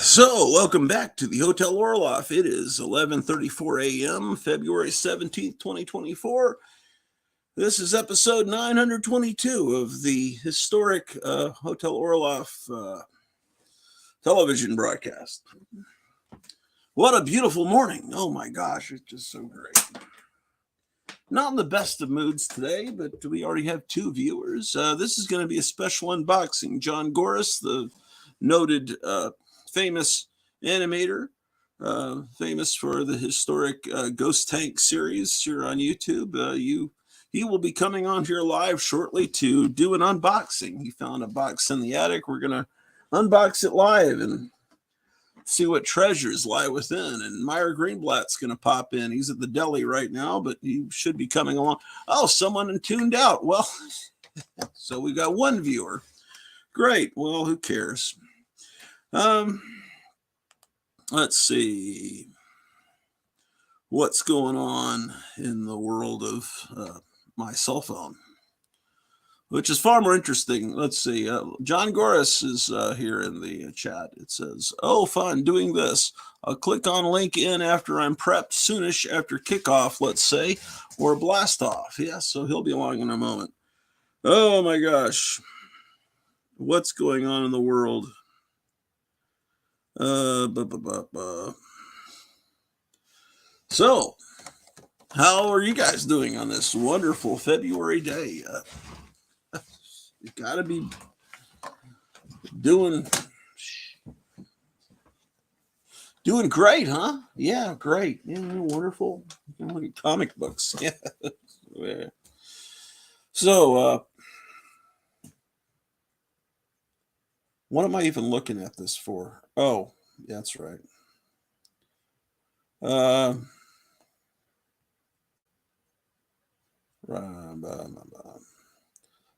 So, welcome back to the Hotel Orloff. It is 11:34 a.m., February 17th, 2024. This is episode 922 of the historic Hotel Orloff television broadcast. What a beautiful morning. Oh my gosh, it's just so great. Not in the best of moods today, but we already have two viewers. This is going to be a special unboxing. John Goris, the noted famous animator, famous for the historic Ghost Tank series here on YouTube. He will be coming on here live shortly to do an unboxing. He found a box in the attic. We're going to unbox it live and see what treasures lie within. And Meyer Greenblatt's going to pop in. He's at the deli right now, but he should be coming along. Oh, someone tuned out. Well, so we got one viewer. Great. Well, who cares? Let's see what's going on in the world of my cell phone, which is far more interesting. Let's see. John Goris is here in the chat. It says, "Oh, fun doing this. I'll click on link in after I'm prepped soonish after kickoff, let's say, or blast off." Yeah, so he'll be along in a moment. Oh my gosh. What's going on in the world? So, how are you guys doing on this wonderful February day? You gotta be doing great, huh? Yeah, great. Yeah, wonderful. You can look at comic books. Yeah. So, what am I even looking at this for? Oh, yeah, that's right.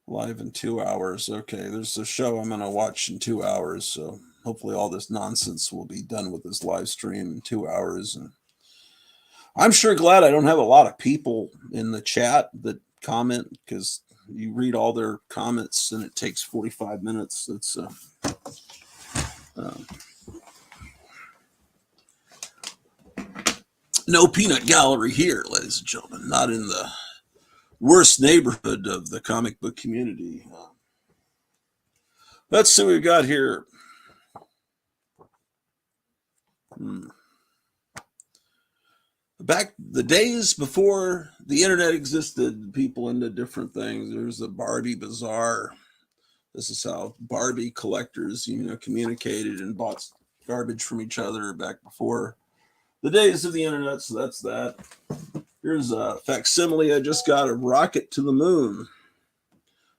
Live in 2 hours. Okay, there's a show I'm going to watch in 2 hours. So hopefully all this nonsense will be done with this live stream in 2 hours. And I'm sure glad I don't have a lot of people in the chat that comment, because you read all their comments and it takes 45 minutes. It's no peanut gallery here, ladies and gentlemen. Not in the worst neighborhood of the comic book community. Let's see what we've got here. Back the days before the internet existed, people into different things. There's the Barbie Bazaar. This is how Barbie collectors, communicated and bought garbage from each other back before the days of the internet. So that's that. Here's a facsimile I just got of Rocket to the Moon.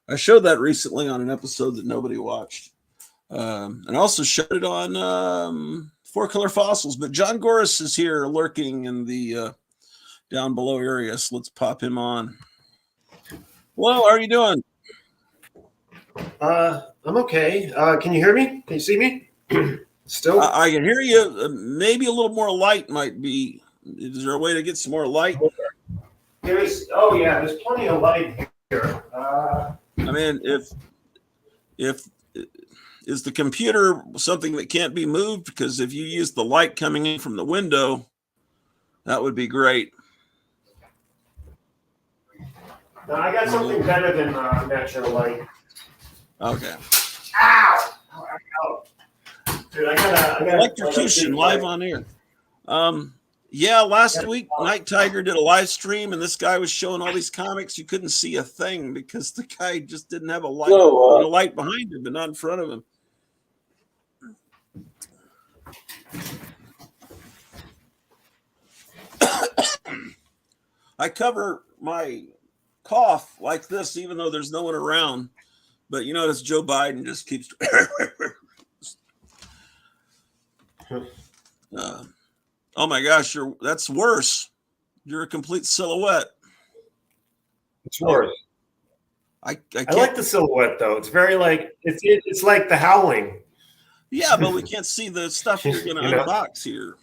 I showed that recently on an episode that nobody watched. And also showed it on Four Color Fossils. But John Goris is here lurking in the down below area. So let's pop him on. Well, how are you doing? I'm okay. Can you hear me? Can you see me? Still? I can hear you. Maybe a little more light might be. Is there a way to get some more light? There's plenty of light here. I mean, if is the computer something that can't be moved? Because if you use the light coming in from the window, that would be great. No, I got something better than natural light. Okay. Ow! Ow. Dude, I got electrocution live on air. Yeah, last week Night Tiger did a live stream, and this guy was showing all these comics. You couldn't see a thing because the guy just didn't have a light, light behind him, but not in front of him. I cover my cough like this, even though there's no one around. But you notice Joe Biden just keeps. Oh my gosh, that's worse. You're a complete silhouette. It's worse. I like the silhouette though. It's very it's like The Howling. Yeah, but we can't see the stuff you're gonna unbox here.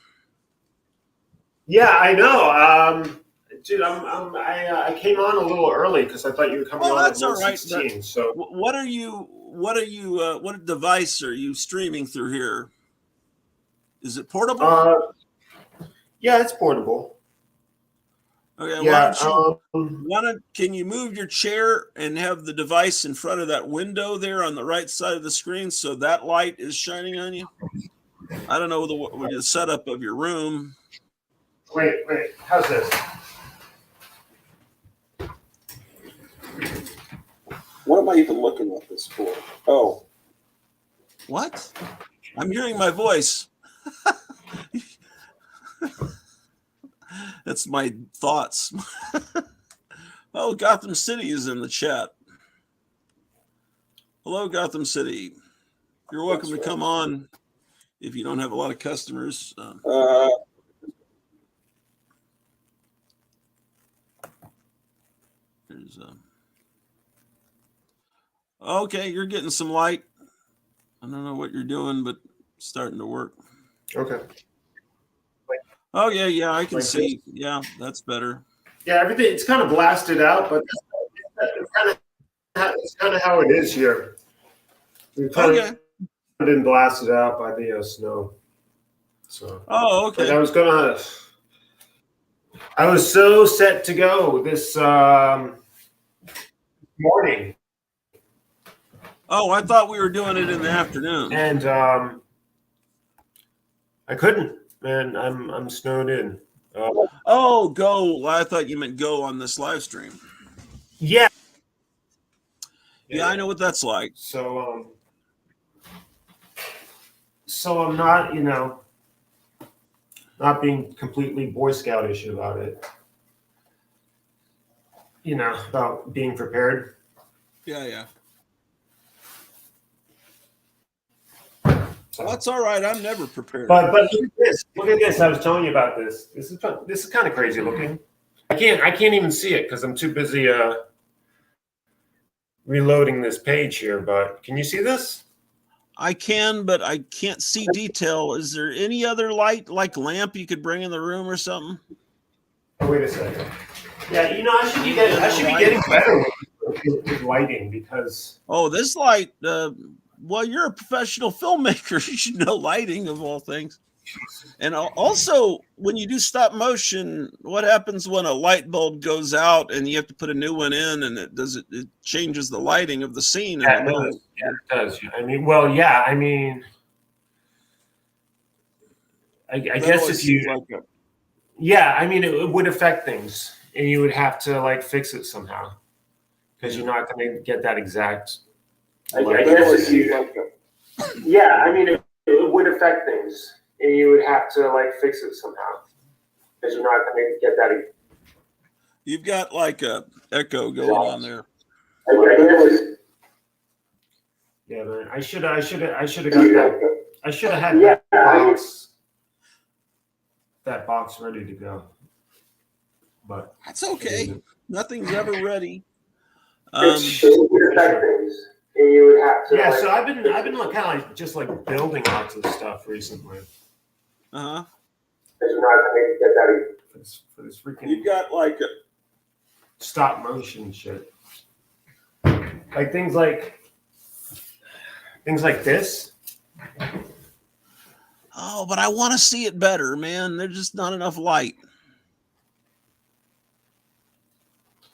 Yeah, I know. Dude, I came on a little early because I thought you were coming on at 1:16. So what device are you streaming through here? Is it portable? Yeah, it's portable. Okay. Yeah. Can you move your chair and have the device in front of that window there on the right side of the screen so that light is shining on you? I don't know the setup of your room. Wait. How's this? What am I even looking at this for? Oh. What? I'm hearing my voice. That's my thoughts. Oh, Gotham City is in the chat. Hello, Gotham City. You're welcome to come on if you don't have a lot of customers. Okay, you're getting some light. I don't know what you're doing, but it's starting to work. Okay. Oh yeah, I can see. Yeah, that's better. Yeah, everything, it's kind of blasted out, but it's kind of how it is here. We've kind of been blasted out by the snow. So. Oh, okay. Like I was so set to go this morning. Oh, I thought we were doing it in the afternoon. And I couldn't, man. I'm snowed in. Oh, go. I thought you meant go on this live stream. Yeah. Yeah, I know what that's like. So I'm not, not being completely Boy Scoutish about it. About being prepared. Yeah. Well, that's all right. I'm never prepared. But look at this. Look at this. I was telling you about this. This is kind of crazy looking. I can't even see it because I'm too busy reloading this page here. But can you see this? I can, but I can't see detail. Is there any other light, like lamp, you could bring in the room or something? Oh, wait a second. Yeah, I should be getting better with lighting because. Oh, this light. Well, you're a professional filmmaker. You should know lighting of all things. And also, when you do stop motion, what happens when a light bulb goes out and you have to put a new one in, and it changes the lighting of the scene? Yeah, it does. I guess if you, it would affect things, and you would have to fix it somehow because you're not going to get that exact. It would affect things, and you would have to fix it somehow because you're not going to get that. You've got a echo going on there. Yeah, man. I should have got that. I should have had that box ready to go. But that's okay. Nothing's ever ready. You would have to, so I've been kind of just building lots of stuff recently. Uh-huh. For this freaking. You've got a stop motion shit. Things like this. Oh, but I want to see it better, man. There's just not enough light.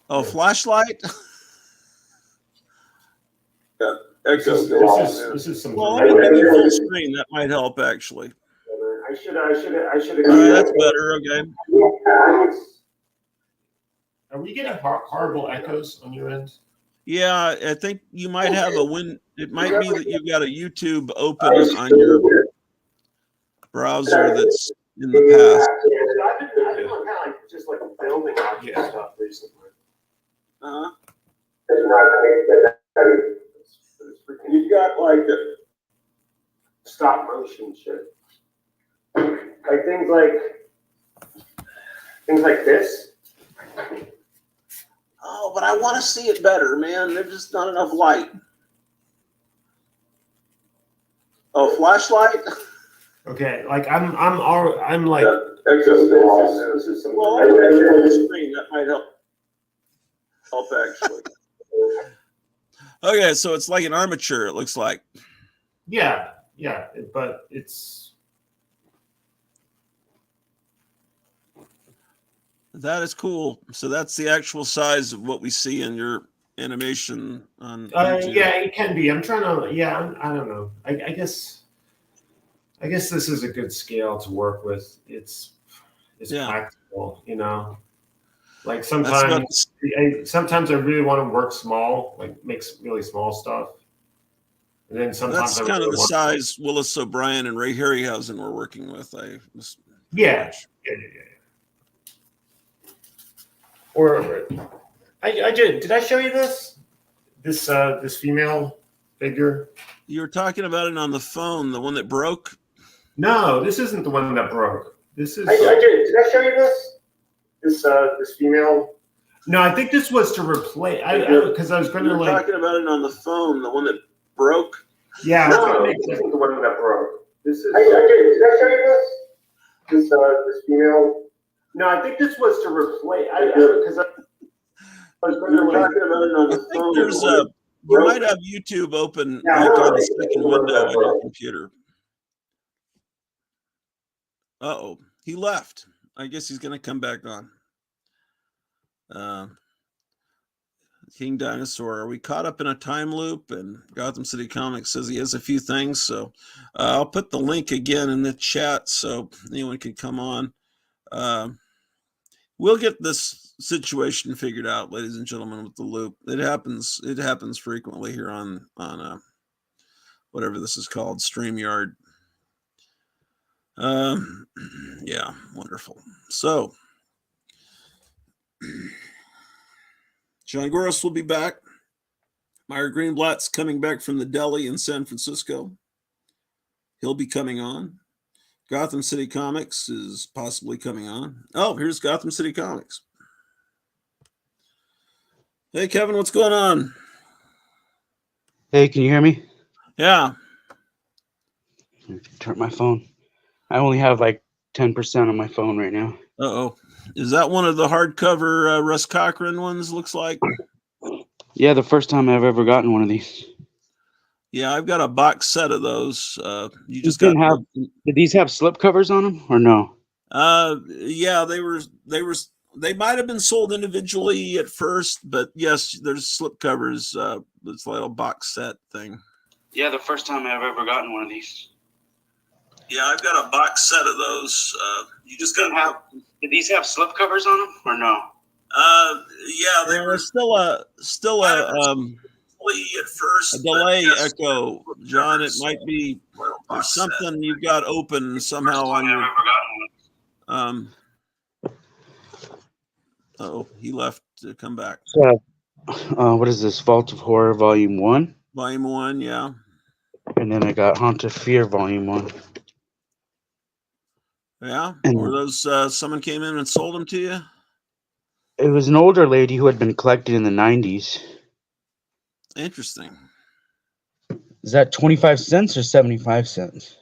Oh, flashlight? Yeah. This is some. Well, let me give you full screen. That might help, actually. I should have. That's better. Okay. Are we getting horrible echoes on your end? Yeah, I think you might have it might be that you've got a YouTube open on your browser that's in the past. I've been kind of just building out stuff recently. Uh-huh. You've got stop motion shit. Things like this. Oh, but I want to see it better, man. There's just not enough light. Oh, flashlight? Okay, I'm This is some. Well, let me give you full screen. That might help actually. Okay, so it's like an armature, it looks like. Yeah, but That is cool. So that's the actual size of what we see in your animation on YouTube. Yeah, it can be. I'm trying to. Yeah, I don't know. I guess this is a good scale to work with. It's practical, you know. Like sometimes I really want to work small, like make really small stuff. And then sometimes that's I kind really of the want size Willis O'Brien and Ray Harryhausen were working with. yeah. Or I did I show you this female figure? You were talking about it on the phone, the one that broke. No, this isn't the one that broke. This is. I did. Did I show you this female? No, I think this was to replace. Because I was going to like. Talking about it on the phone, the one that broke. Yeah, No, this isn't the one that broke. This is. I did. Did I show you this female? No, I think this was to replace. Because I was going to like. Talking about it on the phone. There's you might have YouTube open like on the second window on your computer. Uh-oh, he left. I guess he's going to come back on. King Dinosaur. Are we caught up in a time loop? And Gotham City Comics says he has a few things. So I'll put the link again in the chat so anyone can come on. We'll get this situation figured out, ladies and gentlemen, with the loop. It happens frequently here on whatever this is called, StreamYard. Yeah, wonderful. So John Goris will be back. Meyer Greenblatt's coming back from the deli in San Francisco. He'll be coming on. Gotham City Comics is possibly coming on. Oh, here's Gotham City Comics. Hey, Kevin, what's going on? Hey, can you hear me? Yeah. Turn my phone. I only have like 10% on my phone right now. Uh-oh. Is that one of the hardcover Russ Cochran ones, looks like? Yeah, the first time I've ever gotten one of these. Yeah, I've got a box set of those. You just did these have slip covers on them or no? Yeah, they might have been sold individually at first, but yes, there's slip covers. It's like a box set thing. Yeah, the first time I've ever gotten one of these. Yeah, I've got a box set of those. You just got Did these have slip covers on them or no? Yeah, they were still a at first. A delay echo, John. It might be there's something you've got open somehow on your. Oh, he left to come back. So, what is this? Vault of Horror Volume 1? Volume 1, yeah. And then I got Haunt of Fear Volume 1. Yeah, or those someone came in and sold them to you? It was an older lady who had been collected in the 90s. Interesting. Is that 25 cents or 75 cents?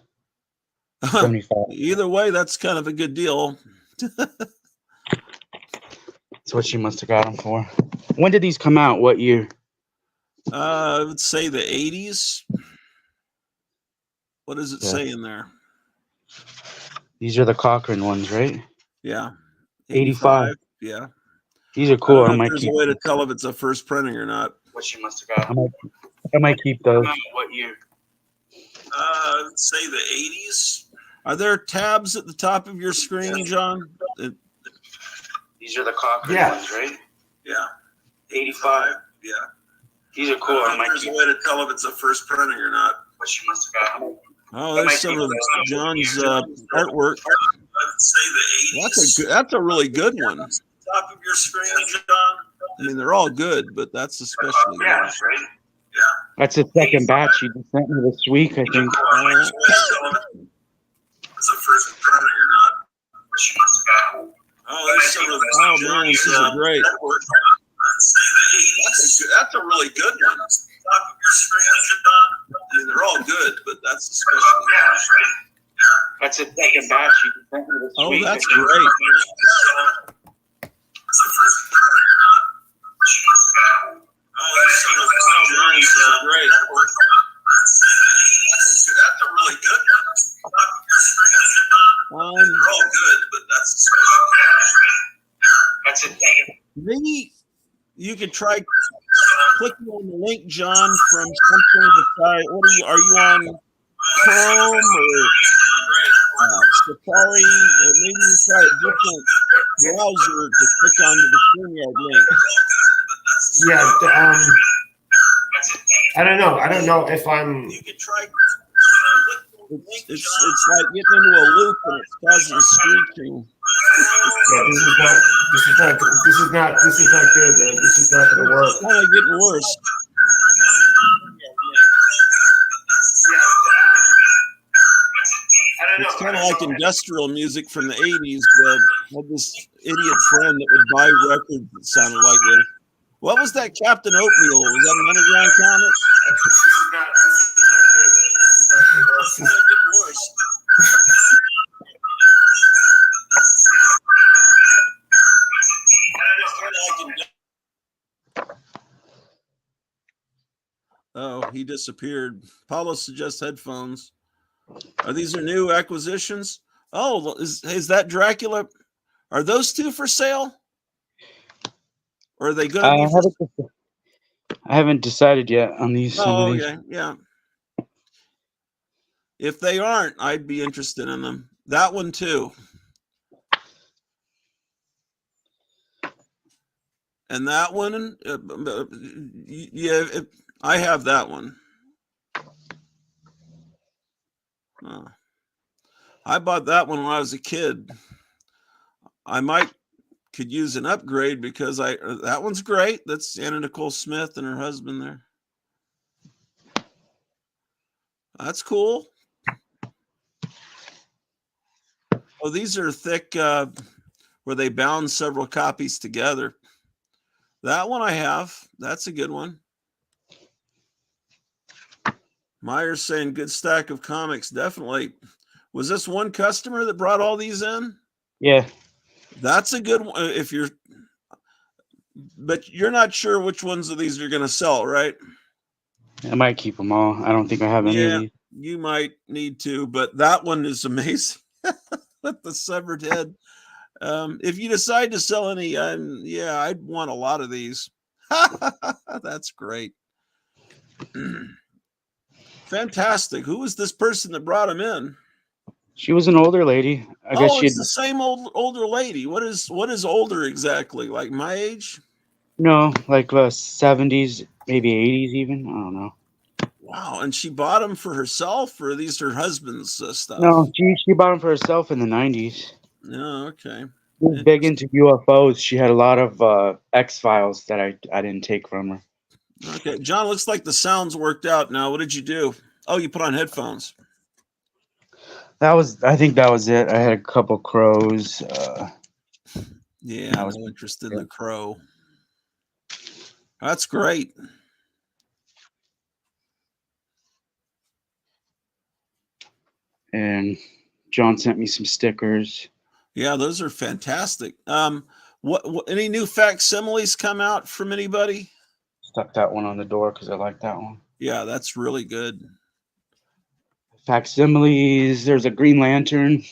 75. Either way, that's kind of a good deal. That's what she must have got them for. When did these come out? What year? I would say the 80s. What does it say in there? These are the Cochran ones, right? Yeah. 85. Yeah. These are cool. I don't know if there's a way to tell if it's a first printing or not. What she must have got. I might keep those. What year? I would say the 80s. Are there tabs at the top of your screen, John? These are the Cochran ones, right? Yeah. 85. Yeah. These are cool. I don't know if there's a way to tell if it's a first printing or not. What she must have got. Oh, there's some of John's artwork. I would say the 80s. That's a really good one. Top of your screen, John. I mean, they're all good, but that's especially good. Yeah. That's the second batch you just sent me this week, I think. It's a first printing or not. What she must have got. Oh, there's some of man, this is great. That's a really good one. Top of your screen, John. I mean, they're all good, but that's especially good. That's the second batch you just sent me this week. Oh, that's great. It's a first printing or not. What she must have got. Oh, there's some of man, this is great. That's a really good one. Top of your screen, John. They're all good, but that's especially good. You could try clicking on the link, John, from something to try. What are you on Chrome or Safari? Or maybe you try a different browser to click onto the StreamYard link. Yeah. I don't know. I don't know if I'm. You could try. It's like getting into a loop and it's causing screeching. Yeah, this is not good. Man. This is not going to work. It's kind of getting worse. It's kind of like industrial music from the 80s. I had this idiot friend that would buy records that sounded like this. What was that Captain Oatmeal? Was that an underground comic? It's kind of getting worse. Oh, he disappeared. Paulo suggests headphones. These are new acquisitions? Oh, is that Dracula? Are those two for sale? Or are they going to be I haven't decided yet on these. Oh, okay. Yeah. If they aren't, I'd be interested in them. That one too. And that one, yeah, I have that one. I bought that one when I was a kid. I could use an upgrade because that one's great. That's Anna Nicole Smith and her husband there. That's cool. Oh, these are thick, where they bound several copies together. That one I have. That's a good one. Meyer's saying good stack of comics. Definitely. Was this one customer that brought all these in? Yeah. That's a good one. But you're not sure which ones of these you're going to sell, right? I might keep them all. I don't think I have any of these. You might need to, but that one is amazing. With the severed head. If you decide to sell any, I'd want a lot of these. That's great. Fantastic. Who was this person that brought him in? She was an older lady. I guess it's the same older lady. What is older exactly? Like my age? No, like 70s, maybe 80s even. I don't know. Wow. And she bought them for herself, or are these her husband's stuff? No, she bought them for herself in the 90s. Oh, okay. She was big into UFOs. She had a lot of X-Files that I didn't take from her. Okay. John, looks like the sound's worked out now. What did you do? Oh, you put on headphones. I think that was it. I had a couple crows. I was interested in the crow. That's great. And John sent me some stickers. Yeah, those are fantastic. What any new facsimiles come out from anybody? Stuck that one on the door because I like that one. Yeah, that's really good. Facsimiles. There's a Green Lantern.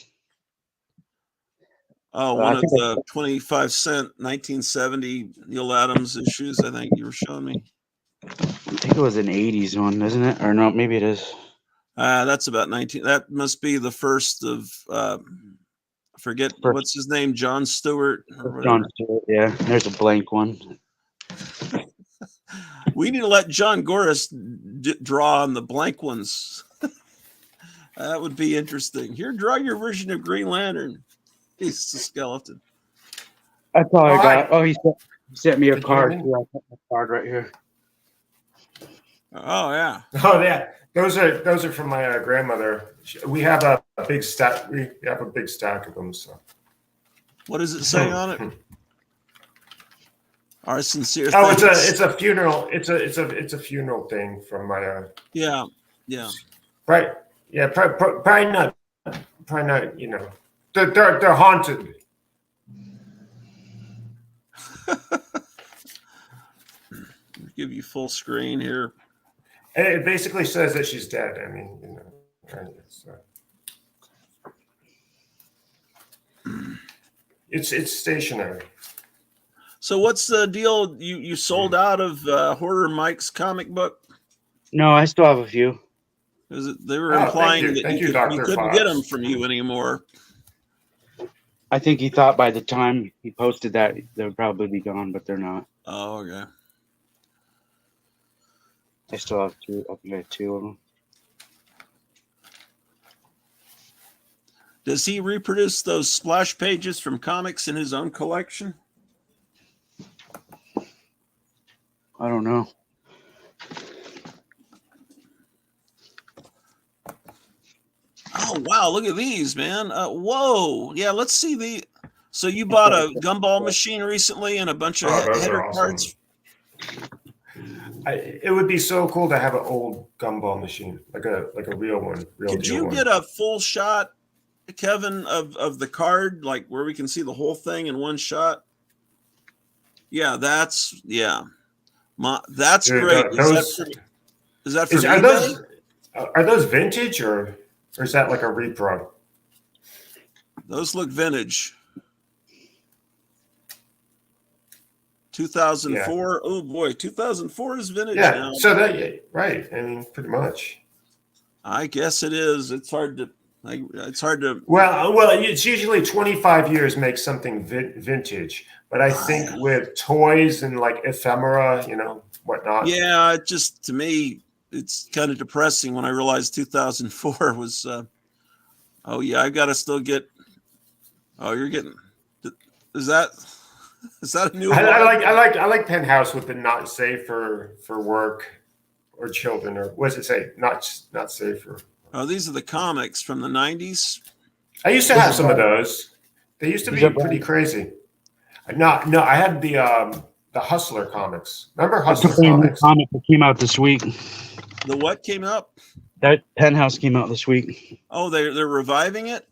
Oh, one of the 25-cent 1970 Neil Adams issues, I think you were showing me. I think it was an 80s one, isn't it? Or no, maybe it is. That's about 19. That must be the first of, what's his name, John Stewart. John Stewart, yeah. There's a blank one. We need to let John Goris draw on the blank ones. That would be interesting. Here, draw your version of Green Lantern. He's a skeleton. That's all I got. Oh, he sent me a card. Yeah, I got my card right here. Oh yeah. Oh yeah. Those are from my grandmother. We have a big stack. We have a big stack of them. So. What does it say on it? Our sincere. Oh, it's a funeral. It's a funeral thing from my. Yeah. Right. Yeah. Probably not. You know, they're haunted. Give you full screen here. And it basically says that she's dead. I mean, you know, it's stationary. So what's the deal? You sold out of Horror Mike's comic book? No, I still have a few. They were Oh, thank implying you. that Thank you you, Dr. couldn't get them Fox. from you anymore. I think he thought by the time he posted that they would probably be gone, but they're not. Oh, okay. I still have two. I think I have two of them. Does he reproduce those splash pages from comics in his own collection? I don't know. Oh, wow. Look at these, man. Whoa. Yeah, let's see the. So you bought a gumball machine recently and a bunch of Oh, those header are awesome. cards. It would be so cool to have an old gumball machine, like a real one. Could you get a full shot, Kevin, of the card, like where we can see the whole thing in one shot? Yeah, that's Dude, great. Is that for eBay? Are those vintage or is that like a repro? Those look vintage. 2004. Yeah. Oh boy, 2004 is vintage now. So right. I mean, pretty much. I guess it is. It's hard to. Well, it's usually 25 years makes something vintage, but I think with toys and like ephemera, whatnot. Yeah, just to me, it's kind of depressing when I realized 2004 was. Oh yeah, I gotta still get. Oh, you're getting. Is that a new? I like Penthouse with the not safe for work or children, or what does it say? Not safe for. Oh, these are the comics from the 90s. I used to have some of those. They used to be pretty crazy. No, I had the Hustler comics. Remember Hustler comics? Comic that came out this week. The what came out? That Penthouse came out this week. Oh, they're reviving it?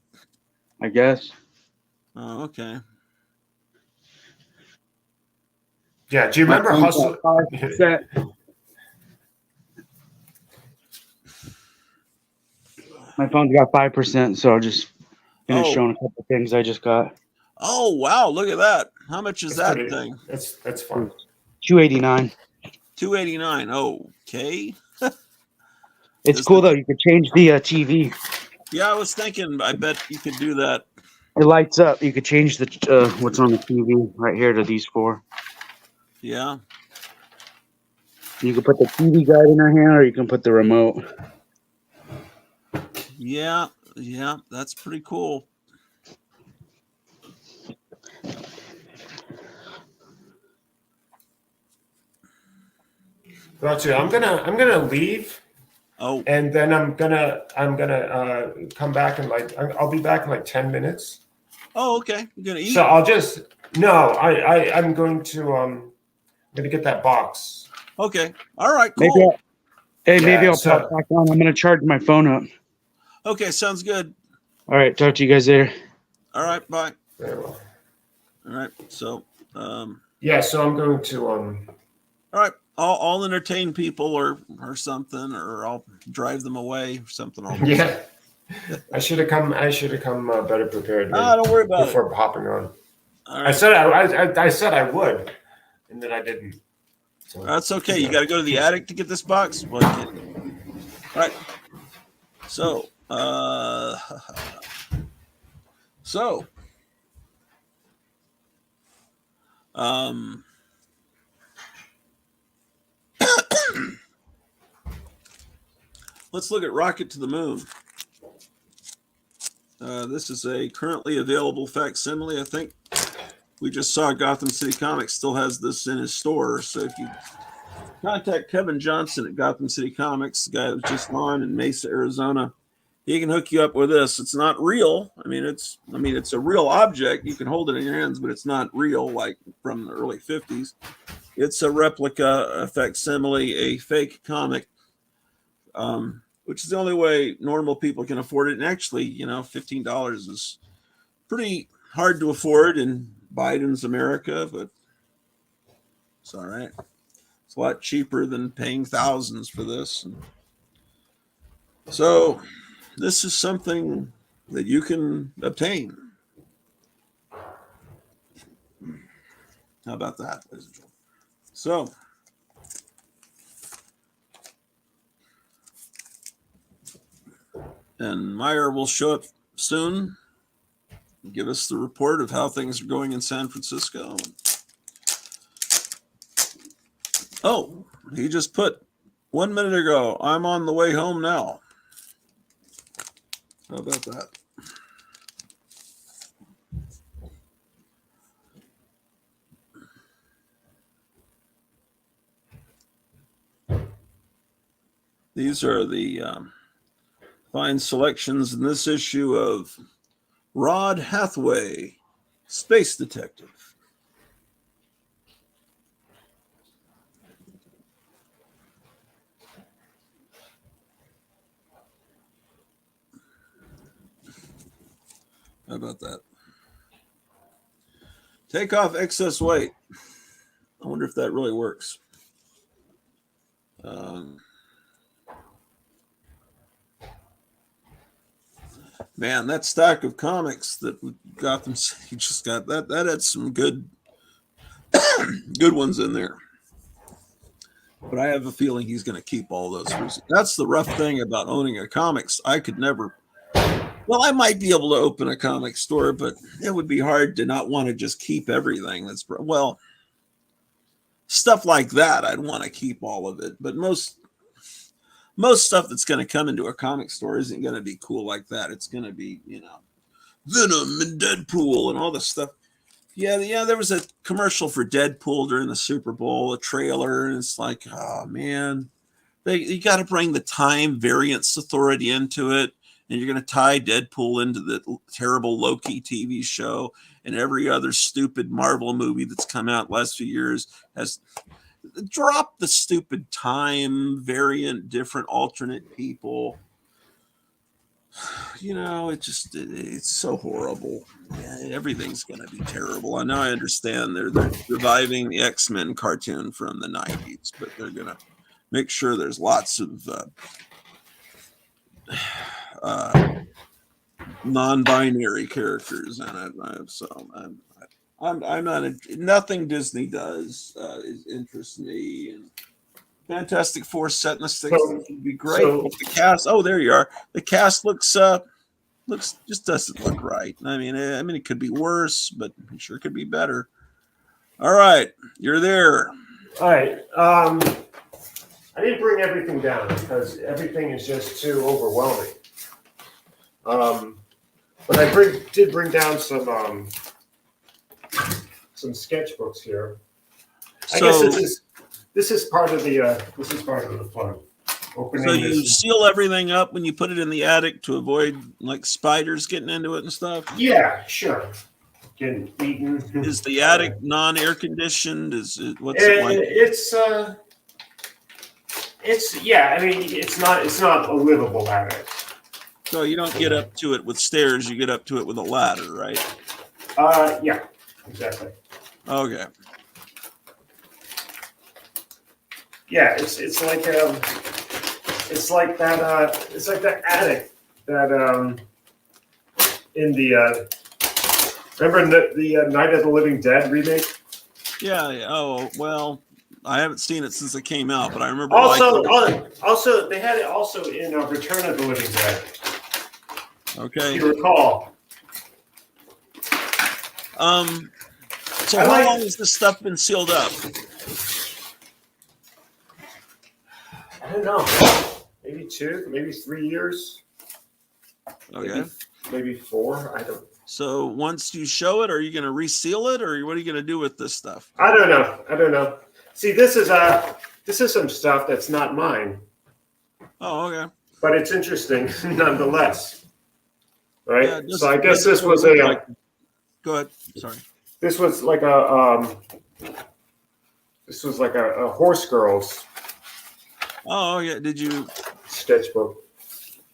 I guess. Oh, okay. Yeah, do you remember Hustler? My phone's got 5%, so I'll just finish showing a couple things I just got. Oh wow! Look at that. How much is that thing? That's fun. $289. $289. Okay. It's cool though. You could change the TV. Yeah, I was thinking. I bet you could do that. It lights up. You could change the what's on the TV right here to these four. Yeah. You can put the TV guide in our hand, or you can put the remote. Yeah, that's pretty cool. Gotcha. I'm gonna leave. Oh. And then I'm gonna come back and I'll be back in like 10 minutes. Oh, okay. You're gonna eat. So I'm going to get that box. Okay. All right. Cool. Maybe I'll pop back on. I'm gonna charge my phone up. Okay, sounds good. All right, talk to you guys later. All right, bye. Very well. All right, so so I'm going to all right, I'll entertain people or something, or I'll drive them away or something. Yeah, I should have come better prepared. Don't worry about before hopping on. All right. I said I would, and then I didn't. So, that's okay. You got to go to the attic to get this box. All right. So. Let's look at Rocket to the Moon. This is a currently available facsimile. I think we just saw Gotham City Comics still has this in his store. So if you contact Kevin Johnson at Gotham City Comics, the guy that was just on in Mesa, Arizona, he can hook you up with this. It's not real. It's a real object. You can hold it in your hands, but it's not real like from the early 50s. It's a replica, a facsimile, a fake comic, which is the only way normal people can afford it. And actually, $15 is pretty hard to afford in Biden's America, but it's all right. It's a lot cheaper than paying thousands for this. So this is something that you can obtain. How about that, ladies and gentlemen? So, and Meyer will show up soon, give us the report of how things are going in San Francisco. Oh, he just put 1 minute ago, I'm on the way home now. How about that? These are the fine selections in this issue of Rod Hathaway, Space Detective. How about that? Take off excess weight. I wonder if that really works. Man, that stack of comics that Gotham City just got, that had some good ones in there. But I have a feeling he's going to keep all those. That's the rough thing about owning a comics. I could never. Well, I might be able to open a comic store, but it would be hard to not want to just keep everything. Stuff like that, I'd want to keep all of it. But most stuff that's going to come into a comic store isn't going to be cool like that. It's going to be, Venom and Deadpool and all this stuff. Yeah, there was a commercial for Deadpool during the Super Bowl, a trailer, and it's like, oh man, you got to bring the Time Variance Authority into it, and you're going to tie Deadpool into the terrible Loki TV show, and every other stupid Marvel movie that's come out last few years has dropped the stupid time variant, different alternate people. It's so horrible. Yeah, everything's going to be terrible. I know, I understand they're reviving the X-Men cartoon from the 90s, but they're going to make sure there's lots of non-binary characters in it. So I'm not nothing Disney does interests me. And Fantastic Four set in the 60s would be great. The cast, there you are. The cast looks just doesn't look right. I mean, it could be worse, but I'm sure it could be better. All right, you're there. All right. I didn't bring everything down because everything is just too overwhelming. But I did bring down some sketchbooks here. I guess this is part of the fun. Opening. So you seal everything up when you put it in the attic to avoid like spiders getting into it and stuff? Yeah, sure. Getting eaten. Is the attic non-air conditioned? What's it like? It's not a livable attic. So you don't get up to it with stairs, you get up to it with a ladder, right? Yeah, exactly. Okay. Yeah, it's like that attic that in the remember the Night of the Living Dead remake? Yeah. Oh well, I haven't seen it since it came out, but I remember. Also, they had it also in Return of the Living Dead. Okay. If you recall. So how long has this stuff been sealed up? I don't know. Maybe 2, maybe 3 years. Okay. Maybe 4. I don't. So once you show it, are you going to reseal it, or what are you going to do with this stuff? I don't know. See, this is some stuff that's not mine. Oh, okay. But it's interesting nonetheless. Right? Yeah, so I guess this was a. Go ahead. Sorry. This was like a. This was like a Horse Girls. Oh yeah. Did you sketchbook?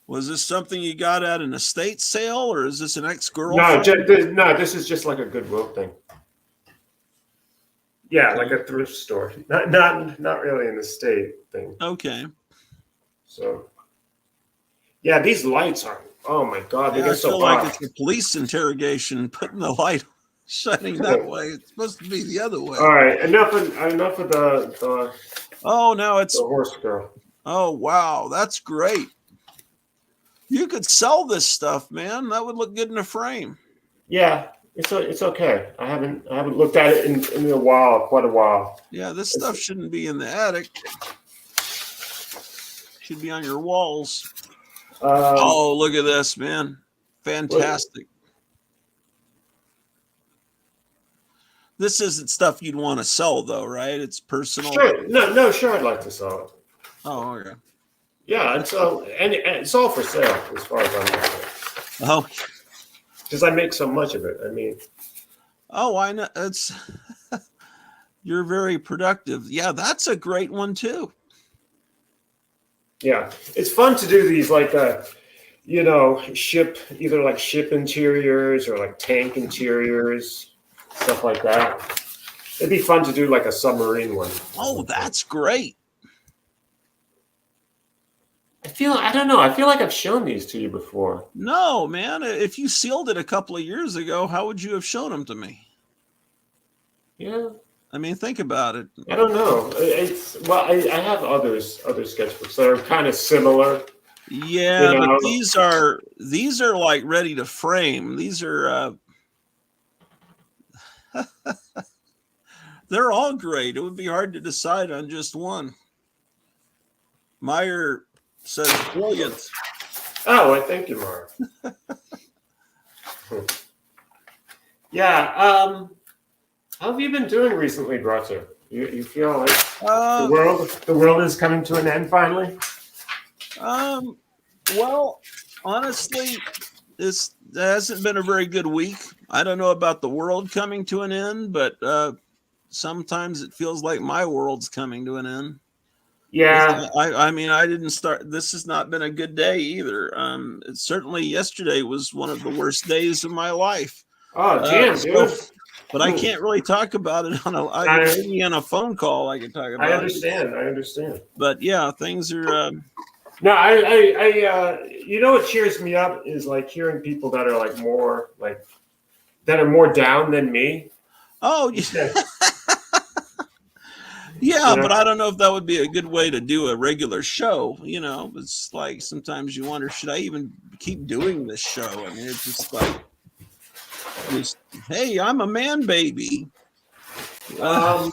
Was this something you got at an estate sale, or is this an ex-girlfriend? No, this is just like a Goodwill thing. Yeah, like a thrift store. Not really an estate thing. Okay. So, yeah, these lights are. Oh my God, they get so feel hot. like it's a police interrogation putting the light. shining that way. It's supposed to be the other way. All right, enough of the Oh, now it's horse girl. oh wow, that's great. You could sell this stuff, man. That would look good in a frame. Yeah, it's okay. I haven't looked at it in a while, quite a while. Yeah, this stuff shouldn't be in the attic. Should be on your walls. Oh, look at this, man. Fantastic. This isn't stuff you'd want to sell, though, right? It's personal. Sure. No, sure. I'd like to sell it. Oh, okay. Yeah, and it's all for sale as far as I'm concerned. Oh, because I make so much of it. I mean, oh, I know. It's you're very productive. Yeah, that's a great one too. Yeah, it's fun to do these like ship interiors or like tank interiors, stuff like that. It'd be fun to do like a submarine one. Oh, that's great. I don't know. I feel like I've shown these to you before. No, man. If you sealed it a couple of years ago, how would you have shown them to me? Yeah. I mean, think about it. I don't know. I have other sketchbooks that are kind of similar. Yeah, but these are like ready to frame. These are they're all great. It would be hard to decide on just one. Meyer says brilliant. Oh, I thank you, Mark. Yeah. How have you been doing recently, Groucho? You feel like the world is coming to an end finally? Well, honestly, this hasn't been a very good week. I don't know about the world coming to an end, but sometimes it feels like my world's coming to an end. Yeah. I mean, I didn't start. This has not been a good day either. Certainly yesterday was one of the worst days of my life. Oh, damn, dude. But I can't really talk about it on a phone call. I can talk about it. I understand. But yeah, things are. No, I you know what cheers me up is like hearing people that are like more like that are more down than me. Oh, yeah. Yeah, but I don't know if that would be a good way to do a regular show. You know, it's like sometimes you wonder, should I even keep doing this show? I mean, it's just like, hey, I'm a man baby. I'm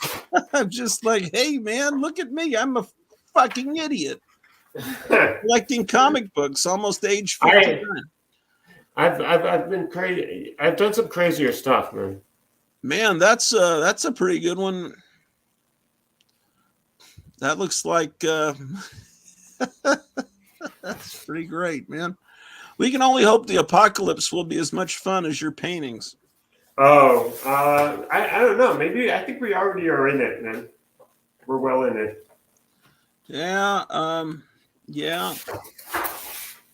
just like, hey, man, look at me. I'm a fucking idiot. Collecting comic books, almost age 59. I've been crazy. I've done some crazier stuff, man. Man, that's a pretty good one. That looks like that's pretty great, man. We can only hope the apocalypse will be as much fun as your paintings. Oh, I don't know. Maybe I think we already are in it, man. We're well in it. Yeah, yeah.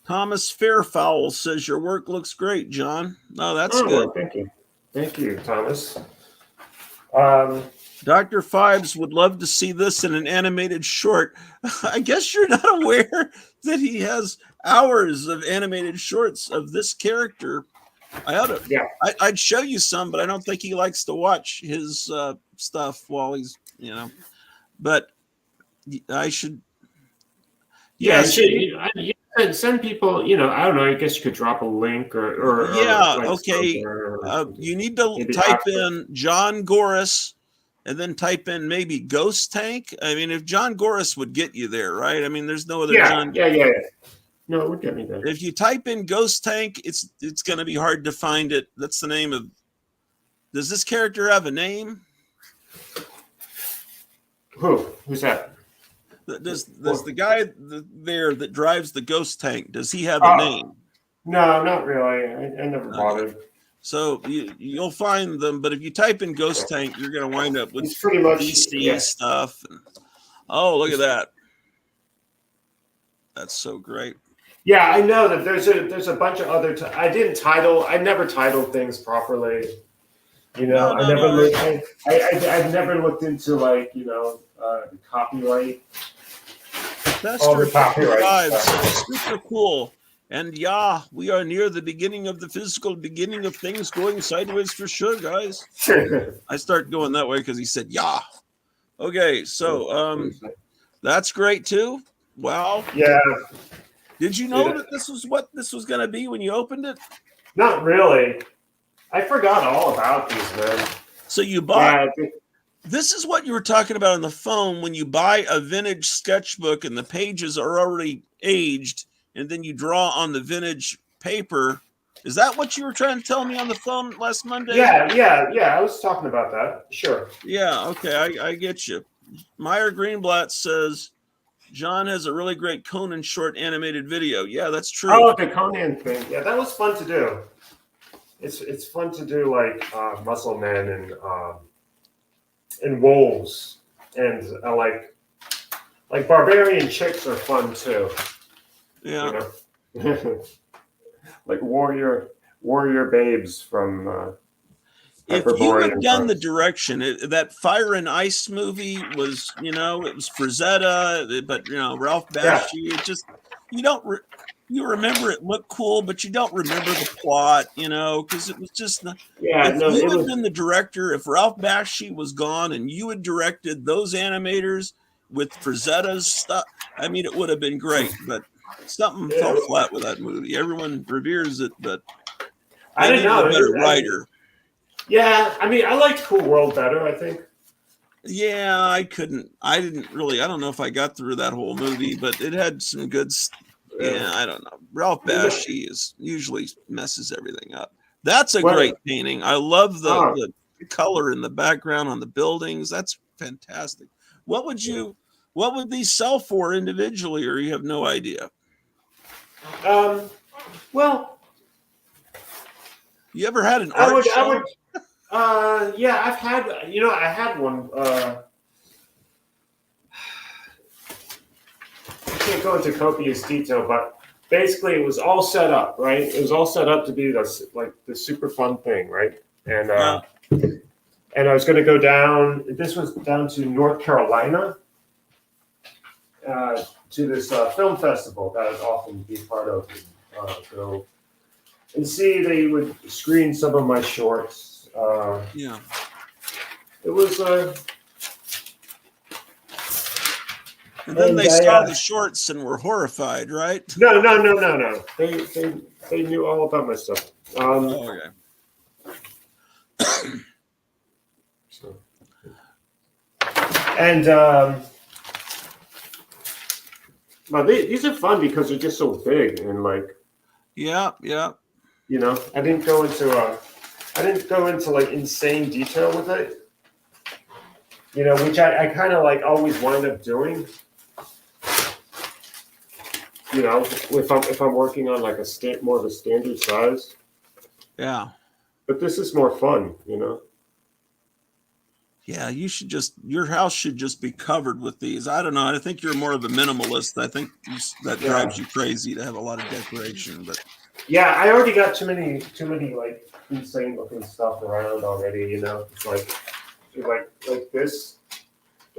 Thomas Fairfowl says your work looks great, John. Oh, that's good. Thank you, Thomas. Dr. Fives would love to see this in an animated short. I guess you're not aware that he has hours of animated shorts of this character. I'd show you some, but I don't think he likes to watch his stuff while he's, but I should. Yeah, send people, I don't know, I guess you could drop a link or okay. You need to type in John Goris and then type in maybe Ghost Tank. I mean, if John Goris would get you there, right? I mean, there's no other John. Yeah. No, it would get me there. If you type in Ghost Tank, it's going to be hard to find it. That's the name of. Does this character have a name? Who's that? Does the guy there that drives the Ghost Tank, does he have a name? No, not really. I never bothered. Okay. So you'll find them, but if you type in Ghost Tank, you're going to wind up with pretty much DC stuff. Oh, look at that! That's so great. Yeah, I know that there's a bunch of other. I never titled things properly. I've never looked into like copyright. That's all the copyright. Super cool. And yeah, we are near the beginning of the physical beginning of things going sideways for sure, guys. I start going that way because he said, yeah. Okay, so that's great too. Wow. Yeah. Did you know that this was what this was going to be when you opened it? Not really. I forgot all about these, man. So you bought. Yeah, This is what you were talking about on the phone when you buy a vintage sketchbook and the pages are already aged, and then you draw on the vintage paper. Is that what you were trying to tell me on the phone last Monday? yeah. I was talking about that. Sure. Yeah. Okay, I get you. Meyer Greenblatt says John has a really great Conan short animated video. Yeah, that's true. Oh, the Conan thing. Yeah, that was fun to do. It's fun to do like Muscle Men and Wolves and like Barbarian Chicks are fun too. Yeah. You know? Like warrior babes from. If you had done the direction, that Fire and Ice movie was, it was Frazetta, but Ralph Bakshi. It just you remember it looked cool, but you don't remember the plot, because it was just. If you had been the director, if Ralph Bakshi was gone and you had directed those animators with Frazetta's stuff, I mean, it would have been great. But something fell flat with that movie. Everyone reveres it, but I didn't know. A better writer. Yeah, I mean, I liked Cool World better, I think. Yeah, I don't know if I got through that whole movie, but it had some good. Yeah, I don't know. Ralph Bakshi usually messes everything up. That's a great painting. I love the color in the background on the buildings. That's fantastic. What would these sell for individually, or you have no idea? Well, you ever had an art show? Yeah, I've had. I had one. I can't go into copious detail, but basically, it was all set up, right? It was all set up to be the super fun thing, right? And and I was going to go down. This was down to North Carolina to this film festival that I'd often be part of. Go and see. They would screen some of my shorts. It was. And then they saw the shorts and were horrified, right? No. They knew all about my stuff. Okay. And well, these are fun because they're just so big and like. Yeah. I didn't go into like insane detail with it. Which I kind of like always wind up doing. If I'm working on like more of a standard size. Yeah. But this is more fun, Yeah, your house should just be covered with these. I don't know. I think you're more of a minimalist. I think that drives you crazy to have a lot of decoration. But yeah, I already got too many like insane looking stuff around already. It's like this.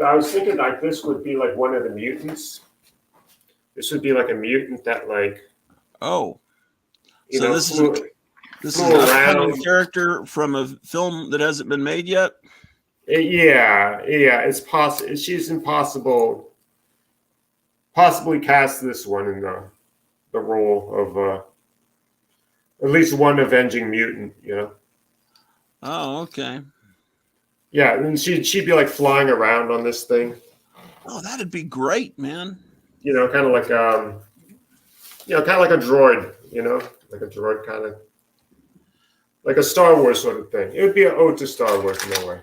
I was thinking like this would be like one of the mutants. This would be like a mutant that like. Oh. So this is an upcoming character from a film that hasn't been made yet. Yeah, it's possible. She's impossible. Possibly cast this one in the role of at least one avenging mutant. Oh, okay. Yeah, and she'd be like flying around on this thing. Oh, that'd be great, man. Kind of like kind of like a droid. Like a droid kind of like a Star Wars sort of thing. It would be an ode to Star Wars in a way.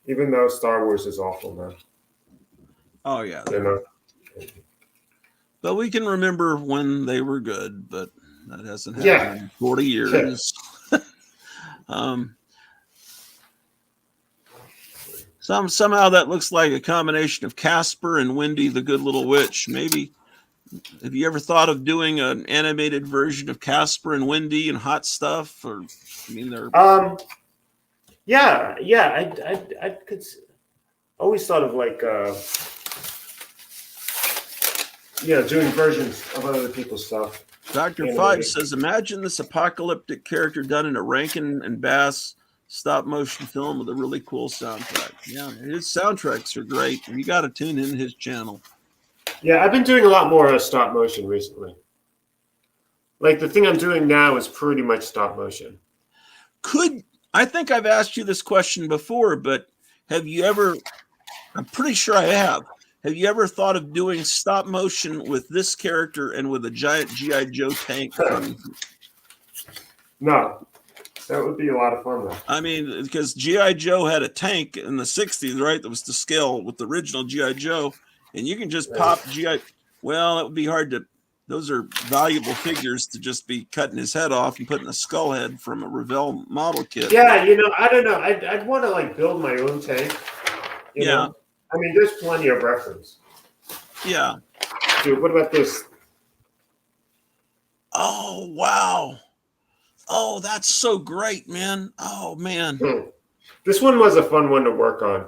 Even though Star Wars is awful now. Oh, yeah. But we can remember when they were good, but that hasn't happened in 40 years. Somehow that looks like a combination of Casper and Wendy the Good Little Witch. Maybe, have you ever thought of doing an animated version of Casper and Wendy and Hot Stuff? Or, I mean, they're... Yeah. I could always thought of like doing versions of other people's stuff. Dr. Five says, imagine this apocalyptic character done in a Rankin and Bass stop motion film with a really cool soundtrack. Yeah, his soundtracks are great. You got to tune in his channel. Yeah, I've been doing a lot more stop motion recently. Like the thing I'm doing now is pretty much stop motion. I think I've asked you this question before, but have you ever, I'm pretty sure I have you ever thought of doing stop motion with this character and with a giant G.I. Joe tank? No, that would be a lot of fun though. I mean, because G.I. Joe had a tank in the 60s, right? That was to scale with the original G.I. Joe. And you can just pop G.I. Well, it would be hard to, those are valuable figures to just be cutting his head off and putting a skull head from a Revell model kit. Yeah, you know, I don't know. I'd want to like build my own tank. You know? I mean, there's plenty of reference. Yeah. Dude, what about this? Oh, wow. Oh, that's so great, man. Oh, man. This one was a fun one to work on.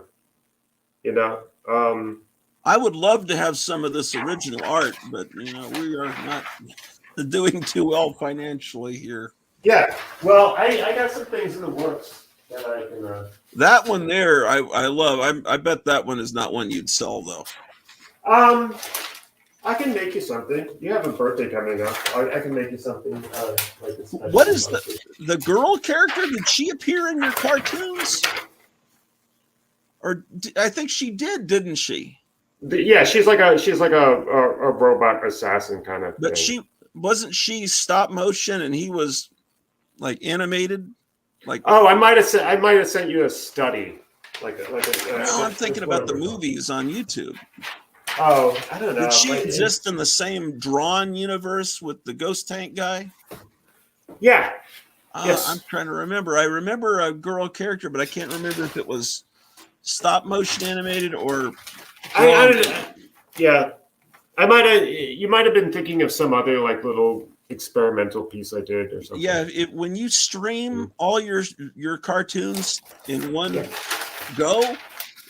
You know? I would love to have some of this original art, but, you know, we are not doing too well financially here. Yeah. Well, I got some things in the works that I can... That one there, I love. I bet that one is not one you'd sell, though. I can make you something. You have a birthday coming up. I can make you something like this. What is the girl character? Did she appear in your cartoons? Or I think she did, didn't she? Yeah, she's like a robot assassin kind of. But thing. she stop motion and he was like animated. Like, oh, I might have sent you a study. No, I'm thinking about the movies on YouTube. Oh, I don't know. Did she exist in the same drawn universe with the ghost tank guy? Yeah. Yes. I'm trying to remember. I remember a girl character, but I can't remember if it was stop motion animated or. I don't know. Yeah, you might have been thinking of some other like little experimental piece I did or something. Yeah, when you stream all your cartoons in one go,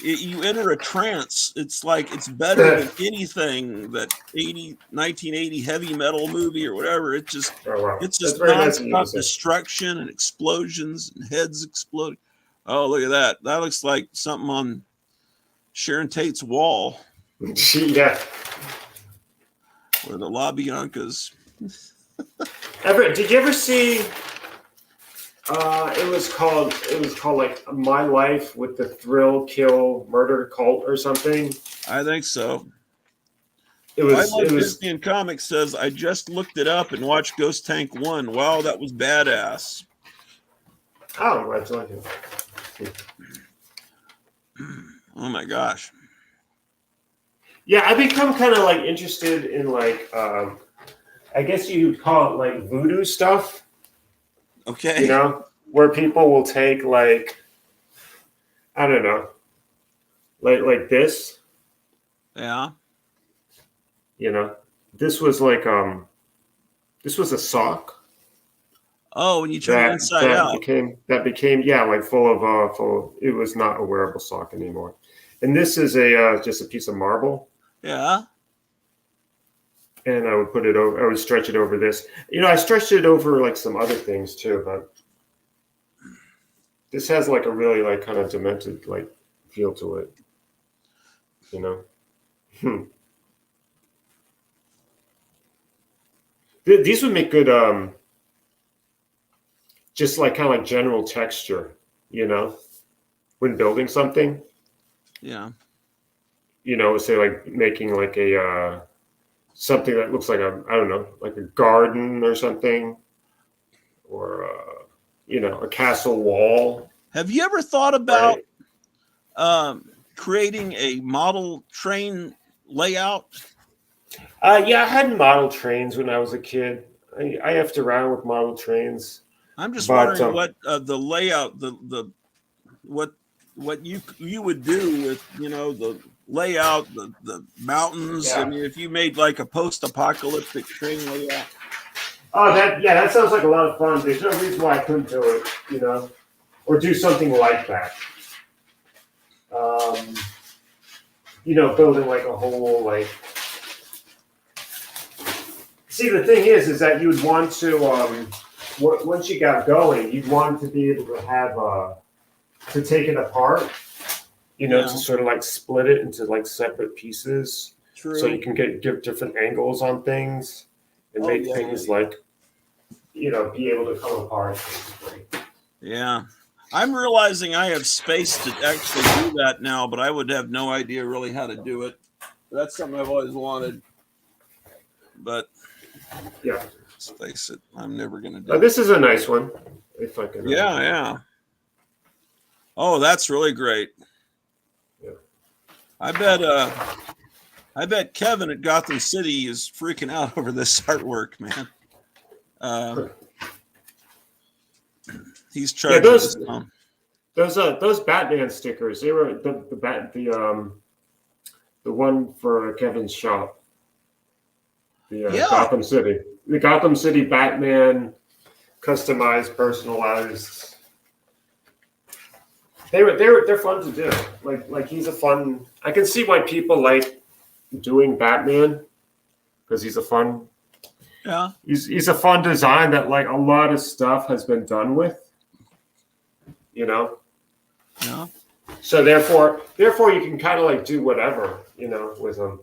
you enter a trance. It's like it's better than anything that 1980 heavy metal movie or whatever. It's just nonstop destruction and explosions and heads exploding. Oh, look at that! That looks like something on Sharon Tate's wall. Yeah. Or the LaBiancas. Did you ever see? It was called like My Life with the Thrill Kill Murder Cult or something. I think so. It was. Disney and Comics says I just looked it up and watched Ghost Tank 1. Wow, that was badass. Oh, that's like it. Oh my gosh. Yeah, I become kind of like interested in like I guess you'd call it like voodoo stuff. Okay. You know, where people will take like I don't know, like this. Yeah. You know, this was like this was a sock. Oh, when you turn it inside out. That became like full of it was not a wearable sock anymore. And this is just a piece of marble. Yeah. And I would put it over. I would stretch it over this. You know, I stretched it over like some other things too, but this has like a really like kind of demented like feel to it. You know. These would make good just like kind of like general texture, you know, when building something. Yeah. You know, say like making like a something that looks like I don't know, like a garden or something, or you know, a castle wall. Have you ever thought about creating a model train layout? Yeah, I had model trains when I was a kid. I effed around with model trains. I'm just wondering what the layout, what you would do with, you know, the layout, the mountains. Yeah. I mean, if you made like a post-apocalyptic train layout. Oh, that sounds like a lot of fun. There's no reason why I couldn't do it, you know, or do something like that. You know, building like a whole like See, the thing is that you'd want to, once you got going, you'd want to be able to have, to take it apart, to sort of like split it into like separate pieces. True. So you can give different angles on things and make things like, be able to come apart. Basically. Yeah. I'm realizing I have space to actually do that now, but I would have no idea really how to do it. That's something I've always wanted. But yeah, let's face it, I'm never going to do it. This is a nice one. If I can. Yeah. Oh, that's really great. Yeah. I bet Kevin at Gotham City is freaking out over this artwork, man. He's charging those Batman stickers. They were the one for Kevin's shop. Gotham City. The Gotham City Batman customized, personalized. They're fun to do. Like he's a fun. I can see why people like doing Batman because he's a fun. Yeah. He's a fun design that like a lot of stuff has been done with. Yeah. So therefore you can kind of like do whatever, with them.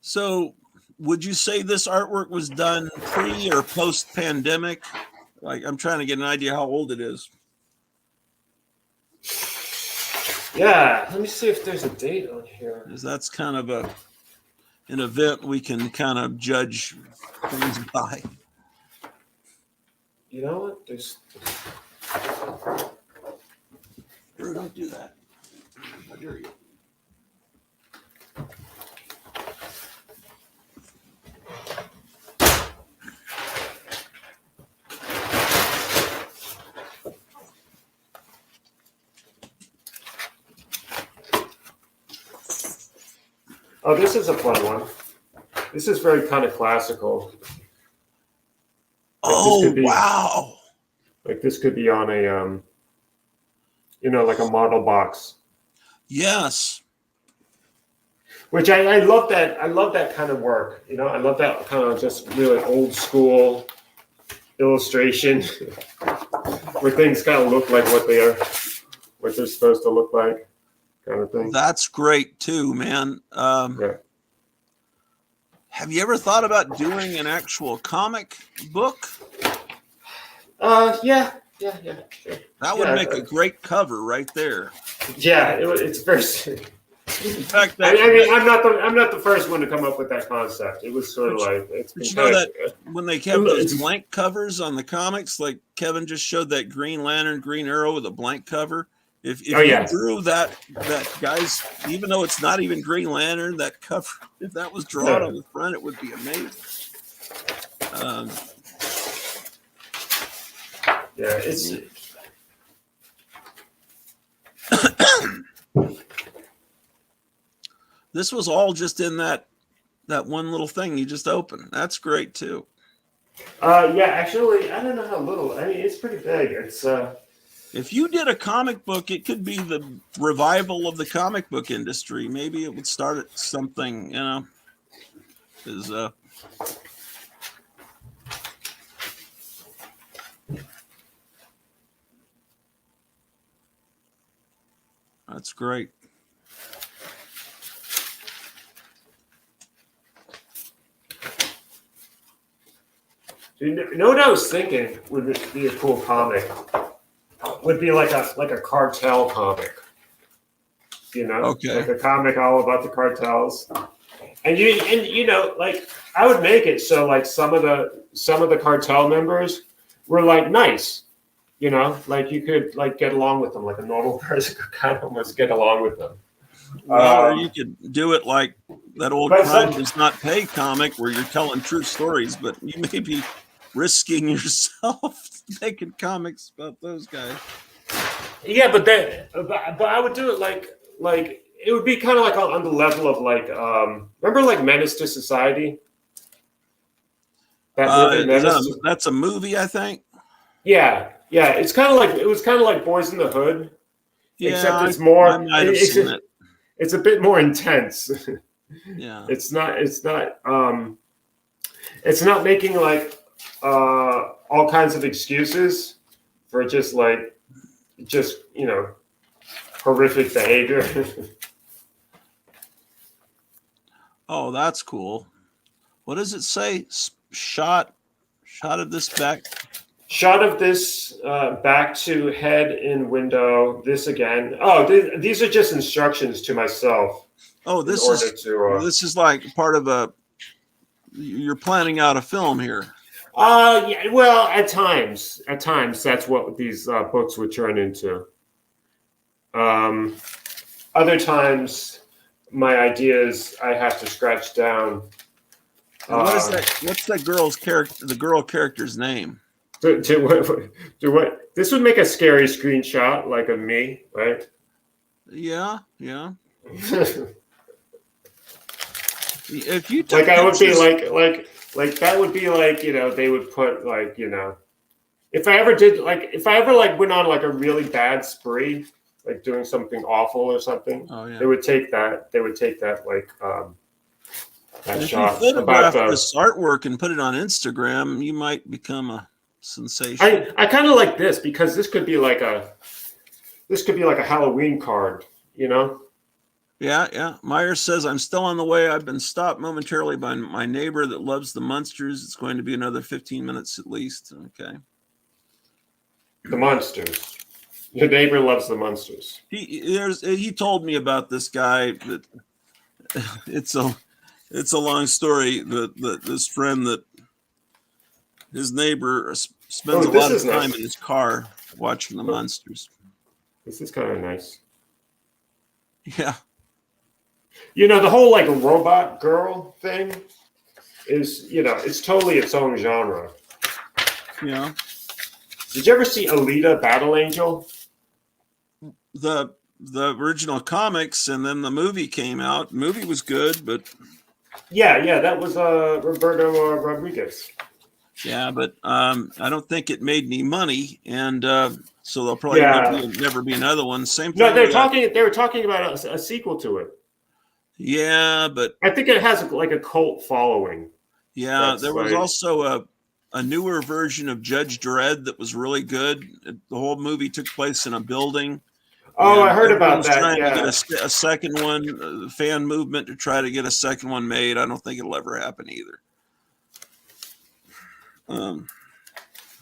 So would you say this artwork was done pre or post pandemic? Like I'm trying to get an idea how old it is. Yeah, let me see if there's a date on here. Because that's kind of an event we can kind of judge things by. You know what? There's Drew, don't do that. How dare you? Oh, this is a fun one. This is very kind of classical. Wow. Like this could be on a like a model box. Yes. Which I love that. I love that kind of work. I love that kind of just really old school illustration where things kind of look like what they're supposed to look like, kind of thing. That's great too, man. Yeah. Have you ever thought about doing an actual comic book? Yeah, sure. That would make a great cover right there. Yeah, it's very. In fact, I'm not the first one to come up with that concept. It was sort of like it's. But you know that when they have those blank covers on the comics, like Kevin just showed that Green Lantern, Green Arrow with a blank cover. If you drew that guy's, even though it's not even Green Lantern, that cover, if that was drawn on the front, it would be amazing. It's. This was all just in that one little thing you just opened. That's great too. Actually, I don't know how little. I mean, it's pretty big. It's. If you did a comic book, it could be the revival of the comic book industry. Maybe it would start at something, that's great. You know what I was thinking would be a cool comic? Would be like a cartel comic, Okay. like a comic all about the cartels, and like I would make it so like some of the cartel members were like nice, like you could like get along with them, like a normal person could kind of almost get along with them. Or you could do it like that old Crime Does Not Pay comic where you're telling true stories, but you may be risking yourself making comics about those guys. Yeah, but I would do it like it would be kind of like on the level of like remember like Menace to Society? That's a movie, I think. Yeah. It's kind of like it was kind of like Boys in the Hood, except it's more. I might have seen it. It's a bit more intense. Yeah. It's not. It's not making like all kinds of excuses for just horrific behavior. Oh, that's cool. What does it say? Shot of this back. Shot of this back to head in window. This again. Oh, these are just instructions to myself. Oh, this is like part of a. You're planning out a film here. Yeah. Well, at times, that's what these books would turn into. Other times, my ideas I have to scratch down. And what is that? What's that girl's character? The girl character's name? To what? This would make a scary screenshot, like of me, right? Yeah. If you like, I would be like that would be like, they would put like, if I ever went on like a really bad spree, like doing something awful or something, they would take that like that if shot. you photograph this artwork and put it on Instagram, you might become a sensation. I kind of like this because this could be like a Halloween card, Yeah. Myers says, I'm still on the way. I've been stopped momentarily by my neighbor that loves the Munsters. It's going to be another 15 minutes at least. Okay. The Munsters. Your neighbor loves the Munsters. He told me about this guy that it's a long story that this friend that his neighbor spends a lot of time in his car watching the Munsters. This is kind of nice. Yeah. The whole like robot girl thing is, it's totally its own genre. Yeah. Did you ever see Alita Battle Angel? The original comics, and then the movie came out. The movie was good, but yeah, that was Roberto Rodriguez. Yeah, but I don't think it made any money, and so there'll probably never be another one. Same thing. No, they were talking about a sequel to it. Yeah, but I think it has like a cult following. Yeah, there was also a newer version of Judge Dredd that was really good. The whole movie took place in a building. Oh, I heard about that. Trying to get a second one, fan movement to try to get a second one made. I don't think it'll ever happen either.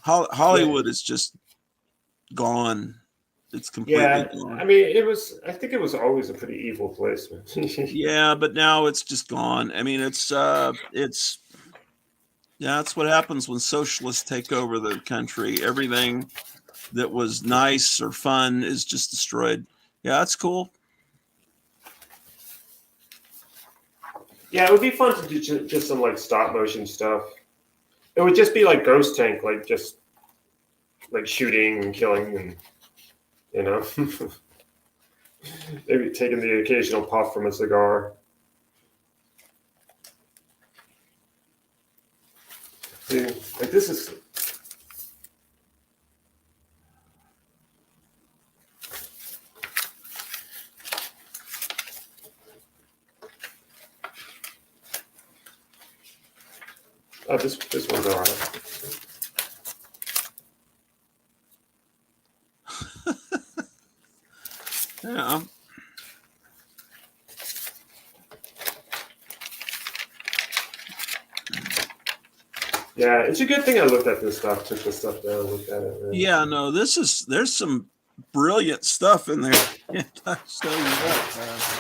Hollywood is just gone. It's completely gone. I mean, I think it was always a pretty evil place. Yeah, but now it's just gone. I mean, it's that's what happens when socialists take over the country. Everything that was nice or fun is just destroyed. Yeah, that's cool. Yeah, it would be fun to do just some like stop motion stuff. It would just be like Ghost Tank, like just like shooting and killing and maybe taking the occasional puff from a cigar. See, like this is. Oh, this one's all right. Yeah. Yeah, it's a good thing I looked at this stuff, took this stuff down, looked at it. Man. Yeah, no, there's some brilliant stuff in there. I'll show you that.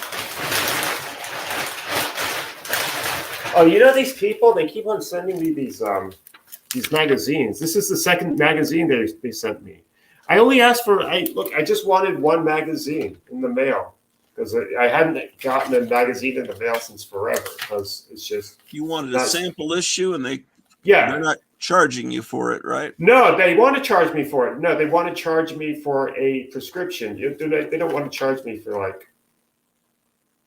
Oh, these people, they keep on sending me these magazines. This is the second magazine they sent me. I only asked for, I just wanted one magazine in the mail because I hadn't gotten a magazine in the mail since forever because it's just. You wanted a sample issue and they're not charging you for it, right? No, they want to charge me for it. No, they want to charge me for a prescription. They don't want to charge me for like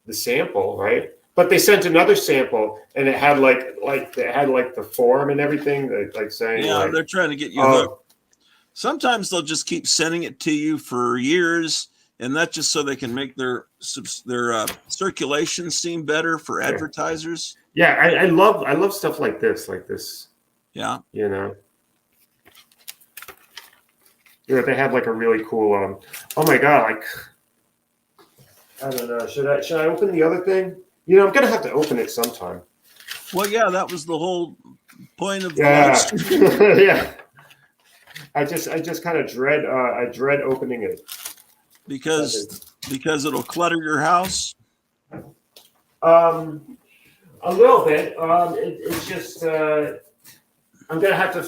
the sample, right? But they sent another sample, and it had the form and everything, like saying. Yeah, they're trying to get you hooked. Sometimes they'll just keep sending it to you for years, and that's just so they can make their circulation seem better for advertisers. Yeah, I love stuff like this. Yeah. You know. Yeah, they have like a really cool. Oh my god! Like, I don't know. Should I open the other thing? You know, I'm gonna have to open it sometime. Well, yeah, that was the whole point of the Yeah. Yeah. I just kind of dread opening it because it'll clutter your house. A little bit. It's just I'm gonna have to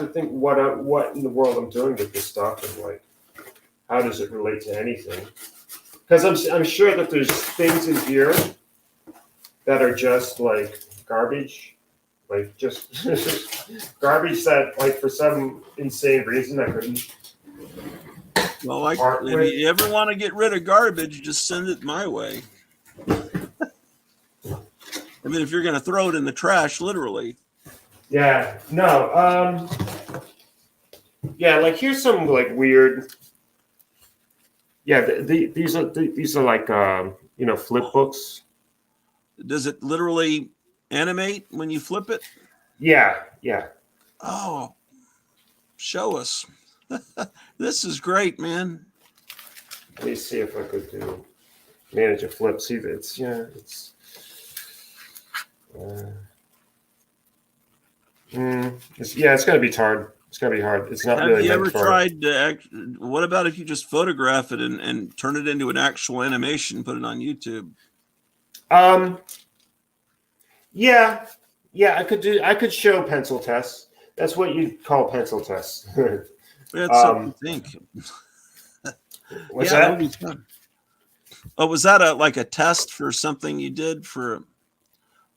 think what in the world I'm doing with this stuff, and like how does it relate to anything? Because I'm sure that there's things in here that are just like garbage, like just garbage that like for some insane reason I couldn't. Well, like if you ever want to get rid of garbage, just send it my way. I mean, if you're going to throw it in the trash, literally. Yeah. No. Yeah. Like here's some like weird. Yeah. These are like flip books. Does it literally animate when you flip it? Yeah. Yeah. Oh, show us. This is great, man. Let me see if I could manage a flip. See, it's it's gonna be hard. It's gonna be hard. It's not really. Have you ever tried to what about if you just photograph it and turn it into an actual animation, put it on YouTube? Yeah, I could show pencil tests. That's what you'd call pencil tests. That's something to think. What's that? Be fun. Oh, was that like a test for something you did for?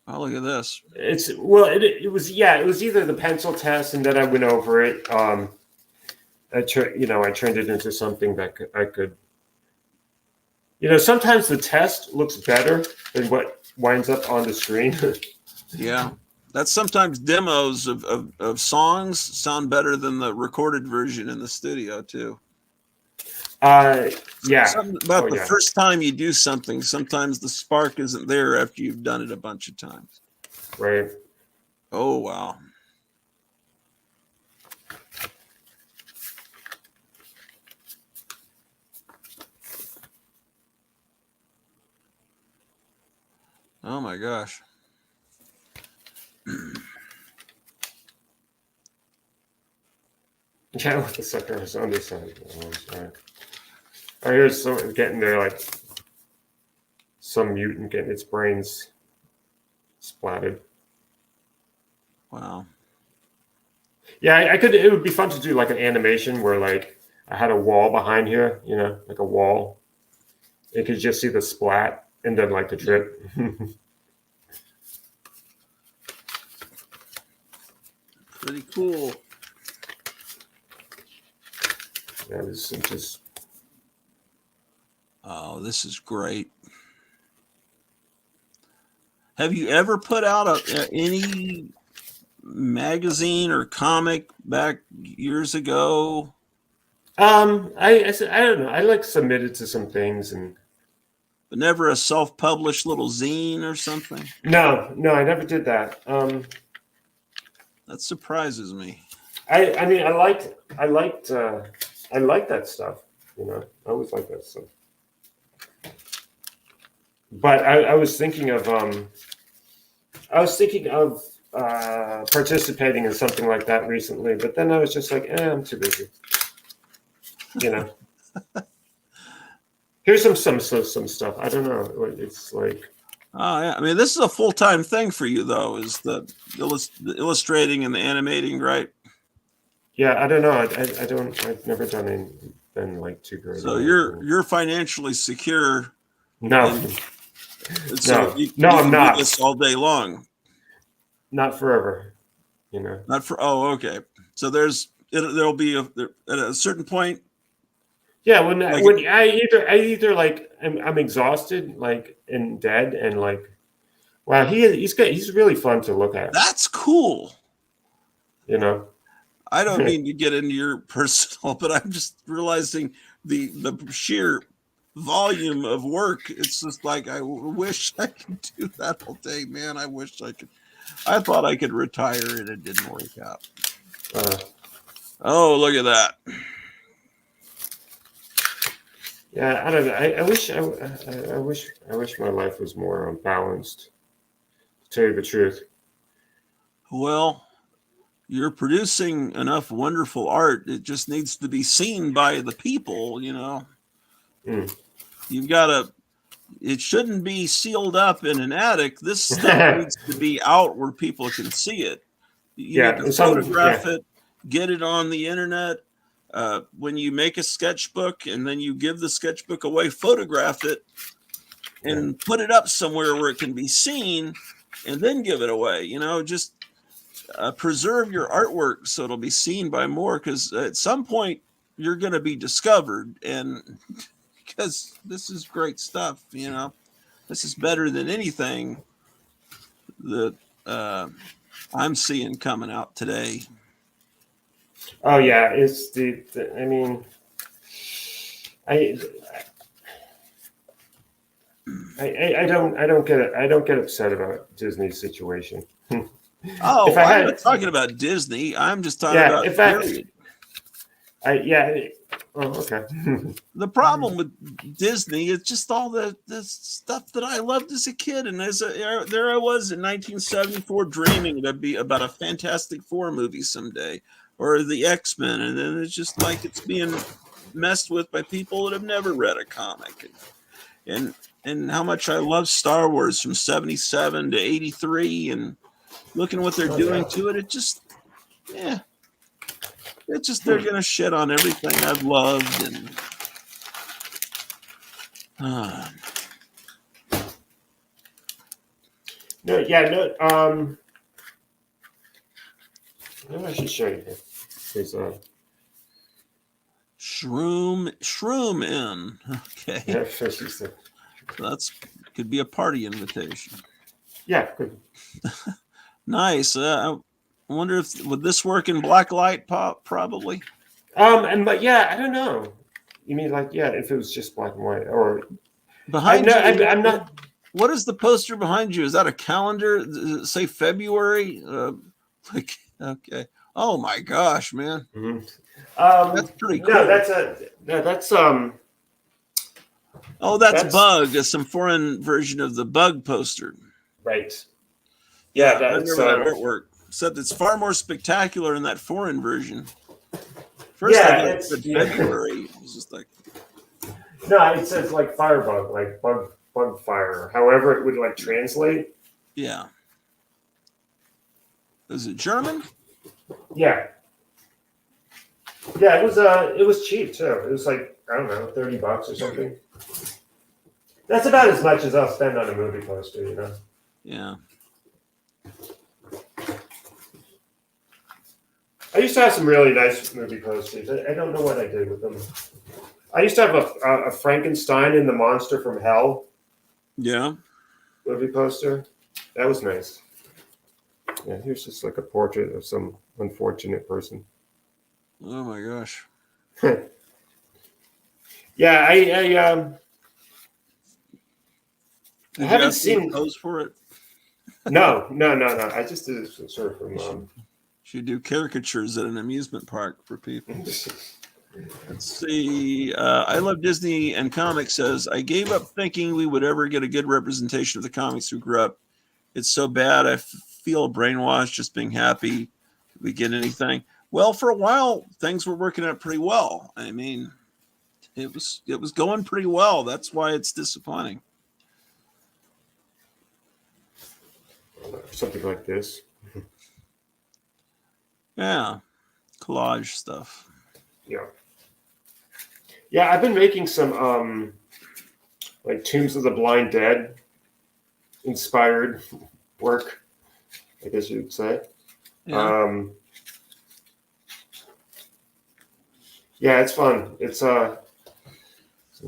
Oh, look at this. It was either the pencil test, and then I went over it. I turned it into something that I could. Sometimes the test looks better than what winds up on the screen. Yeah. That's sometimes demos of songs sound better than the recorded version in the studio too. Yeah. Something about the first time you do something, sometimes the spark isn't there after you've done it a bunch of times. Right. Oh, wow. Oh my gosh. Yeah, what the sucker is on this side. Oh, sorry. Oh, here's someone getting there, like some mutant getting its brains splatted. Wow. Yeah, I could. It would be fun to do like an animation where like I had a wall behind here, like a wall. You could just see the splat and then like the drip. Pretty cool. Yeah, this is just. Oh, this is great. Have you ever put out any magazine or comic back years ago? I don't know. I like submitted to some things But never a self-published little zine or something? No, I never did that. That surprises me. I mean, I liked that stuff. I always liked that stuff. But I was thinking of participating in something like that recently. But then I was just like, I'm too busy. Here's some stuff. I don't know. It's like. Oh yeah, I mean, this is a full-time thing for you, though. Is the illustrating and the animating, right? Yeah, I don't know. I don't. I've never done anything like too great. So you're financially secure. No. So no, you I'm not. Do this all day long. Not forever. Not for. Oh, okay. So there'll be at a certain point. Yeah, when I either like I'm exhausted, like and dead, and like, wow, he's really fun to look at. That's cool. I don't mean to get into your personal, but I'm just realizing the sheer volume of work. It's just like I wish I could do that all day, man. I wish I could. I thought I could retire, and it didn't work out. Oh, look at that! Yeah, I don't know. I wish my life was more balanced. To tell you the truth. Well, you're producing enough wonderful art. It just needs to be seen by the people, you know. You've got to, it shouldn't be sealed up in an attic. This stuff needs to be out where people can see it. You need to photograph it, get it on the internet. When you make a sketchbook and then you give the sketchbook away, photograph it and put it up somewhere where it can be seen and then give it away. You know, just preserve your artwork so it'll be seen by more, because at some point you're going to be discovered, and because this is great stuff, you know, this is better than anything that I'm seeing coming out today. Oh yeah, it's the I mean, I don't get it. I don't get upset about Disney's situation. Oh, I'm not talking about Disney. I'm just talking about period. Oh, okay. The problem with Disney is just all the stuff that I loved as a kid, and there I was in 1974 dreaming it'd be about a Fantastic Four movie someday, or the X-Men, and then it's just like it's being messed with by people that have never read a comic, and how much I love Star Wars from 77 to 83, and looking what they're doing to it, it just, yeah. It's just they're gonna shit on everything I've loved, and Maybe I should show you here. There's shroom in. Okay, that's could be a party invitation. Yeah, good. Nice. I wonder if would this work in black light? Probably. But yeah, I don't know. You mean like if it was just black and white or behind you? I'm not. What is the poster behind you? Is that a calendar? Does it say February? Okay. Oh my gosh, man. Mm-hmm. That's pretty cool. That's Oh, that's Bug. Some foreign version of the Bug poster. Right. Yeah, I remember that artwork. Except it's far more spectacular in that foreign version. First, I thought February. It was just like. No, it says like firebug, like bug fire. However, it would like translate. Yeah. Is it German? Yeah. Yeah, it was cheap too. It was like, I don't know, $30 or something. That's about as much as I'll spend on a movie poster, you know. Yeah. I used to have some really nice movie posters. I don't know what I did with them. I used to have a Frankenstein and the Monster from Hell. Yeah. Movie poster. That was nice. Yeah, here's just like a portrait of some unfortunate person. Oh my gosh. Yeah, I haven't seen pose for it. No. I just did it sort of from. Should do caricatures at an amusement park for people. Let's see. I Love Disney and Comics says, I gave up thinking we would ever get a good representation of the comics we grew up. It's so bad. I feel brainwashed just being happy we get anything. Well, for a while, things were working out pretty well. I mean, it was going pretty well. That's why it's disappointing. Something like this. Yeah. Collage stuff. Yeah. Yeah, I've been making some like Tombs of the Blind Dead inspired work, I guess you'd say. Yeah. Yeah, it's fun. It's some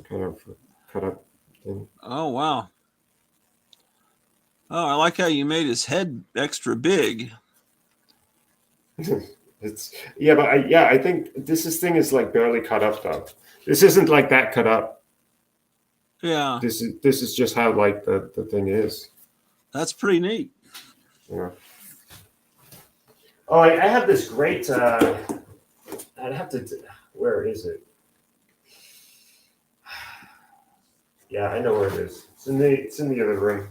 kind of cut up thing. Oh wow. Oh, I like how you made his head extra big. It's I think this thing is like barely cut up though. This isn't like that cut up. Yeah, This is just how like the thing is. that's pretty neat. Yeah. Oh, I have this great. I'd have to. Where is it? Yeah, I know where it is. It's in the other room.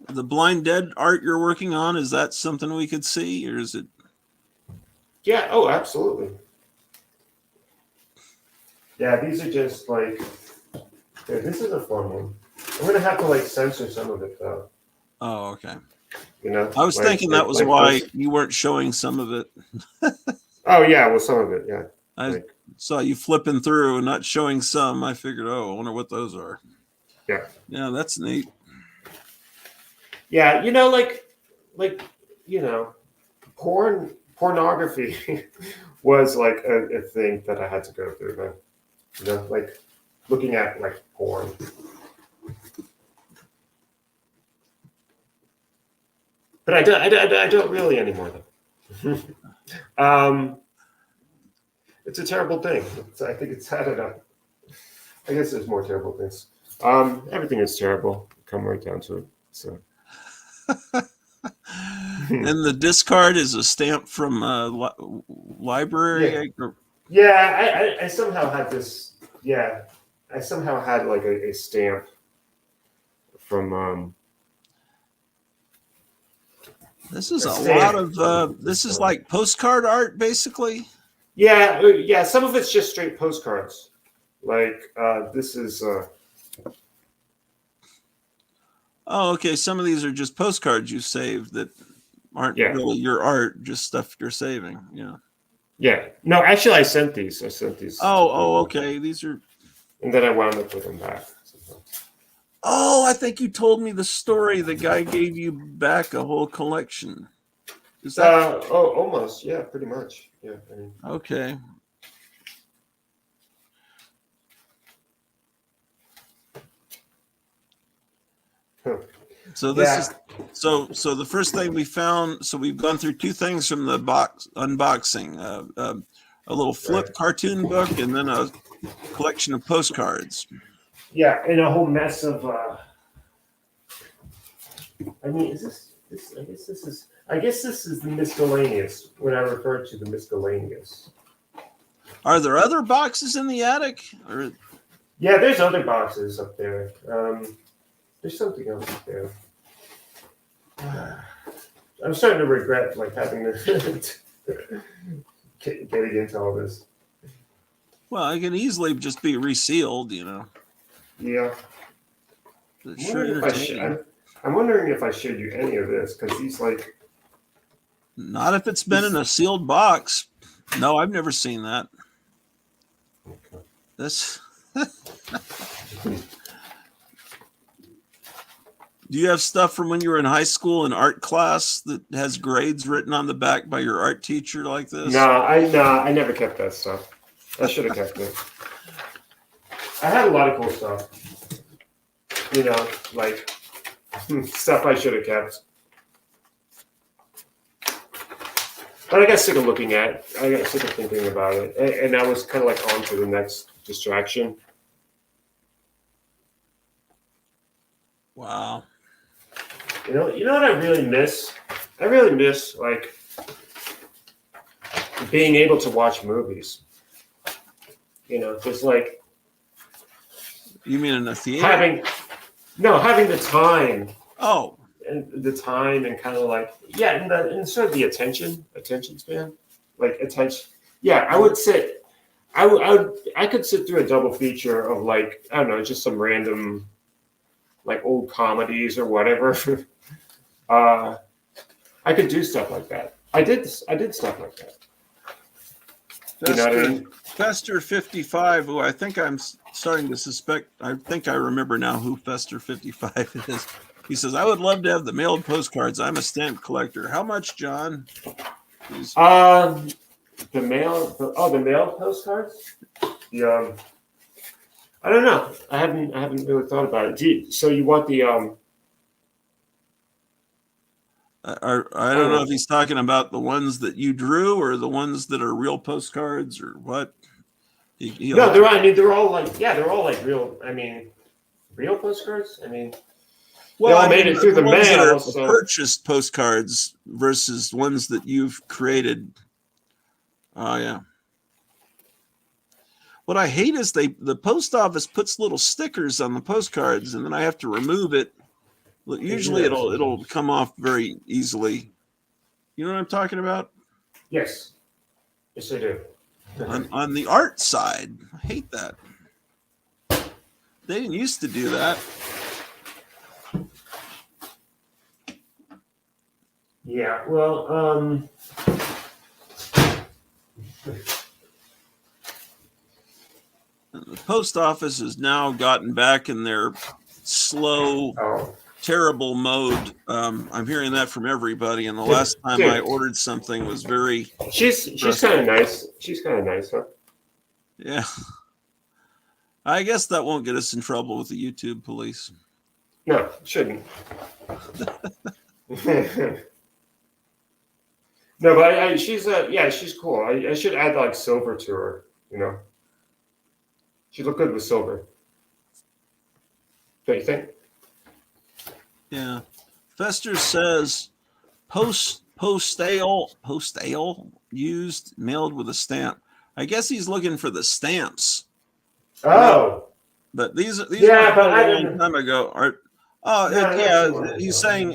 The Blind Dead art you're working on, is that something we could see, or is it? Yeah. Oh, absolutely. Yeah, these are just like. Yeah, this is a fun one. I'm gonna have to like censor some of it though. Oh, okay. You know. I was thinking that was like why this. you weren't showing some of it. Oh yeah, well some of it, yeah. I Like, saw you flipping through and not showing some. I figured, oh, I wonder what those are. yeah. Yeah, that's neat. Yeah, like you know, pornography was like a thing that I had to go through, man. You know, like looking at like porn. But I don't really anymore though. It's a terrible thing. I think it's, I don't know. I guess there's more terrible things. Everything is terrible. Come right down to it. So. And the discard is a stamp from a library. Yeah, I somehow had this. Yeah, I somehow had like a stamp from. This is A a stamp. lot of. This is like postcard art, basically. Yeah, yeah. Some of it's just straight postcards. Like this is. Oh, okay. Some of these are just postcards you saved that aren't Yeah. really your art, just stuff you're saving. Yeah. Yeah. No, actually, I sent these. I sent these. Oh, okay. These are. And then I wound up with them back. Oh, I think you told me the story. The guy gave you back a whole collection. Is that? Oh, almost. Yeah, pretty much. Yeah. I mean, Okay. huh. So this Yeah. is so the first thing we found. So we've gone through two things from the box unboxing: a little flip Right. cartoon book, and then a collection of postcards. Yeah, and a whole mess of. I mean, is this? I guess this is. I guess this is the miscellaneous. When I refer to the miscellaneous. Are there other boxes in the attic? Or Yeah, there's other boxes up there. There's something else up there. I'm starting to regret like having to getting into all this. well, it can easily just be resealed. You know. Yeah. It's sure entertaining. I'm wondering if I showed you any of this because these like. Not if it's been in a sealed box. No, I've never seen that. Okay. This. Do you have stuff from when you were in high school in art class that has grades written on the back by your art teacher like this? No, I never kept that stuff. I should have kept it. I had a lot of cool stuff. You know, like stuff I should have kept. But I got sick of looking at it. I got sick of thinking about it. And I was kind of like on to the next distraction. Wow. You know what I really miss? I really miss like being able to watch movies. You know, just like You mean in the theater? having the time Oh, and kind of like and sort of the attention span, like attention. Yeah, I could sit through a double feature of like I don't know, just some random like old comedies or whatever. I could do stuff like that. I did stuff like that. You know what I mean? Fester 55, who I think I'm starting to suspect, I think I remember now who Fester 55 is. He says, I would love to have the mailed postcards. I'm a stamp collector. How much, John? Please. The mail postcards? Yeah. I don't know. I haven't really thought about it. So you want the I don't know if he's talking about the ones that you drew or the ones that are real postcards or what. No, they're. I mean, they're all like, yeah, they're all like real. I mean, real postcards. I mean, they all made it through the ones that mail. are So purchased postcards versus ones that you've created. Oh yeah. What I hate is the post office puts little stickers on the postcards, and then I have to remove it. Usually, it'll come off very easily. You know what I'm talking about? yes, yes, I do. On the art side, I hate that. They didn't used to do that. Yeah. Well. The post office has now gotten back in their slow, terrible mode. I'm hearing that from everybody. And the last time I ordered something was very. She's kind of nice. She's kind of nice, huh? Yeah. I guess that won't get us in trouble with the YouTube police. No, it shouldn't. No, but she's she's cool. I should add like silver to her. You know, she look good with silver. Don't you think? Yeah. Fester says postale used mailed with a stamp. I guess he's looking for the stamps. Oh. But these yeah, but a long time ago. He's saying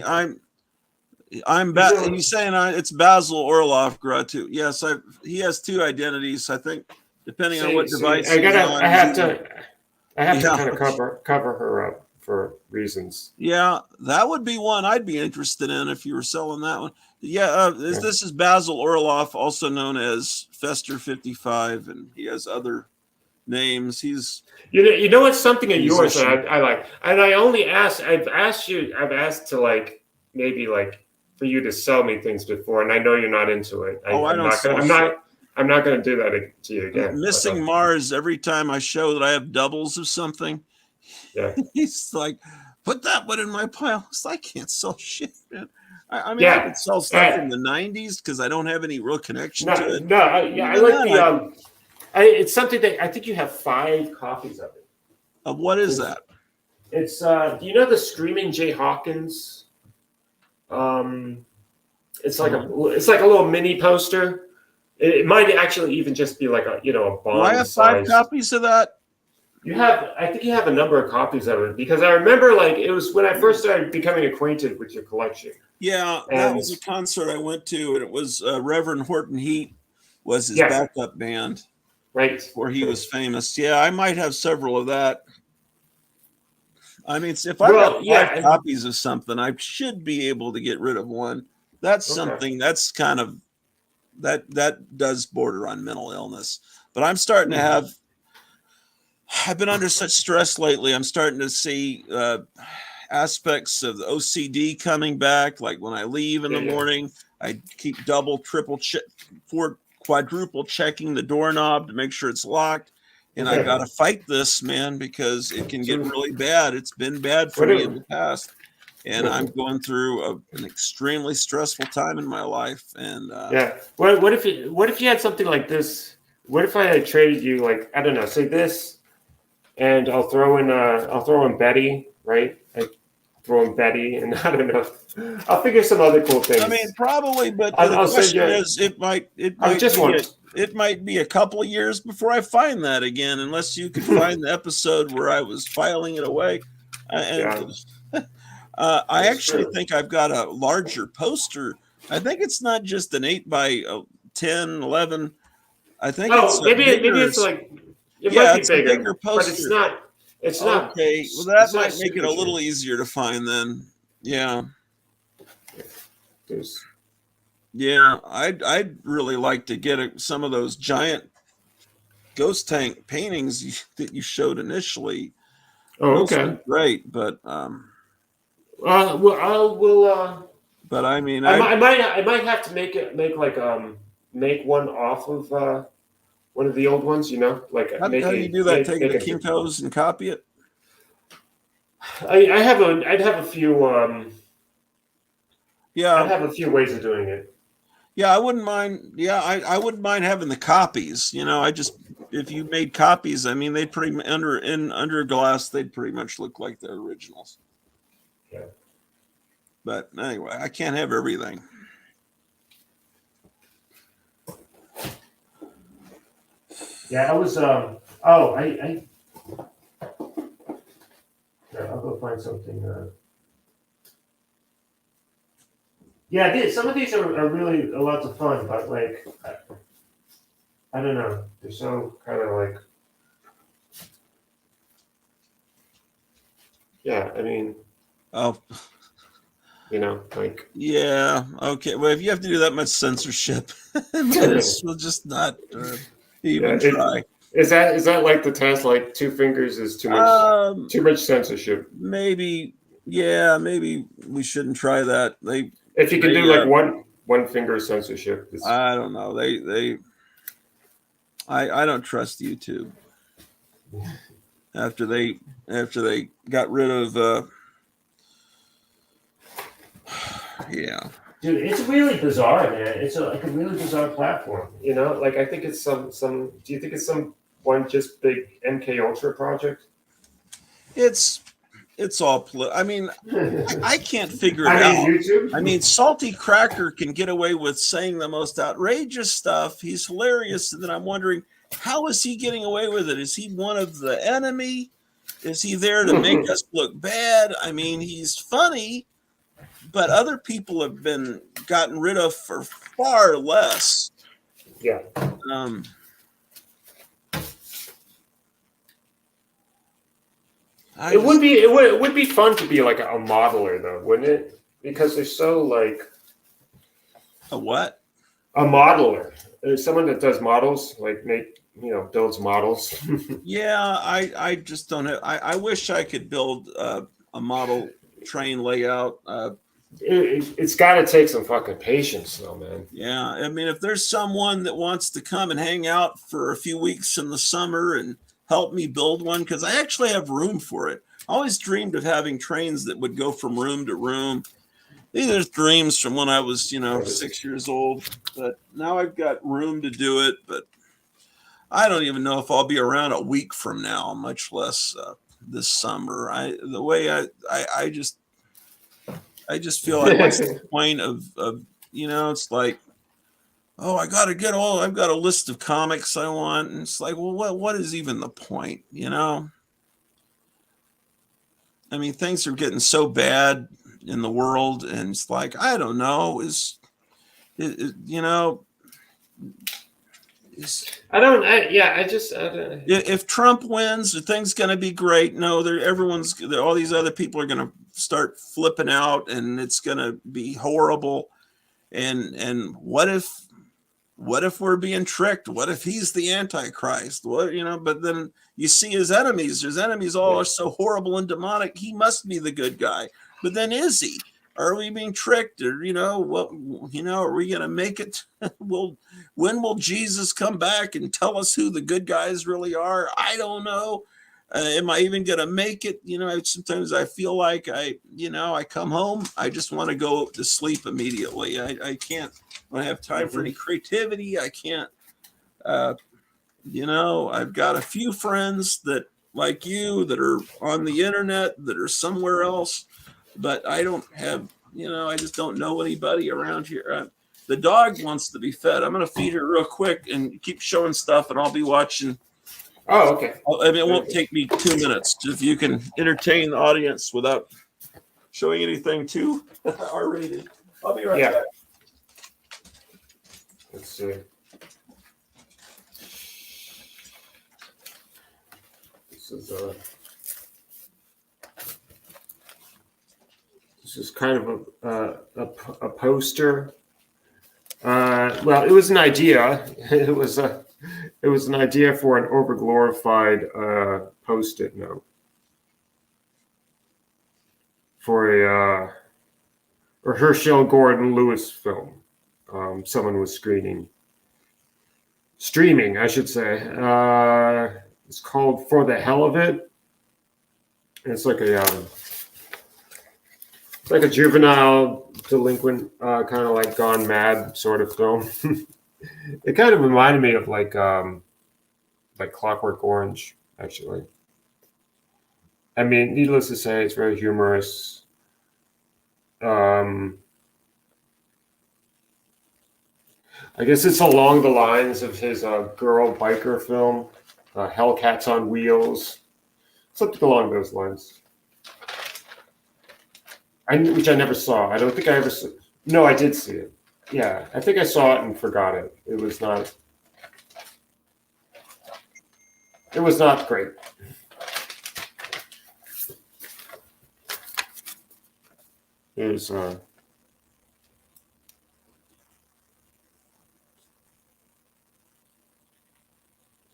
he's saying it's Basil Orloff Gratu. Yes, he has two identities, I think, depending on what device. I have to kind of cover her up for reasons. Yeah, that would be one I'd be interested in if you were selling that one. Yeah, this is Basil Orloff, also known as Fester 55, and he has other names. He's you know what's something of yours that I like, and I've asked to like maybe like for you to sell me things before, and I know you're not into it. I'm not going to do that to you again. Missing Mars, every time I show that I have doubles of something, he's like, put that one in my pile. I can't sell shit, man. I mean, I could sell stuff from the 90s because I don't have any real connection to it. I like the it's something that I think you have 5 copies of it. Of what is that? It's do you know the Screaming Jay Hawkins? It's like a little mini poster. It might actually even just be like a bond. Do I have 5 copies of that? I think you have a number of copies of it because I remember like it was when I first started becoming acquainted with your collection. Yeah, that was a concert I went to, and it was Reverend Horton Heat was his backup band. Right. Where he was famous. Yeah, I might have several of that. I mean, if I got 5 copies of something, I should be able to get rid of one. That's something that's kind of that does border on mental illness. But I'm starting to have. I've been under such stress lately. I'm starting to see aspects of the OCD coming back. Like when I leave in the morning, I keep double, triple, quadruple checking the doorknob to make sure it's locked. And I got to fight this, man, because it can get really bad. It's been bad for me in the past. And I'm going through an extremely stressful time in my life. And what if you had something like this? What if I had traded you, like, I don't know, say this, and I'll throw in Betty, right? I throw in Betty, and I don't know. I'll figure some other cool things. I mean, probably, but the question is, it might be a couple of years before I find that again, unless you could find the episode where I was filing it away. I actually think I've got a larger poster. I think it's not just an 8 by 10, 11. I think maybe it's like might be bigger poster. But it's not. It's not. Okay, well that might make it a little easier to find then. Yeah. Yeah, I'd really like to get some of those giant ghost tank paintings that you showed initially. Oh, okay, great, but But I mean, I might have to make one off of one of the old ones. You know, like how do you do that? Take it to Kinko's and copy it. I'd have a few. I have a few ways of doing it. Yeah, I wouldn't mind. Yeah, I wouldn't mind having the copies. You know, I just if you made copies, I mean, they'd pretty under glass, they'd pretty much look like their originals. Yeah. But anyway, I can't have everything. Yeah, I was. Here, I'll go find something. Yeah, some of these are really a lot of fun, but like, I don't know. They're so kind of like. Yeah, I mean. Oh. Like. Yeah. Okay. Well, if you have to do that much censorship, we'll just not even try. Is that like the test? Like 2 fingers is too much censorship. Maybe. Yeah. Maybe we shouldn't try that. If you can do like one finger censorship. I don't know. I don't trust YouTube. After they got rid of. Yeah. Dude, it's really bizarre, man. It's like a really bizarre platform. Like I think it's some. Do you think it's one just big MK Ultra project? It's all. I mean, I can't figure it out. YouTube? I mean, Salty Cracker can get away with saying the most outrageous stuff. He's hilarious, and then I'm wondering, how is he getting away with it? Is he one of the enemy? Is he there to make us look bad? I mean, he's funny. But other people have been gotten rid of for far less. Yeah. It would be fun to be like a modeler though, wouldn't it? Because they're so like. A what? A modeler. There's someone that does models, like builds models. Yeah, I just don't have. I wish I could build a model train layout. It's got to take some fucking patience, though, man. Yeah, I mean, if there's someone that wants to come and hang out for a few weeks in the summer and help me build one, because I actually have room for it. I always dreamed of having trains that would go from room to room. These are dreams from when I was, 6 years old. But now I've got room to do it. But I don't even know if I'll be around a week from now, much less this summer. I just feel like what's the point of it's like, oh, I've got a list of comics I want. And it's like, well, what is even the point? I mean, things are getting so bad in the world. And it's like, I don't know, if Trump wins, are things going to be great? No, all these other people are going to start flipping out, and it's going to be horrible. And what if we're being tricked? What if he's the Antichrist? But then you see his enemies. His enemies all are so horrible and demonic. He must be the good guy. But then is he? Are we being tricked? Or, are we going to make it? When will Jesus come back and tell us who the good guys really are? I don't know. Am I even going to make it? Sometimes I feel like I come home, I just want to go to sleep immediately. I can't. I don't have time for any creativity. I can't. I've got a few friends that like you that are on the internet that are somewhere else. But I don't have, I just don't know anybody around here. The dog wants to be fed. I'm going to feed her real quick and keep showing stuff, and I'll be watching. Oh, okay. I mean, it won't take me 2 minutes if you can entertain the audience without showing anything too R-rated. I'll be right back. Let's see. This is kind of a poster. Well, it was an idea. It was an idea for an overglorified Post-it note for a Herschel Gordon Lewis film. Someone was streaming, I should say. It's called For the Hell of It. It's like a juvenile delinquent, kind of like Gone Mad sort of film. It kind of reminded me of like like Clockwork Orange, actually. I mean, needless to say, it's very humorous. I guess it's along the lines of his girl biker film, Hellcats on Wheels, something along those lines. Which I never saw. I don't think I ever saw. No, I did see it. Yeah, I think I saw it and forgot it. It was not. It was not great. There's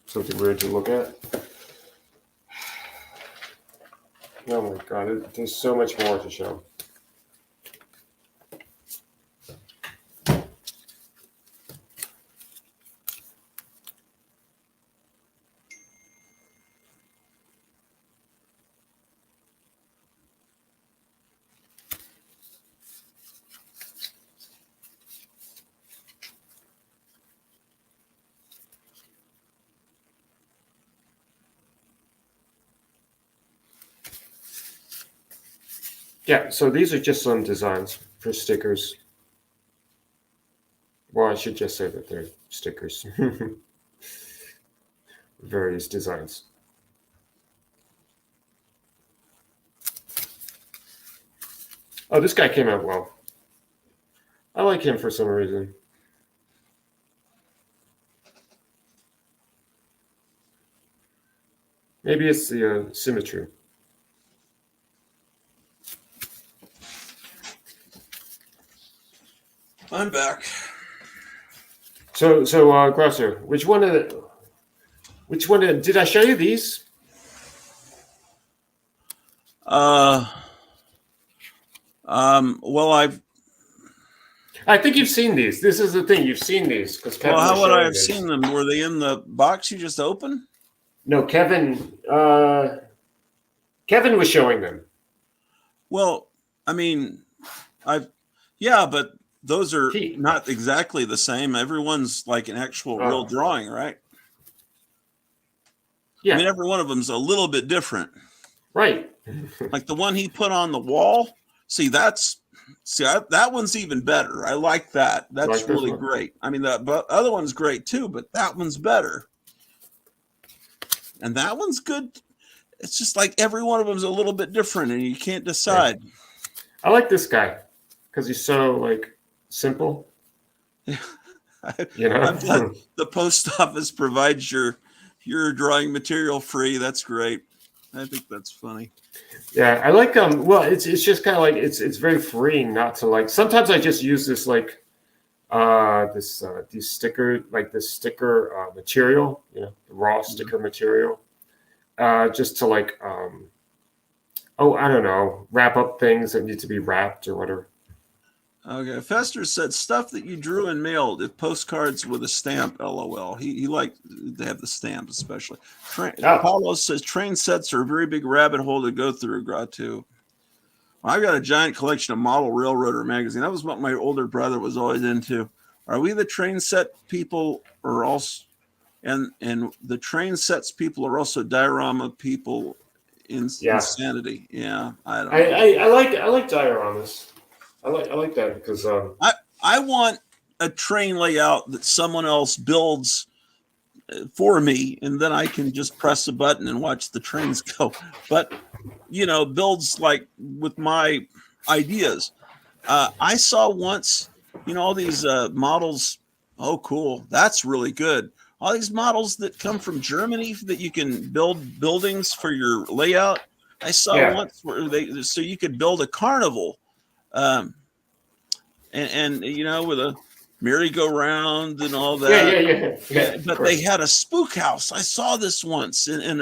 something weird to look at. Oh my god, there's so much more to show. Yeah, so these are just some designs for stickers. Well, I should just say that they're stickers. Various designs. Oh, this guy came out well. I like him for some reason. Maybe it's the symmetry. I'm back. So, Grosser, which one did I show you these? Well, I think you've seen these. This is the thing. You've seen these because Kevin. Well, how was would I showing have these. seen them? Were they in the box you just opened? No, Kevin. Kevin was showing them. Well, I mean, yeah, but those are He- not exactly the same. Everyone's like an actual real drawing, right? Yeah. I mean, every one of them's a little bit different. Right. Like the one he put on the wall. See, that one's even better. I like that. That's Like this really one? great. I mean, the other one's great too, but that one's better. And that one's good. It's just like every one of them's a little bit different, and you can't decide. I like this guy because he's so like simple. You know, I'm glad the post office provides your drawing material free. That's great. I think that's funny. Yeah, I like well, it's just kind of like it's very freeing not to like. Sometimes I just use this like these sticker material, you know, the raw sticker material, just to like I don't know, wrap up things that need to be wrapped or whatever. Okay, Fester said stuff that you drew and mailed. If postcards with a stamp, LOL. He liked to have the stamp, especially. Paulo says train sets are a very big rabbit hole to go through. Gratu. I've got a giant collection of model railroader magazine. That was what my older brother was always into. Are we the train set people, or also, and the train sets people are also diorama people in insanity? Yeah, I don't know. I like dioramas. I like that because I want a train layout that someone else builds for me, and then I can just press a button and watch the trains go. But you know, builds like with my ideas. I saw once, you know, all these models. Oh, cool! That's really good. All these models that come from Germany that you can build buildings for your layout. I saw once where so you could build a carnival. And you know, with a merry-go-round and all that. Yeah. But they had a spook house. I saw this once, and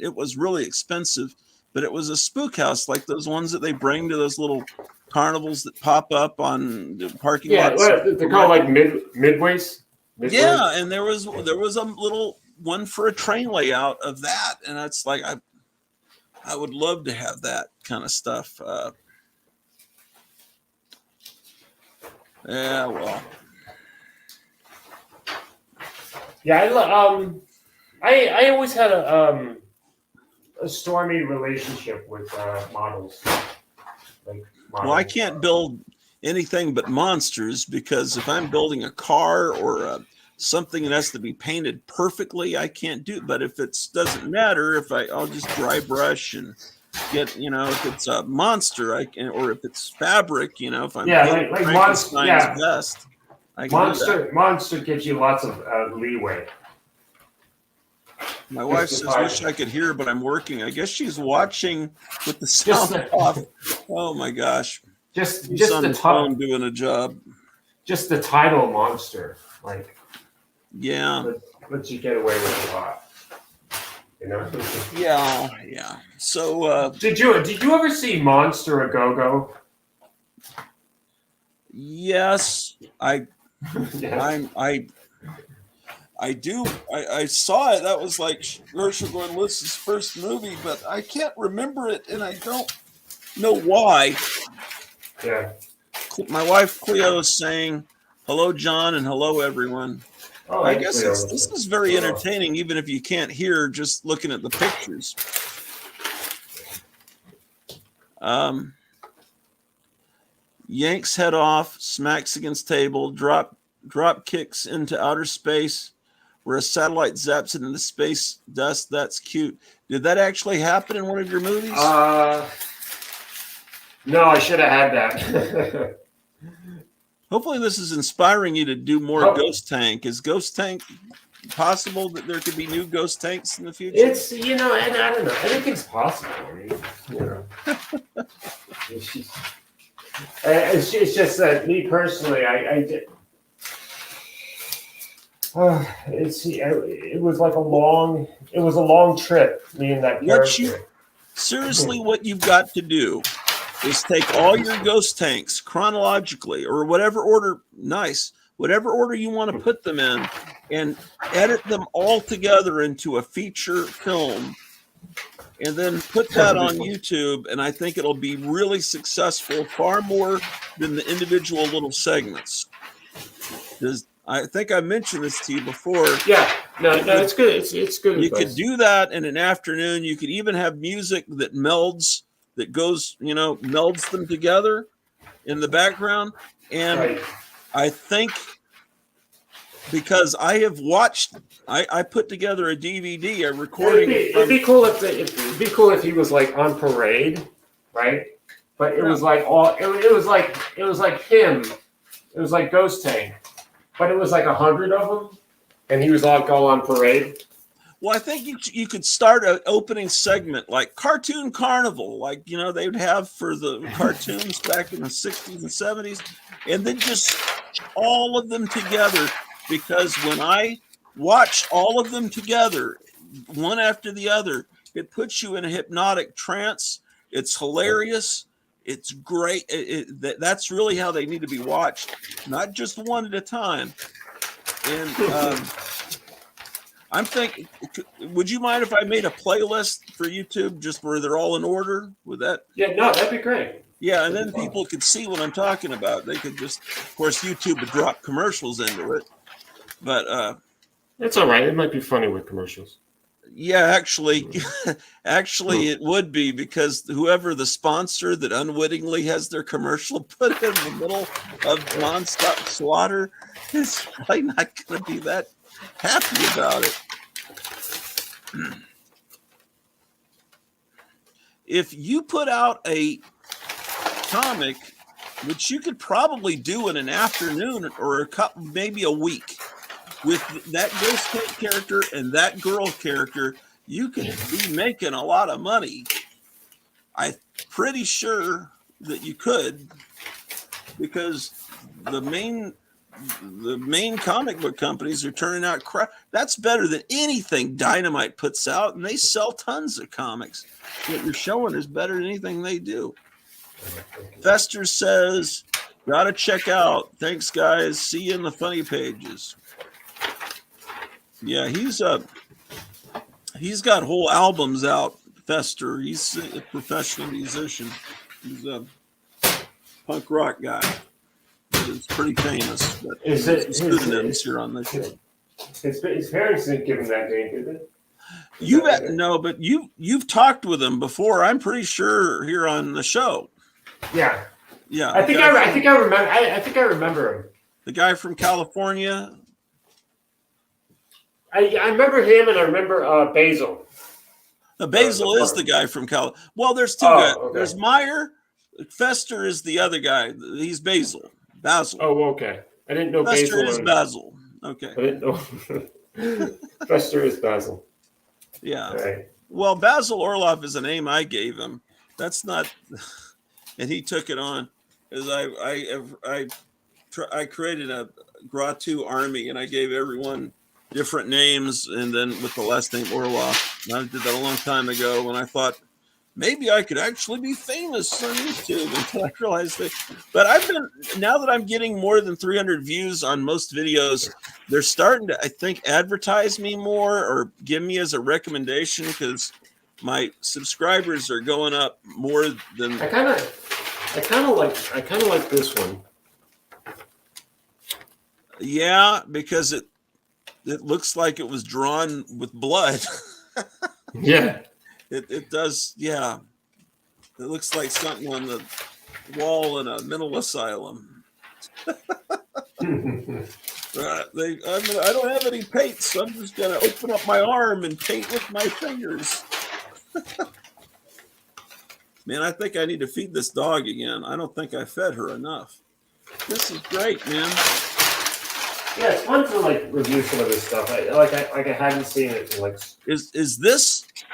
it was really expensive. But it was a spook house, like those ones that they bring to those little carnivals that pop up on the parking lots. Yeah, they're called like midways. Yeah, and there was a little one for a train layout of that, and it's like I would love to have that kind of stuff. Yeah, well. Yeah, I always had a stormy relationship with models. Like Well, I can't build anything but monsters because if I'm building a car or something that has to be painted perfectly, I can't do it. But if it doesn't matter, I'll just dry brush and get, if it's a monster, I can, or if it's fabric, if I'm like Frankenstein's vest, I can do that. Monster gives you lots of leeway. My wife says, "Wish I could hear, but I'm working." I guess she's watching with the sound off. Oh my gosh! Just on the phone doing a job. Just the title monster, like lets you get away with a lot. Yeah. So did you ever see Monster a Go-Go? Yes, I do. I saw it. That was like Ursula Gordon-Lewis's first movie, but I can't remember it, and I don't know why. Yeah. My wife Cleo is saying, "Hello, John," and "Hello, everyone." Oh, I guess this is very entertaining, even if you can't hear just looking at the pictures. Yanks head off, smacks against table, drop kicks into outer space, where a satellite zaps it into space dust. That's cute. Did that actually happen in one of your movies? No, I should have had that. Hopefully this is inspiring you to do more Ghost Tank. Is Ghost Tank possible that there could be new Ghost Tanks in the future? It's, and I don't know. Anything's possible. I mean, it's just that me personally, I did. It was like a long trip, me and that character. Seriously, what you've got to do is take all your Ghost Tanks chronologically or whatever order you want to put them in and edit them all together into a feature film and then put that on YouTube, and I think it'll be really successful, far more than the individual little segments. I think I mentioned this to you before. Yeah, no, it's good. It's good. You could do that in an afternoon. You could even have music that melds them together in the background. And I think because I have watched, I put together a DVD, a recording. It'd be cool if he was like on parade, right? But it was like it was like him. It was like Ghost Tank, but it was like 100 of them, and he was all go on parade. Well, I think you could start an opening segment like Cartoon Carnival, like they would have for the cartoons back in the 60s and 70s, and then just all of them together. Because when I watch all of them together, one after the other, it puts you in a hypnotic trance. It's hilarious. It's great. That's really how they need to be watched, not just one at a time. And I'm thinking, would you mind if I made a playlist for YouTube just where they're all in order? Would that? Yeah, no, that'd be great. Yeah, and then people could see what I'm talking about. They could just, of course, YouTube would drop commercials into it. But it's all right. It might be funny with commercials. Yeah, actually, it would be, because whoever the sponsor that unwittingly has their commercial put in the middle of nonstop slaughter is probably not going to be that happy about it. If you put out a comic, which you could probably do in an afternoon or maybe a week, with that Ghost Tank character and that girl character, you could be making a lot of money. I'm pretty sure that you could, because the main comic book companies are turning out crap. That's better than anything Dynamite puts out, and they sell tons of comics. What you're showing is better than anything they do. Fester says, gotta check out. Thanks, guys. See you in the funny pages. Yeah, he's got whole albums out. Fester, he's a professional musician. He's a punk rock guy. It's pretty famous. But Is it pseudonyms here on the show? His parents didn't give him that name, did they? No, but you've talked with him before. I'm pretty sure here on the show. Yeah. Yeah. I think I remember him. The guy from California. I remember him, and I remember Basil. Basil is the guy from Cal. Well, there's two guys. Okay. There's Meyer. Fester is the other guy. He's Basil. Oh, okay. I didn't know Fester Basil is Basil. Okay. I didn't know. Fester is Basil. Yeah. Right. Well, Basil Orloff is a name I gave him. That's not, and he took it on. As I created a Gratu army, and I gave everyone different names, and then with the last name Orloff. And I did that a long time ago when I thought maybe I could actually be famous on YouTube until I realized that. But now that I'm getting more than 300 views on most videos, they're starting to, I think, advertise me more or give me as a recommendation because my subscribers are going up more than. I kind of like this one. Yeah, because it looks like it was drawn with blood. Yeah. It does, yeah. It looks like something on the wall in a mental asylum. I don't have any paint, so I'm just gonna open up my arm and paint with my fingers. Man, I think I need to feed this dog again. I don't think I fed her enough. This is great, man. Yeah, it's fun to review some of this stuff. I hadn't seen it.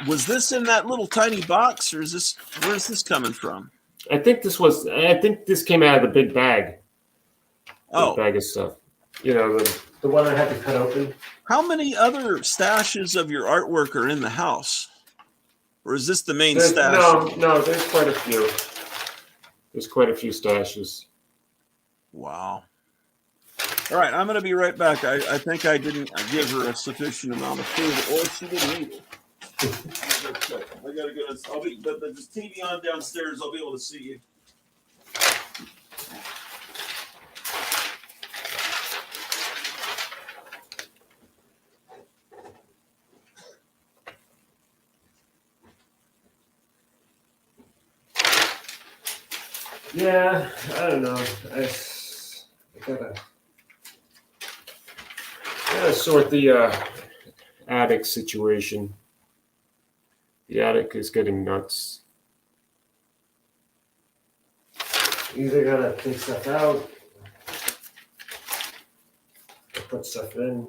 Was this in that little tiny box, or where's this coming from? I think this came out of the big bag. Oh, bag of stuff. You know, the one I had to cut open. How many other stashes of your artwork are in the house, or is this the main stash? No, there's quite a few. There's quite a few stashes. Wow. All right, I'm going to be right back. I think I didn't give her a sufficient amount of food, or she didn't eat it. I got to go. But there's TV on downstairs. I'll be able to see you. Yeah, I don't know. I gotta sort the attic situation. The attic is getting nuts. Either gotta take stuff out or put stuff in.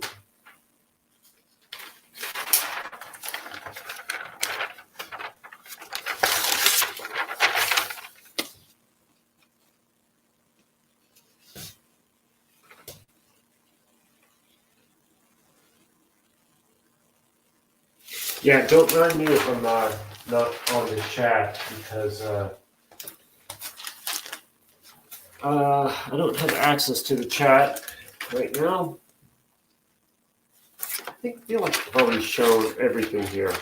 Yeah, don't mind me if I'm not on the chat because I don't have access to the chat right now. I feel like I've already shown everything here.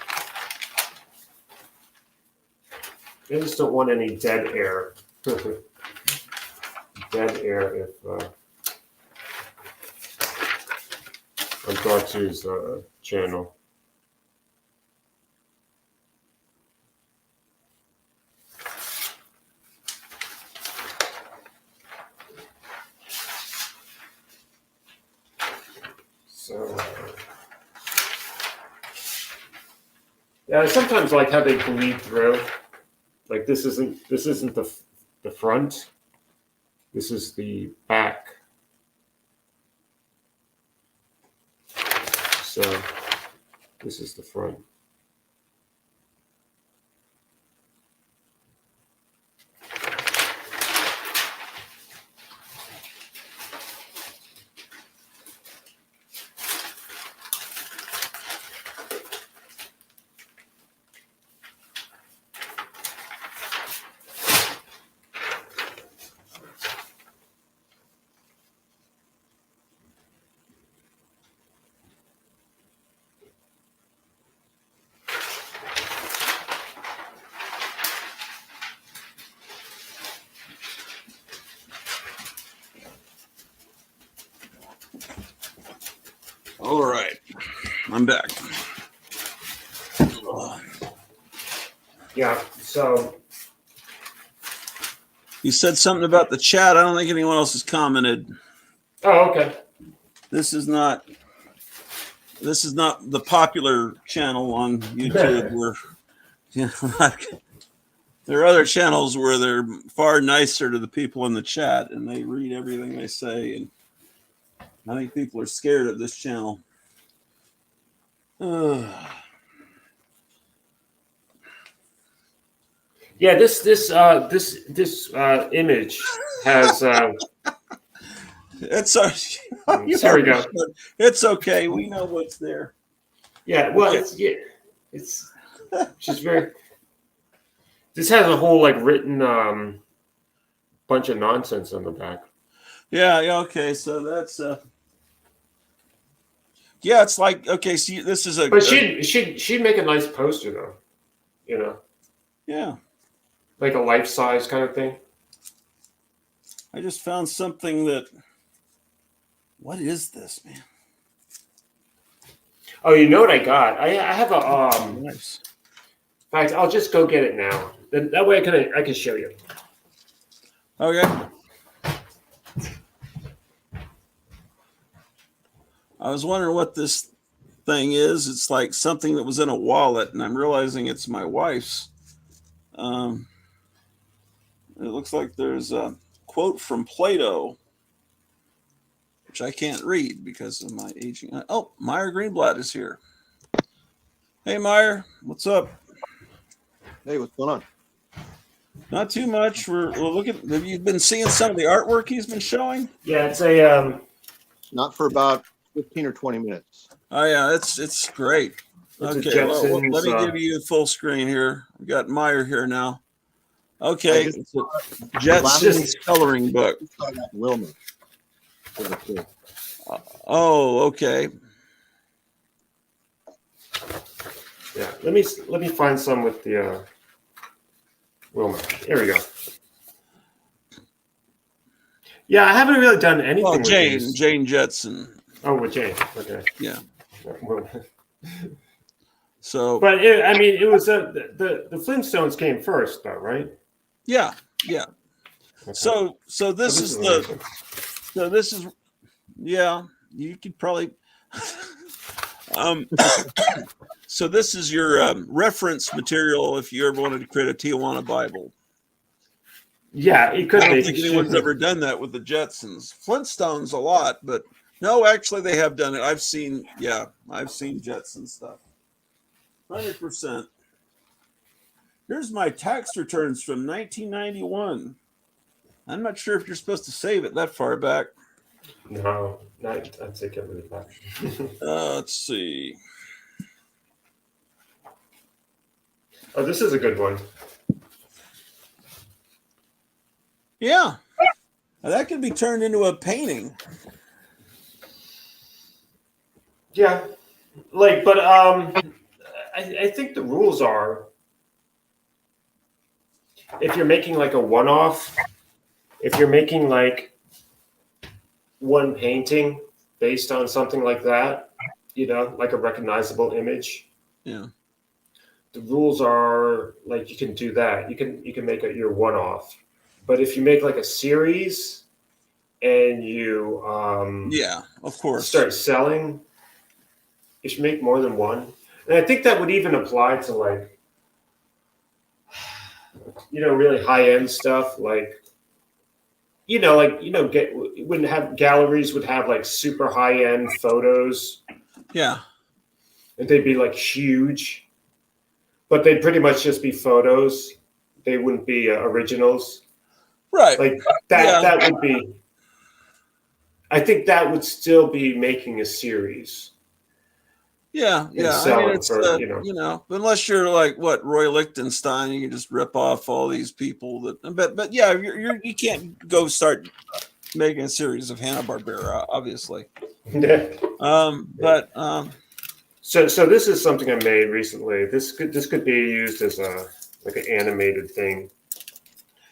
I just don't want any dead air. Dead air if on Gartu's channel. So, yeah, I sometimes like how they bleed through. Like this isn't the front. This is the back. So this is the front. All right, I'm back. Yeah. So You said something about the chat. I don't think anyone else has commented. oh, okay. This is not the popular channel on YouTube where there are other channels where they're far nicer to the people in the chat and they read everything they say. And I think people are scared of this channel. Yeah, this image has. It's There we go. It's okay. We know what's there. Yeah, well, Okay. it's just very. This has a whole like written bunch of nonsense on the back. Yeah. Okay. So that's yeah. It's like okay. See, this is a. But she'd make a nice poster though, you know. Yeah. Like a life size kind of thing. I just found something that. What is this, man? Oh, you know what I got? I have a Nice. In fact, I'll just go get it now. Then that way I can show you. Okay. I was wondering what this thing is. It's like something that was in a wallet, and I'm realizing it's my wife's. It looks like there's a quote from Plato, which I can't read because of my aging. Oh, Meyer Greenblatt is here. Hey, Meyer, what's up? Hey, what's going on? Not too much. We're looking. Have you been seeing some of the artwork he's been showing? Yeah, it's a Not for about 15 or 20 minutes. Oh yeah, it's great. It's Okay, a well, let me Jetsons, give you full screen here. We got Meyer here now. Okay, it's a Jetsons coloring book. Wilmer. For the kid. Oh, okay. yeah. Let me find some with the Wilma. Here we go. Yeah, I haven't really done anything. Well, with Jane these. Jetson. Oh, with Jane. Okay. Yeah. So, But it was the Flintstones came first, though, right? yeah. Okay. So this is amazing. yeah. You could probably. So this is your reference material if you ever wanted to create a Tijuana Bible. Yeah, it could I don't be. think anyone's ever done that with the Jetsons. Flintstones a lot, but no, actually they have done it. I've seen Jetson stuff. 100%. Here's my tax returns from 1991. I'm not sure if you're supposed to save it that far back. No, I'd say get rid of that. Let's see. Oh, this is a good one. Yeah. Now, that could be turned into a painting. Yeah, but I think the rules are if you're making like a one-off, if you're making like one painting based on something like that, like a recognizable image. Yeah. The rules are like you can do that. You can make it your one-off. But if you make like a series and you yeah, of course, start selling, you should make more than one. And I think that would even apply to like, really high-end stuff. Like, wouldn't have galleries would have like super high-end photos. Yeah. And they'd be like huge, but they'd pretty much just be photos. They wouldn't be originals. Right. Like that would be, I think that would still be making a series. Yeah. I mean, it's, unless you're like Roy Lichtenstein, you can just rip off all these people but yeah, you can't go start making a series of Hanna-Barbera, obviously. So this is something I made recently. This could be used as like an animated thing.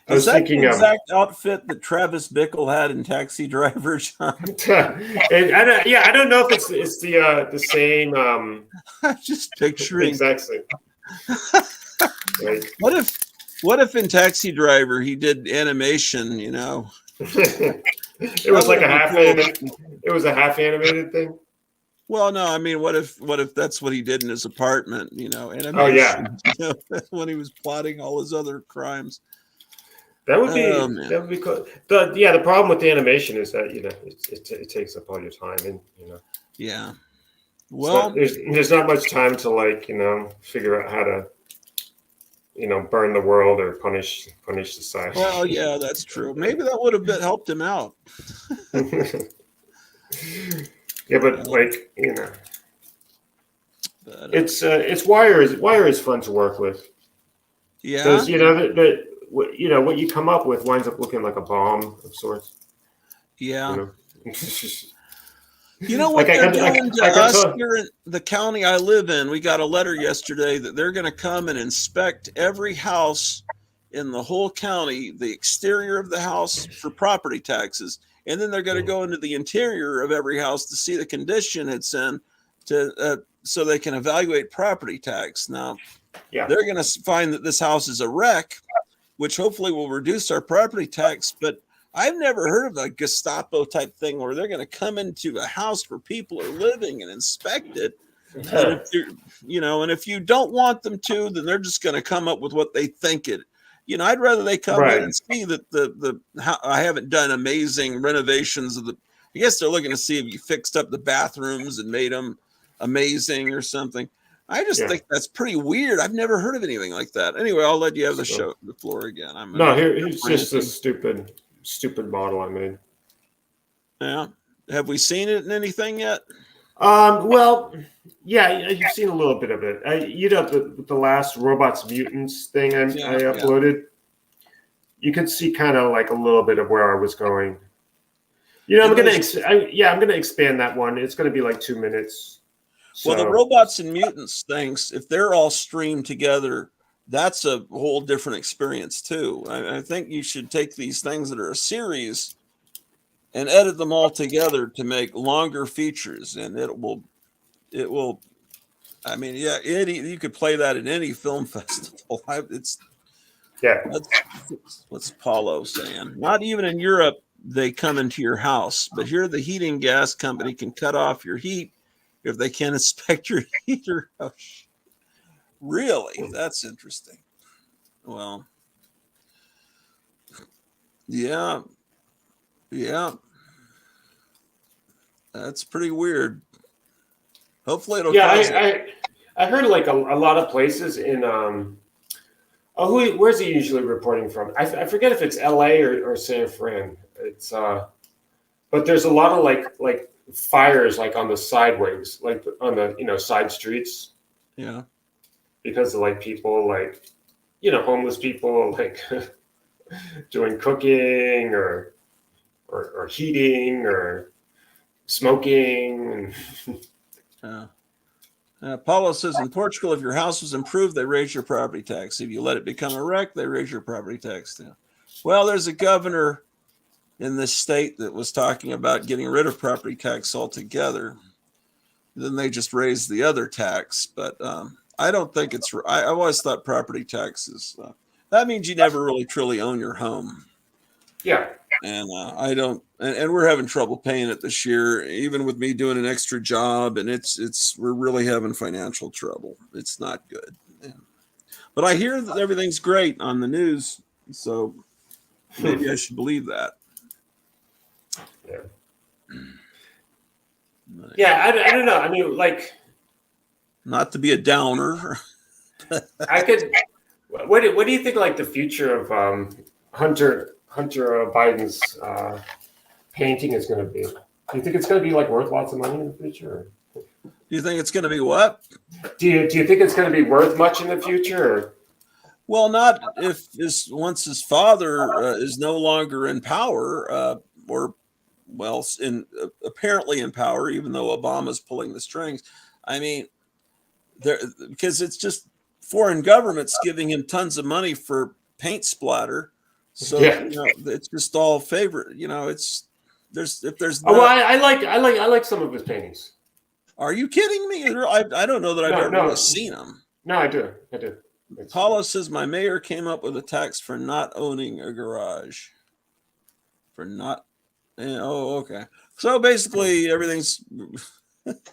I was Is that thinking the exact outfit that Travis Bickle had in Taxi Driver, John? and I don't know if it's the same I'm just the picturing. exact same. Like, What if in Taxi Driver he did animation? it was like a half animated. It was a half animated thing. Well, no, I mean, what if that's what he did in his apartment? Animation. Oh yeah, When he was plotting all his other crimes. that would be Man. that would be cool. The problem with the animation is that it takes up all your time, and Yeah. well, Well, there's not much time to figure out how to burn the world or punish society. well, yeah, that's true. Maybe that would have helped him out. Yeah, but But, it's Wire is fun to work with yeah. because what you come up with winds up looking like a bomb of sorts. Yeah. You know, What Like, they're doing to us here in the county I live in, we got a letter yesterday that they're going to come and inspect every house in the whole county, the exterior of the house for property taxes. And then they're going to go into the interior of every house to see the condition it's in so they can evaluate property tax. Now, they're going to find that this house is a wreck, which hopefully will reduce our property tax. But I've never heard of a Gestapo type thing where they're going to come into a house where people are living and inspect it. And if you don't want them to, then they're just going to come up with what they think it. I'd rather they come in and see that I haven't done amazing renovations of I guess they're looking to see if you fixed up the bathrooms and made them amazing or something. I just think that's pretty weird. I've never heard of anything like that. Anyway, I'll let you have the floor again. Here's just a stupid model I made. Yeah. Have we seen it in anything yet? Well, yeah, you've seen a little bit of it. The last Robots Mutants thing I uploaded. Yeah. You can see kind of like a little bit of where I was going. I'm gonna expand that one. It's gonna be like 2 minutes. Well, the Robots and Mutants things, if they're all streamed together, that's a whole different experience too. I think you should take these things that are a series and edit them all together to make longer features, and it will. I mean, you could play that in any film festival. What's Paulo saying? Not even in Europe they come into your house, but here the heating gas company can cut off your heat if they can't inspect your heater. Oh, really? That's interesting. Well, yeah. That's pretty weird. Hopefully it'll. Yeah, I heard like a lot of places in where's he usually reporting from? I forget if it's LA or San Fran. It's but there's a lot of like fires like on the sideways, like on the side streets. Yeah. Because of like people like homeless people like doing cooking or heating or smoking. Paulo says in Portugal, if your house was improved, they raise your property tax. If you let it become a wreck, they raise your property tax too. Well, there's a governor in this state that was talking about getting rid of property tax altogether. Then they just raised the other tax. But I don't think it's. I always thought property taxes. That means you never really truly own your home. Yeah. And I don't, and we're having trouble paying it this year, even with me doing an extra job. And we're really having financial trouble. It's not good. But I hear that everything's great on the news. So maybe I should believe that. Yeah. I don't know. I mean, like, not to be a downer. I could, what do you think, like the future of Hunter Biden's painting is going to be? Do you think it's going to be like worth lots of money in the future? Do you think it's going to be what? Do you think it's going to be worth much in the future? Or? Well, not if once his father is no longer in power, apparently in power, even though Obama's pulling the strings. I mean, because it's just foreign governments giving him tons of money for paint splatter. So Yeah. it's just all favorite. If there's Oh, well, not. I like some of his paintings. Are you kidding me? I don't know that I've No, ever no. really seen them. No, I do. Paula says my mayor came up with a tax for not owning a garage. For not. Oh, okay. So basically, everything's.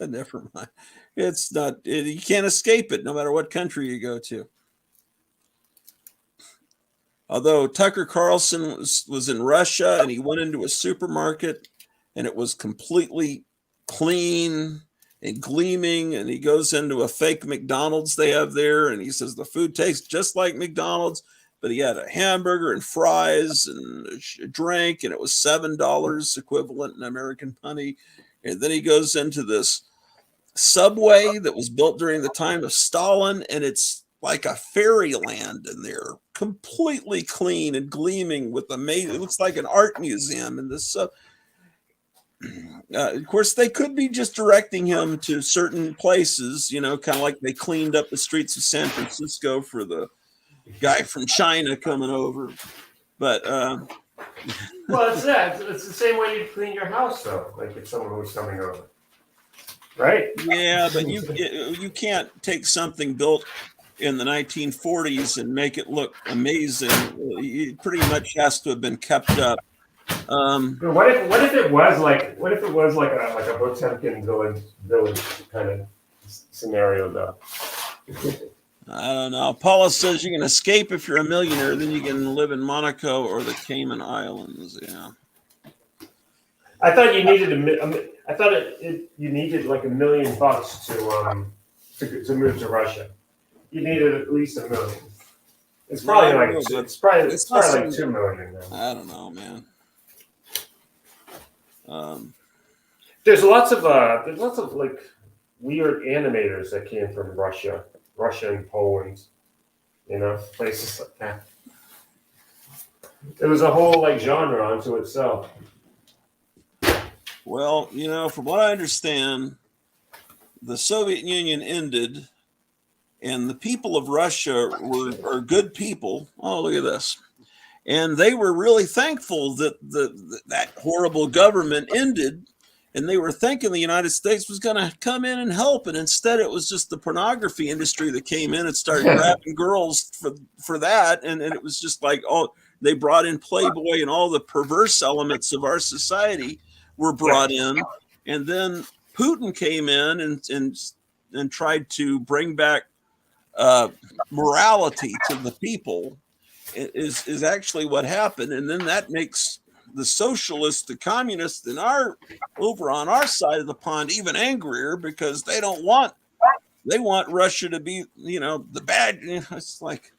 Never mind. It's not. You can't escape it, no matter what country you go to. Although Tucker Carlson was in Russia and he went into a supermarket and it was completely clean and gleaming, and he goes into a fake McDonald's they have there and he says the food tastes just like McDonald's, but he had a hamburger and fries and a drink, and it was $7 equivalent in American money. And then he goes into this subway that was built during the time of Stalin, and it's like a fairyland in there, completely clean and gleaming with amazing. It looks like an art museum in this. Of course, they could be just directing him to certain places, kind of like they cleaned up the streets of San Francisco for the guy from China coming over. But well, it's that. It's the same way you clean your house, though. Like if someone was coming over, right? Yeah, but you can't take something built in the 1940s and make it look amazing. It pretty much has to have been kept up. What if it was like a Potemkin village kind of scenario, though? I don't know. Paula says you can escape if you're a millionaire, then you can live in Monaco or the Cayman Islands. Yeah. I thought you needed you needed like $1 million to move to Russia. You needed at least $1 million. It's probably like 2 million now. I don't know, man. There's lots of like weird animators that came from Russia and Poland, places like that. It was a whole like genre unto itself. Well, from what I understand, the Soviet Union ended, and the people of Russia are good people. Oh, look at this. And they were really thankful that that horrible government ended, and they were thinking the United States was going to come in and help, and instead it was just the pornography industry that came in and started grabbing girls for that, and it was just like, they brought in Playboy, and all the perverse elements of our society were brought in, and then Putin came in and tried to bring back morality to the people. Is actually what happened, and then that makes the socialists, the communists, and over on our side of the pond even angrier, because they want Russia to be the bad. It's like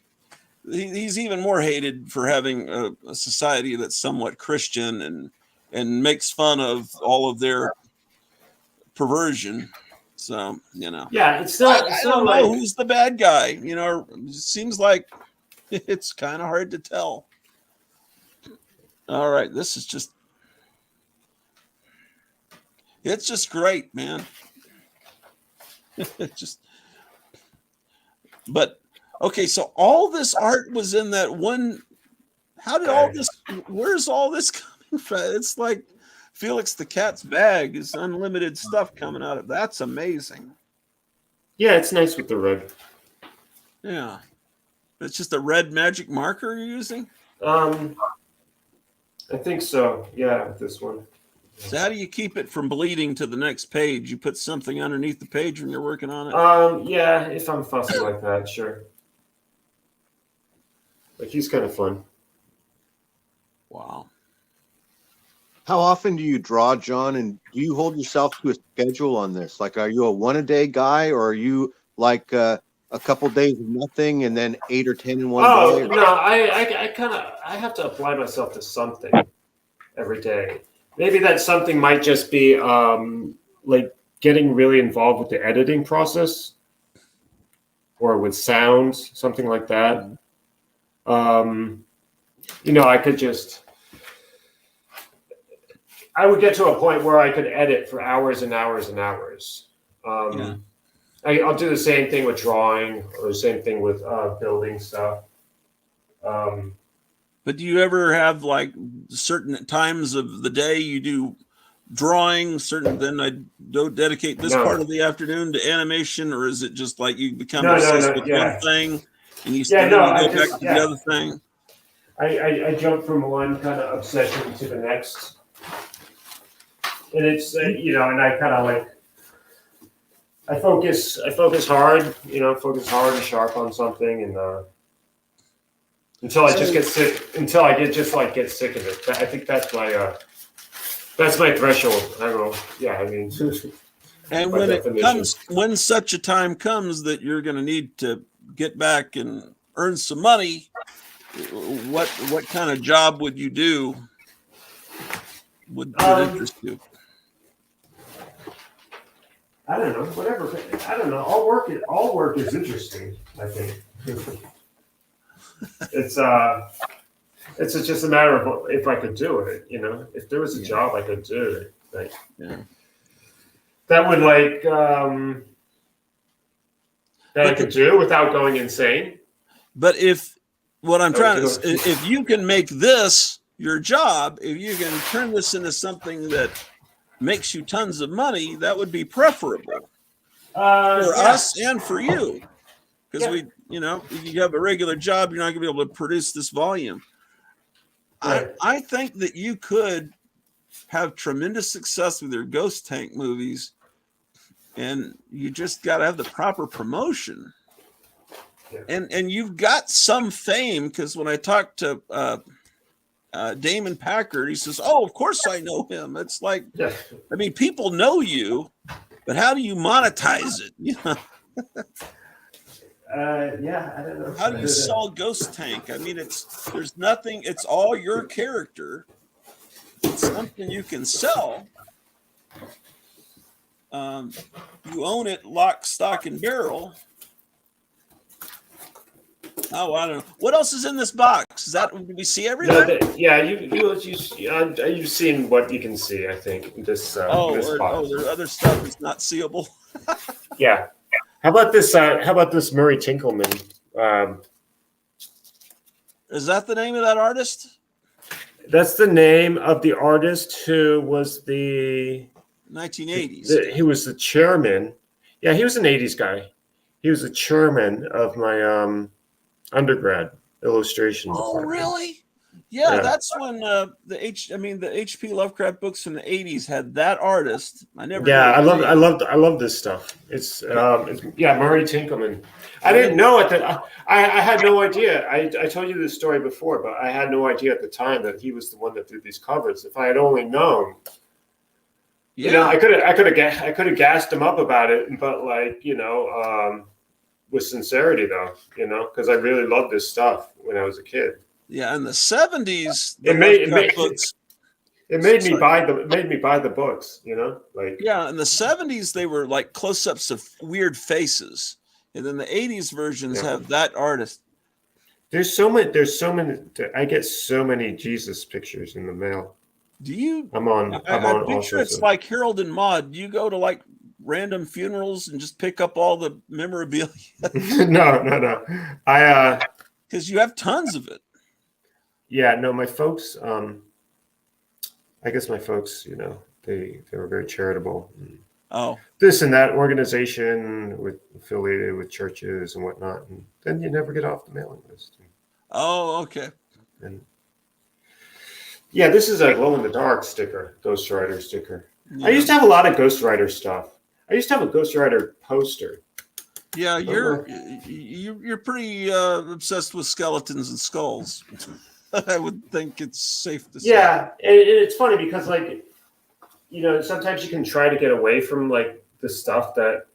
he's even more hated for having a society that's somewhat Christian and makes fun of all of their perversion. So yeah, it's not. I don't know who's the bad guy. It seems like it's kind of hard to tell. All right, this is it's just great, man. But okay, so all this art was in that one. How did where's all this coming from? It's like Felix the Cat's bag is unlimited stuff coming out of. That's amazing. Yeah, it's nice with the red. Yeah. It's just a red magic marker you're using? I think so. Yeah, with this one. So how do you keep it from bleeding to the next page? You put something underneath the page when you're working on it? Yeah, if I'm fussy like that, sure. Like, he's kind of fun. Wow. How often do you draw, John? And do you hold yourself to a schedule on this? Like, are you a one-a-day guy, or are you like a couple days of nothing and then 8 or 10 in one day? No, I have to apply myself to something every day. Maybe that something might just be like getting really involved with the editing process, or with sound, something like that. I would get to a point where I could edit for hours and hours and hours. I'll do the same thing with drawing, or the same thing with building stuff. But do you ever have like certain times of the day you do drawing? Then I don't dedicate this No. part of the afternoon to animation, or is it just like you become No, obsessed with yeah. one thing and you Yeah, then no, you I go just back to the other thing? I jump from one kind of obsession to the next, and it's you know, and I kind of like I focus hard, you know, focus hard and sharp on something, and until I just get sick, until I get sick of it. I think that's my threshold. I don't know. Yeah, I mean, And by when definition. when such a time comes that you're going to need to get back and earn some money, what kind of job would you do? Would interest you? I don't know. Whatever. I don't know. All work is interesting, I think. It's just a matter of if I could do it. You know, if there was a job I could do it, like that would that I could do without going insane. But if what I'm trying to say, if you can make this your job, if you can turn this into something that makes you tons of money, that would be preferable for us and for you. Because if you have a regular job, you're not going to be able to produce this volume. Right. I think that you could have tremendous success with your ghost tank movies, and you just got to have the proper promotion. Yeah. And you've got some fame, because when I talked to Damon Packard, he says, "Oh, of course I know him." It's like, I mean, people know you, but how do you monetize it? I don't know. How do you sell Ghost Tank? I mean, there's nothing. It's all your character. It's something you can sell. You own it, lock, stock, and barrel. Oh, I don't know. What else is in this box? Did we see everything? No, you've seen what you can see. I think this. This box. There's other stuff that's not seeable. Yeah. How about this? Murray Tinkelman? Is that the name of that artist? That's the name of the artist who was the 1980s. He was the chairman. Yeah, he was an 80s guy. He was the chairman of my undergrad illustration department. Really? Yeah, that's when the H.P. Lovecraft books from the 80s had that artist. I love this stuff. It's Murray Tinkelman. I didn't know at that. I had no idea. I told you this story before, but I had no idea at the time that he was the one that did these covers. If I had only known, I could have gassed him up about it, but with sincerity though, because I really loved this stuff when I was a kid. Yeah, in the 70s, it made me buy the books, Yeah, in the 70s they were like close-ups of weird faces, and then the 80s versions have that artist. There's so many. I get so many Jesus pictures in the mail. Do you? I'm picture it's like Harold and Maude. Do you go to like random funerals and just pick up all the memorabilia? No. Because you have tons of it. Yeah, no, my folks, I guess my folks, they were very charitable. This and that organization affiliated with churches and whatnot. And then you never get off the mailing list. Oh, okay. And yeah, this is a glow in the dark sticker, Ghost Rider sticker. Yeah. I used to have a lot of Ghost Rider stuff. I used to have a Ghost Rider poster. Yeah, you're pretty obsessed with skeletons and skulls. I would think it's safe to say. Yeah, and it's funny because sometimes you can try to get away from the stuff that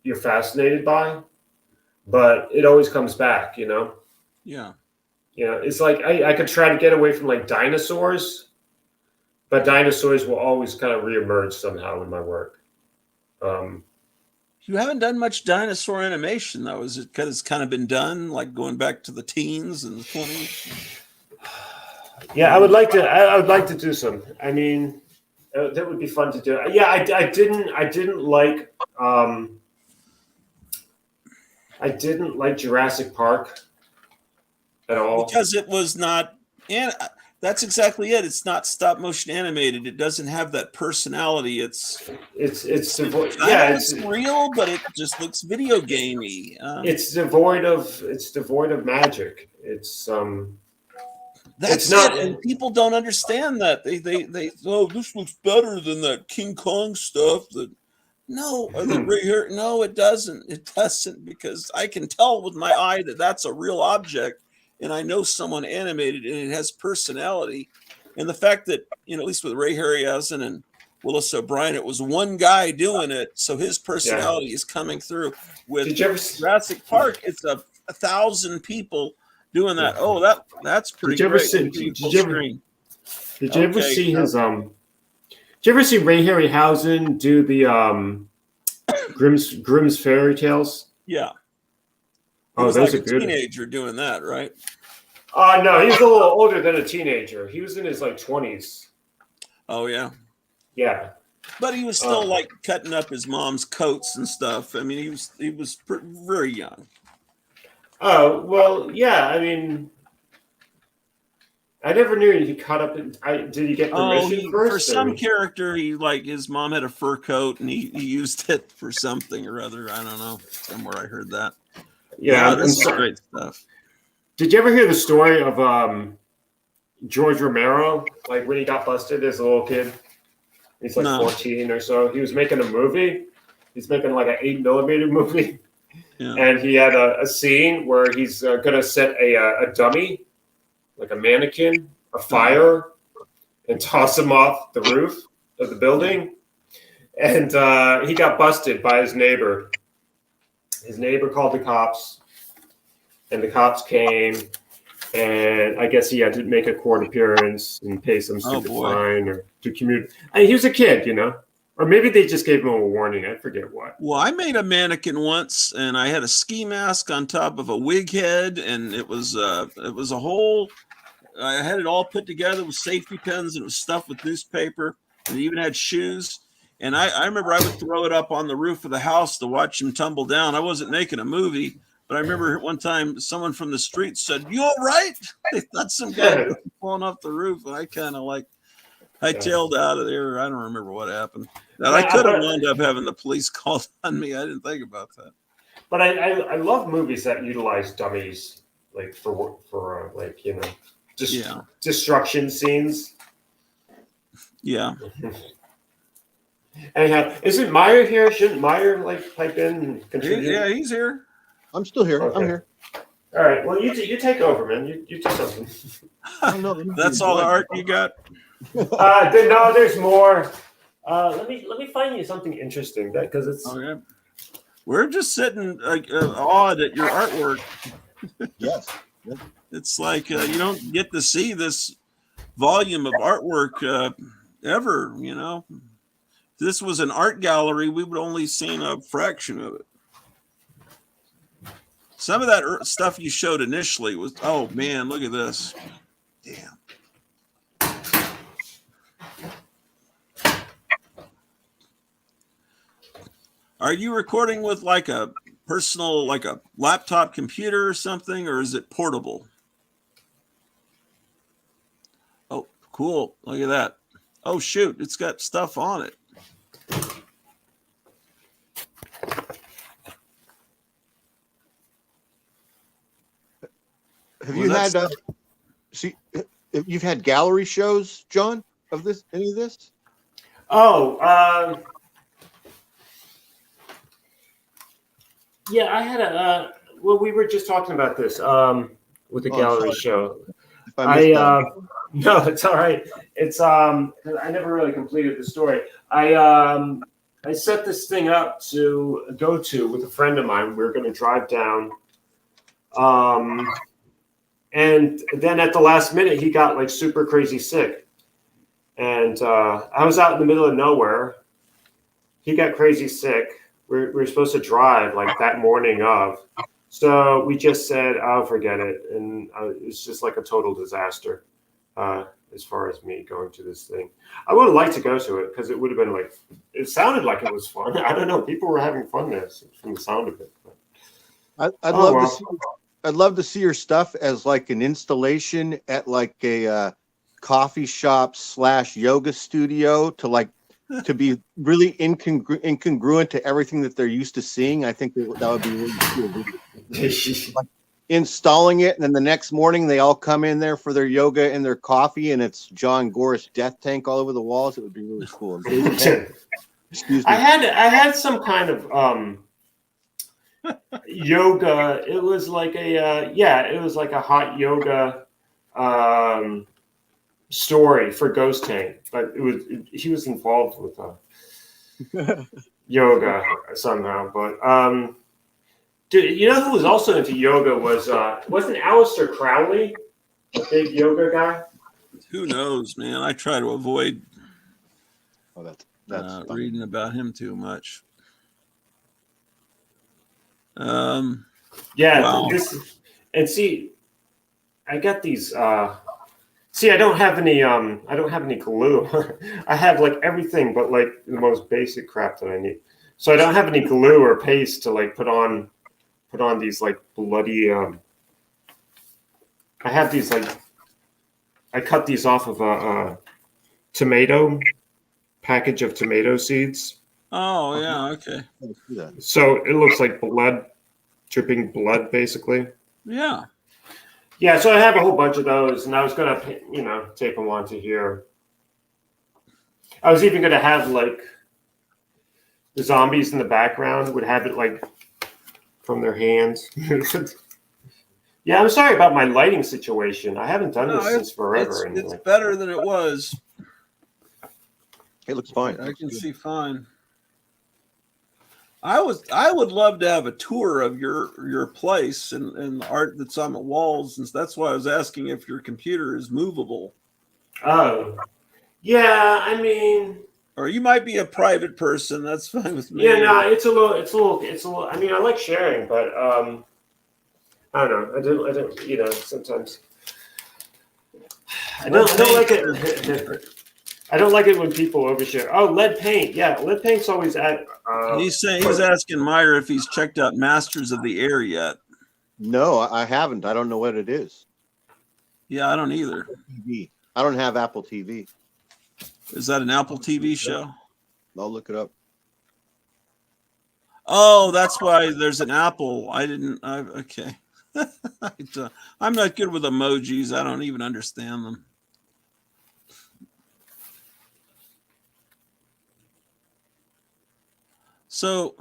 you're fascinated by, but it always comes back, Yeah. It's like I could try to get away from dinosaurs, but dinosaurs will always kind of reemerge somehow in my work. You haven't done much dinosaur animation though. Is it because it's kind of been done, like going back to the teens and the 20s? Yeah, I would like to do some. I mean, that would be fun to do. Yeah, I didn't like Jurassic Park at all because it was not And that's exactly it. It's not stop motion animated. It doesn't have that personality. It's devoid. I Yeah, know it's real, but it just looks video gamey. It's devoid of magic. That's not, it. And people don't understand that. They oh, this looks better than that King Kong stuff. No, right here. No, it doesn't. It doesn't, because I can tell with my eye that that's a real object, and I know someone animated and it has personality. And the fact that, at least with Ray Harryhausen and Willis O'Brien, it was one guy doing it, so his personality is coming through. With Jurassic Park, it's 1,000 people doing that. Oh, that's pretty great. Did you ever see his Did you ever see Ray Harryhausen do the Grimm's fairy tales? Yeah. Oh, was those like are a good. Teenager doing that, right? No, he was a little older than a teenager. He was in his 20s. Oh yeah. Yeah. But he was still cutting up his mom's coats and stuff. I mean, he was very young. Oh well, yeah. I mean, I never knew he cut up. Did he get permission first? For some character, his mom had a fur coat and he used it for something or other. I don't know. Somewhere I heard that. Yeah, this is great stuff. Did you ever hear the story of George Romero? Like when he got busted as a little kid, he's 14 or so. He was making a movie. He's making like an 8mm movie, and he had a scene where he's gonna set a dummy, like a mannequin, afire, and toss him off the roof of the building. And he got busted by his neighbor. His neighbor called the cops, and the cops came, and I guess he had to make a court appearance and pay some stupid fine or to commute. He was a kid, or maybe they just gave him a warning. I forget what. Well, I made a mannequin once, and I had a ski mask on top of a wig head, and it was a whole. I had it all put together with safety pins, and it was stuffed with newspaper, and it even had shoes. And I remember I would throw it up on the roof of the house to watch him tumble down. I wasn't making a movie, but I remember one time someone from the street said, "You all right?" They thought some guy was falling off the roof, and I kind of hightailed out of there. I don't remember what happened. That I could have wound up having the police called on me. I didn't think about that. But I love movies that utilize dummies, for destruction scenes. Yeah. Anyhow, isn't Meyer here? Shouldn't Meyer pipe in and contribute? Yeah, he's here. I'm still here. Okay. I'm here. All right. Well, you take over, man. You do something. That's all the art you got? No, there's more. Let me find you something interesting because it's. Okay. We're just sitting awed at your artwork. Yes. It's like you don't get to see this volume of artwork ever. If this was an art gallery, we would only seen a fraction of it. Some of that stuff you showed initially was, oh man, look at this. Damn. Are you recording with a personal, a laptop computer or something, or is it portable? Oh, cool. Look at that. Oh, shoot. It's got stuff on it. Have you had you've had gallery shows, John, of this? Any of this? Oh, yeah, I had well, we were just talking about this with the gallery show. No, it's all right. It's I never really completed the story. I set this thing up to go to with a friend of mine. We were going to drive down, and then at the last minute, he got super crazy sick, and I was out in the middle of nowhere. He got crazy sick. We were supposed to drive that morning of. So we just said, "I'll forget it," and it's just a total disaster as far as me going to this thing. I would have liked to go to it because it would have been it sounded like it was fun. I don't know. People were having fun there from the sound of it. I'd love to see. I'd love to see your stuff as like an installation at like a coffee shop / yoga studio to be really incongruent to everything that they're used to seeing. I think that would be really cool. Like installing it, and then the next morning they all come in there for their yoga and their coffee, and it's John Gore's death tank all over the walls. It would be really cool. Excuse me. I had some kind of yoga. It was like it was like a hot yoga story for Ghost Tank, but he was involved with yoga somehow. But dude, you know who was also into yoga wasn't Aleister Crowley a big yoga guy? Who knows, man? I try to avoid that's reading about him too much. Yeah, wow. And see, I got these. See, I don't have any glue. I have like everything but like the most basic crap that I need. So I don't have any glue or paste to like put on these like bloody. I have these like. I cut these off of a tomato package of tomato seeds. Oh yeah, okay. So it looks like blood, dripping blood, basically. Yeah. Yeah, so I have a whole bunch of those, and I was gonna, tape them onto here. I was even gonna have like the zombies in the background would have it like from their hands. Yeah, I'm sorry about my lighting situation. I haven't done this since forever. It's better than it was. It looks fine. I can see fine. I would love to have a tour of your place and the art that's on the walls, and that's why I was asking if your computer is movable. Oh, yeah. I mean, or you might be a private person. That's fine with me. Yeah, no, it's a little. I mean, I like sharing, but I don't know. I don't. Sometimes I don't like it. I don't like it when people overshare. Oh, lead paint. Yeah, lead paint's always at. He's asking Meyer if he's checked out Masters of the Air yet. No, I haven't. I don't know what it is. Yeah, I don't either. I don't have Apple TV. Is that an Apple TV show? I'll look it up. Oh, that's why there's an Apple. Okay. I'm not good with emojis. I don't even understand them. So,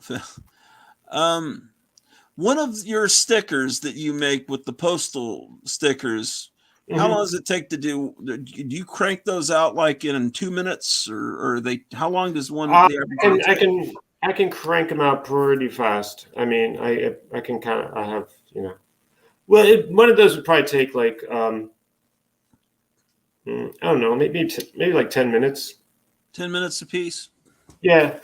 one of your stickers that you make with the postal stickers, how long does it take to do? Do you crank those out like in 2 minutes, or are they? How long does one? I can crank them out pretty fast. I mean, I can kind of. I have Well, one of those would probably take like I don't know, maybe like 10 minutes. 10 minutes a piece. Yeah.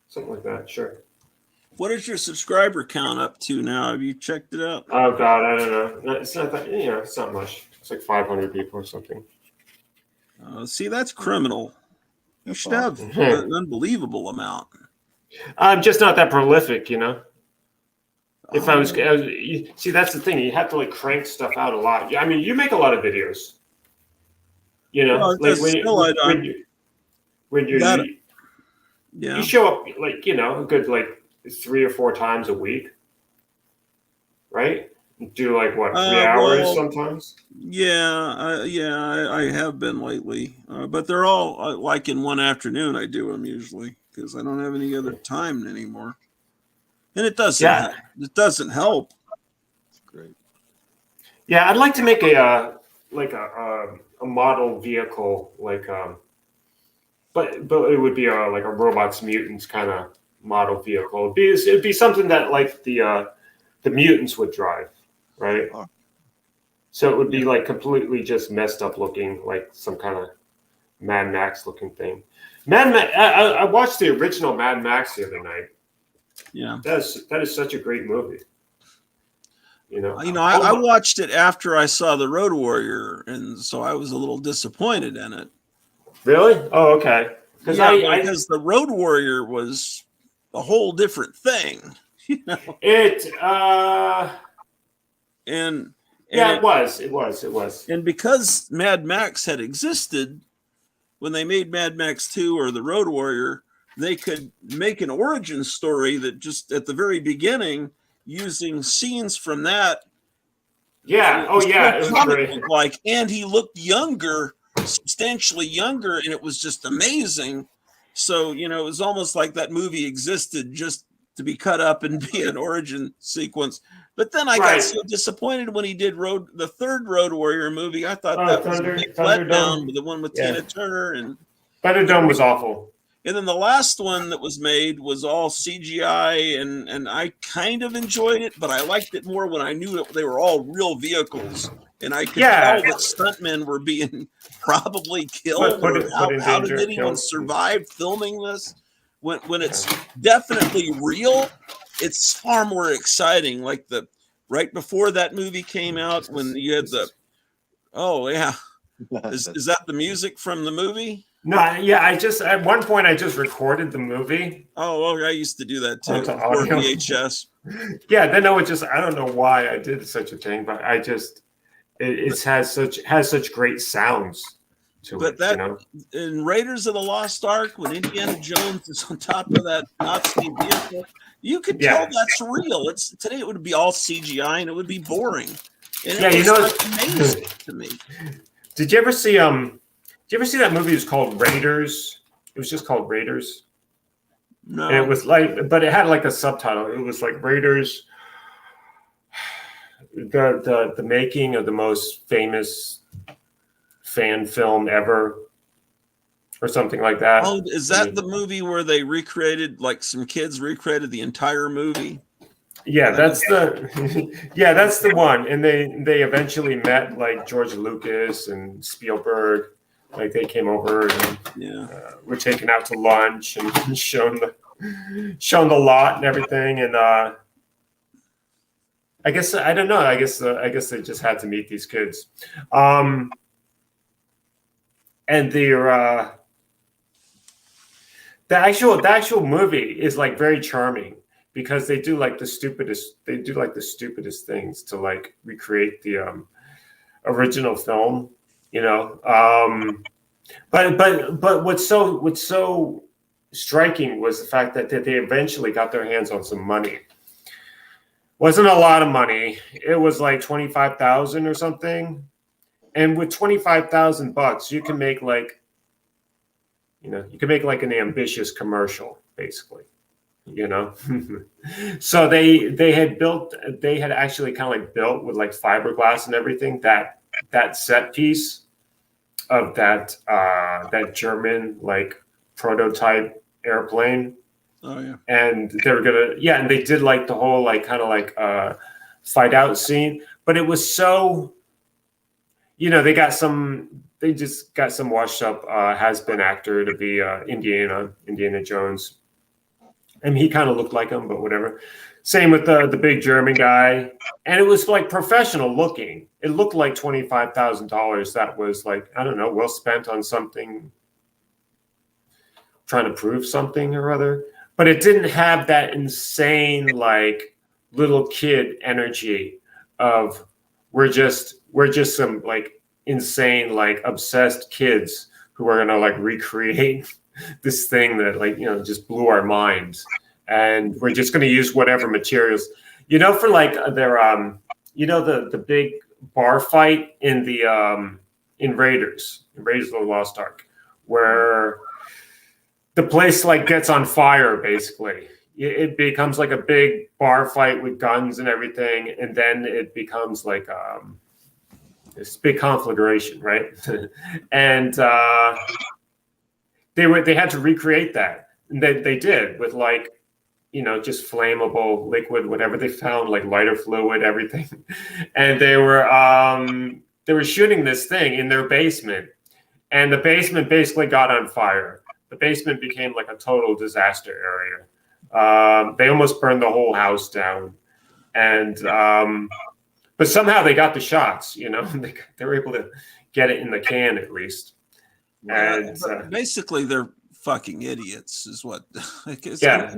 Something like that, sure. What is your subscriber count up to now? Have you checked it out? Oh God, I don't know. No, it's not that. It's not much. It's like 500 people or something. See, that's criminal. You should have an unbelievable amount. I'm just not that prolific, If I was, see, that's the thing. You have to like crank stuff out a lot. I mean, you make a lot of videos. Well, like when you show up like a good like 3 or 4 times a week, right? Do like what 3 hours sometimes? Yeah, I have been lately, but they're all like in one afternoon. I do them usually because I don't have any other time anymore, and it doesn't. Yeah. It doesn't help. That's great. Yeah, I'd like to make a model vehicle but it would be like a Robots Mutants kind of model vehicle. It'd be something that like the mutants would drive, right? Oh. So it would be like completely just messed up looking, like some kind of Mad Max looking thing. I watched the original Mad Max the other night. Yeah, that is such a great movie. I watched it after I saw the Road Warrior, and so I was a little disappointed in it. Really? Oh, okay. Because the Road Warrior was a whole different thing. You know, It and yeah, it it was. and because Mad Max had existed when they made Mad Max 2 or the Road Warrior, they could make an origin story that just at the very beginning, using scenes from that. Yeah. It Oh was so yeah, it was comic great. book like, and he looked younger, substantially younger, and it was just amazing. So, you know, it was almost like that movie existed just to be cut up and be an origin sequence. But then I got Right. so disappointed when he did the third Road Warrior movie. I thought that was a big letdown, Thunderdome. with the one with Yeah. Tina Turner, Thunderdome was awful. and then the last one that was made was all CGI, and I kind of enjoyed it, but I liked it more when I knew that they were all real vehicles, and I could Yeah. tell that stuntmen were being probably killed. Put Or in how did danger, anyone killed. survive filming this? When it's definitely real, it's far more exciting. Like the right before that movie came out, when you had the is that the music from the movie? No, yeah, I just at one point I just recorded the movie Oh, well, I used to do that too. onto Or audio. VHS. Yeah, then I don't know why I did such a thing, but I just it has such great sounds to But it, that you know. in Raiders of the Lost Ark, when Indiana Jones is on top of that Nazi vehicle, you could tell that's real. Today it would be all CGI and it would be boring. And Yeah, it you know, was like amazing to me. Did you ever see that movie? It was called Raiders. It was just called Raiders. No. And it was like, but it had like a subtitle. It was like Raiders, the making of the most famous fan film ever, or something like that. Oh, is that the movie where they recreated, like some kids recreated the entire movie? Yeah, that's the one. And they eventually met like George Lucas and Spielberg. Like they came over and were taken out to lunch and shown the lot and everything. And I guess I don't know. I guess they just had to meet these kids. And the actual movie is like very charming, because they do like the stupidest things to like recreate the original film, you know. But what's so striking was the fact that they eventually got their hands on some money. Wasn't a lot of money. It was like 25,000 or something. And with $25,000, you can make like an ambitious commercial, basically, you know. So they had actually kind of like built with like fiberglass and everything that set piece of that German like prototype airplane. Oh yeah. And they did like the whole like kind of like fight out scene, but it was so, you know, they just got some washed up has-been actor to be Indiana Jones. I mean, he kind of looked like him, but whatever. Same with the big German guy. And it was like professional looking. It looked like $25,000 that was like, I don't know, well spent on something, trying to prove something or other. But it didn't have that insane like little kid energy of we're just some like insane like obsessed kids who are gonna like recreate this thing that like, you know, just blew our minds, and we're just gonna use whatever materials, you know, for like their you know, the big bar fight in the in Raiders of the Lost Ark, where the place like gets on fire. Basically, it becomes like a big bar fight with guns and everything, and then it becomes like this big conflagration, right? And they had to recreate that. And they did with like, you know, just flammable liquid, whatever they found, like lighter fluid, everything. And they were shooting this thing in their basement, and the basement basically got on fire. The basement became like a total disaster area. They almost burned the whole house down, and but somehow they got the shots. You know, they were able to get it in the can at least. And basically, their fucking idiots is what. Yeah.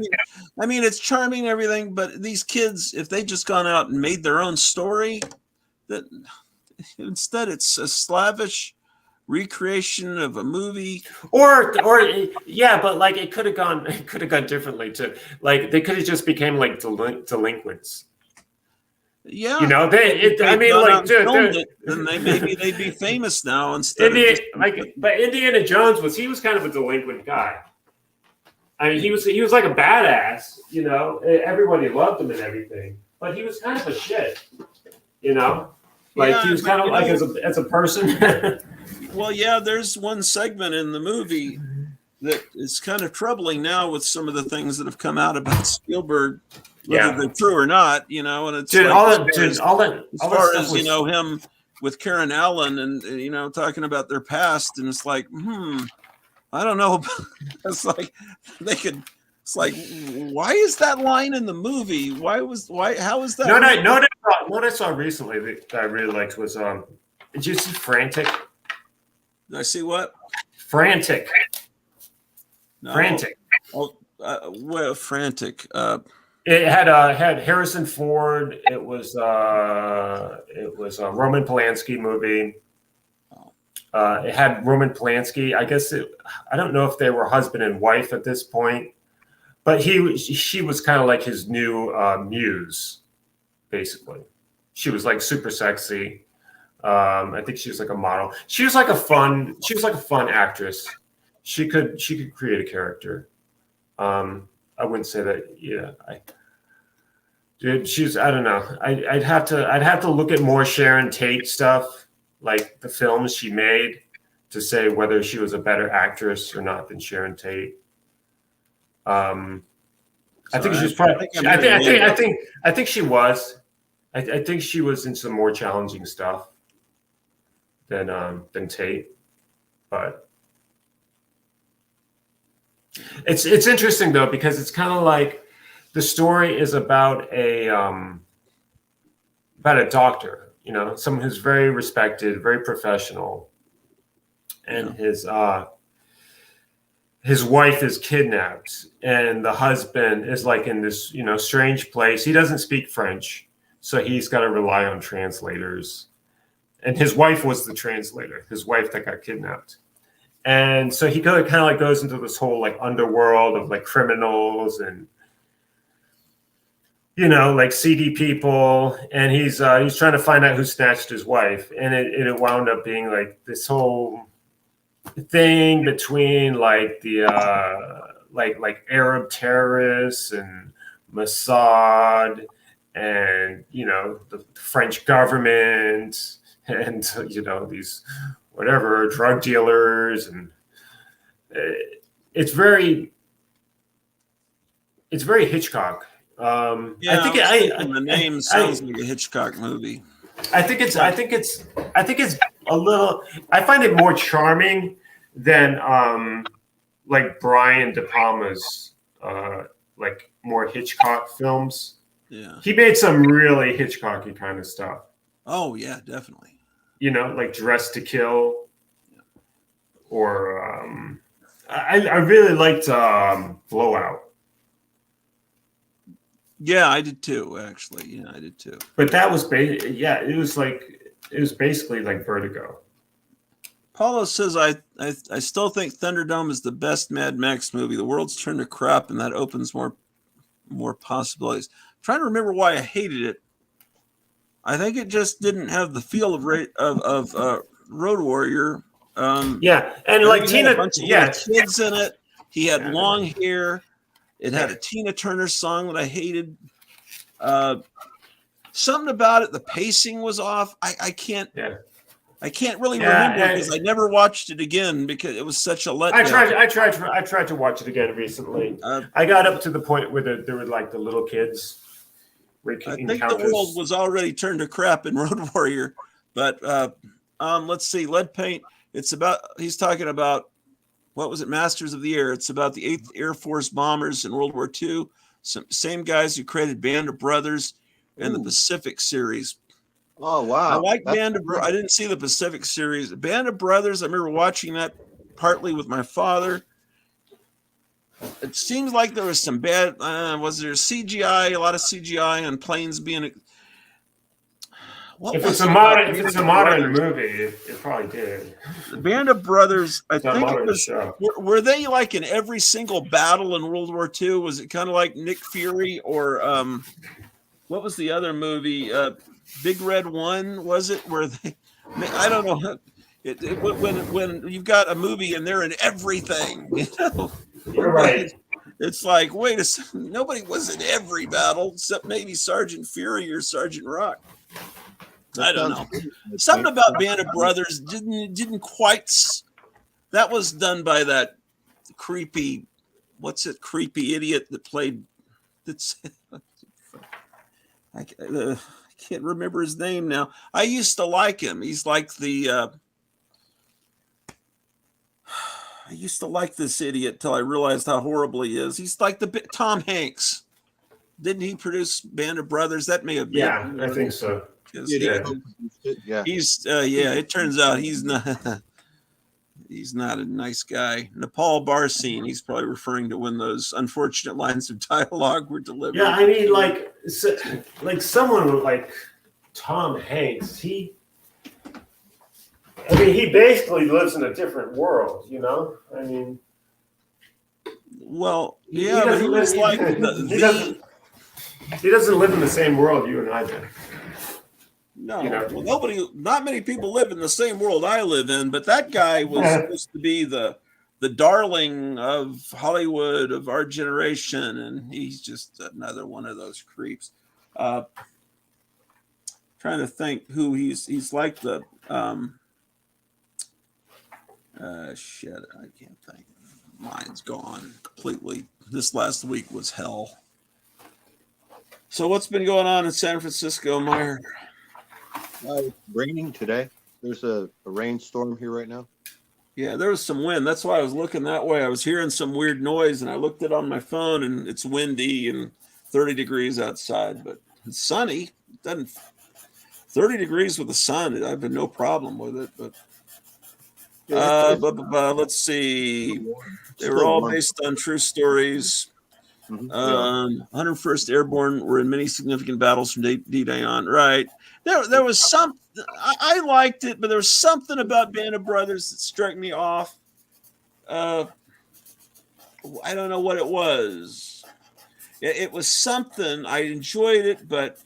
I mean, it's charming and everything, but these kids, if they just gone out and made their own story, that instead it's a slavish recreation of a movie. Or yeah, but like it could have gone differently too. Like they could have just became like delinquents. Yeah, You know, I mean, like, then they'd be famous now instead of just, but Indiana Jones was kind of a delinquent guy. I mean, he was like a badass. You know, everybody loved him and everything, but he was kind of a shit. You know, like he was kind of like as a person. Well, yeah, there's one segment in the movie that is kind of troubling now with some of the things that have come out about Spielberg, whether they're true or not, you know. And it's as far as you know, him with Karen Allen and you know, talking about their past, and it's like, I don't know. It's like it's like, why is that line in the movie? How is that? What I saw recently that I really liked was did you see Frantic? Did I see what? Frantic. No. Frantic. Oh, well, Frantic. It had Harrison Ford. It was a Roman Polanski movie. It had Roman Polanski. I guess I don't know if they were husband and wife at this point, but she was kind of like his new muse, basically. She was like super sexy. I think she was like a model. She was like a fun actress. She could create a character. I wouldn't say that. Yeah, I don't know. I'd have to look at more Sharon Tate stuff, like the films she made, to say whether she was a better actress or not than Sharon Tate. I think she was probably. I think she was. I think she was in some more challenging stuff than Tate, but it's interesting though, because it's kind of like the story is about a doctor, you know, someone who's very respected, very professional, and his wife is kidnapped, and the husband is like in this, you know, strange place. He doesn't speak French, so he's got to rely on translators. And his wife was the translator, his wife that got kidnapped. And so he kind of like goes into this whole like underworld of like criminals and, you know, like seedy people. And he's trying to find out who snatched his wife. And it wound up being like this whole thing between like the like Arab terrorists and Mossad and, you know, the French government and, you know, these whatever drug dealers, and it's very Hitchcock. Yeah, I think the name sounds like a Hitchcock movie. I think it's a little. I find it more charming than like Brian De Palma's like more Hitchcock films. Yeah, he made some really Hitchcocky kind of stuff. Oh yeah, definitely. You know, like Dressed to Kill, or I really liked Blowout. Yeah, I did too. Actually, yeah, I did too. But that was it was basically like Vertigo. Paulo says I still think Thunderdome is the best Mad Max movie. The world's turned to crap, and that opens more possibilities. I'm trying to remember why I hated it. I think it just didn't have the feel of Road Warrior. And like Tina, kids in it. He had long hair. It had a Tina Turner song that I hated. Something about it, the pacing was off. I can't really remember because I never watched it again because it was such a letdown. I tried to watch it again recently. I got up to the point where there were like the little kids. I think the world was already turned to crap in Road Warrior, but let's see, Lead Paint. He's talking about, what was it, Masters of the Air. It's about the 8th Air Force bombers in World War II. Same guys who created Band of Brothers and the Pacific series. Oh wow! I like Band of Brothers. I didn't see the Pacific series. Band of Brothers. I remember watching that partly with my father. it seems like there was some bad. Was there CGI? A lot of CGI on planes being. If it's a modern movie, it probably did. The Band of Brothers, I It's a think it modern was. show. Were they like in every single battle in World War II? Was it kind of like Nick Fury or what was the other movie? Big Red One, was it? Where they? I don't know. When you've got a movie and they're in everything, you know. You're right. It's like, wait a second, nobody was in every battle except maybe Sergeant Fury or Sergeant Rock. I don't know. Something about Band of Brothers didn't quite. That was done by that creepy, creepy idiot that played. That's I can't remember his name now. I used to like him. He's like the. I used to like this idiot till I realized how horrible he is. He's like the Tom Hanks. Didn't he produce Band of Brothers? That may have been. Yeah, I think so. Yeah. He's it turns out he's not he's not a nice guy. Nepal bar scene, he's probably referring to when those unfortunate lines of dialogue were delivered. Yeah, I mean, like someone like Tom Hanks, he basically lives in a different world, you know? I mean, well, yeah, but he was like he doesn't live in the same world you and I do. No, you know? well, not many people live in the same world I live in, but that guy was supposed to be the darling of Hollywood of our generation, and he's just another one of those creeps. Trying to think who he's like the shit, I can't think. Mine's gone completely. This last week was hell. So what's been going on in San Francisco, Meyer? Raining today. There's a rainstorm here right now. Yeah, there was some wind. That's why I was looking that way. I was hearing some weird noise, and I looked it on my phone, and it's windy and 30 degrees outside, but it's sunny. It doesn't 30 degrees with the sun. I've had no problem with it, but let's see. They were all based on true stories. 101st Airborne were in many significant battles from D-Day on. Right. There was some. I liked it, but there was something about Band of Brothers that struck me off. I don't know what it was. It was something. I enjoyed it, but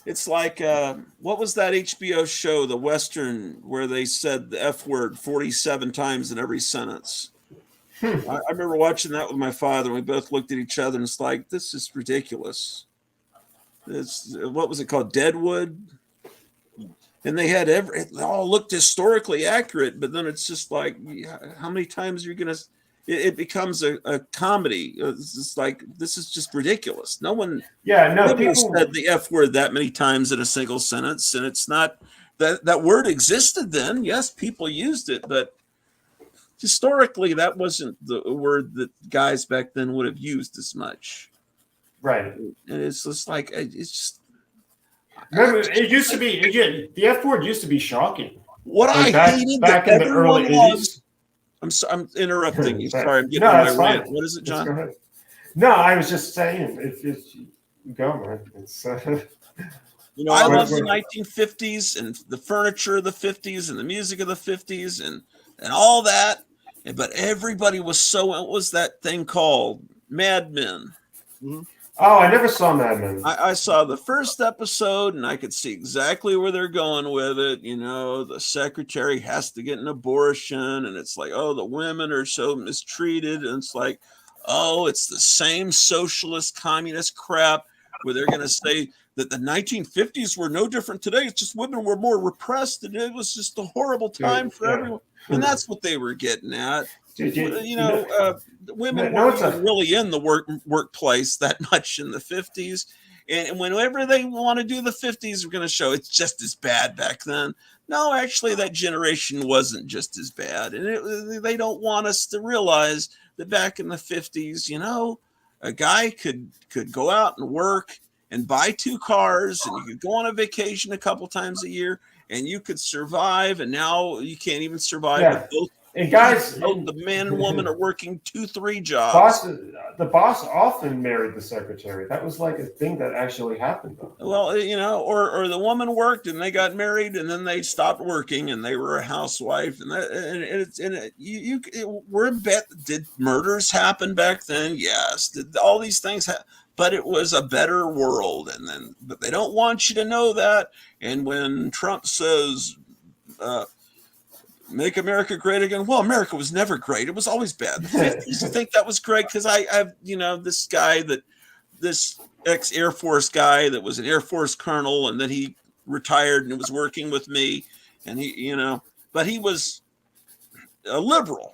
it's like what was that HBO show, the Western, where they said the F word 47 times in every sentence? I remember watching that with my father, and we both looked at each other, and it's like, this is ridiculous. What was it called? Deadwood? And they had it all looked historically accurate, but then it's just like, how many times are you going to, it becomes a comedy. It's just like, this is just ridiculous. Nobody said the F word that many times in a single sentence, and it's not, that word existed then. Yes, people used it, but historically, that wasn't the word that guys back then would have used as much. Right. And it's just like, it's just. Remember, it used to be, the F word used to be shocking. What I hated back in the early 80s. I'm interrupting you. Sorry, I'm getting on my rant. What is it, John? No, I was just saying, if go, man. It's, I love the 1950s and the furniture of the 50s and the music of the 50s and all that. But everybody was what was that thing called? Mad Men. Mm-hmm. Oh, I never saw Mad Men. I saw the first episode, and I could see exactly where they're going with it. You know, the secretary has to get an abortion, and it's like, oh, the women are so mistreated. And it's like, oh, it's the same socialist, communist crap where they're going to say that the 1950s were no different today. It's just women were more repressed, and it was just a horrible time for everyone. And that's what they were getting at. Women weren't really in the workplace that much in the 50s. And whenever they want to do the 50s, we're going to show it's just as bad back then. No, actually, that generation wasn't just as bad. And they don't want us to realize that back in the 50s, you know, a guy could go out and work and buy 2 cars, and you could go on a vacation a couple times a year, and you could survive. And now you can't even survive with And guys, Both the man and woman are working 2-3 jobs. the boss often married the secretary. That was like a thing that actually happened, though. Well, or the woman worked and they got married and then they stopped working and they were a housewife we're in bet. Did murders happen back then? Yes. Did all these things happen? But it was a better world, but they don't want you to know that. And when Trump says, "Make America great again," well, America was never great; it was always bad. The 50s, you think that was great? Because I've this ex Air Force guy that was an Air Force colonel, and then he retired and was working with me, and but he was a liberal.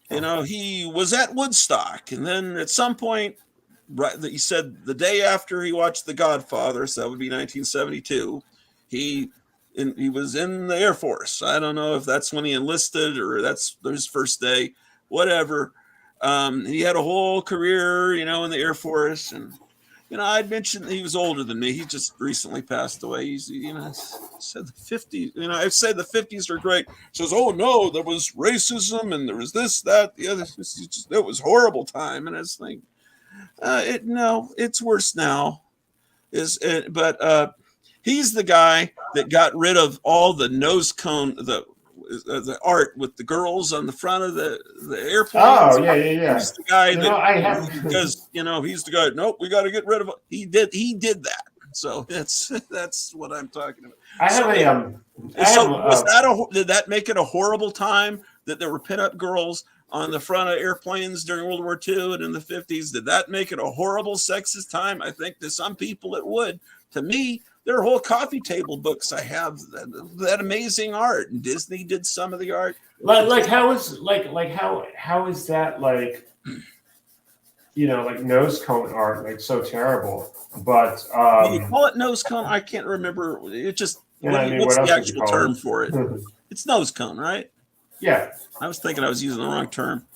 He was at Woodstock, and then at some point. Right, he said the day after he watched The Godfather, so that would be 1972. He was in the Air Force. I don't know if that's when he enlisted or that's his first day, whatever. He had a whole career, in the Air Force, and I'd mentioned he was older than me. He just recently passed away. He's said the 50s. I've said the 50s are great. He says, "Oh no, there was racism and there was this, that, the other. It was a horrible time." And I was thinking. It's worse now. But he's the guy that got rid of all the nose cone, the art with the girls on the front of the airplane. Oh yeah. He's the guy because he's the guy. Nope, we got to get rid of it. He did that. So that's what I'm talking about. Did that make it a horrible time that there were pinup girls on the front of airplanes during World War II and in the 50s? Did that make it a horrible sexist time? I think to some people it would. To me, there are whole coffee table books I have that amazing art, and Disney did some of the art. How is that like nose cone art like so terrible? But you call it nose cone? I can't remember. It just what's what the actual term for it? It's nose cone, right? Yeah. I was thinking I was using the wrong term.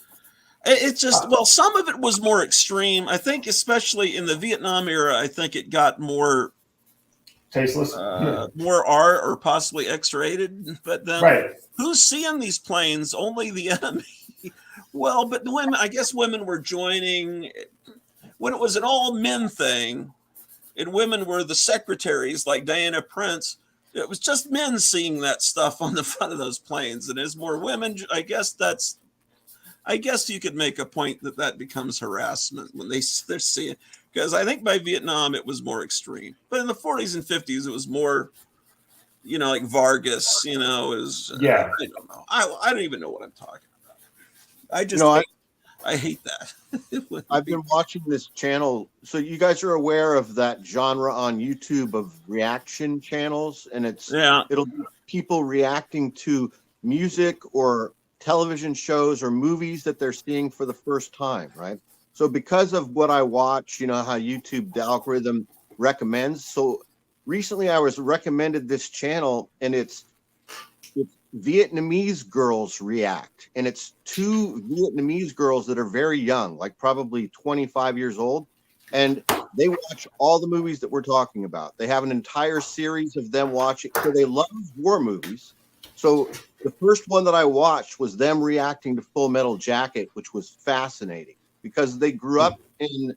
It's just, some of it was more extreme. I think, especially in the Vietnam era, I think it got more tasteless, more R or possibly X-rated. But then, Who's seeing these planes? Only the enemy. Well, but women were joining when it was an all-men thing, and women were the secretaries like Diana Prince. It was just men seeing that stuff on the front of those planes, and as more women, I guess you could make a point that becomes harassment when they're seeing. Because I think by Vietnam it was more extreme, but in the 40s and 50s it was more, like Vargas. I don't know. I don't even know what I'm talking about. I just I hate that. I've been watching this channel. So you guys are aware of that genre on YouTube of reaction channels, and it'll be people reacting to music or television shows or movies that they're seeing for the first time, right? So because of what I watch, how YouTube, the algorithm recommends. So recently I was recommended this channel, and it's Vietnamese girls react, and it's two Vietnamese girls that are very young, like probably 25 years old, and they watch all the movies that we're talking about. They have an entire series of them watching, so they love war movies. So the first one that I watched was them reacting to Full Metal Jacket, which was fascinating because they grew up in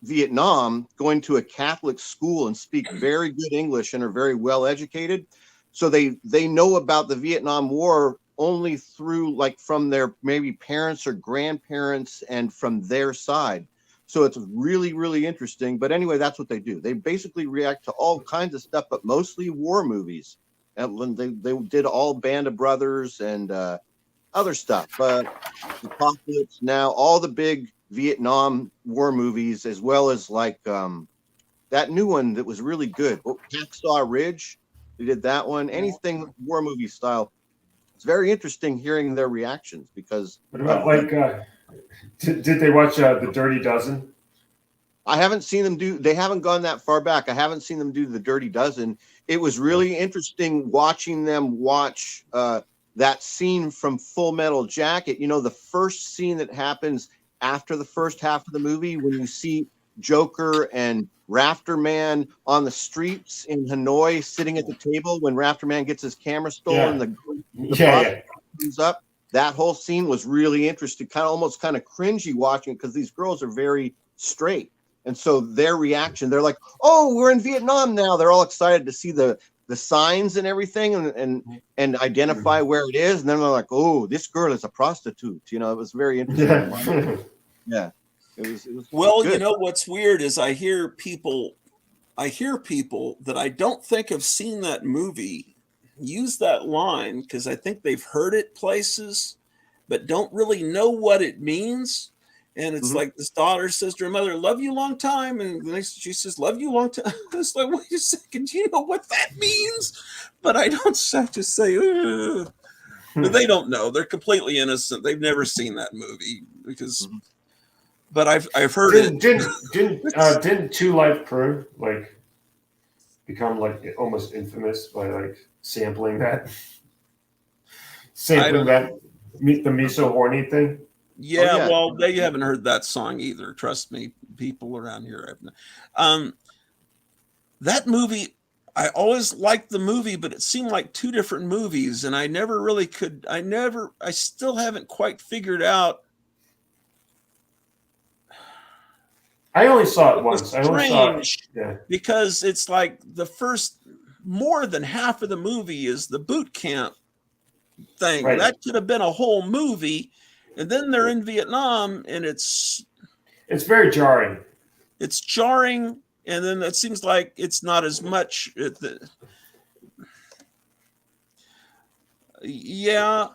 Vietnam, going to a Catholic school and speak very good English and are very well educated. So they know about the Vietnam War only through from their maybe parents or grandparents and from their side. So it's really, really interesting. But anyway, that's what they do. They basically react to all kinds of stuff, but mostly war movies. And they did all Band of Brothers and other stuff. Apocalypse Now, all the big Vietnam War movies, as well as that new one that was really good, Hacksaw Ridge. They did that one. Anything war movie style. It's very interesting hearing their reactions because. What about did they watch The Dirty Dozen? I haven't seen them do. They haven't gone that far back. I haven't seen them do The Dirty Dozen. It was really interesting watching them watch that scene from Full Metal Jacket. The first scene that happens after the first half of the movie when you see Joker and Rafter Man on the streets in Hanoi sitting at the table when Rafter Man gets his camera stolen. comes up. That whole scene was really interesting, almost kind of cringy watching because these girls are very straight. And so their reaction, they're like, oh, we're in Vietnam now. They're all excited to see the signs and everything and identify where it is. And then they're like, oh, this girl is a prostitute. You know, it was very interesting. Yeah. It was Well, good. you know, what's weird is I hear people that I don't think have seen that movie use that line because I think they've heard it places, but don't really know what it means. And it's like this daughter says to her mother, love you long time. And the next she says, love you long time. It's like, wait a second, do you know what that means? But I don't I just say, ugh. But they don't know. They're completely innocent. They've never seen that movie because, but I've heard it. Didn't Two Life Crew like become like almost infamous by like sampling the Me So Horny thing? Yeah, well, they haven't heard that song either. Trust me, people around here have. That movie, I always liked the movie, but it seemed like two different movies, and I never really could. I still haven't quite figured out. I only saw it once. I only saw it, because it's like the first more than half of the movie is the boot camp thing. Right. That could have been a whole movie, and then they're in Vietnam, and it's very jarring. It's jarring, and then it seems like it's not as much. I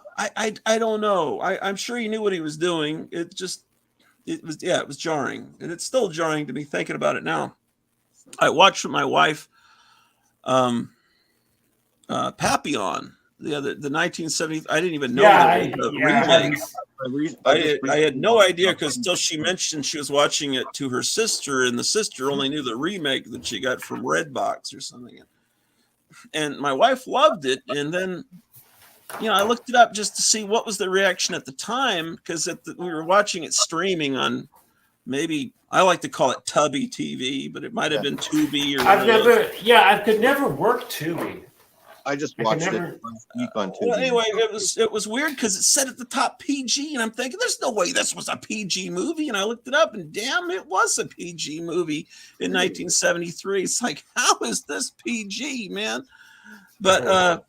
don't know. I'm sure he knew what he was doing. It was jarring, and it's still jarring to me thinking about it now. I watched with my wife Papillon, the 1970s. I didn't even know remake. I had no idea because until she mentioned she was watching it to her sister, and the sister only knew the remake that she got from Redbox or something. And my wife loved it, and then I looked it up just to see what was the reaction at the time because we were watching it streaming on maybe I like to call it Tubby TV, but it might have been Tubi or. I could never work Tubi. I just watched it last week on Tubi. Well, anyway, it was weird because it said at the top PG, and I'm thinking there's no way this was a PG movie, and I looked it up, and damn, it was a PG movie in 1973. It's like, how is this PG, man? But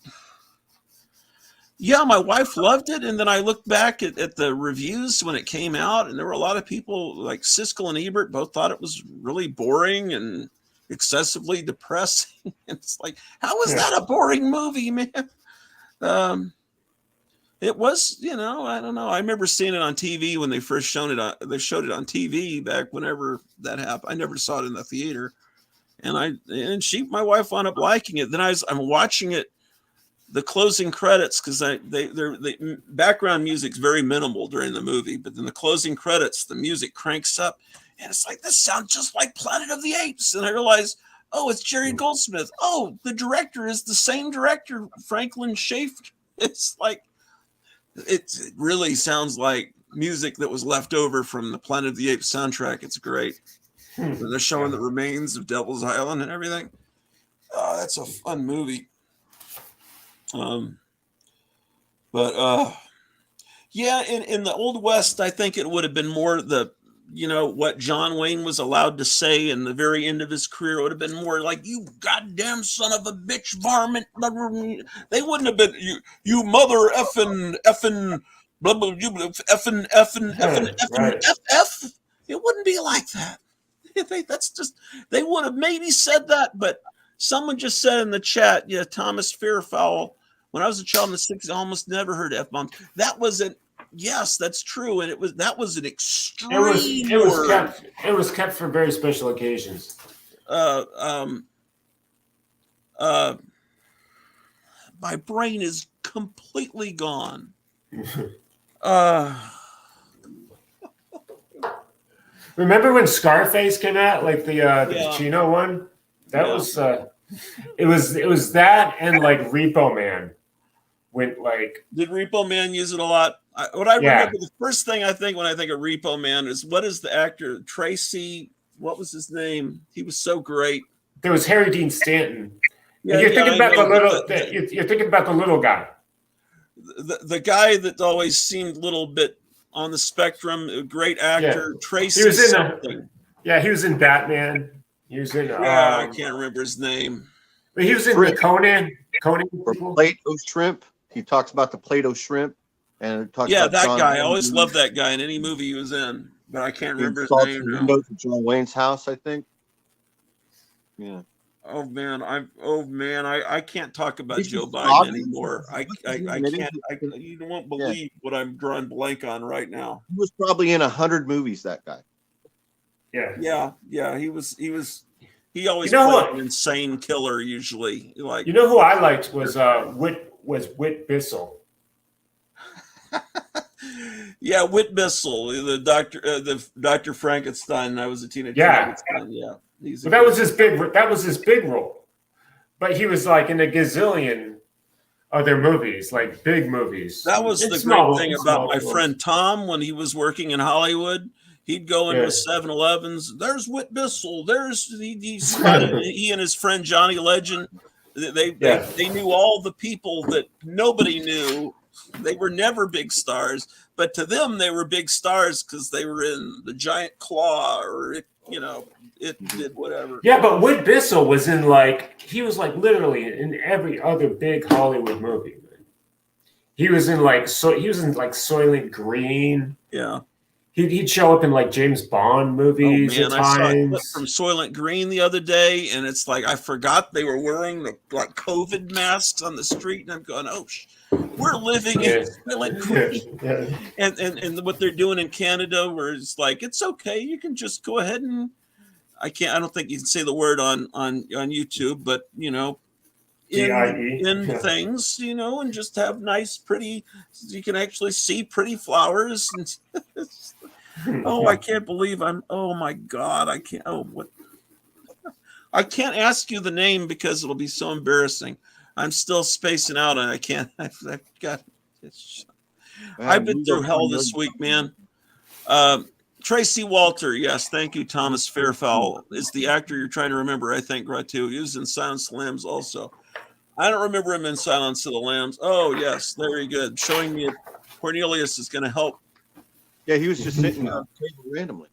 my wife loved it, and then I looked back at the reviews when it came out, and there were a lot of people like Siskel and Ebert both thought it was really boring and excessively depressing. It's like, how is that a boring movie, man? It was, I don't know. I remember seeing it on TV when they first showed it on TV back whenever that happened. I never saw it in the theater, and my wife wound up liking it. Then I'm watching it, the closing credits, because the background music's very minimal during the movie, but then the closing credits, the music cranks up. And it's like, this sounds just like Planet of the Apes. And I realized, oh, it's Jerry Goldsmith. Oh, the director is the same director, Franklin Schaeffer. It's like, it really sounds like music that was left over from the Planet of the Apes soundtrack. It's great. They're showing the remains of Devil's Island and everything. Oh, that's a fun movie. In the Old West, I think it would have been more what John Wayne was allowed to say in the very end of his career. It would have been more like, you goddamn son of a bitch varmint. They wouldn't have been, you mother effing blah, blah, blah, effing F. It wouldn't be like that. They would have maybe said that, but someone just said in the chat, Thomas Fairfowl, when I was a child in the 60s, I almost never heard F-bombs. That wasn't, yes, that's true. And that was an extreme word. It was kept for very special occasions. My brain is completely gone. Remember when Scarface came out, like the Pacino one? That was it was that and like Repo Man went like. Did Repo Man use it a lot? Remember, the first thing I think when I think of Repo Man is, what is the actor Tracy? What was his name? He was so great. There was Harry Dean Stanton. You're thinking about the little guy. the guy that always seemed a little bit on the spectrum, a great actor, Tracy He was in something. he was in Batman. He was in Yeah, I can't remember his name. but he was in the Conan Or sequel. Plato shrimp. He talks about the Plato shrimp, and it talks Yeah, about that John guy. I Wayne always being- loved that guy in any movie he was in, but I can't being remember his installed name some now. windows at John Wayne's house, I think. Yeah. Oh man, I can't talk about He's Joe just Biden obvious. anymore. I Admit it. can't. You won't Yeah. believe what I'm drawing blank on right now. He was probably in 100 movies. That guy. Yeah. Yeah. He always You know played what? an insane killer. Usually, like You know who I liked was Whit Bissell. yeah, Whit Bissell, the Dr. Frankenstein. I was a teenage Yeah. Frankenstein. Yeah, But that was his big role. But he was like in a gazillion other movies, like big movies. That was And the small- great thing small about my films. friend Tom when he was working in Hollywood. He'd go into Yeah. 7-Elevens. There's Whit Bissell. He and his friend Johnny Legend. They knew all the people that nobody knew. They were never big stars, but to them they were big stars because they were in the Giant Claw or it did whatever. Yeah, but Whit Bissell was in he was literally in every other big Hollywood movie. He was in Soylent Green. Yeah. He'd show up in James Bond movies at I saw a clip times. from Soylent Green the other day, and it's like I forgot they were wearing the COVID masks on the street, and I'm going, "Oh, we're living in Soylent Green." Yeah. And what they're doing in Canada, where it's like it's okay, you can just go ahead and I don't think you can say the word on YouTube, but DIE. in things, and just have nice, pretty. You can actually see pretty flowers and. Oh, I can't believe oh my God, I can't. Oh, what? I can't ask you the name because it'll be so embarrassing. I'm still spacing out, and I can't. I've got. I've been through hell this week, man. Tracy Walter, yes, thank you. Thomas Fairfowl is the actor you're trying to remember. I think right too. He was in Silence of the Lambs also. I don't remember him in Silence of the Lambs. Oh yes, very good. Showing me Cornelius is going to help. Yeah, he was just sitting on the table randomly.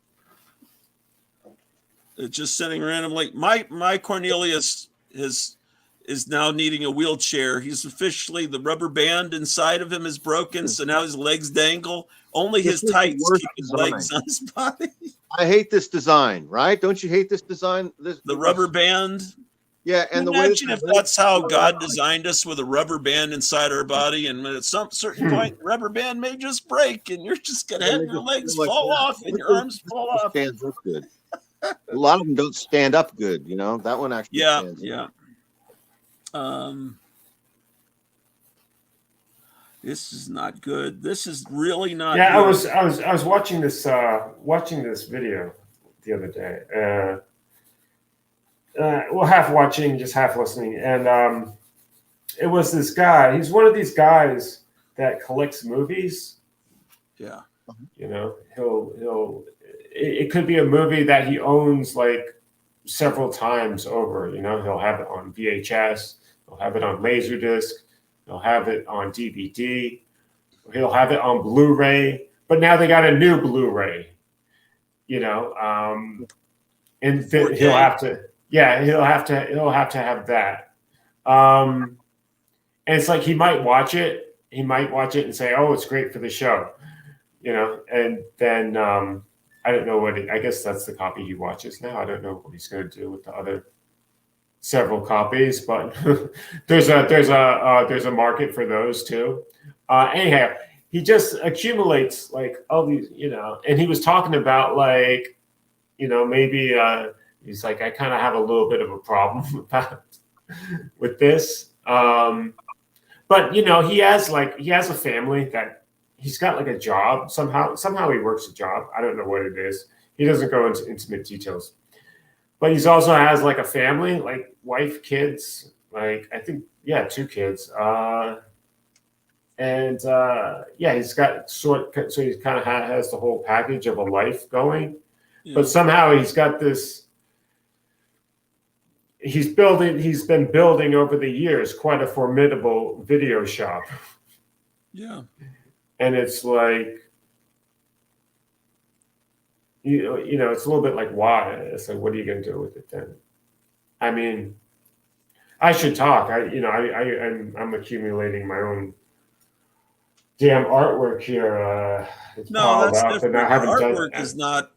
Just sitting randomly. My Cornelius is now needing a wheelchair. He's officially the rubber band inside of him is broken, so now his legs dangle. Only his tights keep his legs on his body. I hate this design, right? Don't you hate this design? The rubber band. Yeah, and imagine if that's how God designed us with a rubber band inside our body, and at some certain point, the rubber band may just break, and you're just gonna have your legs fall off and your arms fall off. Stands up good. A lot of them don't stand up good, That one actually. Stands up. This is not good. This is really not. Yeah, good. I was watching this video the other day. Well, half watching, just half listening, and it was this guy. He's one of these guys that collects movies. Yeah, he'll. It could be a movie that he owns several times over. He'll have it on VHS. He'll have it on Laserdisc. He'll have it on DVD. He'll have it on Blu-ray. But now they got a new Blu-ray. And he'll have to. Yeah, he'll have to have that. And it's like he might watch it. He might watch it and say, "Oh, it's great for the show," And then I don't know I guess that's the copy he watches now. I don't know what he's going to do with the other several copies, but there's a market for those too. Anyhow, he just accumulates all these, And he was talking about maybe. He's like, I kind of have a little bit of a problem with this. But he has a family that he's got a job somehow he works a job. I don't know what it is. He doesn't go into intimate details, but he's also has a family, wife, kids, I think, 2 kids. He's got so he kind of has the whole package of a life going, but somehow he's got this. He's been building over the years quite a formidable video shop. Yeah. And it's like, it's a little bit like why. It's like, what are you going to do with it then? I mean, I should talk. I'm accumulating my own damn artwork here. It's No, piled that's up, and I different. haven't done. Artwork is not.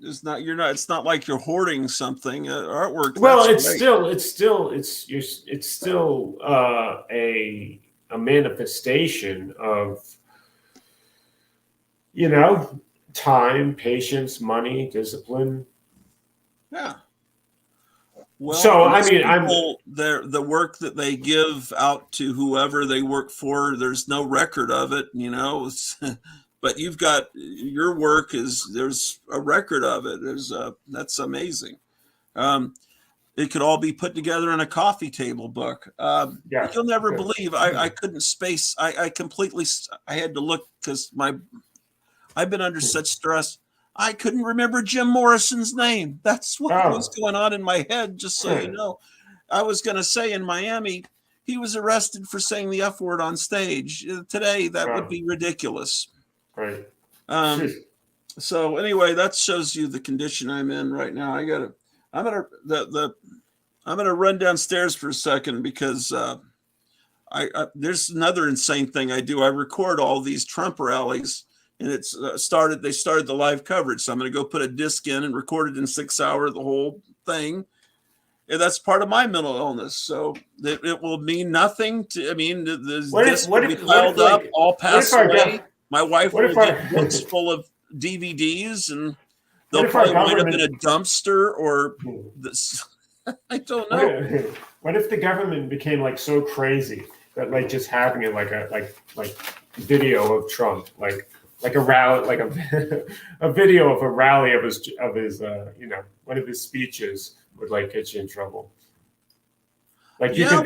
It's not. You're not. It's not like you're hoarding something. Artwork. Well, That's it's great. still a manifestation of time, patience, money, discipline. Yeah. Well, So I most mean, people, the work that they give out to whoever they work for, there's no record of it, but you've got your work there's a record of it. That's amazing. Um, it could all be put together in a coffee table book. yeah, You'll never yeah. believe I couldn't space. I completely. I had to look because I've been under such stress. I couldn't remember Jim Morrison's name. That's what was going on in my head, just so you know. I was going to say in Miami, he was arrested for saying the F word on stage. Today, that would be ridiculous. Right. So anyway, that shows you the condition I'm in right now. I'm gonna run downstairs for a second because there's another insane thing I do. I record all these Trump rallies. And they started the live coverage. So I'm going to go put a disc in and record it in 6 hours, the whole thing. And that's part of my mental illness. So it will mean nothing to, the disc will be piled up, all pass away. My wife will get books full of DVDs and they'll probably wind up in a dumpster or this. I don't know. What if the government became like so crazy that like just having it like video of Trump, like a rally, like a video of a rally of his one of his speeches would like get you in trouble. Like you could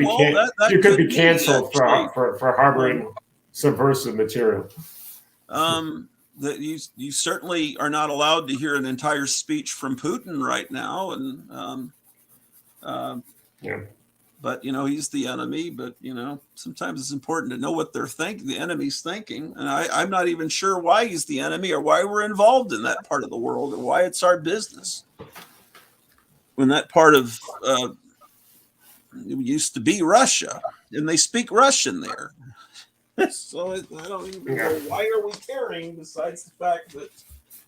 be canceled for harboring subversive material. That you certainly are not allowed to hear an entire speech from Putin right now, and yeah. But he's the enemy. But sometimes it's important to know what the enemy's thinking. And I'm not even sure why he's the enemy or why we're involved in that part of the world or why it's our business. When that part of it used to be Russia, and they speak Russian there. So I don't even know why are we caring. Besides the fact that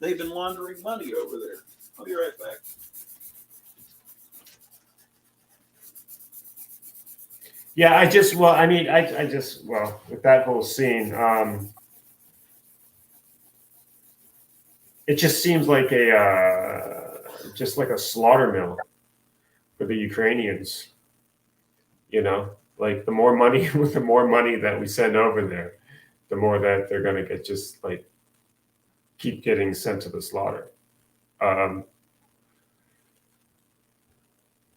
they've been laundering money over there. I'll be right back. Yeah, I just with that whole scene, it just seems like just like a slaughter mill for the Ukrainians. Like the more money that we send over there, the more that they're going to get just like keep getting sent to the slaughter.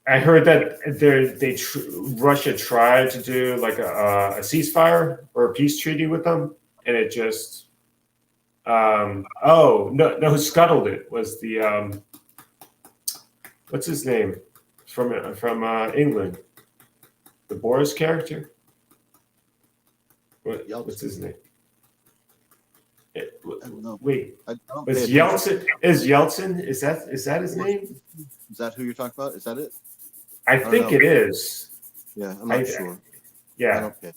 I heard that Russia tried to do like a ceasefire or a peace treaty with them, and it just who scuttled it was the what's his name from England, the Boris character. What's his name? I don't know. Wait, was Yeltsin? Is Yeltsin? Is that his name? Is that who you're talking about? Is that it? I think it is. Yeah, I'm not sure. Yeah. I don't care.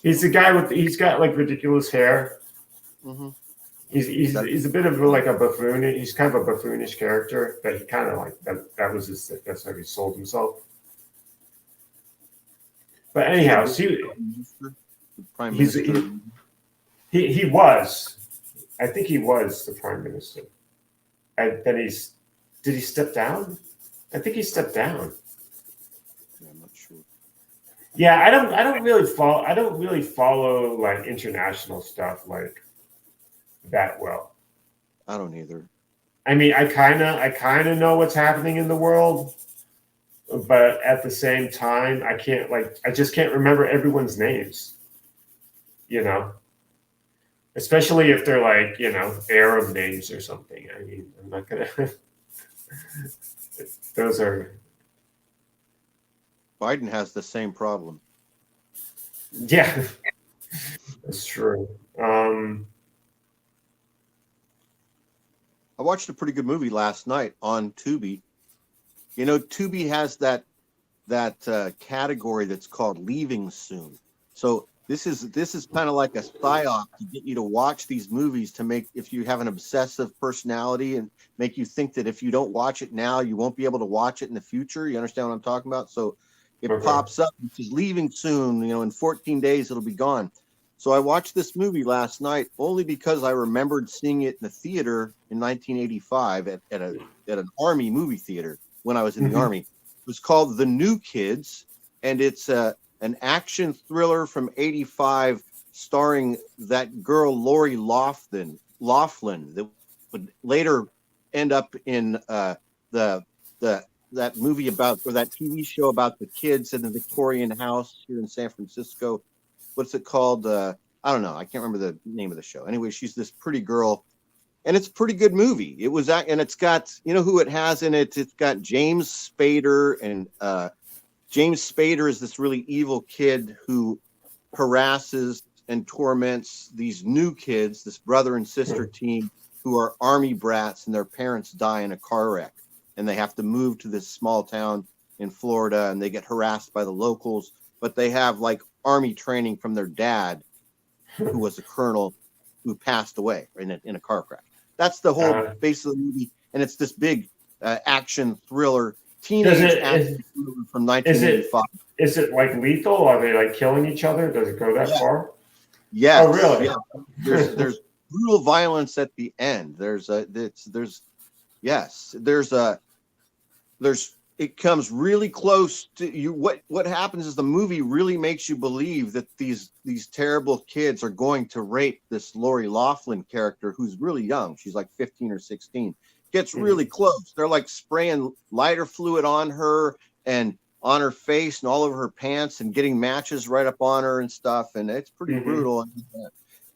He's the guy he's got like ridiculous hair. Mm-hmm. He's a bit of like a buffoon. He's kind of a buffoonish character, but he kind of like that's how he sold himself. But anyhow, Prime Minister. He was. I think he was the prime minister. And then did he step down? I think he stepped down. Yeah, I'm not sure. Yeah, I don't really follow like international stuff like that well. I don't either. I mean, I kind of know what's happening in the world, but at the same time, I just can't remember everyone's names. Especially if they're like, Arab names or something. I mean, I'm not gonna. Those are. Biden has the same problem. Yeah. It's true. I watched a pretty good movie last night on Tubi. You know, Tubi has that category that's called Leaving Soon. So this is kind of like a psyop to get you to watch these movies to make, if you have an obsessive personality, and make you think that if you don't watch it now, you won't be able to watch it in the future. You understand what I'm talking about? So it pops up, which is Leaving Soon. You know, in 14 days it'll be gone. So I watched this movie last night only because I remembered seeing it in the theater in 1985 at an Army movie theater when I was in the Army. It was called The New Kids, and it's an action thriller from '85 starring that girl Lori Laughlin that would later end up in that movie about, or that TV show about the kids in the Victorian house here in San Francisco. What's it called? I don't know. I can't remember the name of the show. Anyway, she's this pretty girl, and it's a pretty good movie. It was, and it's got, you know who it has in it? It's got James Spader, and James Spader is this really evil kid who harasses and torments these new kids, this brother and sister team who are Army brats, and their parents die in a car wreck, and they have to move to this small town in Florida, and they get harassed by the locals, but they have like Army training from their dad, who was a colonel who passed away in a car crash. That's the whole base of the movie, and it's this big action thriller, teenage action thriller from 1985. Is it like lethal? Are they like killing each other? Does it go that far? Yes. Oh, really? Yeah. There's brutal violence at the end. It comes really close to you. What happens is the movie really makes you believe that these terrible kids are going to rape this Lori Laughlin character, who's really young. She's like 15 or 16. Gets really close. They're like spraying lighter fluid on her and on her face and all over her pants, and getting matches right up on her and stuff. And it's pretty brutal.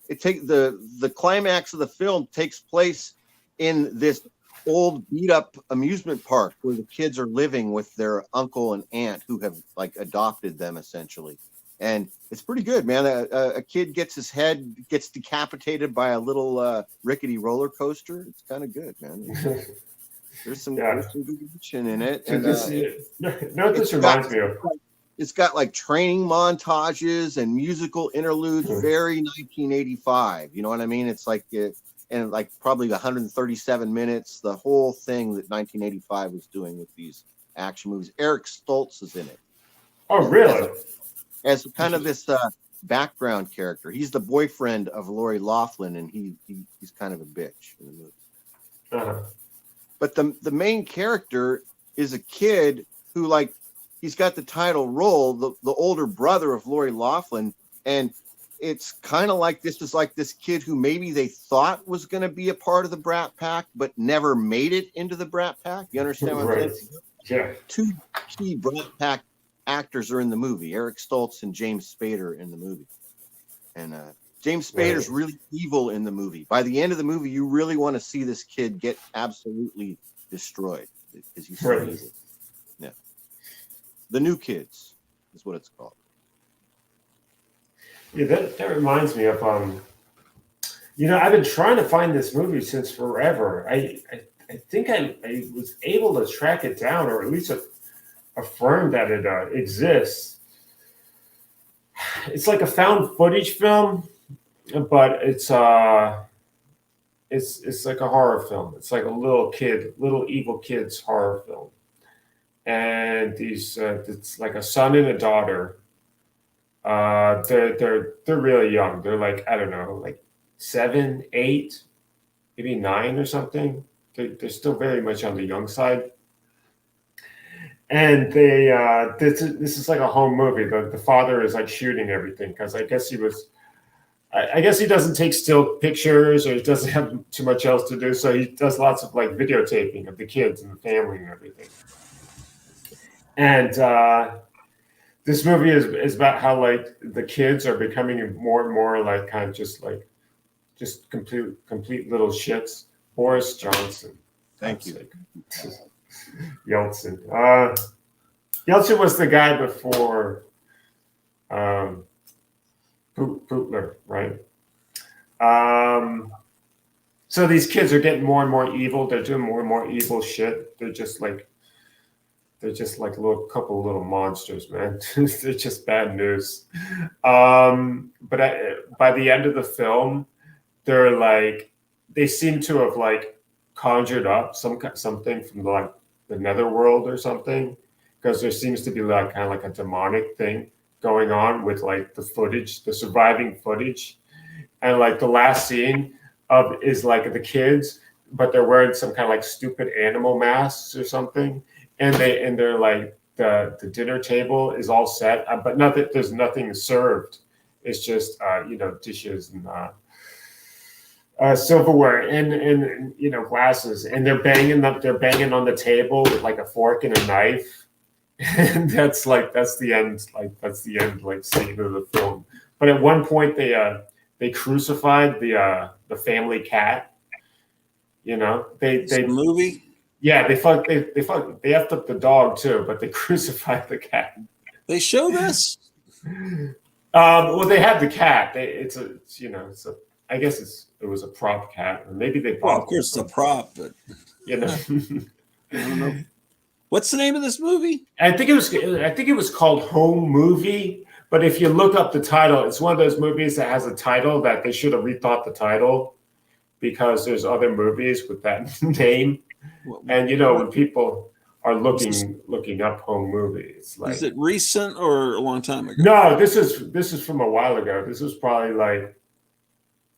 The climax of the film takes place in this old beat up amusement park where the kids are living with their uncle and aunt who have like adopted them essentially. And it's pretty good, man. A kid gets his head gets decapitated by a little rickety roller coaster. It's kind of good, man. There's some good action in it. And, this reminds me of. It's got like training montages and musical interludes, very 1985. You know what I mean? It's like and like probably 137 minutes, the whole thing that 1985 was doing with these action movies. Eric Stoltz is in it. Oh, really? As kind of this background character. He's the boyfriend of Lori Laughlin, and he's kind of a bitch in the movie. But the main character is a kid who, like, he's got the title role, the older brother of Lori Laughlin, and it's kind of like this is like this kid who maybe they thought was going to be a part of the Brat Pack, but never made it into the Brat Pack. You understand what I'm saying? Yeah. Two key Brat Pack actors are in the movie, Eric Stoltz and James Spader in the movie. And James Spader's really evil in the movie. By the end of the movie, you really want to see this kid get absolutely destroyed because he's so evil. Yeah. The New Kids is what it's called. Yeah, that reminds me of I've been trying to find this movie since forever. I think I was able to track it down, or at least affirm that it exists. It's like a found footage film, but it's like a horror film. It's like a little evil kid's horror film, and it's like a son and a daughter. They're really young. They're like, I don't know, like 7, 8, maybe 9 or something. They're still very much on the young side. And this is like a home movie. The father is like shooting everything because I guess he doesn't take still pictures, or he doesn't have too much else to do. So he does lots of like videotaping of the kids and the family and everything. And this movie is about how like the kids are becoming more and more like kind of just complete little shits. Boris Johnson. Thank you. Yeltsin. Yeltsin was the guy before Putler, right? So these kids are getting more and more evil. They're doing more and more evil shit. They're just like a little couple of little monsters, man. They're just bad news. But by the end of the film, they're like, they seem to have like conjured up something from like the netherworld or something, because there seems to be like kind of like a demonic thing going on with like the footage, the surviving footage, and like the last scene is like the kids, but they're wearing some kind of like stupid animal masks or something, and they're like the dinner table is all set, but there's nothing served. It's just dishes and silverware and glasses, and they're banging on the table with like a fork and a knife, and that's the end like scene of the film. But at one point they crucified the family cat. The movie. Yeah, they effed up the dog too, but they crucified the cat. They show this. Well, they had the cat. I guess it was a prop cat, or maybe they bought. Well, of course, it's a prop, but I don't know. What's the name of this movie? I think it was called Home Movie. But if you look up the title, it's one of those movies that has a title that they should have rethought the title, because there's other movies with that name. And when people are looking up Home Movie, it's like, is it recent or a long time ago? No, this is from a while ago. This was probably like,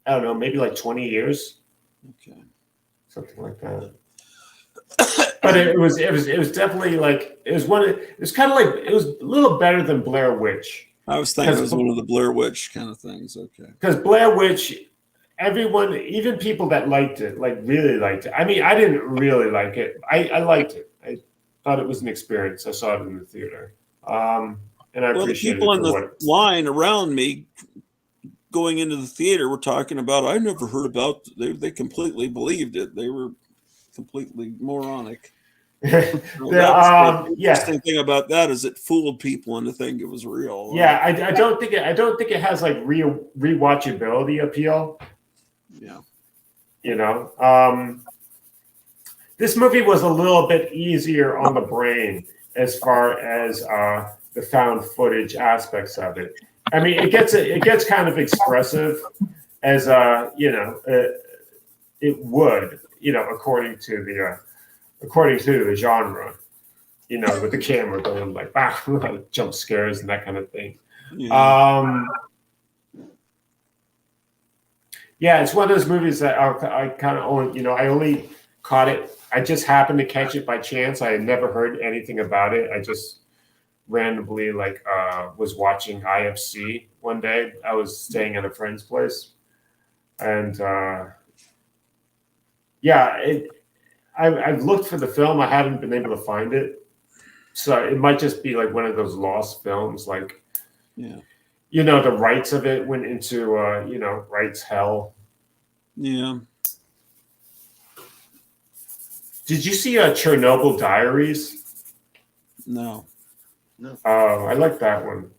I don't know, maybe like 20 years. Okay. Something like that. But it was definitely like, it was a little better than Blair Witch. I was thinking it was one of the Blair Witch kind of things. Okay. Because Blair Witch, everyone, even people that liked it, like really liked it. I mean, I didn't really like it. I liked it. I thought it was an experience. I saw it in the theater. And I appreciate it. The people in the line around me going into the theater were talking about, I never heard about, they completely believed it. They were completely moronic. The interesting thing about that is it fooled people into thinking it was real. Yeah, I don't think it has like rewatchability appeal. Yeah. This movie was a little bit easier on the brain as far as the found footage aspects of it. I mean, it gets kind of expressive, as it would, according to the genre, with the camera going like, wow, jump scares and that kind of thing. Yeah. It's one of those movies that I kind of only, I only caught it. I just happened to catch it by chance. I had never heard anything about it. I just randomly was watching IFC one day. I was staying at a friend's place, and I've looked for the film. I haven't been able to find it, so it might just be like one of those lost films. Like, the rights of it went into rights hell. Yeah. Did you see Chernobyl Diaries? No. Oh, I like that one.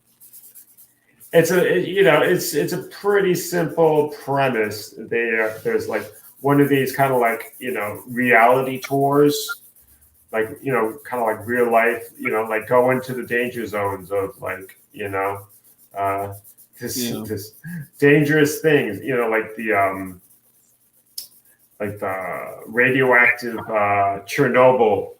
It's a pretty simple premise. There's like one of these kind of like reality tours, like kind of like real life, like go into the danger zones of like this dangerous things, like the radioactive Chernobyl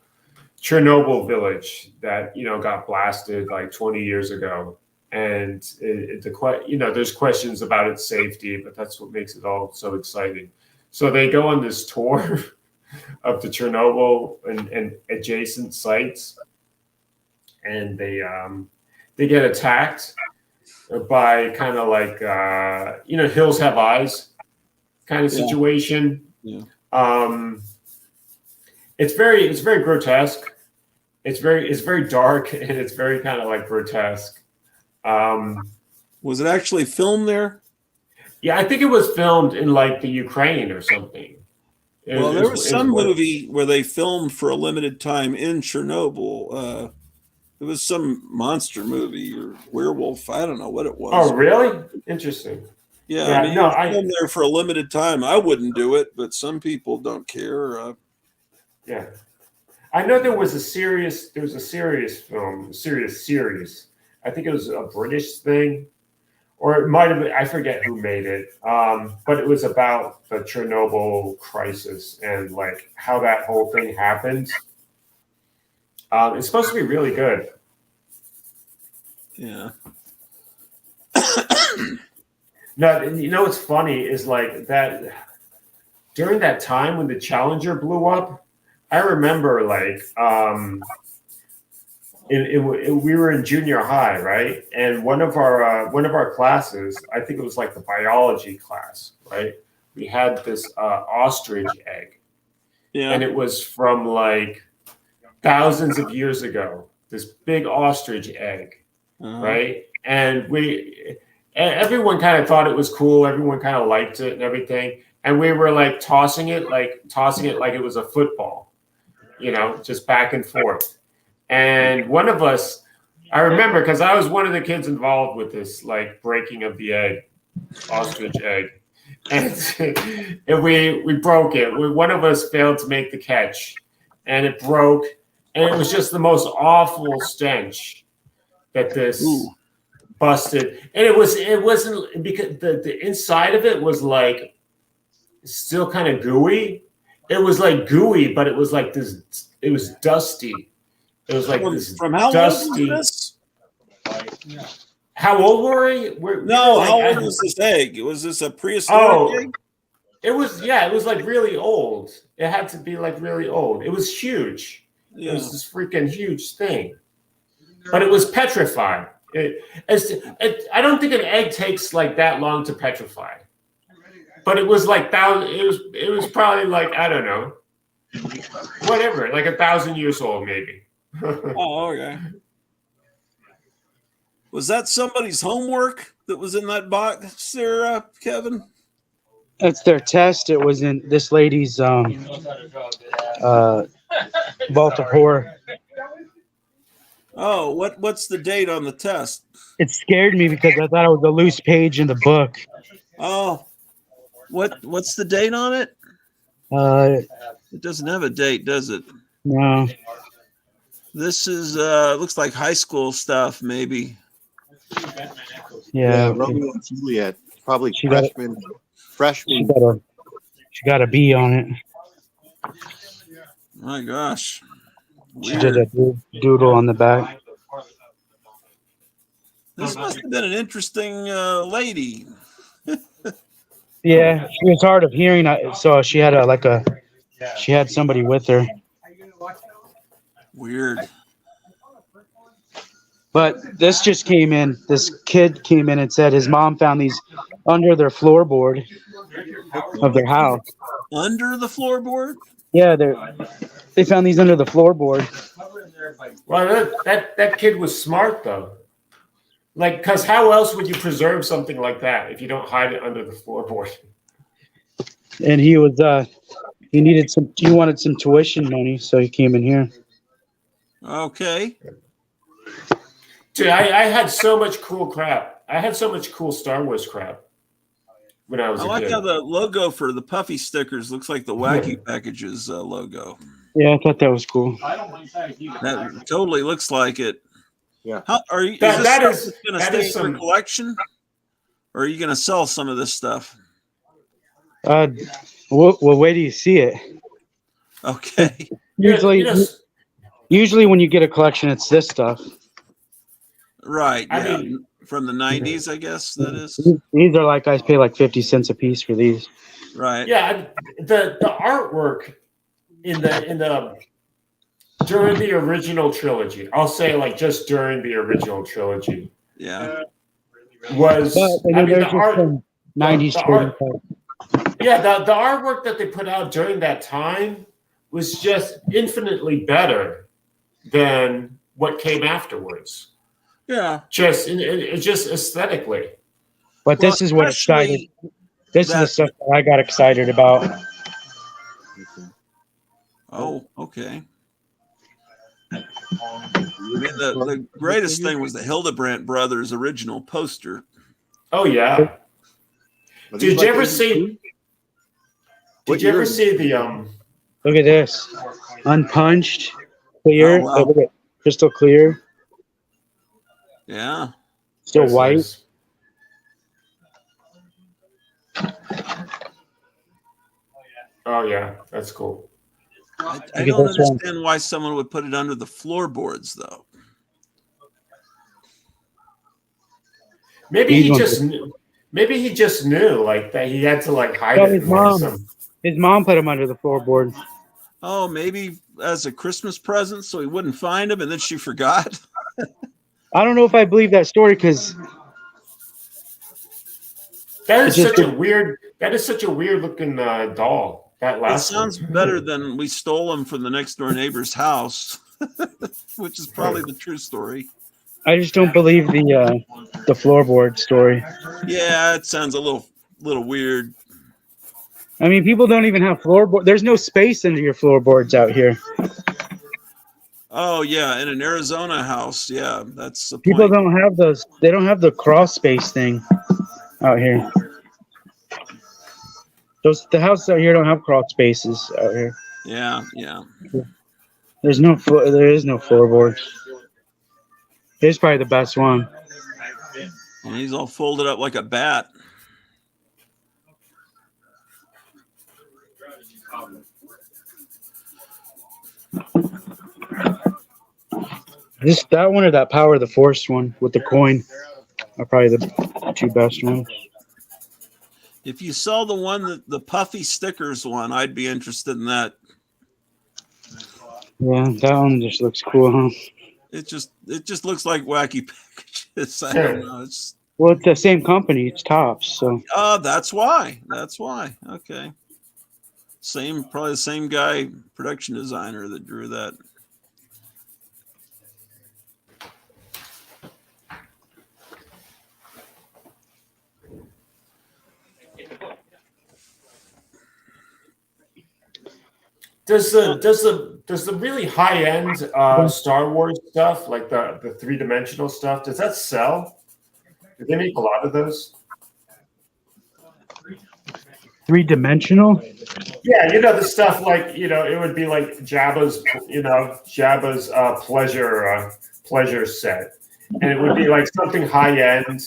village that got blasted like 20 years ago, and there's questions about its safety, but that's what makes it all so exciting. So they go on this tour of the Chernobyl and adjacent sites, and they get attacked by kind of like Hills Have Eyes kind of situation. Yeah. It's very grotesque. It's very dark, and it's very kind of like grotesque. Was it actually filmed there? Yeah, I think it was filmed in like the Ukraine or something. There was some movie where they filmed for a limited time in Chernobyl. It It was some monster movie or werewolf. I don't know what it was. Oh, really? Interesting. Yeah, Yeah, I mean, no, it was filmed there for a limited time. I wouldn't do it, but some people don't care. Yeah. I know there was a serious film, serious series. I think it was a British thing, or it might have been, I forget who made it. But it was about the Chernobyl crisis and like how that whole thing happened. It's supposed to be really good. Yeah. No, you know what's funny is like that during that time when the Challenger blew up, I remember like we were in junior high, right? And one of our classes, I think it was like the biology class, right? We had this ostrich egg, and Yeah. it was from like thousands of years ago. This big ostrich egg, right? And everyone kind of thought it was cool. Everyone kind of liked it and everything. And we were like tossing it like it was a football, you know, just back and forth. And one of us, I remember, because I was one of the kids involved with this like breaking of the egg, ostrich egg, and we broke it. One of us failed to make the catch, and it broke, and it was just the most awful stench that this busted. And it wasn't because the inside of it was like still kind of gooey. It was like gooey, but it was like this. It was dusty. It was like this from how dusty. old was this? How old were we? How old was this egg? Was this a prehistoric egg? It was, yeah, it was like really old. It had to be like really old. It was huge. Yeah. It was this freaking huge thing. But it was petrified. I don't think an egg takes like that long to petrify. But it was like it was probably like, I don't know, whatever, like 1,000 years old maybe. Oh, okay. Was that somebody's homework that was in that box there, Kevin? That's their test. It was in this lady's vault of horror. Oh, what's the date on the test? It scared me because I thought it was a loose page in the book. Oh, what's the date on it? It doesn't have a date, does it? No. This is looks like high school stuff, maybe. Yeah. Romeo and Juliet, probably She freshman. She got a B on it. My gosh. She did a doodle on the back. This must have been an interesting lady. Yeah, she was hard of hearing, so she had she had somebody with her. Weird. But this just came in. This kid came in and said his mom found these under their floorboard of their house. Under the floorboard? Yeah, they found these under the floorboard. Well, that kid was smart though. Like, because how else would you preserve something like that if you don't hide it under the floorboard? And he wanted some tuition money, so he came in here. Okay. Dude, I had so much cool crap. I had so much cool Star Wars crap when I was a kid. I like how the logo for the puffy stickers looks like the Wacky Packages logo. Yeah, I thought that was cool. That totally looks like it. Yeah. How are you? That is is going to stay in your collection, or are you going to sell some of this stuff? Well, wait till you see it. Okay. Usually when you get a collection, it's this stuff. Right. I Yeah. mean, from the 90s, I guess that is. These are like I pay like 50 cents a piece for these. Right. yeah, the artwork in the during the original trilogy, I'll say like just during the original trilogy, Yeah. was But, I mean there's the art. some 90s art- trading. Yeah, the artwork that they put out during that time was just infinitely better than what came afterwards. Yeah. Just aesthetically. But this is what excited. This is the stuff that I got excited about. Oh, okay. I mean, the greatest thing was the Hildebrandt brothers original poster. Oh yeah. Are these Did you like ever 82? see? What Did you year ever is see it? the Look at this. Unpunched, Oh, clear. wow. Look at it. Crystal clear. Yeah. Still That's white. nice. Oh yeah, that's cool. I Look at don't this one. understand why someone would put it under the floorboards, though. Maybe These he ones just are- knew. Maybe he just knew like that he had to like hide No, it in like some. his mom put him under the floorboard. Oh, maybe as a Christmas present so he wouldn't find him, and then she forgot. I don't know if I believe that story because That it is just such a weird. That is such a weird looking doll. That It last sounds one. better than we stole him from the next door neighbor's house, which is probably the true story. I just don't believe the floorboard story. Yeah, it sounds a little weird. I mean, people don't even have floorboard. There's no space under your floorboards out here. Oh yeah, in an Arizona house, yeah, that's the People point. don't have those. They don't have the crawl space thing out here. The houses out here don't have crawl spaces out here. Yeah. There is no floorboard. Here's probably the best one. And he's all folded up like a bat. That one or that Power of the Force one with the coin are probably the two best ones. If you saw the one the puffy stickers one, I'd be interested in that. Yeah, that one just looks cool, huh? It just looks like wacky packages. I don't know. It's Well, it's the same company. It's Tops, so that's why. That's why. Okay. Probably the same guy, production designer that drew that. Does the really high end Star Wars stuff, like the 3-dimensional stuff, does that sell? Do they make a lot of those? 3-dimensional. Yeah, the stuff like it would be like Jabba's pleasure set, and it would be like something high end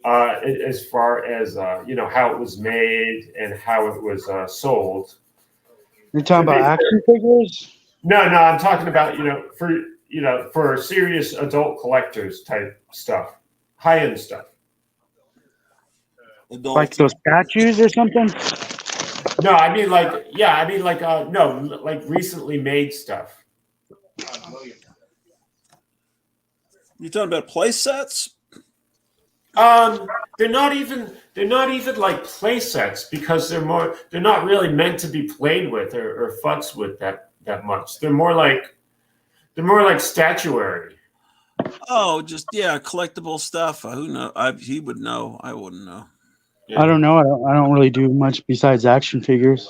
as far as how it was made and how it was sold. You're talking about action figures? No, I'm talking about for serious adult collectors type stuff, high end stuff. Adult. Like those statues or something? No, I mean like no, like recently made stuff. You talking about play sets? They're not even like play sets because they're not really meant to be played with or futzed with that much. They're more like statuary. Oh, just collectible stuff. Who knows? He would know. I wouldn't know. Yeah. I don't know. I don't really do much besides action figures.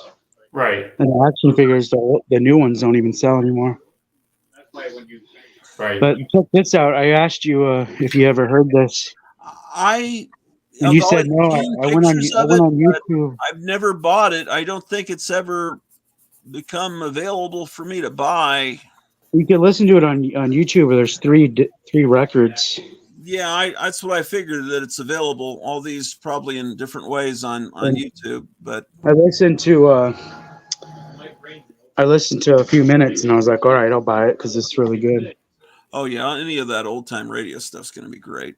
Right. And the action figures, the new ones don't even sell anymore. Right. But check this out. I asked you if you ever heard this. And you said no. I went on YouTube. I've never bought it. I don't think it's ever become available for me to buy. You can listen to it on YouTube. Where there's three records. Yeah, that's what I figured, that it's available. All these probably in different ways on YouTube. But I listened to a few minutes and I was like, all right, I'll buy it because it's really good. oh yeah, any of that old time radio stuff's going to be great.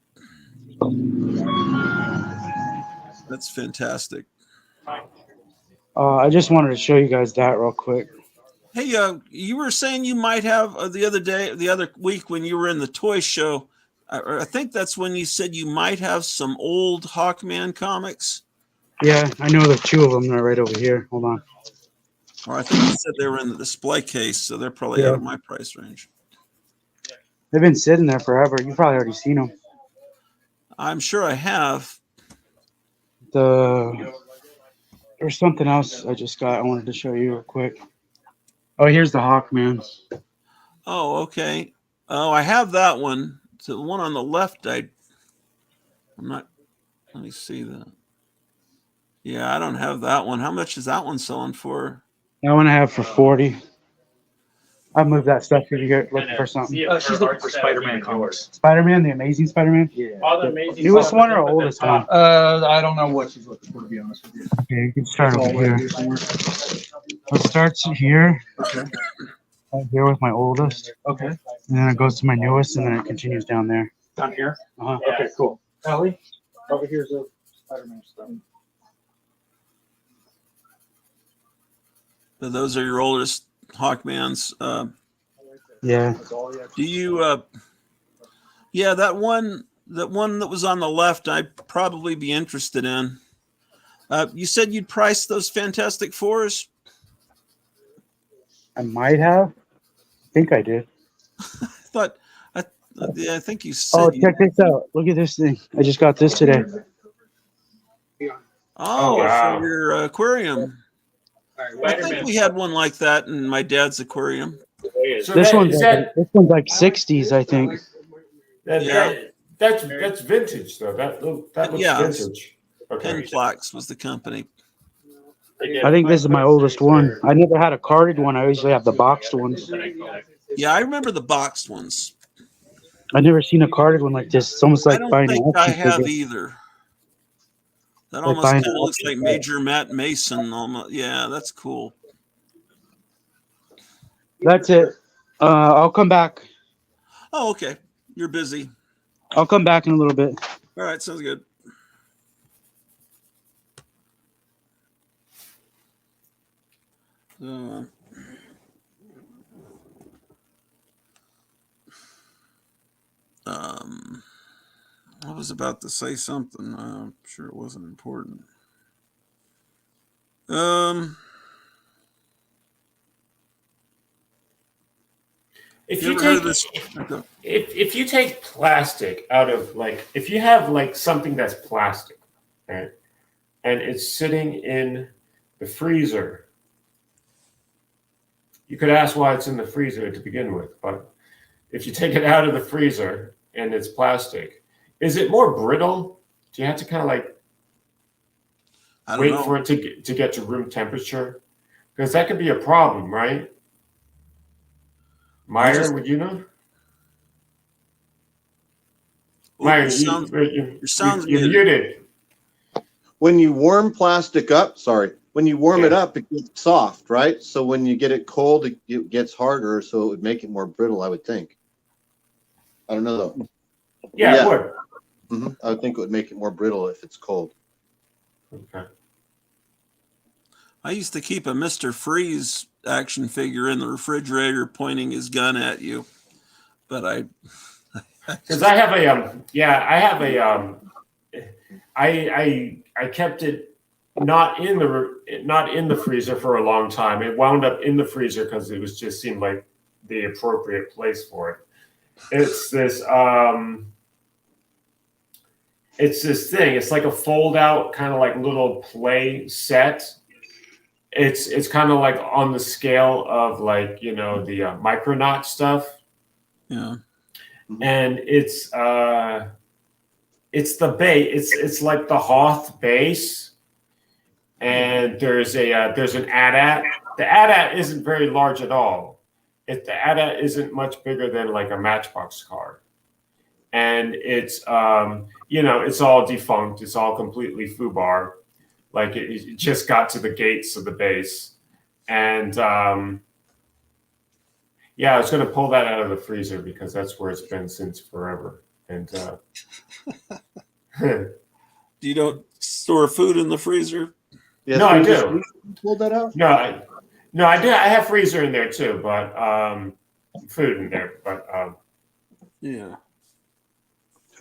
That's fantastic. I just wanted to show you guys that real quick. Hey, you were saying you might have the other week when you were in the toy show. I think that's when you said you might have some old Hawkman comics. Yeah, I know there's two of them. They're right over here. Hold on. Or I think you said they were in the display case, so they're probably out of my price range. They've been sitting there forever. You've probably already seen them. I'm sure I have. There's something else I just got. I wanted to show you real quick. Oh, here's the Hawkman. Oh, okay. Oh, I have that one. So the one on the left, I'm not. Let me see that. Yeah, I don't have that one. How much is that one selling for? That one I have for 40. I moved that stuff if you're looking for something. She's looking for Spider-Man comics. Spider-Man, the Amazing Spider-Man? Yeah. Newest one or oldest one? I don't know what she's looking for, to be honest with you. Okay, you can start over here. It starts here. Okay. Right here with my oldest. Okay. And then it goes to my newest, and then it continues down there. Down here? Uh-huh. Okay, cool. Ellie, over here's the Spider-Man stuff. So those are your oldest Hawkmans. Yeah. Do you? Yeah, that one that was on the left, I'd probably be interested in. You said you'd price those Fantastic Fours. I might have. I think I did. I think you said. Oh, check this out. Look at this thing. I just got this today. Oh, wow. for your aquarium. I think we had one like that in my dad's aquarium. So This that- one's is like, this one's like 60s, I think. that's vintage though. That looks Yeah. vintage. Okay. Penflax was the company. I think this is my oldest one. I never had a carded one. I usually have the boxed ones. Yeah, I remember the boxed ones. I've never seen a carded one like this. It's almost I like don't buying an think I action have figure. either. That Like almost buying kind of an looks action like figure. Major Matt Mason. Almost. Yeah, that's cool. That's it. I'll come back. Oh, okay. You're busy. I'll come back in a little bit. All right, sounds good. I was about to say something. I'm sure it wasn't important. If You you ever heard take of this? if you take plastic out of if you have something that's plastic, right, and it's sitting in the freezer, you could ask why it's in the freezer to begin with, but if you take it out of the freezer and it's plastic, is it more brittle? Do you have to kind of I don't wait know. for it to get to room temperature? Because that could be a problem, right? Meyer, would you know? Meyer, Your sound's you're muted. muted. When you warm plastic up, when you warm it up, it gets soft, right? So when you get it cold, it gets harder, so it would make it more brittle, I would think. I don't know though. Yeah, it would. I would think it would make it more brittle if it's cold. Okay. I used to keep a Mr. Freeze action figure in the refrigerator pointing his gun at you, but Because I have I kept it not in the freezer for a long time. It wound up in the freezer because it was just seemed like the appropriate place for it. It's this thing. It's like a fold out kind of like little play set. It's kind of like on the scale of the Micronaut stuff. yeah. And it's the base. It's like the Hoth base, and there's an AT-AT. The AT-AT isn't very large at all. The AT-AT isn't much bigger than like a Matchbox card, and it's it's all defunct. It's all completely foobar. Like it just got to the gates of the base, and I was going to pull that out of the freezer because that's where it's been since forever. And You don't store food in the freezer? Yeah, No, I do. Pull that out? no, I do. I have freezer in there too, but food in there. But Yeah.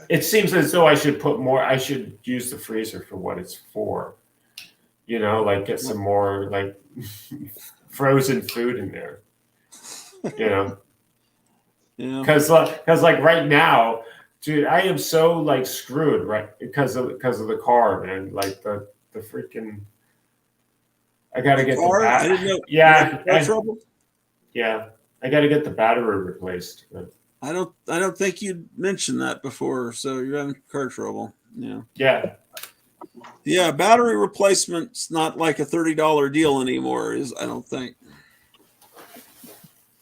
it seems as though I should put more. I should use the freezer for what it's for. Get some more frozen food in there. Yeah. Because right now, dude, I am so screwed because of the car, man. Like the freaking, I gotta get the Car? back. I didn't know. Yeah, Car trouble? yeah. I got to get the battery replaced. But I don't think you mentioned that before, so you're having car trouble. Yeah. yeah, Yeah, battery replacement's not like a $30 deal anymore, I don't think.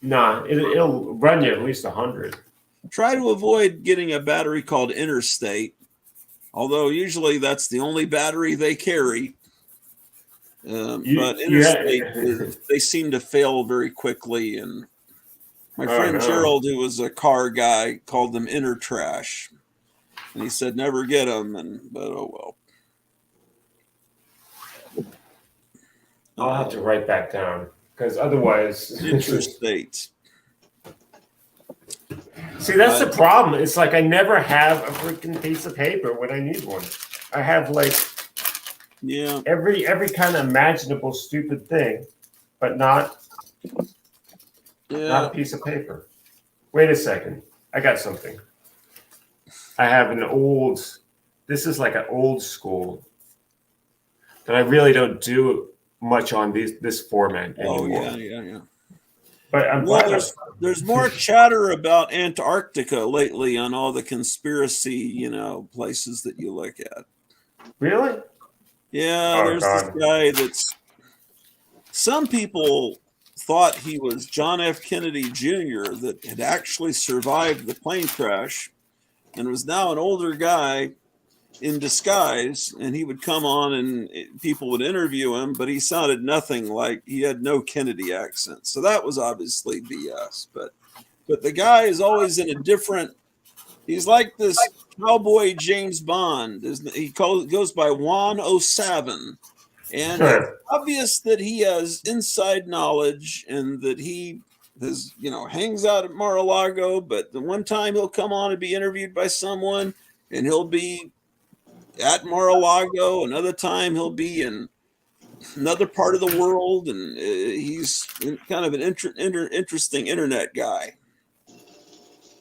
nah, it'll run you at least 100. Try to avoid getting a battery called Interstate, although usually that's the only battery they carry. But Interstate, they seem to fail very quickly. And my friend Gerald, who was a car guy, called them inner trash. And he said, never get them. But oh well. I'll have to write that down because otherwise. Interstate. See, that's the problem. It's like I never have a freaking piece of paper when I need one. I have like every kind of imaginable stupid thing, but not a piece of paper. Wait a second. I got something. I have this is like an old school that I really don't do much on this format anymore. Oh, yeah. But I'm there's more chatter about Antarctica lately on all the conspiracy, places that you look at. Really? Yeah, there's this guy some people thought he was John F. Kennedy Jr. that had actually survived the plane crash and was now an older guy in disguise, and he would come on and people would interview him, but he sounded nothing like, he had no Kennedy accent. So that was obviously BS. But the guy is always in a different, he's like this cowboy James Bond. He goes by Juan O'Savin. And it's obvious that he has inside knowledge and that he hangs out at Mar-a-Lago, but the one time he'll come on and be interviewed by someone and he'll be at Mar-a-Lago. Another time he'll be in another part of the world, and he's kind of an interesting internet guy.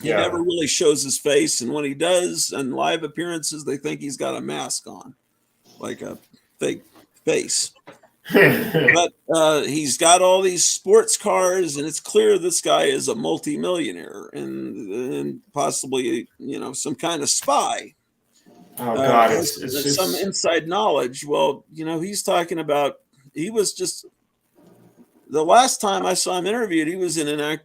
He never really shows his face, and when he does on live appearances, they think he's got a mask on, like a fake face. But he's got all these sports cars, and it's clear this guy is a multimillionaire and possibly some kind of spy. Oh God! It's some inside knowledge. Well, he's talking about. He was just the last time I saw him interviewed. He was in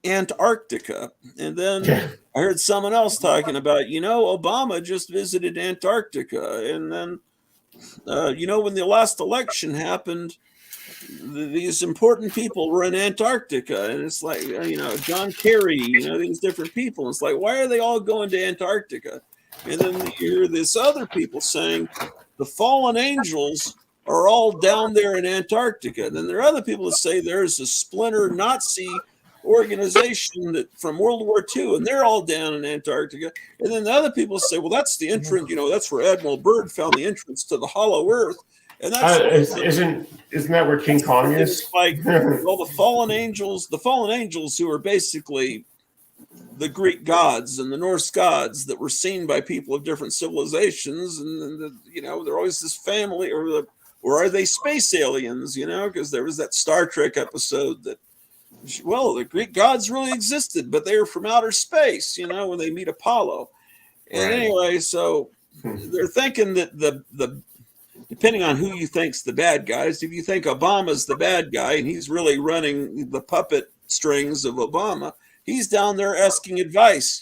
Antarctica, and then I heard someone else talking about. Obama just visited Antarctica, and then when the last election happened, these important people were in Antarctica, and it's like John Kerry, these different people. It's like, why are they all going to Antarctica? And then you hear this other people saying the fallen angels are all down there in Antarctica. And then there are other people that say there's a splinter Nazi organization that from World War II, and they're all down in Antarctica. And then the other people say, well, that's the entrance, that's where Admiral Byrd found the entrance to the Hollow Earth. And that's isn't that where King Kong is? It's like, well, the fallen angels who are basically the Greek gods and the Norse gods that were seen by people of different civilizations, and they're always this family, or are they space aliens? Because there was that Star Trek episode that, well, the Greek gods really existed, but they were from outer space. When they meet Apollo, and anyway, so they're thinking that the depending on who you think's the bad guys, if you think Obama's the bad guy and he's really running the puppet strings of Obama. He's down there asking advice,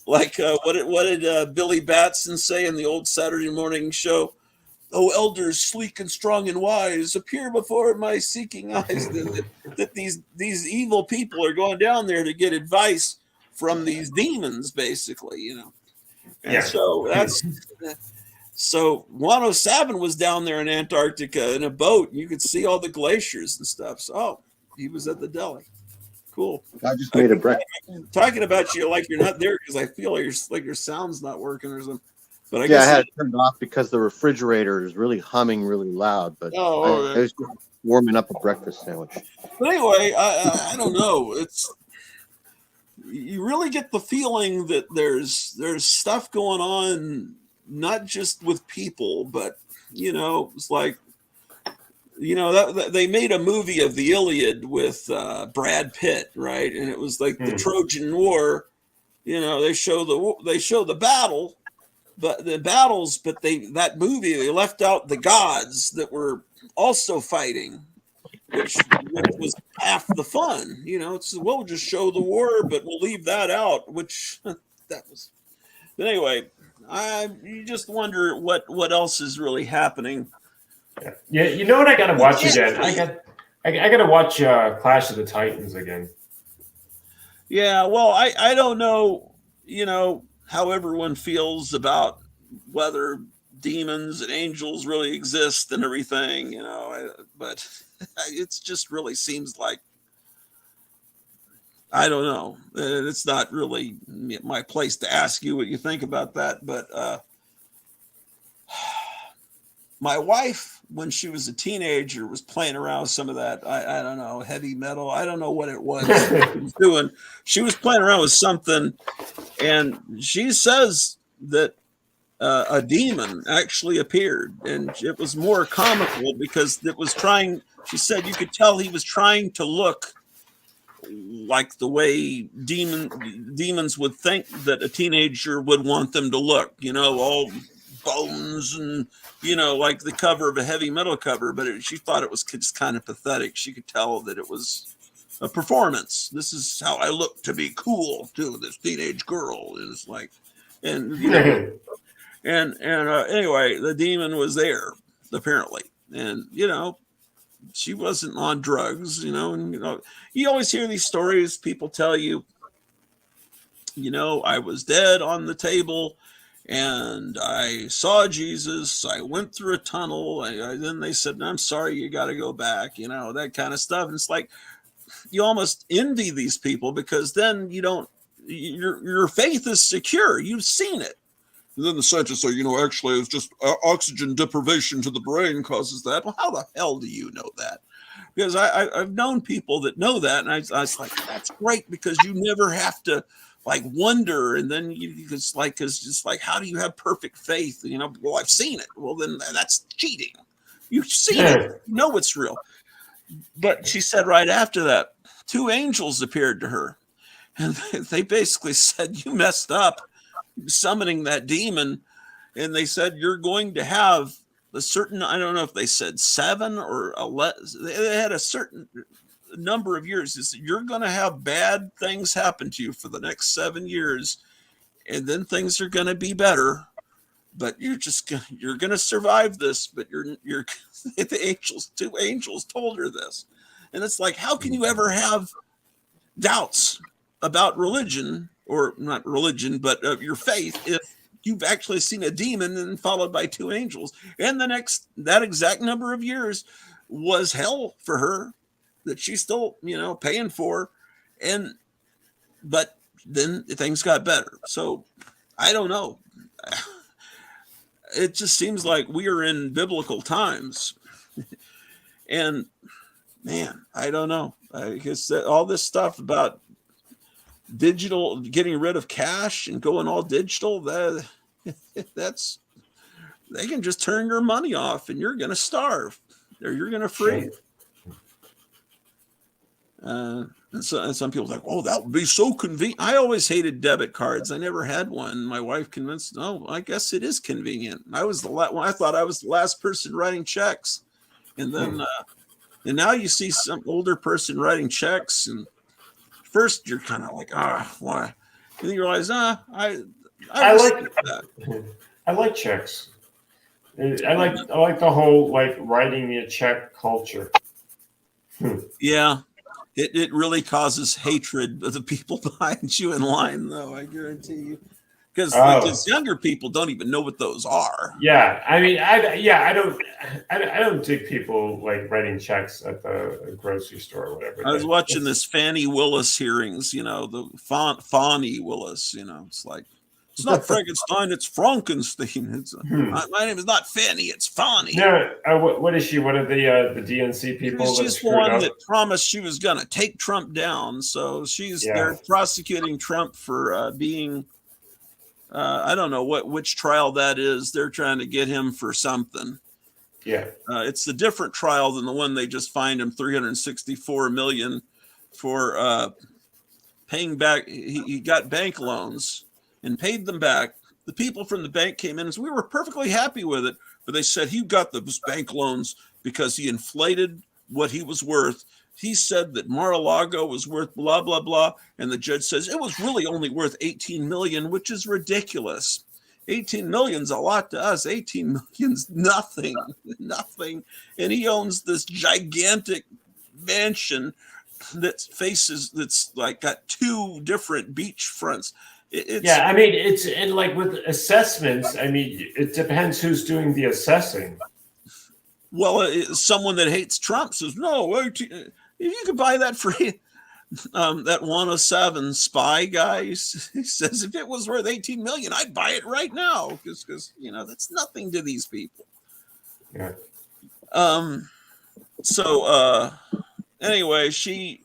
what did Billy Batson say in the old Saturday morning show? Oh, elders, sleek and strong and wise, appear before my seeking eyes. that these evil people are going down there to get advice from these demons, basically, And so 107 was down there in Antarctica in a boat, and you could see all the glaciers and stuff. So, he was at the deli. Cool. I just made a breakfast. Talking about you like you're not there because I feel like your sound's not working or something. But I guess I had it turned off because the refrigerator is really humming really loud. But I was just warming up a breakfast sandwich. But anyway, I don't know. You really get the feeling that there's stuff going on, not just with people, but it's like you know that they made a movie of the Iliad with Brad Pitt, right? And it was like the Trojan War. You know, they show the battle, but the battles, but that movie they left out the gods that were also fighting, which was half the fun. You know, it's we'll just show the war, but we'll leave that out, which that was. But anyway, you just wonder what else is really happening. Yeah, you know what I got to watch again? I got to watch Clash of the Titans again. Yeah, well, I don't know, you know, how everyone feels about whether demons and angels really exist and everything, you know, but it just really seems like I don't know. It's not really my place to ask you what you think about that, but my wife, when she was a teenager, was playing around with some of that. I don't know, heavy metal. I don't know what it was she was doing. She was playing around with something, and she says that a demon actually appeared, and it was more comical because it was trying. She said you could tell he was trying to look like the way demons would think that a teenager would want them to look. You know, all bones and, you know, like the cover of a heavy metal cover, but she thought it was just kind of pathetic. She could tell that it was a performance. This is how I look to be cool to this teenage girl. And it's like, and you know, and anyway, the demon was there apparently, and you know, she wasn't on drugs. You know, and you know, you always hear these stories. People tell you, you know, I was dead on the table. And I saw Jesus. I went through a tunnel. Then they said, "I'm sorry, you got to go back." You know, that kind of stuff. And it's like you almost envy these people because then you don't. Your faith is secure. You've seen it. And then the scientists say, you know, actually, it's just oxygen deprivation to the brain causes that. Well, how the hell do you know that? Because I've known people that know that, and I was like, that's great because you never have to. Like wonder, and then it's just like, how do you have perfect faith? You know, well, I've seen it. Well, then that's cheating. You've seen it, you know it's real. But she said right after that, 2 angels appeared to her, and they basically said, "You messed up summoning that demon," and they said you're going to have a certain. I don't know if they said 7 or 11. They had a certain number of years. Is you're going to have bad things happen to you for the next 7 years, and then things are going to be better, but you're going to survive this. But you're the 2 angels told her this, and it's like, how can you ever have doubts about religion, or not religion, but your faith, if you've actually seen a demon and followed by 2 angels, and that exact number of years was hell for her that she's still, you know, paying for. But then things got better. So I don't know. It just seems like we are in biblical times. And man, I don't know. I guess all this stuff about digital, getting rid of cash and going all digital, that's, they can just turn your money off and you're going to starve or you're going to freeze. And some people are like, oh, that would be so convenient. I always hated debit cards. I never had one. My wife convinced, no, I guess it is convenient. I thought I was the last person writing checks. And then, and now you see some older person writing checks. And first you're kind of like, why? And then you realize, I like that. I like checks. I like the whole like writing a check culture. Yeah. It really causes hatred of the people behind you in line, though, I guarantee you. Because younger people don't even know what those are. Yeah, I mean, I don't dig people like writing checks at the grocery store or whatever. I was watching this Fannie Willis hearings, you know, the Fannie Willis, you know, it's like, it's not Frankenstein, it's Frankenstein. My name is not Fanny, it's Fanny. No, what is she? One of the DNC people? She's the one that promised she was going to take Trump down. So they're prosecuting Trump for being, I don't know which trial that is. They're trying to get him for something. Yeah. It's a different trial than the one they just fined him $364 million for paying back. He got bank loans and paid them back. The people from the bank came in and said, we were perfectly happy with it, but they said he got those bank loans because he inflated what he was worth. He said that Mar-a-Lago was worth blah, blah, blah. And the judge says it was really only worth 18 million, which is ridiculous. 18 million's a lot to us. 18 million's nothing. And he owns this gigantic mansion that's like got 2 different beach fronts. I mean, and like with assessments, I mean, it depends who's doing the assessing. Well, someone that hates Trump says, no, if you could buy that free. That 107 spy guy, he says, if it was worth 18 million, I'd buy it right now because that's nothing to these people. Yeah. So anyway, she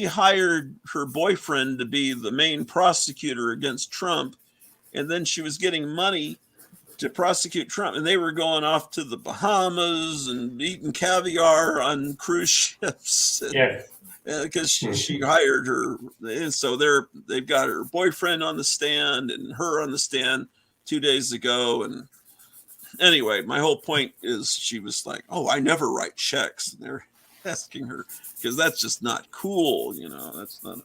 hired her boyfriend to be the main prosecutor against Trump, and then she was getting money to prosecute Trump, and they were going off to the Bahamas and eating caviar on cruise ships. Yeah. Because she hired her, and so they've got her boyfriend on the stand and her on the stand 2 days ago. And anyway, my whole point is she was like, "Oh, I never write checks." And they're asking her because that's just not cool, That's not.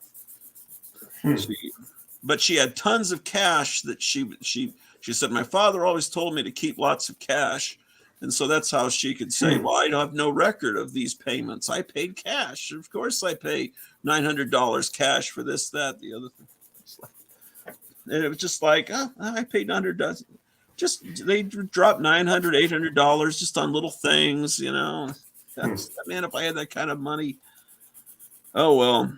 But she had tons of cash that she said, my father always told me to keep lots of cash. And so that's how she could say, well, I have no record of these payments. I paid cash. Of course, I pay $900 cash for this, that, the other thing. And it was just like, I paid $900. They dropped $900, $800 just on little things, Man, if I had that kind of money, oh, well.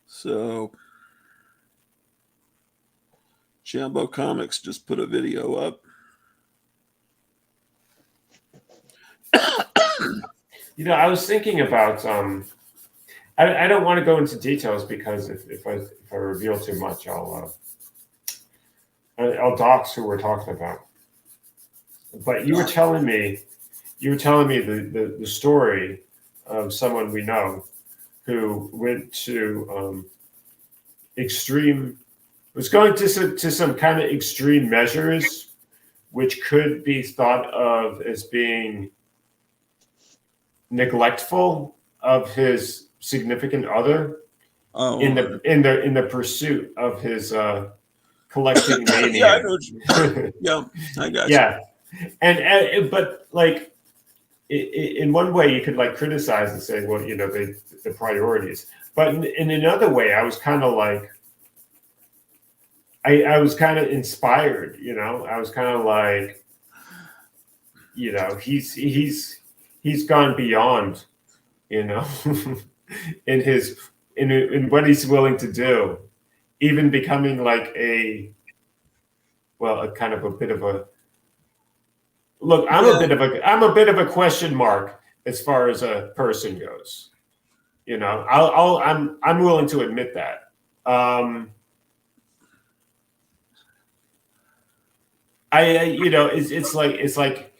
So Jambo Comics just put a video up. I was thinking about I don't want to go into details because if I reveal too much, I'll dox who we're talking about. But you were telling me the story of someone we know who went to was going to some kind of extreme measures, which could be thought of as being neglectful of his significant other in the pursuit of his collecting mania. Yeah, I got you. Yeah, and but like in one way you could like criticize and say, well, the priorities, but in another way, I was kind of like. I was kind of inspired, I was kind of like, he's gone beyond, in what he's willing to do, even becoming like a kind of a bit of a look. I'm a bit of a question mark as far as a person goes. I'm willing to admit that. It's like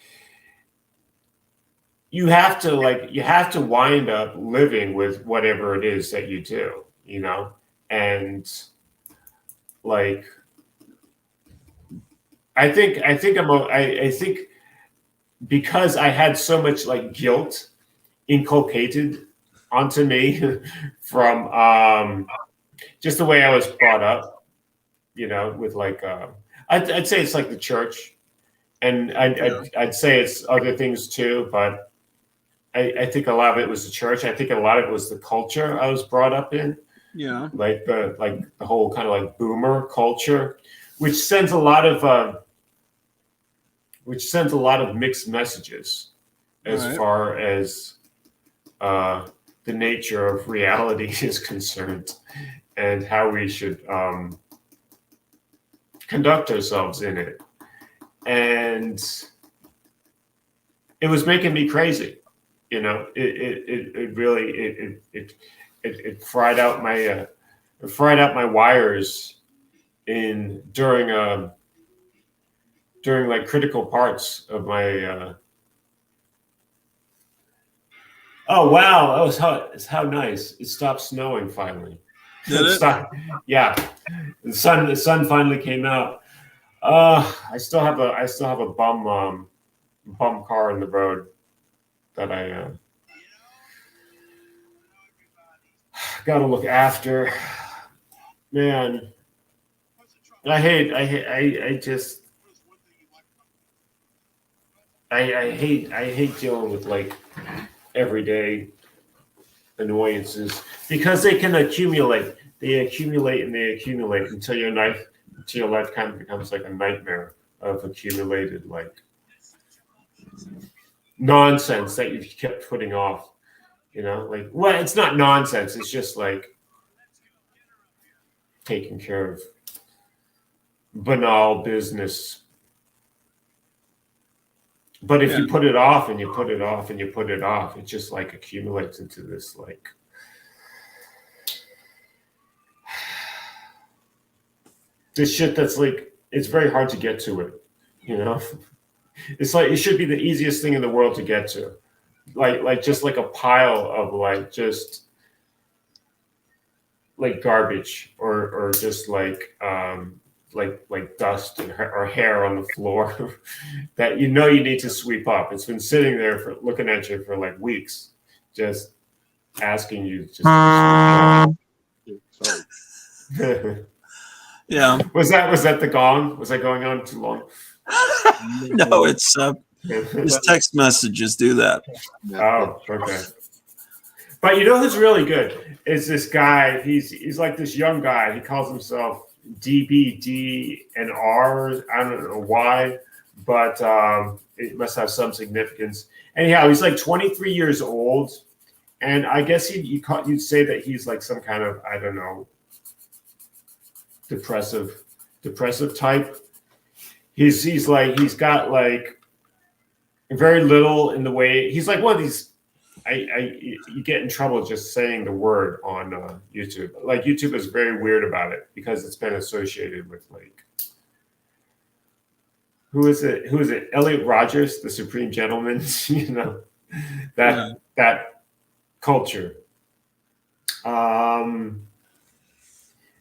you have to wind up living with whatever it is that you do, and like I think because I had so much like guilt inculcated onto me from just the way I was brought up, with like I'd say it's like the church, and I'd say it's other things too, but I think a lot of it was the church. I think a lot of it was the culture I was brought up in. Yeah, like the whole kind of like boomer culture, which sends a lot of mixed messages as far as the nature of reality is concerned, and how we should conduct ourselves in it. And it was making me crazy. It really fried out my wires during like critical parts of my. Oh wow! That was how nice. It stopped snowing finally. Did it? Yeah, the sun finally came out. I still have a bum car in the road that I got to look after. Man, I hate dealing with like everyday annoyances because they can accumulate. They accumulate and they accumulate until your life kind of becomes like a nightmare of accumulated like nonsense that you've kept putting off. Like, well, it's not nonsense. It's just like taking care of banal business. But if you put it off and you put it off and you put it off, it just like accumulates into this like this shit that's like it's very hard to get to it. It's like it should be the easiest thing in the world to get to. Like just like a pile of like just like garbage or just like dust or hair on the floor that you need to sweep up. It's been sitting there for looking at you for like weeks, just asking you just Yeah. Was that the gong? Was I going on too long? No, it's his text messages do that. Oh, okay. But you know who's really good is this guy. He's like this young guy. He calls himself DBD and R. I don't know why, but it must have some significance. Anyhow, he's like 23 years old, and I guess you'd say that he's like some kind of, I don't know, depressive type. He's got like very little in the way. He's like one of these. You get in trouble just saying the word on YouTube. Like YouTube is very weird about it because it's been associated with like who is it? Elliot Rogers, the Supreme Gentleman. That culture. And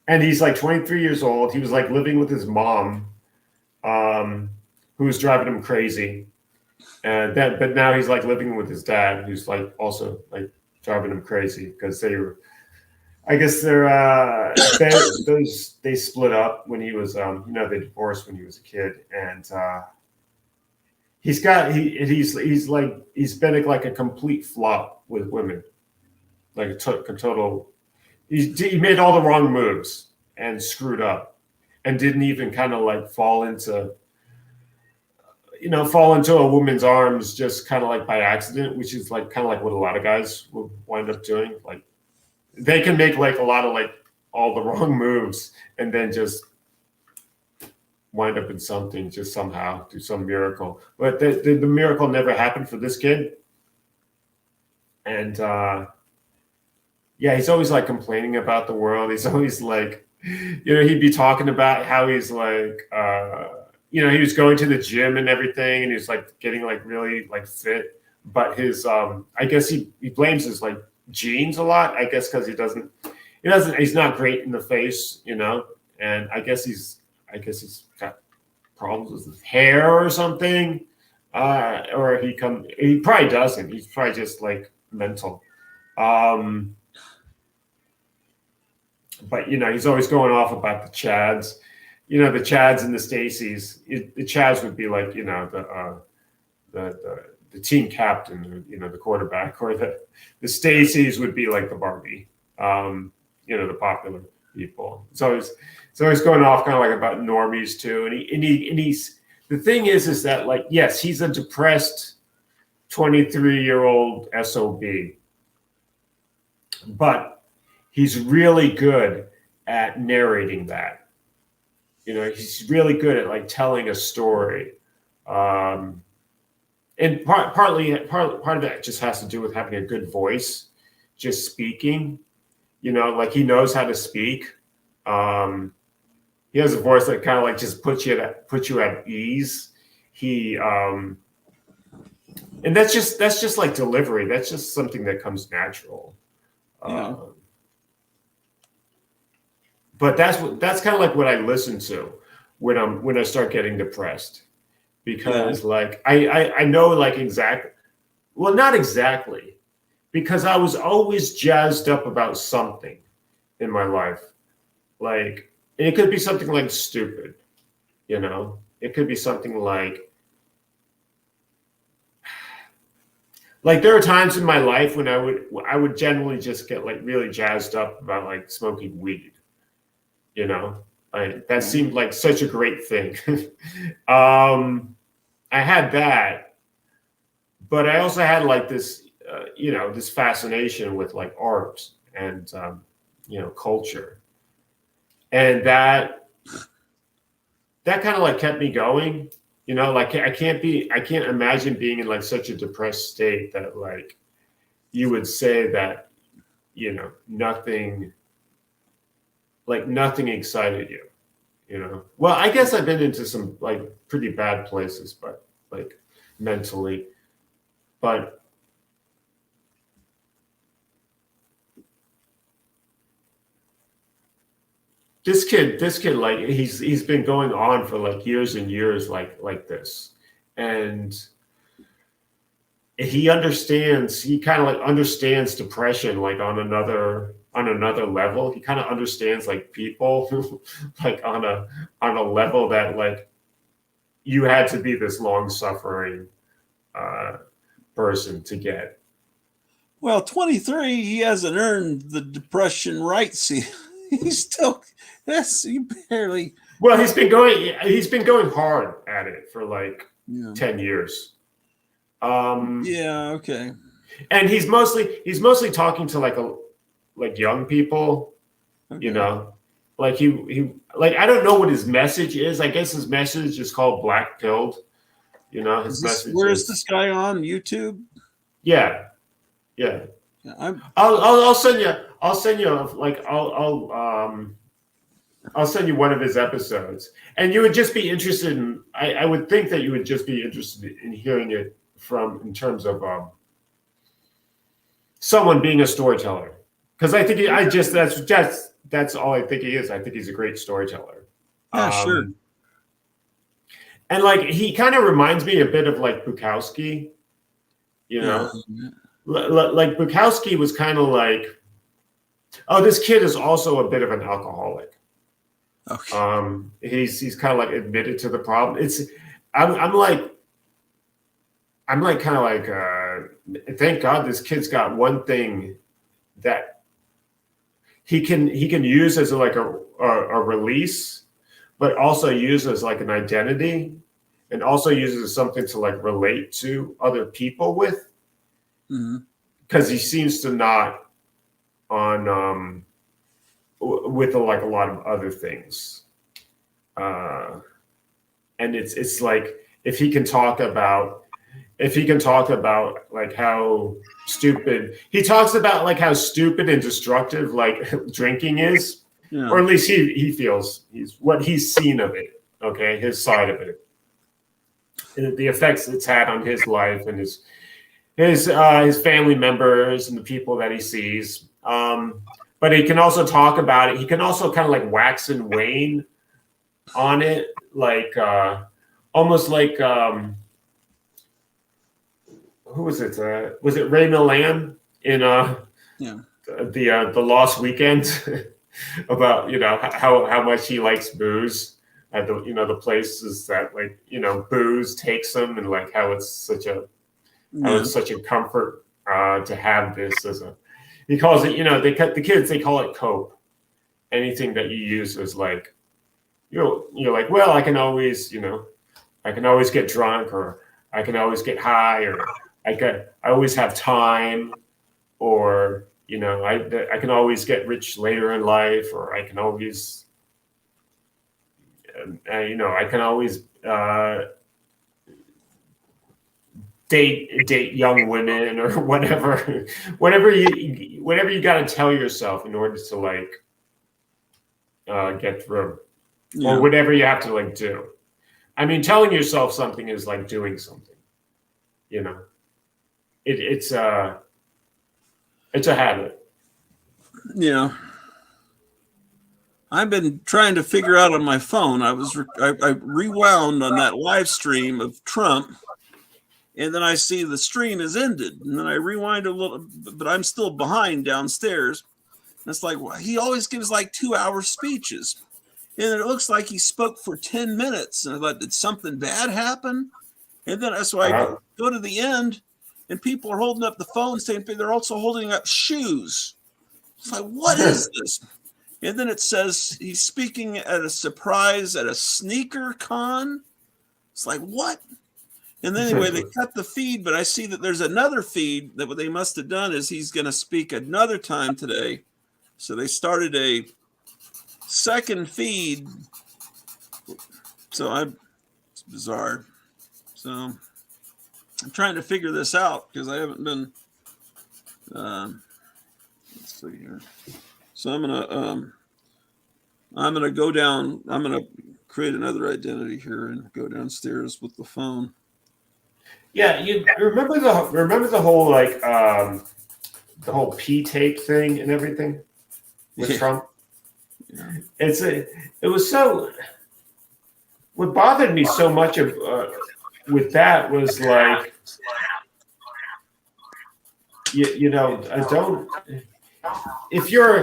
he's like 23 years old. He was like living with his mom, who was driving him crazy. But now he's like living with his dad, who's like also like driving him crazy because they split up when he was they divorced when he was a kid, and he's been like a complete flop with women, like a total. He made all the wrong moves and screwed up, and didn't even kind of like fall into a woman's arms just kind of like by accident, which is like kind of like what a lot of guys will wind up doing. Like they can make like a lot of like all the wrong moves and then just wind up in something, just somehow do some miracle. But the miracle never happened for this kid. And he's always like complaining about the world. He's always like, he'd be talking about how he's like, he was going to the gym and everything, and he was like getting like really like fit. But his, I guess he blames his like genes a lot. I guess because he's not great in the face, and I guess he's got problems with his hair or something, or he probably doesn't. He's probably just like mental. But he's always going off about the Chads. The Chads and the Stacys. The Chads would be like, the team captain, the quarterback, or the Stacys would be like the Barbie, the popular people. It's always going off kind of like about normies too. And he's the thing is that like, yes, he's a depressed 23-year-old SOB, but he's really good at narrating that. He's really good at like telling a story. And part of that just has to do with having a good voice, just speaking, like he knows how to speak. he has a voice that kind of like just puts you at ease. He and that's just like delivery. That's just something that comes natural. Yeah. But that's kind of like what I listen to when I start getting depressed, because like I know like well, not exactly, because I was always jazzed up about something in my life. Like, and it could be something like stupid, you know? It could be something like there are times in my life when I would generally just get like really jazzed up about like smoking weed, you know? Like that seemed like such a great thing. I had that, but I also had like this, this fascination with like art and, culture. And that kind of like kept me going, like I can't imagine being in like such a depressed state that like you would say that, nothing excited you. Well, I guess I've been into some like pretty bad places, but like mentally, but this kid, like he's been going on for like years and years, like this, and he kind of like understands depression like on another level. He kind of understands like people like on a level that like you had to be this long suffering person to get. Well, 23, he hasn't earned the depression rights. He's still, he barely. Well, he's been going hard at it for like 10 years. Yeah. Okay. And he's mostly talking to like young people, Okay. like he like, I don't know what his message is. I guess his message is called Black Pilled. His message. Where is this guy on YouTube? Yeah. Yeah. I'll send you like I'll send you one of his episodes, and you would just be interested in. I would think that you would just be interested in hearing it in terms of someone being a storyteller, because I think that's all I think he is. I think he's a great storyteller. Yeah, sure. And like he kind of reminds me a bit of like Bukowski, Like Bukowski was kind of like, oh, this kid is also a bit of an alcoholic. Okay. He's kind of like admitted to the problem. I'm like kind of like, thank God this kid's got one thing that he can use as like a release, but also use as like an identity, and also uses as something to like relate to other people with. Because he seems to not on with like a lot of other things, and it's like if he can talk about like how stupid he talks about, like how stupid and destructive like drinking is, or at least he feels what he's seen of it. Okay, his side of it, and the effects it's had on his life and his family members and the people that he sees. But he can also talk about it. He can also kind of like wax and wane on it, like almost like who was it? Was it Ray Milland in the Lost Weekend about how much he likes booze at the places that like booze takes him, and like how it's such a comfort to have this as he calls it, the kids, they call it cope. Anything that you use is like, you're like, well, I can always get drunk, or I can always get high, or I always have time, or, I can always get rich later in life, or I can always, I can always, date young women, or whatever you got to tell yourself in order to like get through. or whatever you have to like do. I mean, telling yourself something is like doing something. You know, it's a habit. Yeah. I've been trying to figure out on my phone. I rewound on that live stream of Trump, and then I see the stream has ended, and then I rewind a little, but I'm still behind downstairs. And it's like, well, he always gives like 2-hour speeches, and it looks like he spoke for 10 minutes. And I thought, did something bad happen? And then so I go to the end, and people are holding up the phone saying they're also holding up shoes. It's like, what is this? And then it says he's speaking at a surprise at a sneaker con. It's like, what? And then anyway, they cut the feed, but I see that there's another feed that what they must have done is he's going to speak another time today. So they started a second feed. So it's bizarre. So I'm trying to figure this out because I haven't been. Let's see here. So I'm gonna go down. I'm gonna create another identity here and go downstairs with the phone. Yeah, you remember the whole like the whole P tape thing and everything with Trump. Yeah. It was so. What bothered me so much of with that was like, you know, I don't. If you're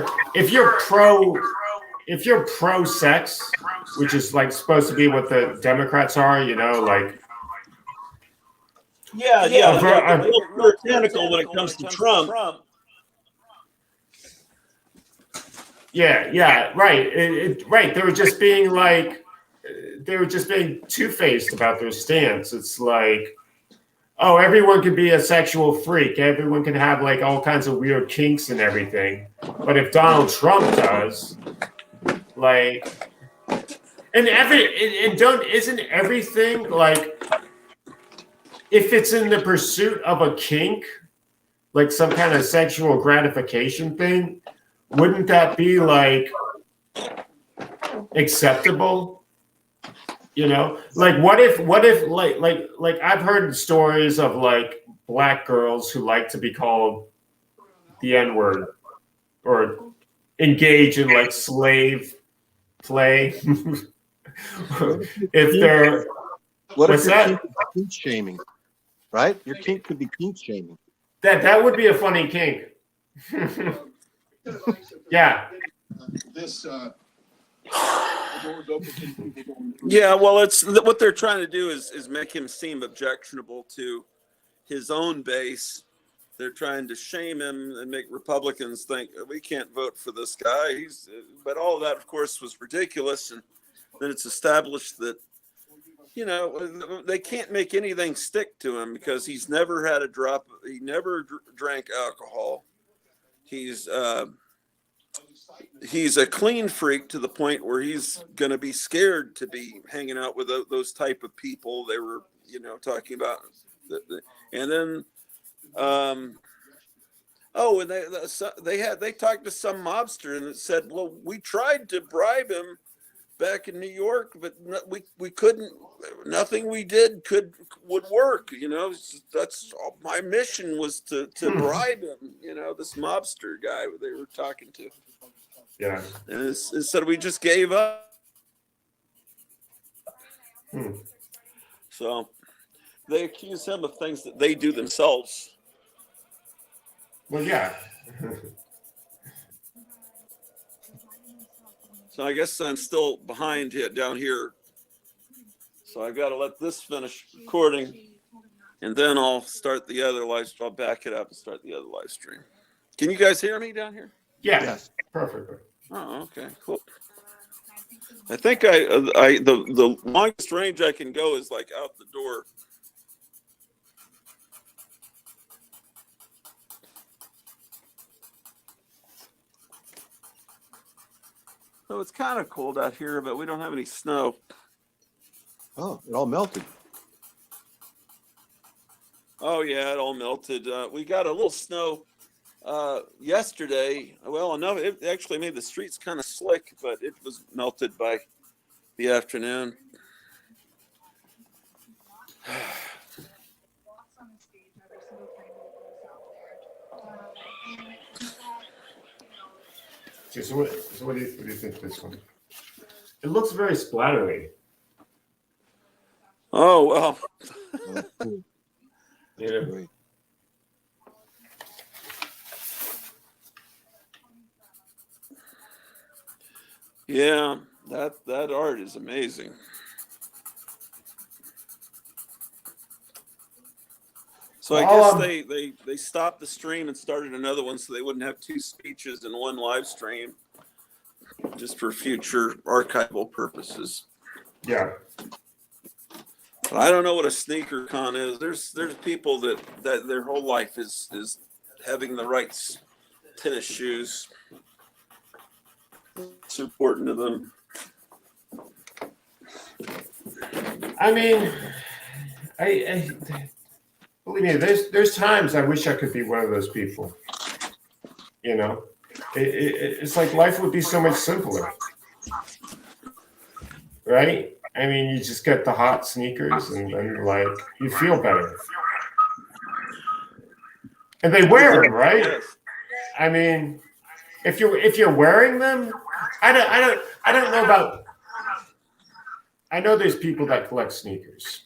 pro sex, which is like supposed to be what the Democrats are, you know, like they're puritanical when it comes to Trump. Yeah, right, right. They were just being two-faced about their stance. It's like, oh, everyone can be a sexual freak. Everyone can have like all kinds of weird kinks and everything. But if Donald Trump does, like, isn't everything like, if it's in the pursuit of a kink, like some kind of sexual gratification thing, wouldn't that be like acceptable? You know, like what if like I've heard stories of like black girls who like to be called the N-word or engage in like slave play. If they're what's that? Kink shaming, right? Your kink could be kink shaming. That would be a funny kink. Yeah. Yeah, well, it's what they're trying to do is make him seem objectionable to his own base. They're trying to shame him and make Republicans think we can't vote for this guy. But all of that, of course, was ridiculous. And then it's established that, you know, they can't make anything stick to him because he's never had a drop. He never drank alcohol. He's a clean freak to the point where he's going to be scared to be hanging out with those type of people. They were, you know, talking about, and then, and they talked to some mobster and it said, well, we tried to bribe him back in New York, but we couldn't. Nothing we did would work. You know, that's all, my mission was to bribe him. You know, this mobster guy they were talking to. Yeah. And instead we just gave up. So they accuse him of things that they do themselves. Well, yeah. So I guess I'm still behind down here. So I've got to let this finish recording. And then I'll start the other live. I'll back it up and start the other live stream. Can you guys hear me down here? Yeah. Yes. Perfectly. Oh, okay, cool. I think the longest range I can go is like out the door. So it's kind of cold out here, but we don't have any snow. Oh, it all melted. Oh yeah, it all melted. We got a little snow yesterday. Well, enough. It actually made the streets kind of slick, but it was melted by the afternoon. Okay, so what do you think of this one? It looks very splattery. Oh, well. Oh, that's cool. You know? Great. Yeah, that art is amazing. So I Well, guess they stopped the stream and started another one so they wouldn't have two speeches in one live stream, just for future archival purposes. Yeah. But I don't know what a sneaker con is. There's people that their whole life is having the right tennis shoes. It's important to them. I mean, I believe me, there's times I wish I could be one of those people. You know, it's like life would be so much simpler, right? I mean, you just get the hot sneakers, and then like you feel better, and they wear them, right? Yes. I mean, if you're wearing them, I don't know about. I know there's people that collect sneakers.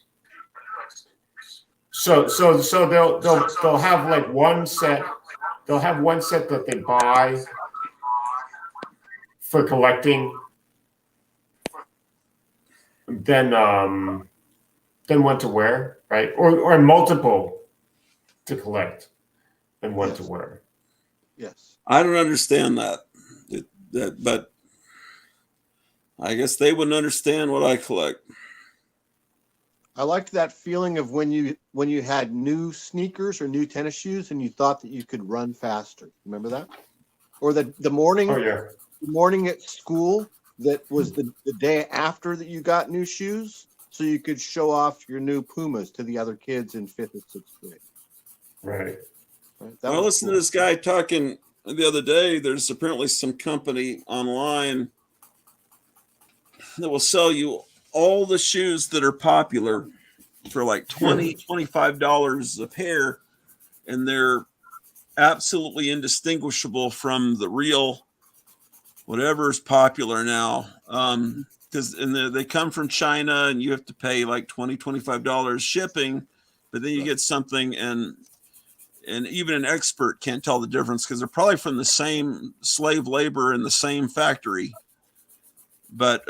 So they'll have like one set. They'll have one set that they buy for collecting. Then one to wear, right? Or multiple to collect and one to wear. Yes. I don't understand that. But I guess they wouldn't understand what I collect. I liked that feeling of when you had new sneakers or new tennis shoes and you thought that you could run faster. Remember that? Or the morning, Oh yeah. the morning at school that was the day after that you got new shoes, so you could show off your new Pumas to the other kids in 5th and 6th grade. Right. Right? I listened to this guy talking the other day. There's apparently some company online that will sell you all the shoes that are popular for like $20, $25 a pair, and they're absolutely indistinguishable from the real whatever is popular now. Because they come from China and you have to pay like $20, $25 shipping, but then you get something and even an expert can't tell the difference because they're probably from the same slave labor in the same factory. But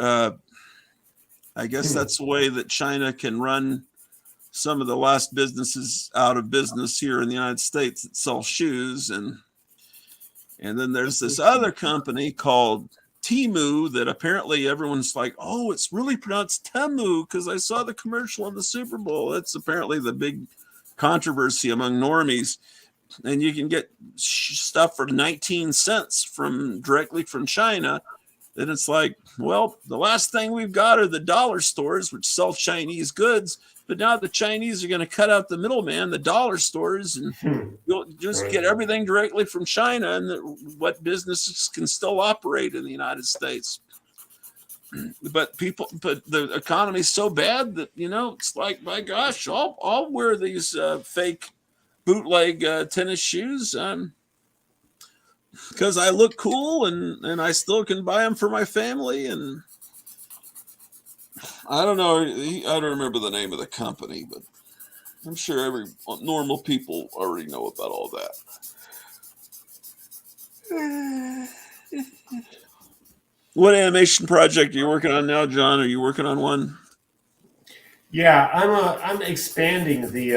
I guess that's the way that China can run some of the last businesses out of business here in the United States that sell shoes. And then there's this other company called Temu that apparently everyone's like, oh, it's really pronounced Temu because I saw the commercial in the Super Bowl. That's apparently the big controversy among normies. And you can get stuff for 19 cents directly from China. Then it's like, well, the last thing we've got are the dollar stores, which sell Chinese goods. But now the Chinese are going to cut out the middleman, the dollar stores, and you'll just get everything directly from China. And what businesses can still operate in the United States. But the economy's so bad that, it's like, my gosh, I'll wear these fake bootleg tennis shoes because I look cool and I still can buy them for my family. And I don't know, I don't remember the name of the company, but I'm sure every normal people already know about all that. What animation project are you working on now, John? Are you working on one? Yeah, I'm expanding the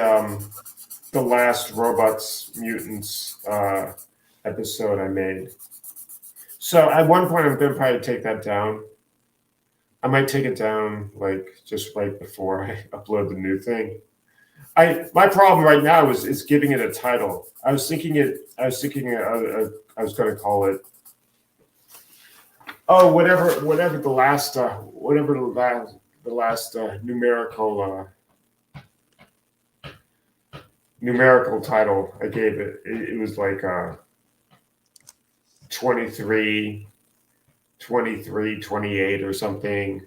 last Robots Mutants episode I made. So at one point I'm gonna probably take that down. I might take it down like just right before I upload the new thing. My problem right now is giving it a title. I was thinking I was going to call it whatever the last numerical title I gave it. It was like 23, 28 or something.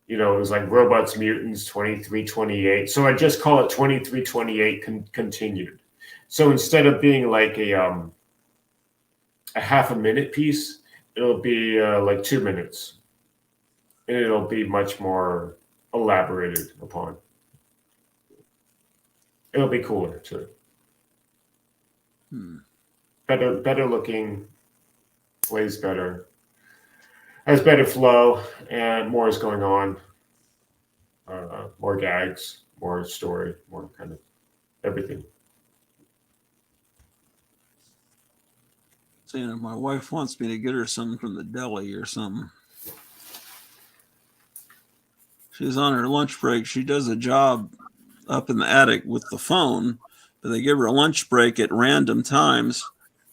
you know, it was like Robots Mutants 2328. So I just call it 2328 continued. So instead of being like a half a minute piece, it'll be like 2 minutes, and it'll be much more elaborated upon. It'll be cooler too. Better looking, plays better, has better flow, and more is going on. More gags, more story, more kind of everything. So, my wife wants me to get her something from the deli or something. She's on her lunch break. She does a job up in the attic with the phone, but they give her a lunch break at random times,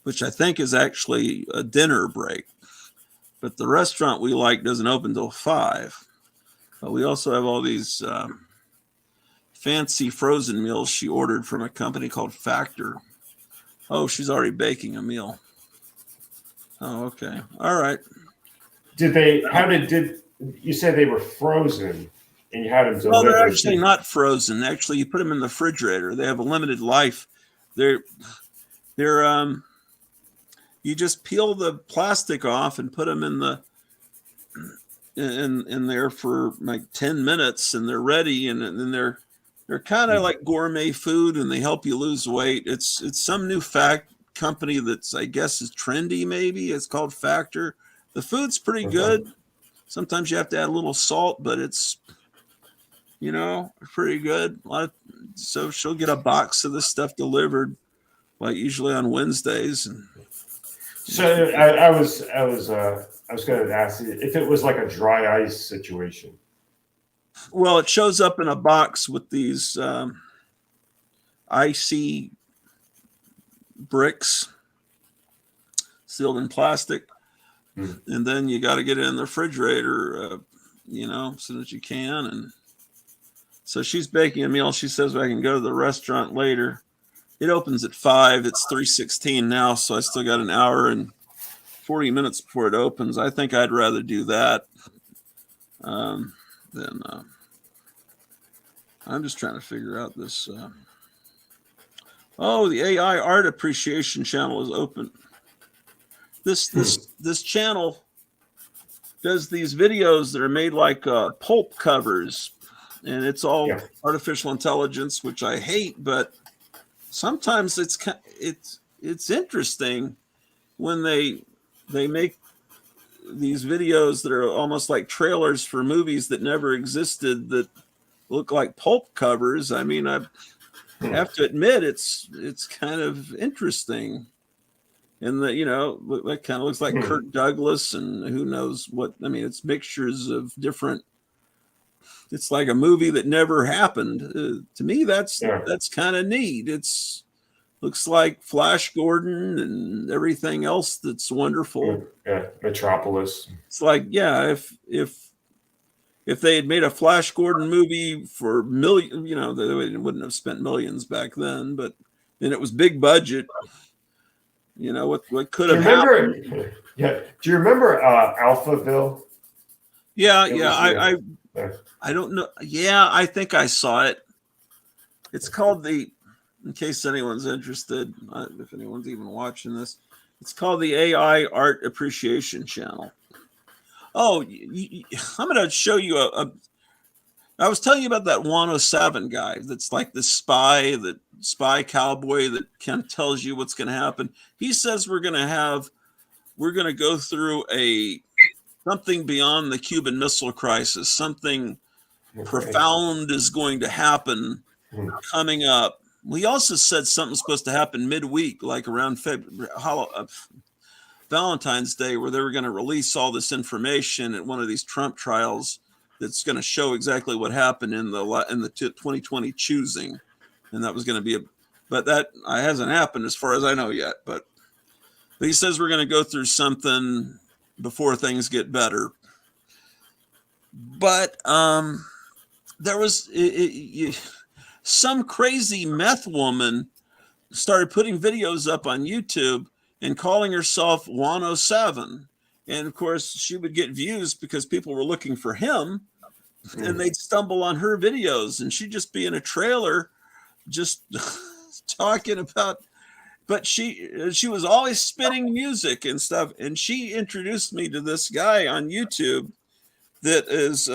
which I think is actually a dinner break. But the restaurant we like doesn't open till 5. But we also have all these fancy frozen meals she ordered from a company called Factor. Oh, she's already baking a meal. Oh, okay. All right. Did you say they were frozen and you had them delivered? Well, they're actually not frozen. Actually, you put them in the refrigerator. They have a limited life. They're you just peel the plastic off and put them in the in there for like 10 minutes, and they're ready. And then they're kind of like gourmet food, and they help you lose weight. It's some new company that's, I guess, is trendy. Maybe it's called Factor. The food's pretty good. Sometimes you have to add a little salt, but it's, pretty good. So she'll get a box of this stuff delivered, like usually on Wednesdays. And so I was going to ask you if it was like a dry ice situation. Well, it shows up in a box with these icy bricks sealed in plastic. And then you got to get it in the refrigerator, as soon as you can. And so she's baking a meal. She says I can go to the restaurant later. It opens at 5. It's 3:16 now, so I still got an hour and 40 minutes before it opens. I think I'd rather do that than. I'm just trying to figure out this. The AI art appreciation channel is open. This channel does these videos that are made like pulp covers, and it's all artificial intelligence, which I hate. But sometimes it's interesting when they make these videos that are almost like trailers for movies that never existed that look like pulp covers. I mean, I have to admit it's kind of interesting. And that kind of looks like Kirk Douglas and who knows what. I mean, it's mixtures of different. It's like a movie that never happened. To me, that's kind of neat. It's looks like Flash Gordon and everything else that's wonderful. Yeah, Metropolis. It's like, if they had made a Flash Gordon movie for million, they wouldn't have spent millions back then, but then it was big budget. What could have happened? Yeah. Do you remember Alphaville? Yeah. I don't know. Yeah, I think I saw it. It's called in case anyone's interested, if anyone's even watching this, it's called the AI Art Appreciation Channel. Oh, I'm going to show you I was telling you about that 107 guy that's like the spy cowboy that kind of tells you what's going to happen. He says we're going to go through something beyond the Cuban Missile Crisis. Something profound is going to happen coming up. We also said something's supposed to happen midweek, like around Valentine's Day, where they were going to release all this information at one of these Trump trials that's going to show exactly what happened in the 2020 choosing. And that was going to be but that hasn't happened as far as I know yet. But he says we're going to go through something before things get better. But there was some crazy meth woman started putting videos up on YouTube and calling herself 107. And of course, she would get views because people were looking for him. and they'd stumble on her videos, and she'd just be in a trailer, just talking about. But she was always spinning music and stuff, and she introduced me to this guy on YouTube that is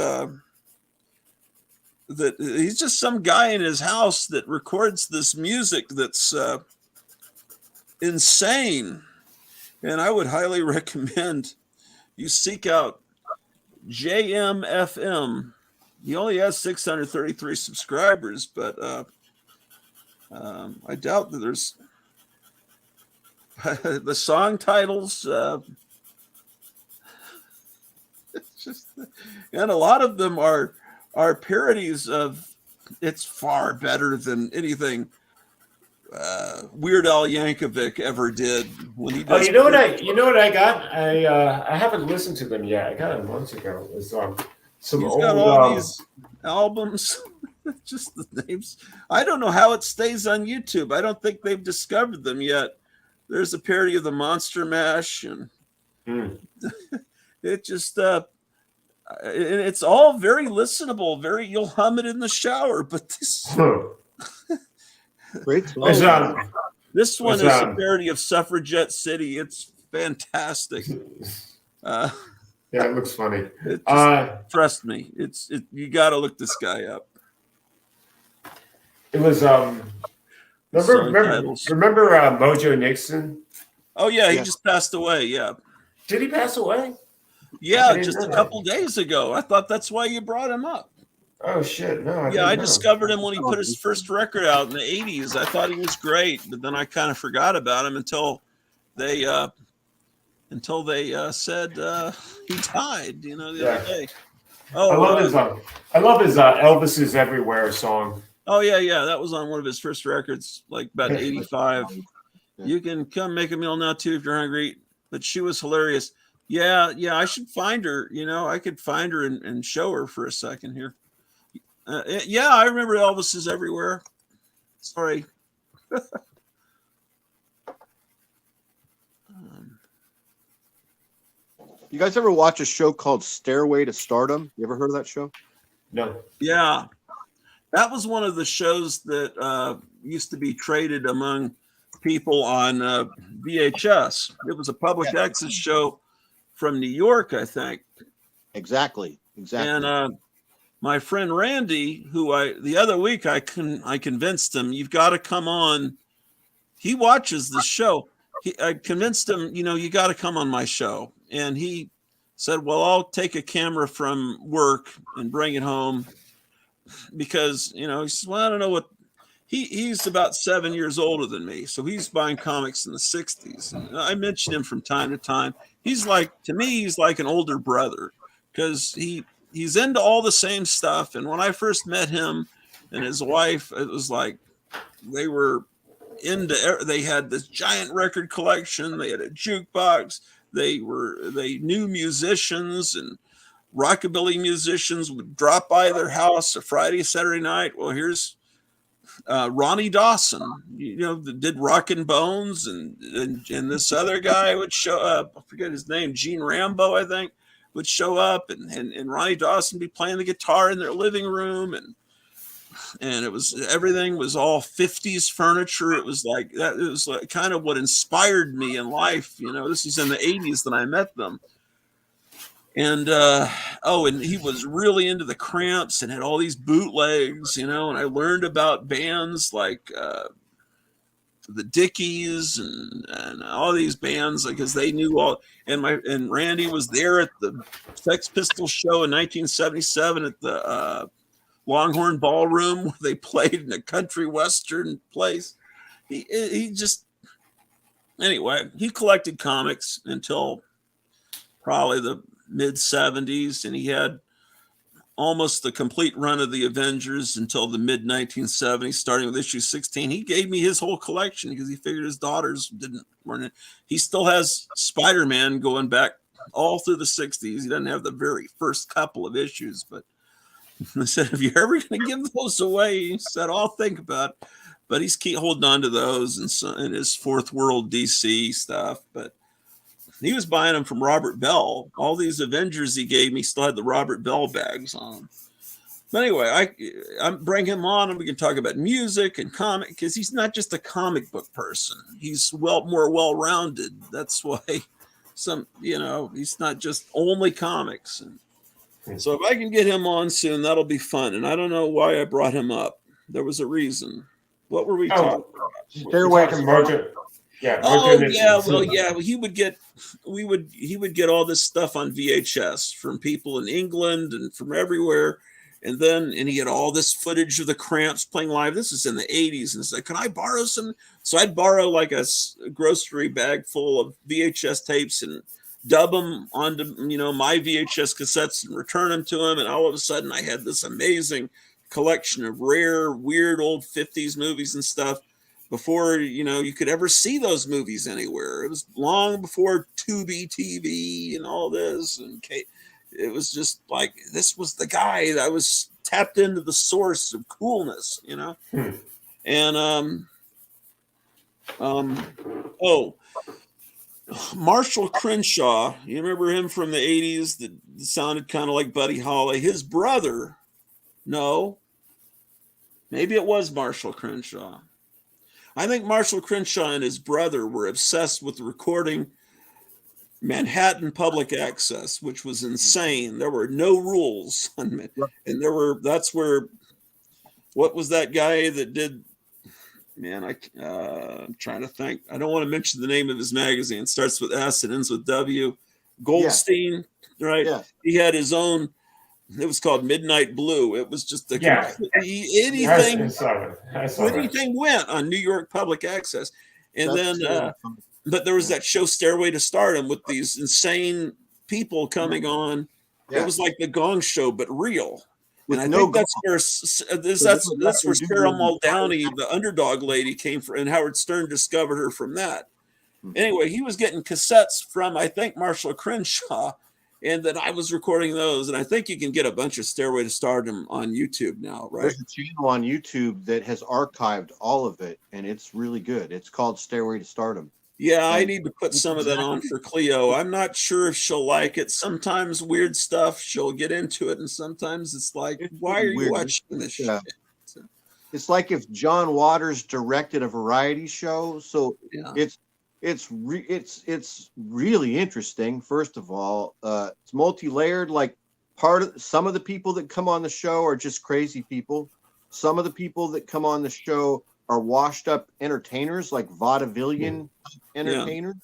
that he's just some guy in his house that records this music that's insane. And I would highly recommend you seek out JMFM. He only has 633 subscribers, but I doubt that there's the song titles. It's just, and a lot of them are parodies of. It's far better than anything Weird Al Yankovic ever did when he does. You know what I got? I haven't listened to them yet. I got it months ago. It was some He's old got all these albums. Just the names. I don't know how it stays on YouTube. I don't think they've discovered them yet. There's a parody of the Monster Mash, and it just it's all very listenable. Very, you'll hum it in the shower. But this Great. this one is a parody of Suffragette City. It's fantastic. Yeah, it looks funny. Trust me, you got to look this guy up. It was remember Mojo Nixon? Oh yeah, he just passed away. Yeah. Did he pass away? Yeah, just a couple days ago. I thought that's why you brought him up. Oh shit, no. I discovered him when he put his first record out in the 80s. I thought he was great, but then I kind of forgot about him until they said he died, the other day. Oh, I love his Elvis is Everywhere song. Oh yeah, that was on one of his first records, like about 85. You can come make a meal now too if you're hungry. But she was hilarious. Yeah, I should find her. I could find her and show her for a second here. Yeah, I remember Elvis is Everywhere. Sorry. You guys ever watch a show called Stairway to Stardom? You ever heard of that show? No. Yeah. That was one of the shows that used to be traded among people on VHS. It was a public access show from New York, I think. Exactly. And my friend Randy, who the other week I convinced him, you've got to come on. He watches the show. I convinced him, you got to come on my show. And he said, well, I'll take a camera from work and bring it home. Because, he says, well, I don't know what he's about 7 years older than me. So he's buying comics in the 60s. And I mention him from time to time. To me, he's like an older brother because he's into all the same stuff. And when I first met him and his wife, it was like they had this giant record collection. They had a jukebox. They knew musicians, and rockabilly musicians would drop by their house a Friday, Saturday night. Well, here's Ronnie Dawson, that did Rockin' Bones, and this other guy would show up. I forget his name, Gene Rambo, I think, would show up, and Ronnie Dawson be playing the guitar in their living room, and everything was all 50s furniture. It was like that. It was like kind of what inspired me in life. This was in the 80s that I met them. And and he was really into the Cramps and had all these bootlegs, and I learned about bands like the Dickies and all these bands because they knew all. And Randy was there at the Sex Pistols show in 1977 at the Longhorn Ballroom where they played in a country western place. He collected comics until probably the mid 70s, and he had almost the complete run of the Avengers until the mid 1970s, starting with issue 16. He gave me his whole collection because he figured his daughters weren't in. He still has Spider-Man going back all through the 60s. He doesn't have the very first couple of issues, but I said, if you're ever going to give those away, he said, I'll think about it. But he's holding on to those and his Fourth World DC stuff. But he was buying them from Robert Bell. All these Avengers he gave me still had the Robert Bell bags on them. But anyway, I bring him on and we can talk about music and comic because he's not just a comic book person. He's more well-rounded. That's why he's not just only comics. And so if I can get him on soon, that'll be fun. And I don't know why I brought him up. There was a reason. What were we talking about? Stairway to Merger. Yeah. He would get all this stuff on VHS from people in England and from everywhere. And he had all this footage of the Cramps playing live. This is in the 80s. And it's like, can I borrow some? So I'd borrow like a grocery bag full of VHS tapes and dub them onto, my VHS cassettes and return them to him. And all of a sudden I had this amazing collection of rare, weird old 50s movies and stuff before, you could ever see those movies anywhere. It was long before Tubi TV and all this. And it was just like, this was the guy that I was tapped into the source of coolness, And, Marshall Crenshaw, you remember him from the 80s that sounded kind of like Buddy Holly? His brother, no, maybe it was Marshall Crenshaw. I think Marshall Crenshaw and his brother were obsessed with recording Manhattan Public Access, which was insane. There were no rules. And that's where, what was that guy that did, I'm trying to think. I don't want to mention the name of his magazine. It starts with S and ends with W. Goldstein, right? Yeah. He had his own. It was called Midnight Blue. It was just anything went on New York Public Access. And but there was that show Stairway to Stardom with these insane people coming on. Yeah. It was like the Gong Show, but real. And I think that's where Sarah Muldowney, the underdog lady, came from, and Howard Stern discovered her from that. Mm-hmm. Anyway, he was getting cassettes from, I think, Marshall Crenshaw, and then I was recording those. And I think you can get a bunch of Stairway to Stardom on YouTube now, right? There's a channel on YouTube that has archived all of it, and it's really good. It's called Stairway to Stardom. Yeah, I need to put some of that on for Cleo. I'm not sure if she'll like it. Sometimes weird stuff, she'll get into it, and sometimes it's like, why are you watching this shit? So, it's like if John Waters directed a variety show. So it's really interesting. First of all, it's multi-layered. Like some of the people that come on the show are just crazy people. Some of the people that come on the show are washed up entertainers, like vaudevillian entertainers.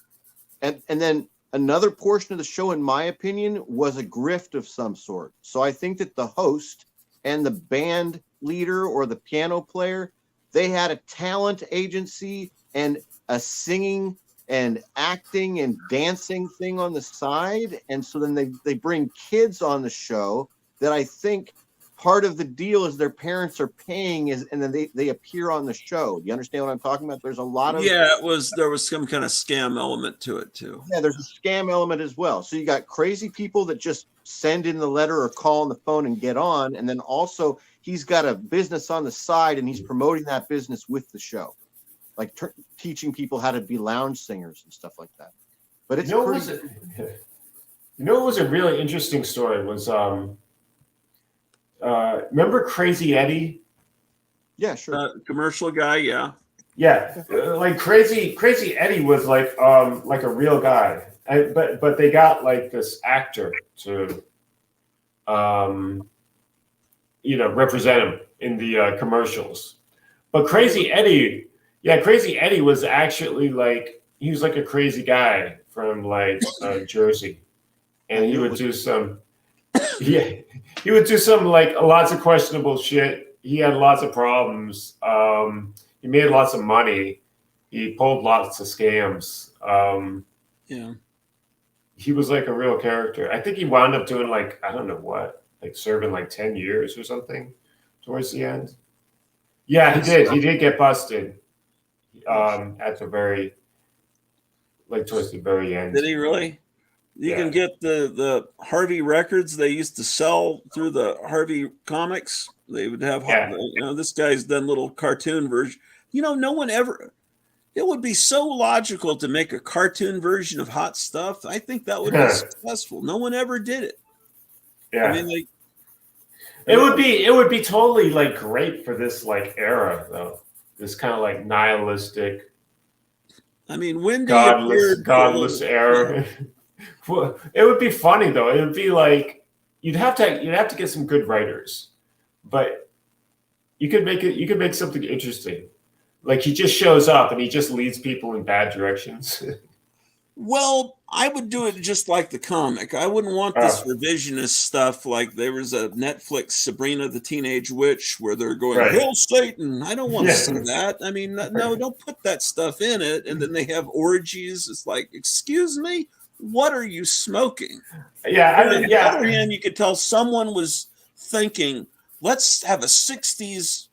And then another portion of the show, in my opinion, was a grift of some sort. So I think that the host and the band leader or the piano player, they had a talent agency and a singing and acting and dancing thing on the side. And so then they bring kids on the show that I think part of the deal is their parents are paying, and then they appear on the show. You understand what I'm talking about? There's a lot of there was some kind of scam element to it too. Yeah, there's a scam element as well. So you got crazy people that just send in the letter or call on the phone and get on, and then also he's got a business on the side and he's promoting that business with the show, like teaching people how to be lounge singers and stuff like that. But it's what was a really interesting story was remember Crazy Eddie? Yeah, sure. Commercial guy, yeah. Yeah, like Crazy Eddie was like a real guy, but they got like this actor to, represent him in the commercials. But Crazy Eddie was actually he was like a crazy guy from Jersey, and he would do some. Yeah, he would do some lots of questionable shit. He had lots of problems. He made lots of money. He pulled lots of scams. He was like a real character. I think he wound up doing I don't know what, serving 10 years or something towards the end. Yeah, he did. He did get busted at the very, towards the very end. Did he really? You can get the Harvey records they used to sell through the Harvey comics. They would have, this guy's done little cartoon version. No one ever, it would be so logical to make a cartoon version of Hot Stuff. I think that would be successful. No one ever did it. Yeah. I mean, It would be totally like great for this like era though. This kind of like nihilistic, I mean, Wendy appeared godless era. Well, it would be funny though. It would be like you'd have to get some good writers, but you could make something interesting. Like he just shows up and he just leads people in bad directions. Well, I would do it just like the comic. I wouldn't want this revisionist stuff. Like there was a Netflix Sabrina the Teenage Witch where they're going, "Hail Satan." I don't want to see that. I mean, no, don't put that stuff in it. And then they have orgies. It's like, excuse me, what are you smoking? Yeah, I mean, on the other hand, you could tell someone was thinking, let's have a 60s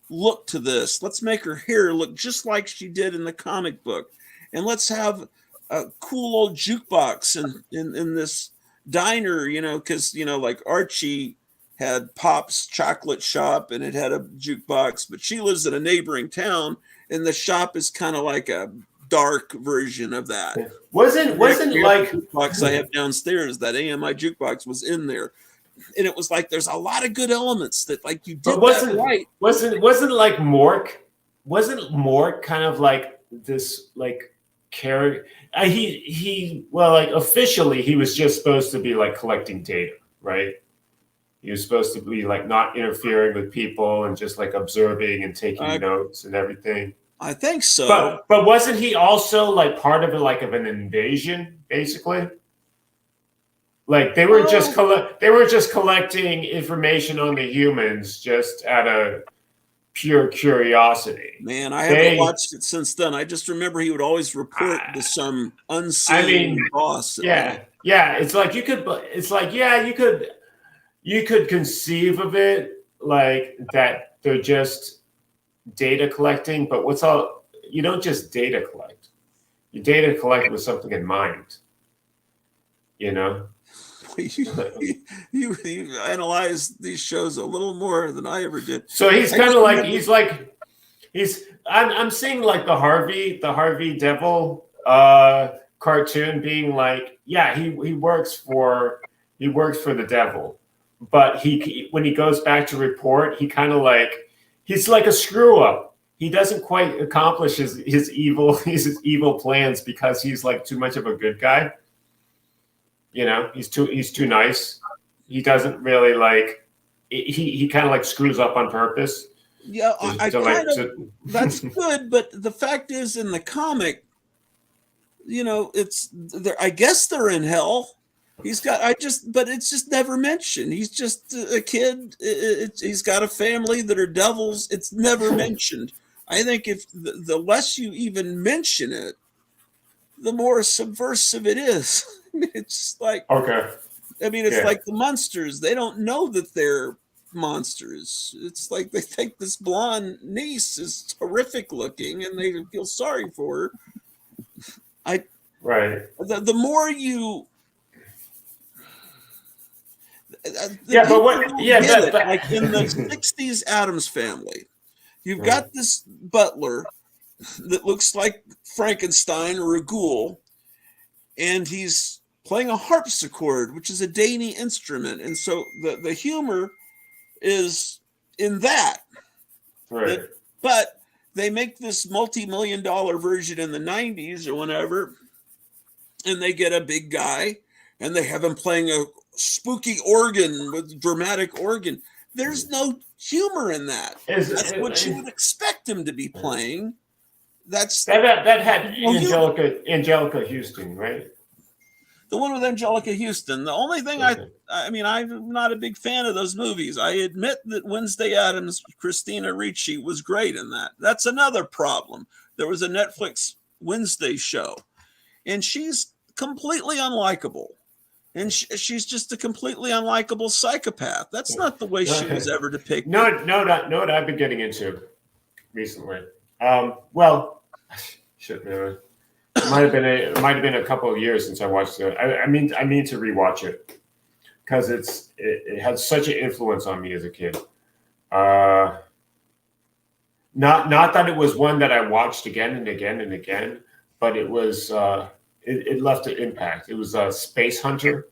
look to this. Let's make her hair look just like she did in the comic book. And let's have a cool old jukebox in this diner, you know, because, you know, like Archie had Pop's chocolate shop and it had a jukebox, but she lives in a neighboring town and the shop is kind of like a dark version of that. Wasn't like jukebox I have downstairs, that AMI jukebox was in there. And it was like there's a lot of good elements that like you did that right. Wasn't like Mork? Wasn't Mork kind of like this like character? Like officially he was just supposed to be like collecting data, right? He was supposed to be like not interfering with people and just like observing and taking notes and everything. I think so. But wasn't he also like part of it, like of an invasion, basically? Like they were just collecting information on the humans just out of pure curiosity. Man, I haven't watched it since then. I just remember he would always report to some unseen boss. Yeah. It's like you could conceive of it like that they're just data collecting, but you don't just data collect. You data collect with something in mind. You know? You analyze these shows a little more than I ever did. So he's kind of like I'm seeing like the Harvey Devil cartoon being like, yeah, he works for the devil, but when he goes back to report, he kind of like he's like a screw up. He doesn't quite accomplish his evil plans because he's like too much of a good guy. You know, he's too nice. He doesn't really like. He kind of like screws up on purpose. Yeah, that's good. But the fact is, in the comic, you know, it's there. I guess they're in hell. But it's just never mentioned. He's just a kid. He's got a family that are devils. It's never mentioned. I think if the less you even mention it, the more subversive it is. It's like it's like the monsters. They don't know that they're monsters. It's like they think this blonde niece is horrific looking, and they feel sorry for her. The more you. Like in the 60s Addams Family, you've got this butler that looks like Frankenstein or a ghoul, and he's playing a harpsichord, which is a Dani instrument. And so the humor is in that. Right. But they make this multi-million-dollar version in the 90s or whenever, and they get a big guy, and they have him playing a spooky organ with dramatic organ. There's no humor in that. That's what you would expect him to be playing. That had Angelica Houston, right? The one with Angelica Houston. The only thing I mean, I'm not a big fan of those movies. I admit that Wednesday Addams, Christina Ricci was great in that. That's another problem. There was a Netflix Wednesday show, and she's completely unlikable. And she's just a completely unlikable psychopath. That's not the way she was ever depicted. No, what I've been getting into recently. Well, shit, man. It might have been a couple of years since I watched it. I mean to rewatch it because it had such an influence on me as a kid. Not that it was one that I watched again and again and again, but it was it left an impact. It was Space Hunter.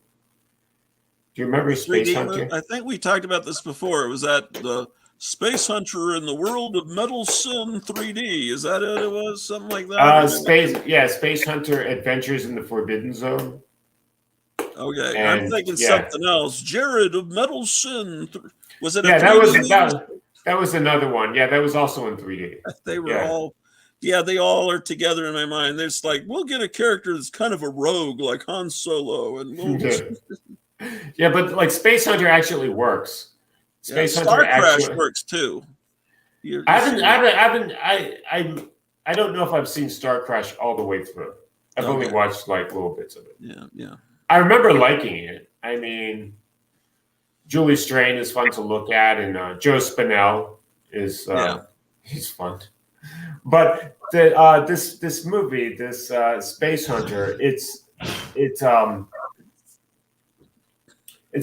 Do you remember Space 3D Hunter? I think we talked about this before. It was that the Space Hunter in the World of Metal Sin 3D. Is that it? It was something like that. Space Hunter Adventures in the Forbidden Zone. Okay, I'm And thinking yeah, something else. Jared of Metal Sin. Was it a yeah, 3D movie? that was another one. Yeah, that was also in 3D. They were Yeah. all, yeah, they all are together in my mind. There's like, we'll get a character that's kind of a rogue, like Han Solo, and we'll. Yeah, but like Space Hunter actually works. Space Hunter Star Crash actually works too. I don't know if I've seen Star Crash all the way through. I've only watched like little bits of it. Yeah. I remember liking it. I mean, Julie Strain is fun to look at, and Joe Spinell is he's fun. But this movie, this Space Hunter, it's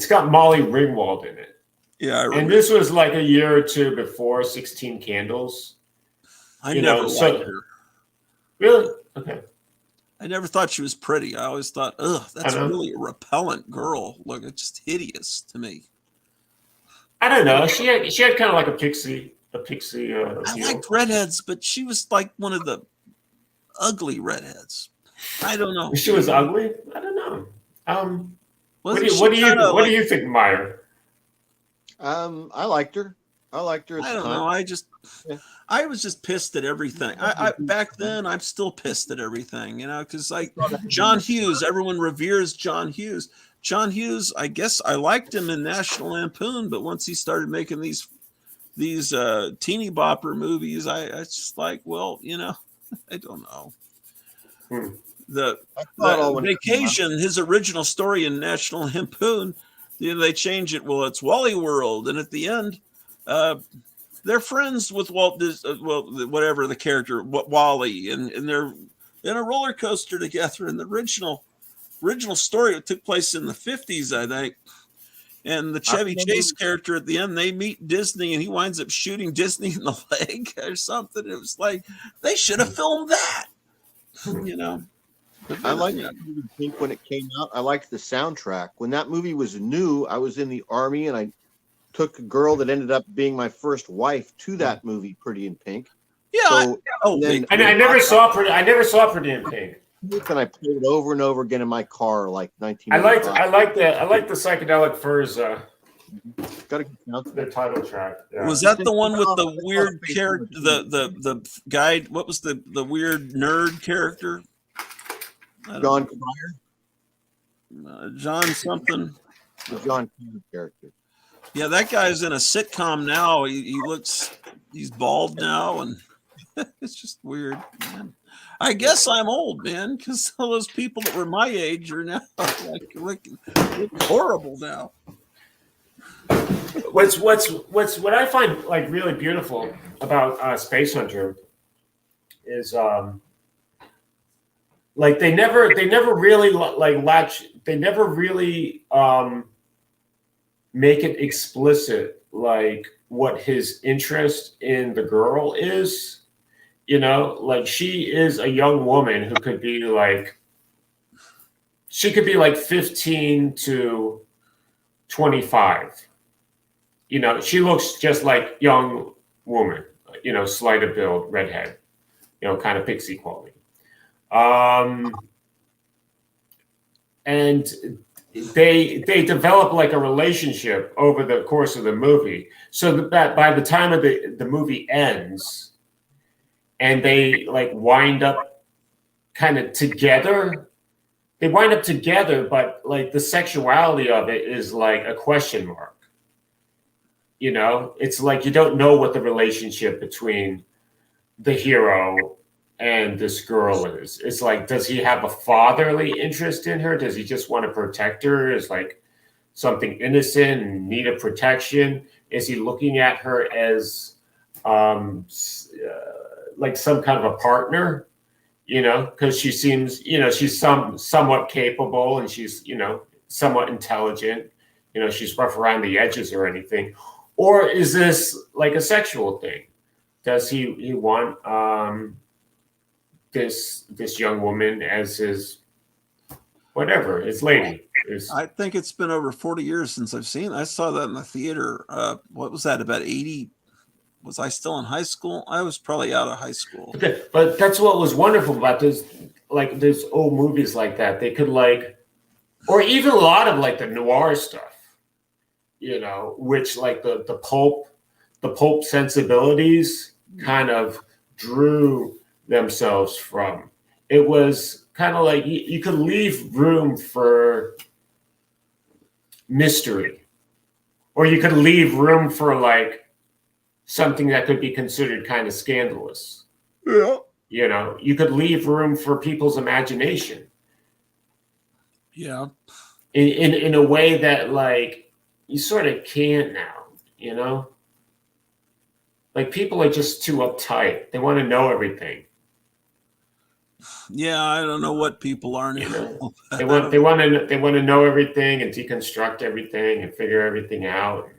got Molly Ringwald in it. Yeah, I remember. And this was like a year or two before 16 Candles. I never liked her. Really? Okay. I never thought she was pretty. I always thought, that's really a repellent girl. Look, it's just hideous to me. I don't know. She had kind of like a pixie. I liked redheads, but she was like one of the ugly redheads. I don't know. She was ugly? I don't know. What do you think, Meyer? I liked her. I liked her. I don't know. I was just pissed at everything. I back then, I'm still pissed at everything, because like John Hughes, everyone reveres John Hughes. John Hughes, I guess I liked him in National Lampoon, but once he started making these teeny bopper movies, I just like, well, I don't know. The Vacation, his original story in National Lampoon, they change it. Well, it's Wally World, and at the end, they're friends with whatever the character, Wally, and they're in a roller coaster together. And the original story, it took place in the 50s, I think. And the Chevy Chase character at the end, they meet Disney, and he winds up shooting Disney in the leg or something. It was like they should have filmed that, I liked that movie Pink when it came out. I liked the soundtrack. When that movie was new, I was in the Army, and I took a girl that ended up being my first wife to that movie, Pretty in Pink. Yeah. I never saw Pretty in Pink. And I played it over and over again in my car, like 1985. I like the Psychedelic Furs. Got a good soundtrack. The title track. Yeah. Was that the one with the weird character? The guy? What was the weird nerd character? John Cryer. John something. The John Cryer character. Yeah, that guy's in a sitcom now. He's bald now, and it's just weird, man. I guess I'm old, man, because all those people that were my age are now like horrible now. What I find like really beautiful about Space Hunter is like they never really make it explicit like what his interest in the girl is. Like she is a young woman who could be like 15 to 25. She looks just like young woman, slight of build, redhead, kind of pixie quality. And they develop like a relationship over the course of the movie, so that by the time of the movie ends, and they like wind up kind of together. They wind up together, but like the sexuality of it is like a question mark. It's like you don't know what the relationship between the hero and this girl is. It's like, does he have a fatherly interest in her? Does he just want to protect her? Is like something innocent and need a protection? Is he looking at her as like some kind of a partner, because she seems, she's somewhat capable, and she's, somewhat intelligent, she's rough around the edges or anything. Or is this like a sexual thing? Does he want this young woman as his whatever, his lady? I think it's been over 40 years since I've seen it. I saw that in the theater. What was that, about 80? Was I still in high school? I was probably out of high school. But that's what was wonderful about those, like there's old movies like that. They could like, or even a lot of like the noir stuff, you know, which like the pulp sensibilities kind of drew themselves from. It was kind of like you could leave room for mystery, or you could leave room for like something that could be considered kind of scandalous. Yeah. You know, you could leave room for people's imagination. Yeah. In a way that like you sort of can't now, you know? Like people are just too uptight. They want to know everything. Yeah, I don't know what people are now. You know? They want to know everything and deconstruct everything and figure everything out.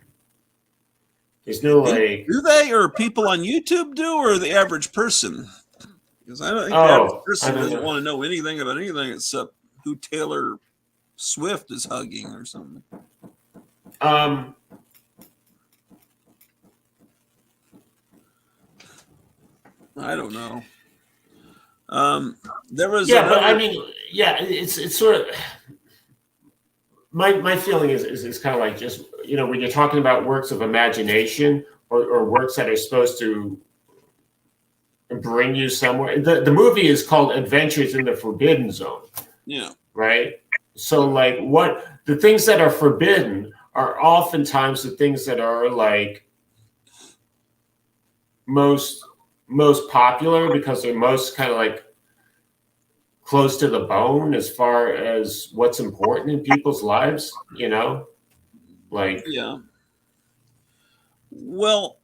There's no like. Do they, or people on YouTube do, or the average person? Because I don't think the average person doesn't want to know anything about anything except who Taylor Swift is hugging or something. I don't know. There was but I mean, it's sort of my feeling is kind of like, just, you know, when you're talking about works of imagination or works that are supposed to bring you somewhere. The movie is called Adventures in the Forbidden Zone. Yeah. Right. So like what the things that are forbidden are oftentimes the things that are like most popular because they're most kind of like close to the bone as far as what's important in people's lives, you know? Like, yeah. Well,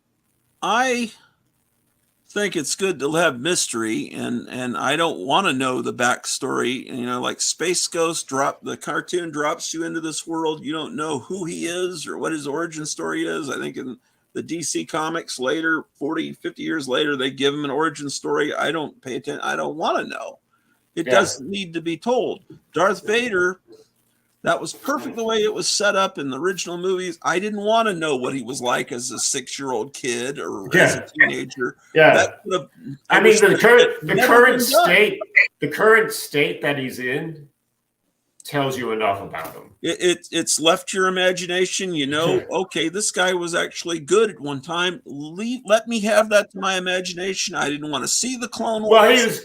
I think it's good to have mystery, and I don't want to know the backstory. You know, like Space Ghost the cartoon drops you into this world. You don't know who he is or what his origin story is. I think in the DC comics later, 40, 50 years later, they give him an origin story. I don't pay attention. I don't want to know. It doesn't need to be told. Darth Vader, that was perfect the way it was set up in the original movies. I didn't want to know what he was like as a 6-year-old kid or as a teenager. Yeah. I mean, the current state that he's in tells you enough about him. It's left your imagination. You know, okay, this guy was actually good at one time. Let me have that to my imagination. I didn't want to see the Clone Wars.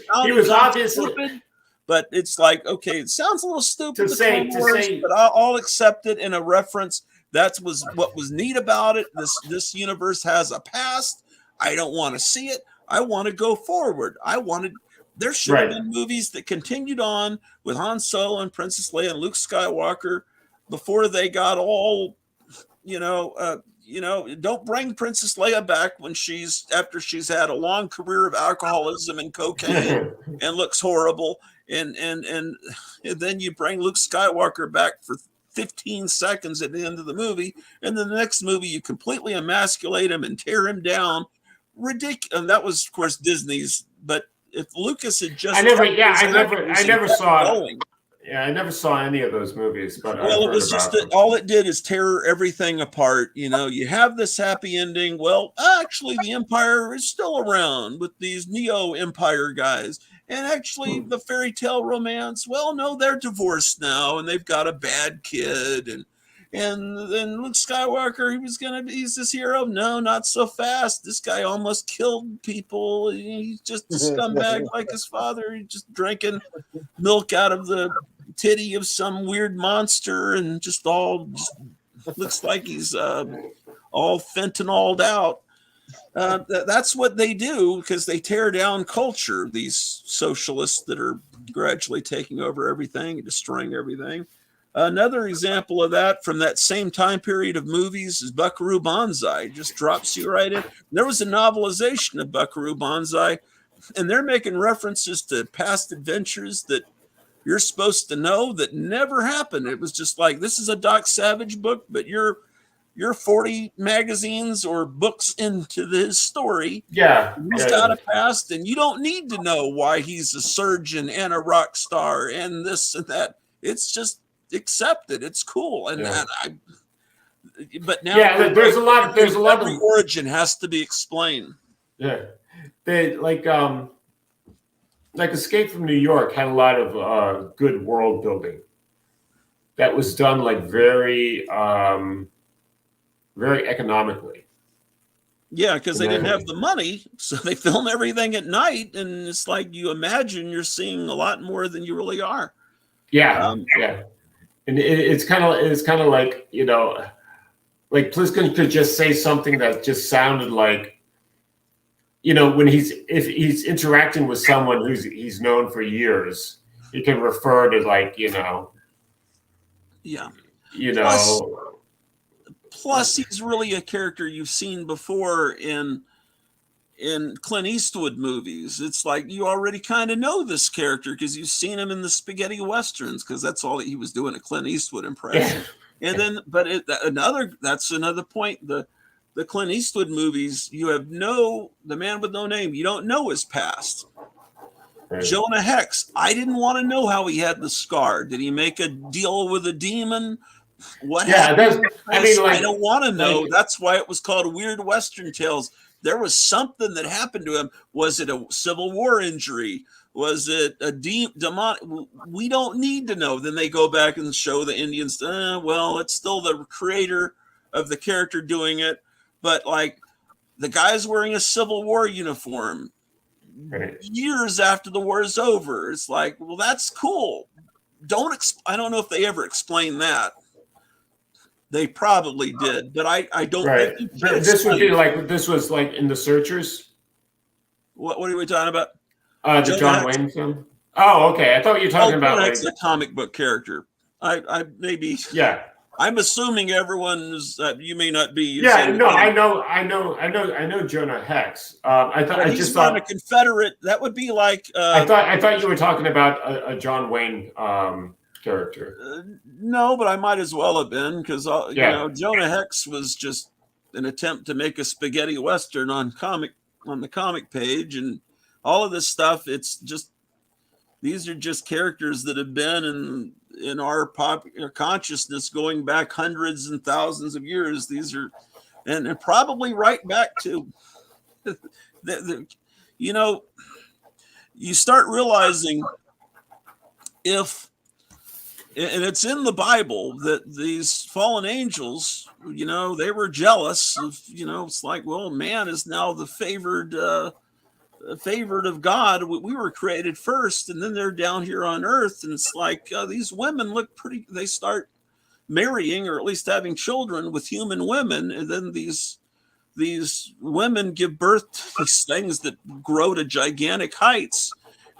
Well, he was obviously stupid, but it's like, okay, it sounds a little stupid but I'll accept it in a reference. That was what was neat about it. This universe has a past. I don't want to see it. I want to go forward. There should have been movies that continued on with Han Solo and Princess Leia and Luke Skywalker before they got all, don't bring Princess Leia back after she's had a long career of alcoholism and cocaine and looks horrible. And then you bring Luke Skywalker back for 15 seconds at the end of the movie. And then the next movie, you completely emasculate him and tear him down. Ridiculous. And that was, of course, Disney's, but if Lucas had just, I never saw any of those movies. But it was just all it did is tear everything apart. You know, you have this happy ending. Well, actually, the Empire is still around with these Neo Empire guys, and actually, the fairy tale romance. Well, no, they're divorced now, and they've got a bad kid, and then Luke Skywalker, he's this hero. No, not so fast. This guy almost killed people. He's just a scumbag like his father. He's just drinking milk out of the titty of some weird monster and just looks like he's all fentanyled out. That's what they do because they tear down culture, these socialists that are gradually taking over everything and destroying everything. Another example of that from that same time period of movies is Buckaroo Banzai. It just drops you right in. There was a novelization of Buckaroo Banzai, and they're making references to past adventures that you're supposed to know that never happened. It was just like, this is a Doc Savage book, but you're 40 magazines or books into his story. Yeah. He's got a past, and you don't need to know why he's a surgeon and a rock star and this and that. It's just accept it. It's cool. And but now there's a lot every of origin has to be explained. Yeah, they like Escape from New York had a lot of good world building that was done like very very economically. Yeah, because they didn't have the money, so they film everything at night, and it's like you imagine you're seeing a lot more than you really are. Yeah, and it's kind of like, you know, like Pliskin could just say something that just sounded like, you know, if he's interacting with someone he's known for years, he can refer to, like, you know. Plus he's really a character you've seen before in Clint Eastwood movies. It's like you already kind of know this character because you've seen him in the spaghetti westerns, because that's all he was doing, a Clint Eastwood impression. And then, but that's another point. The Clint Eastwood movies, you have The Man with No Name, you don't know his past. Right. Jonah Hex, I didn't want to know how he had the scar. Did he make a deal with a demon? What happened? I don't want to know. That's why it was called Weird Western Tales. There was something that happened to him. Was it a Civil War injury? Was it a demon? We don't need to know. Then they go back and show the Indians. Well, it's still the creator of the character doing it. But like, the guy's wearing a Civil War uniform years after the war is over. It's like, well, that's cool. I don't know if they ever explained that. They probably did, but I don't think this would be like, this was like in The Searchers. What are we talking about? The John Wayne film. Oh, okay. I thought you were talking about like a comic book character. I maybe. Yeah. I'm assuming everyone's. You may not be. Yeah. No, I know Jonah Hex. I just thought a Confederate. That would be like. I thought you were talking about a John Wayne character. No, but I might as well have been, because you know, Jonah Hex was just an attempt to make a spaghetti western on the comic page, and all of this stuff. It's just, these are just characters that have been in our popular consciousness going back hundreds and thousands of years. These are, and probably right back to you know, you start realizing and it's in the Bible that these fallen angels, you know, they were jealous of, you know, it's like, well, man is now the favored of God. We were created first, and then they're down here on earth, and it's like, these women look pretty. They start marrying, or at least having children with human women, and then these women give birth to these things that grow to gigantic heights,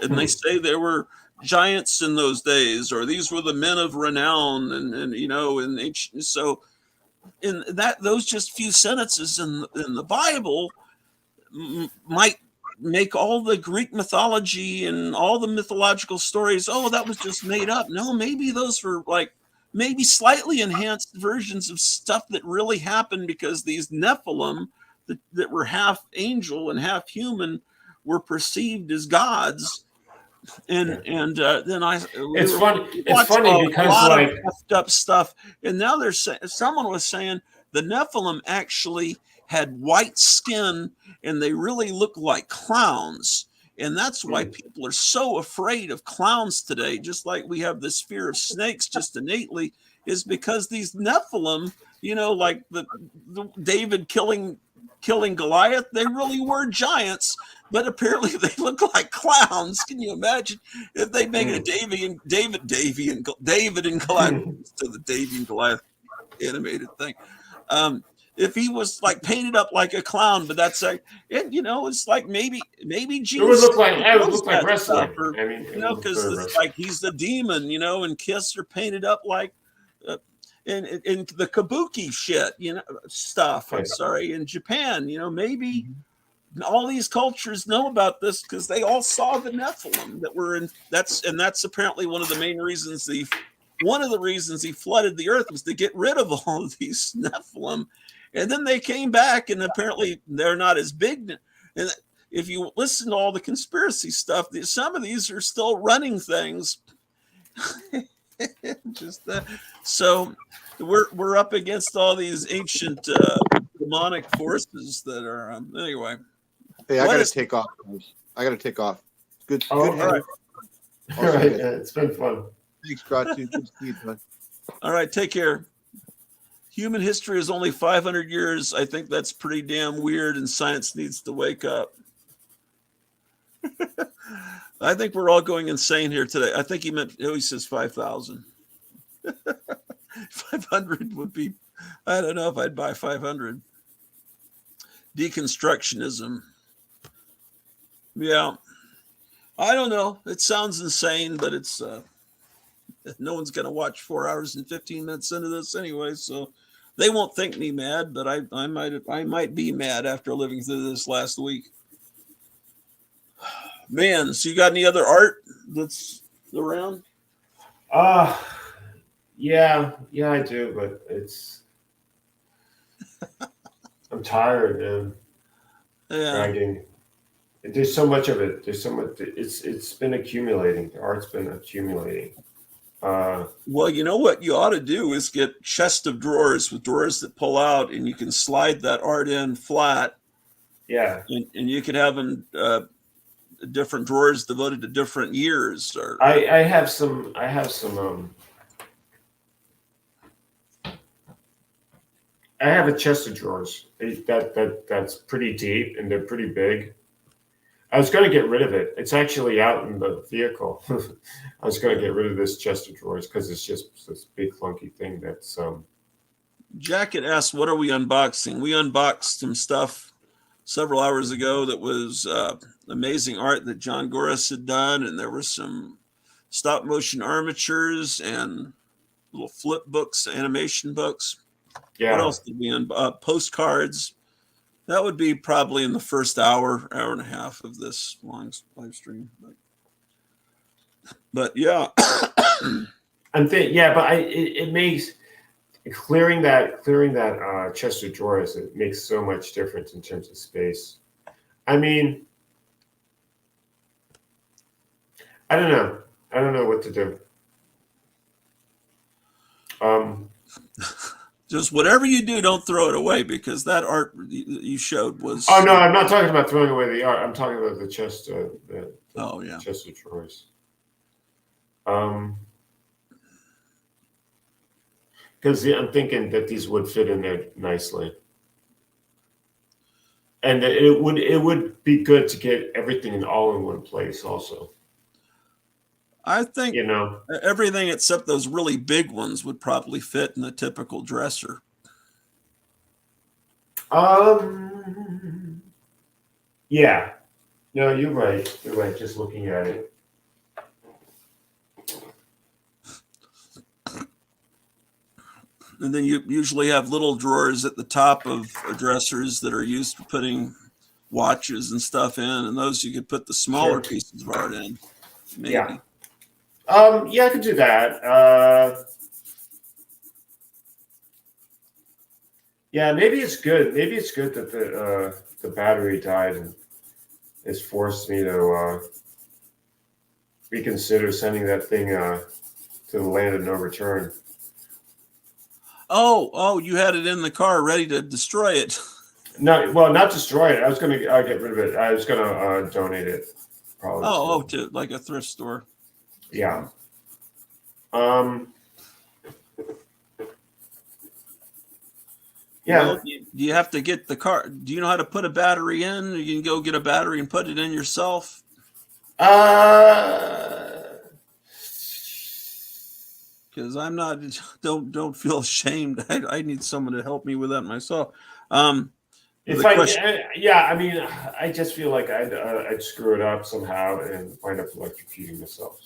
and they say there were giants in those days, or these were the men of renown, and you know, and so in that, those just few sentences in the Bible might make all the Greek mythology and all the mythological stories, oh, that was just made up. No, maybe those were like maybe slightly enhanced versions of stuff that really happened, because these Nephilim that were half angel and half human were perceived as gods. And then it's funny because a lot like of effed up stuff, and now someone was saying the Nephilim actually had white skin and they really look like clowns, and that's why people are so afraid of clowns today, just like we have this fear of snakes just innately, is because these Nephilim, you know, like the David killing Goliath, they really were giants, but apparently they look like clowns. Can you imagine if they make a David and Goliath to the David and Goliath animated thing? If he was like painted up like a clown, but that's like, you know, it's like maybe Jesus. It would look like wrestling. Or, I mean, you know, because it's like he's the demon, you know, and Kiss are painted up like. In the kabuki shit, you know, stuff. I'm sorry, in Japan, you know, maybe all these cultures know about this because they all saw the Nephilim that were in. That's apparently one of the main reasons one of the reasons he flooded the earth was to get rid of all of these Nephilim, and then they came back, and apparently they're not as big. And if you listen to all the conspiracy stuff, some of these are still running things. Just so we're up against all these ancient demonic forces that are anyway. Hey, I got to take off. I got to take off. Good. Oh, Good. all right. All Awesome. right. It's been fun. Thanks, Gratitude. Good to see you, John. All right, take care. Human history is only 500 years. I think that's pretty damn weird, and science needs to wake up. I think we're all going insane here today. I think he says 5,000. 500 would be, I don't know if I'd buy 500. Deconstructionism. Yeah. I don't know. It sounds insane, but it's, no one's going to watch 4 hours and 15 minutes into this anyway. So they won't think me mad, but I might be mad after living through this last week. Man, so you got any other art that's around? Yeah, I do, but I'm tired, man. Yeah. Dragging. There's so much of it. There's so much. It's been accumulating. The art's been accumulating. Well, you know what you ought to do is get chest of drawers with drawers that pull out, and you can slide that art in flat. Yeah. And you could have them different drawers devoted to different years. Or I have some. I have a chest of drawers that's pretty deep and they're pretty big. I was going to get rid of it. It's actually out in the vehicle. I was going to get rid of this chest of drawers because it's just this big clunky thing that's Jack had asked, what are we unboxing? We unboxed some stuff several hours ago that was amazing art that John Goris had done, and there were some stop motion armatures and little flip books, animation books. Yeah. What else did we postcards? That would be probably in the first hour and a half of this long live stream. But yeah. But it makes clearing that chest of drawers. It makes so much difference in terms of space. I mean, I don't know what to do. Just whatever you do, don't throw it away, because that art you showed was. Oh no, I'm not talking about throwing away the art. I'm talking about the chest. Chest of drawers. Because I'm thinking that these would fit in there nicely, and it would be good to get everything all in one place. Also, I think everything except those really big ones would probably fit in a typical dresser. Yeah. No, you're right. You're right. Just looking at it. And then you usually have little drawers at the top of dressers that are used for putting watches and stuff in, and those you could put the smaller pieces of art in. Maybe. Yeah. I could do that. Maybe it's good. Maybe it's good that the battery died and it's forced me to reconsider sending that thing to the land of no return. Oh, you had it in the car ready to destroy it. No, well, not destroy it. I was going to get rid of it. I was going to donate it. Probably. To like a thrift store. Yeah. Yeah. Well, you have to get the car. Do you know how to put a battery in? You can go get a battery and put it in yourself. Because I'm not. Don't feel ashamed. I need someone to help me with that myself. I just feel like I'd screw it up somehow and wind up electrocuting myself.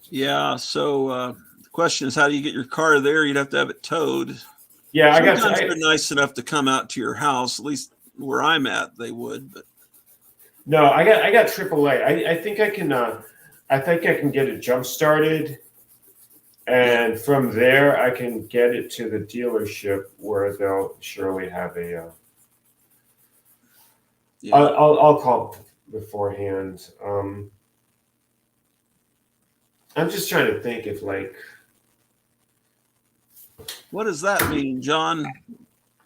Yeah. So the question is, how do you get your car there? You'd have to have it towed. Yeah, sometimes they're nice enough to come out to your house. At least where I'm at, they would. But no, I got AAA. I think I can. I think I can get it jump started, and from there I can get it to the dealership where they'll surely have a. I'll call beforehand. I'm just trying to think if What does that mean, John?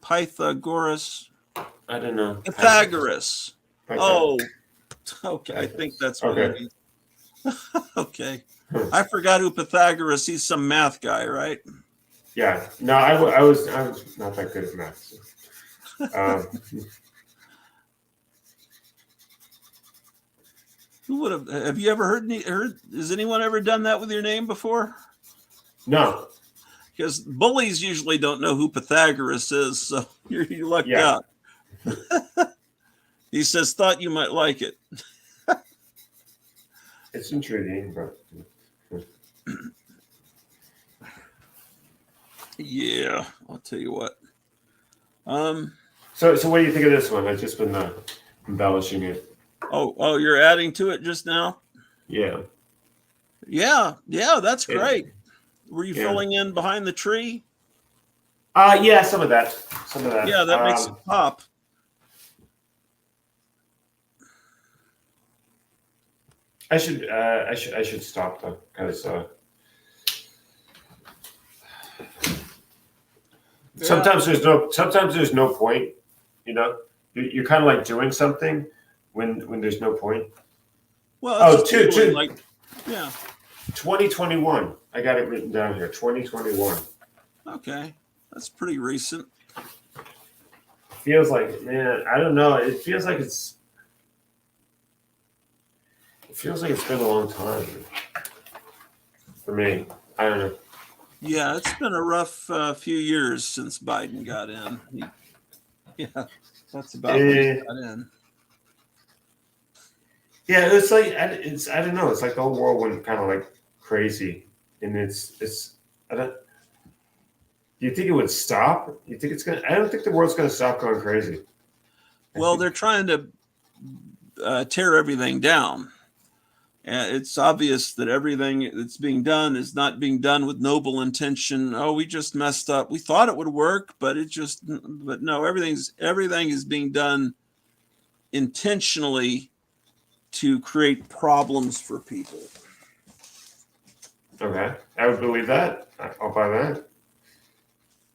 Pythagoras? I don't know. Pythagoras. Oh, okay. I think that's what Okay. it means. Okay. I forgot who Pythagoras. He's some math guy, right? Yeah. No, I was not that good at math. So. Who would have? Have you ever heard? Has anyone ever done that with your name before? No. Because bullies usually don't know who Pythagoras is, so you lucked out. He says, "Thought you might like it." It's intriguing, but. Yeah, I'll tell you what. So what do you think of this one? I've just been embellishing it. Oh, you're adding to it just now? Yeah. Yeah, that's great. Were you filling in behind the tree? Yeah, some of that. Yeah, that makes it pop. I should stop though, because sometimes there's no point. You know, you're kind of like doing something when there's no point. Well, like, yeah. 2021. I got it written down here. 2021. Okay, that's pretty recent. Feels like, man, I don't know. It feels like it's been a long time for me. I don't know. Yeah, it's been a rough few years since Biden got in. Yeah, that's about when he got in. Yeah, it's like I don't know. It's like the whole world went kind of like crazy, and it's I don't. Do you think it would stop? You think it's gonna? I don't think the world's gonna stop going crazy. Well, they're trying to tear everything down. It's obvious that everything that's being done is not being done with noble intention. Oh, we just messed up. We thought it would work, but no, everything is being done intentionally to create problems for people. Okay, I would believe that. I'll buy that.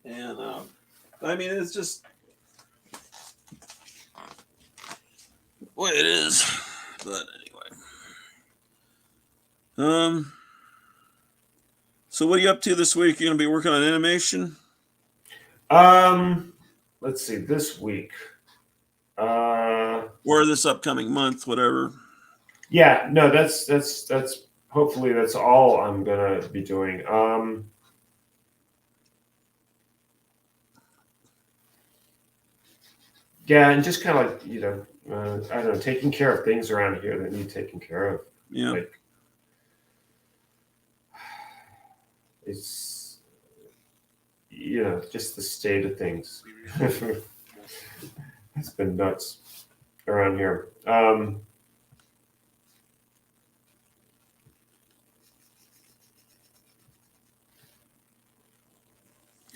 And I mean, it's just the way it is. But anyway, so what are you up to this week? You're gonna be working on animation? Let's see. This week, or this upcoming month, whatever. Yeah, no, that's hopefully that's all I'm gonna be doing. Yeah, and just kind of like, I don't know, taking care of things around here that need taking care of. Yeah. Like, it's, just the state of things. It's been nuts around here.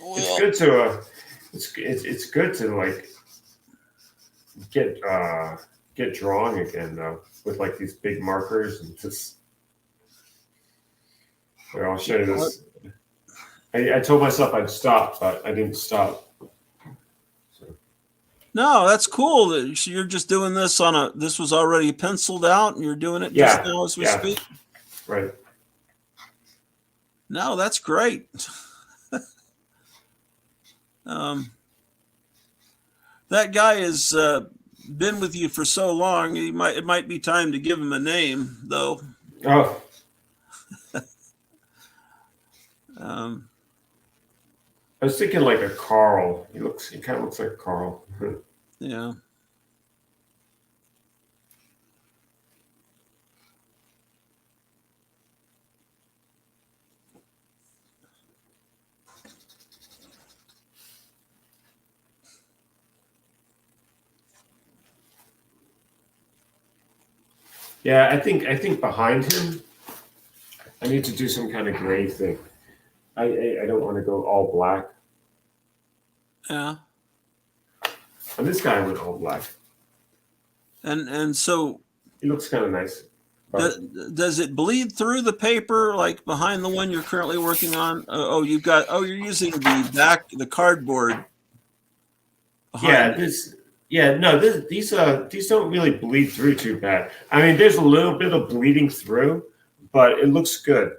It's good to it's good to like get drawing again though, with like these big markers and just. Here, I'll show you this. I told myself I'd stop, but I didn't stop. So. No, that's cool. That you're just doing this this was already penciled out and you're doing it just now as we speak. Right. No, that's great. That guy has been with you for so long. It might be time to give him a name, though. Oh. I was thinking like a Carl. He kind of looks like Carl. Yeah. Yeah, I think behind him, I need to do some kind of gray thing. I don't want to go all black. Yeah. And this guy went all black. And so he looks kind of nice. Does it bleed through the paper like behind the one you're currently working on? You're using the cardboard. Yeah, these don't really bleed through too bad. I mean, there's a little bit of bleeding through, but it looks good.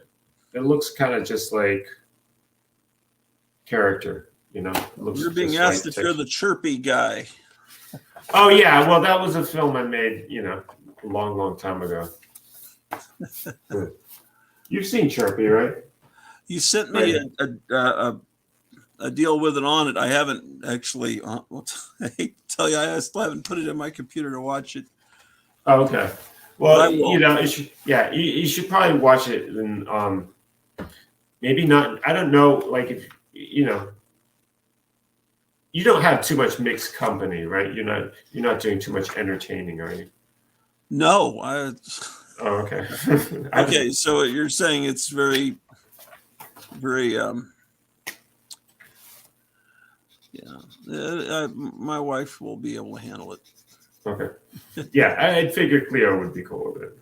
It looks kind of just like character, you know. It looks You're being just asked like if you're the chirpy guy. Oh yeah, well that was a film I made, a long, long time ago. You've seen Chirpy, right? You sent me a deal with it on it. I haven't actually. I hate to tell you, I still haven't put it in my computer to watch it. Oh, okay. Well, you should probably watch it and maybe not. I don't know, like if you don't have too much mixed company, right? You're not doing too much entertaining, are you? No. Oh, okay. Okay, so you're saying it's very, very. My wife will be able to handle it. Okay. Yeah, I figured Cleo would be cool with it.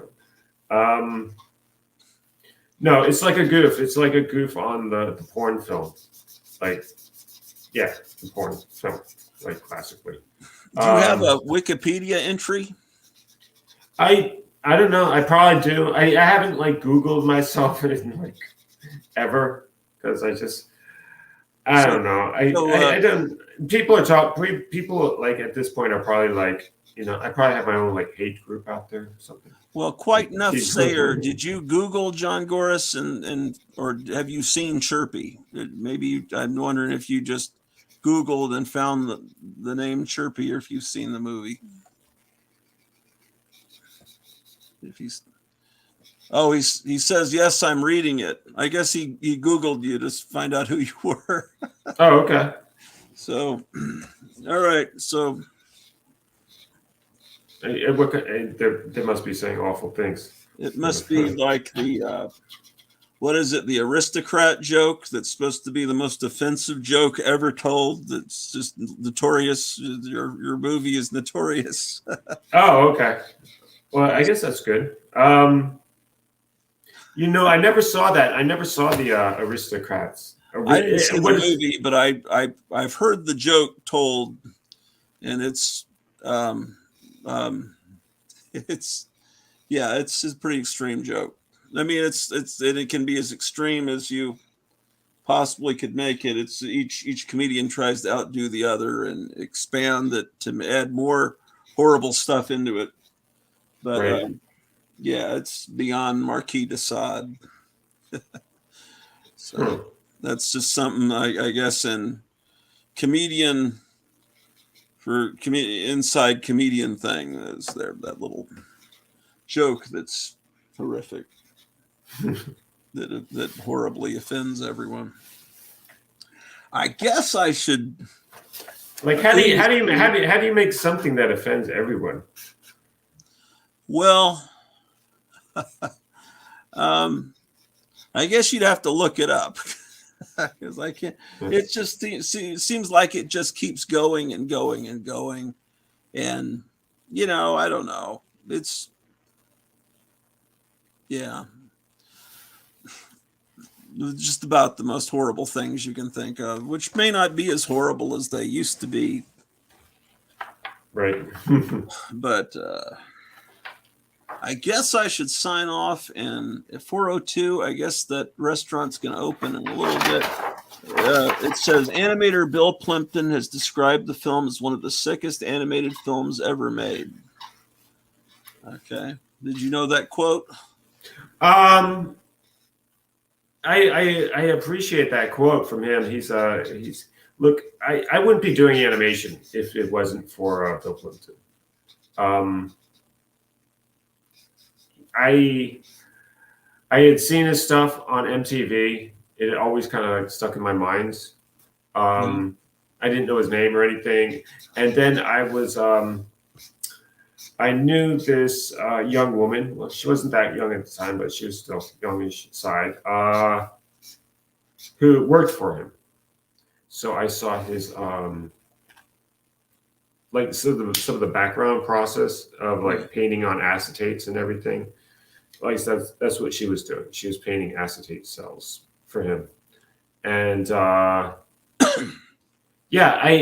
No, it's like a goof. It's like a goof on the porn film. Like, yeah, the porn film, like classically. Do you have a Wikipedia entry? I don't know. I probably do. I haven't like Googled myself in like ever because I don't know. I don't. People like at this point are probably like, I probably have my own like hate group out there or something. Well, quite enough, Sayer. Did you Google John Goris or have you seen Chirpy? Maybe I'm wondering if you just Googled and found the name Chirpy, or if you've seen the movie. He says yes. I'm reading it. I guess he Googled you to find out who you were. Oh, okay. So, all right. So. They must be saying awful things. It must be like what is it? The aristocrat joke that's supposed to be the most offensive joke ever told. That's just notorious. Your movie is notorious. Oh, okay. Well, I guess that's good. I never saw that. I never saw the aristocrats. I didn't see the movie, but I've heard the joke told, and it's it's a pretty extreme joke. I mean, it can be as extreme as you possibly could make it. It's each comedian tries to outdo the other and expand it to add more horrible stuff into it. But right. It's beyond Marquis de Sade. So that's just something I guess in comedian. For inside comedian thing is there that little joke that's horrific that horribly offends everyone. I guess I should like how do you make something that offends everyone? Well, I guess you'd have to look it up. Because I can't. It just seems like it just keeps going and going and going, and I don't know. It's just about the most horrible things you can think of, which may not be as horrible as they used to be. Right. But I guess I should sign off. And at 4:02, I guess that restaurant's going to open in a little bit. It says animator Bill Plimpton has described the film as one of the sickest animated films ever made. Okay. Did you know that quote? I appreciate that quote from him. He's look, I wouldn't be doing animation if it wasn't for Bill Plimpton. I had seen his stuff on MTV. It always kind of stuck in my mind. I didn't know his name or anything. And then I knew this young woman. Well, she wasn't that young at the time, but she was still youngish side, who worked for him. So I saw his like some of the background process of like painting on acetates and everything. like that's what she was doing. She was painting acetate cells for him, and yeah,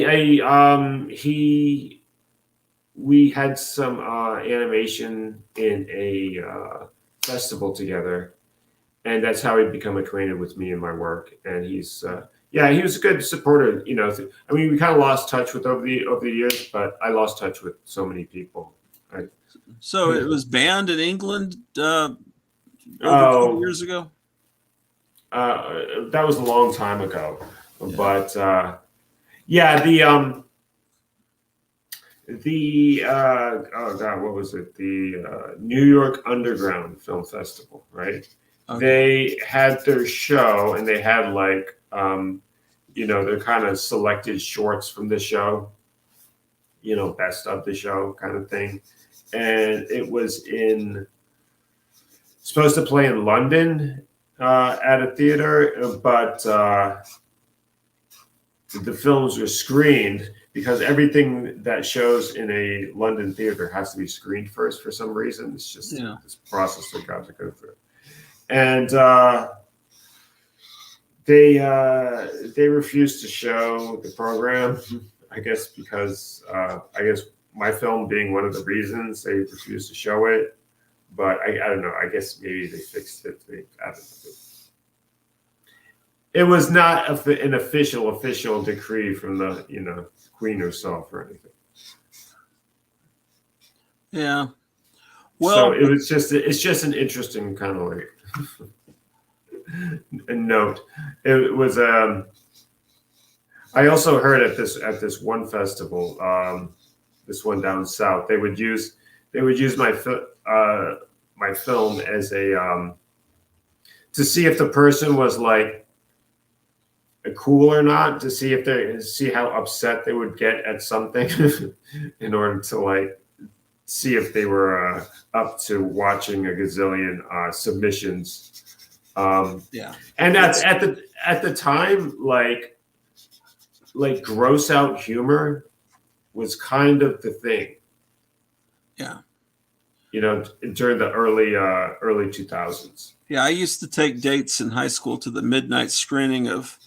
we had some animation in a festival together, and that's how he'd become acquainted with me and my work. And he's yeah, he was a good supporter. You know, I mean, we kind of lost touch with over the years, but I lost touch with so many people. So it was banned in England over 20 years ago. That was a long time ago, Yeah. but yeah, the oh god, what was it? The New York Underground Film Festival, right? Okay. They had their show, and they had like you know, their kind of selected shorts from the show, you know, best of the show kind of thing, and it was supposed to play in London at a theater, but the films were screened because everything that shows in a London theater has to be screened first for some reason. It's just this process they've got to go through. And they refused to show the program, I guess, because I guess my film being one of the reasons they refused to show it. But I don't know. I guess maybe they fixed it. They added it. It was not an official decree from the, you know, Queen herself or anything. Yeah. Well, so it's just an interesting kind of like a note. It was I also heard at this one festival, this one down south, they would use my film as a to see if the person was like cool or not, to see how upset they would get at something in order to like see if they were up to watching a gazillion submissions. Yeah, and at the time, like gross out humor was kind of the thing. Yeah. You know, during the early 2000s. Yeah, I used to take dates in high school to the midnight screening of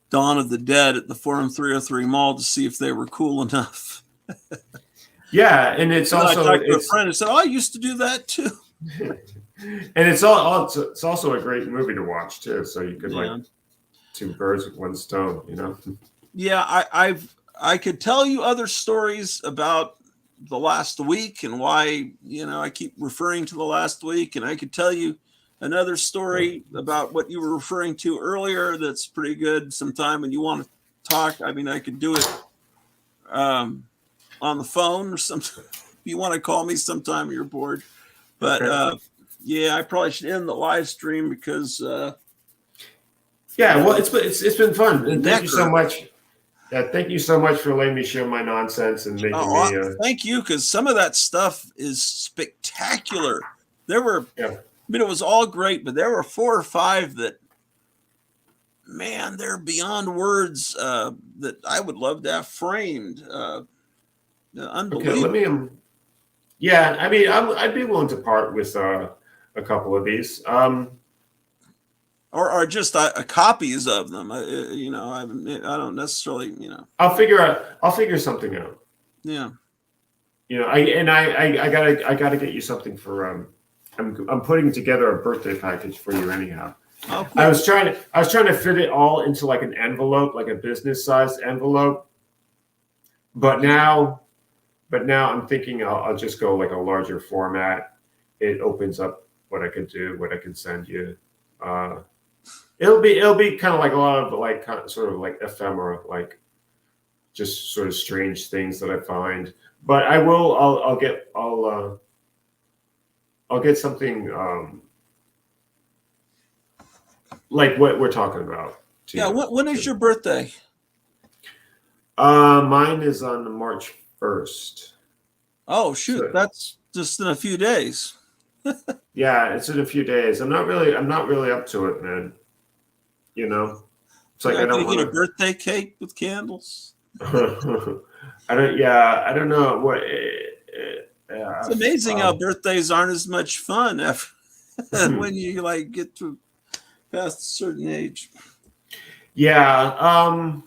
Dawn of the Dead at the Forum 303 Mall to see if they were cool enough. Yeah, and it's and also I talked to a friend and said, "Oh, I used to do that too." And it's also a great movie to watch too. So you could like two birds with one stone, you know. Yeah, I could tell you other stories about the last week and why, you know, I keep referring to the last week, and I could tell you another story about what you were referring to earlier that's pretty good sometime when you want to talk. I mean, I could do it on the phone or something. If you want to call me sometime you're bored. But yeah, I probably should end the live stream because yeah, well, it's been fun. And thank you so much. Yeah, thank you so much for letting me share my nonsense and making me. Thank you, because some of that stuff is spectacular. There were, I mean, it was all great, but there were 4 or 5 that, man, they're beyond words that I would love to have framed. Unbelievable. Okay, let me. Yeah, I mean, I'd be willing to part with a couple of these. Or just copies of them. You know, I don't necessarily, you know. I'll figure something out. Yeah. You know, I gotta get you something for I'm putting together a birthday package for you anyhow. Okay. I was trying to fit it all into like an envelope, like a business sized envelope. But now I'm thinking I'll just go like a larger format. It opens up what I can do, what I can send you. It'll be kind of like a lot of like sort of like ephemera, like just sort of strange things that I find. But I'll get something like what we're talking about. Yeah. When is your birthday? Mine is on March 1st. Oh shoot, so, that's just in a few days. Yeah, it's in a few days. I'm not really up to it, man. You know, it's like I don't want a birthday cake with candles. I don't know what. It's amazing how birthdays aren't as much fun after when you like get to past a certain age. Yeah.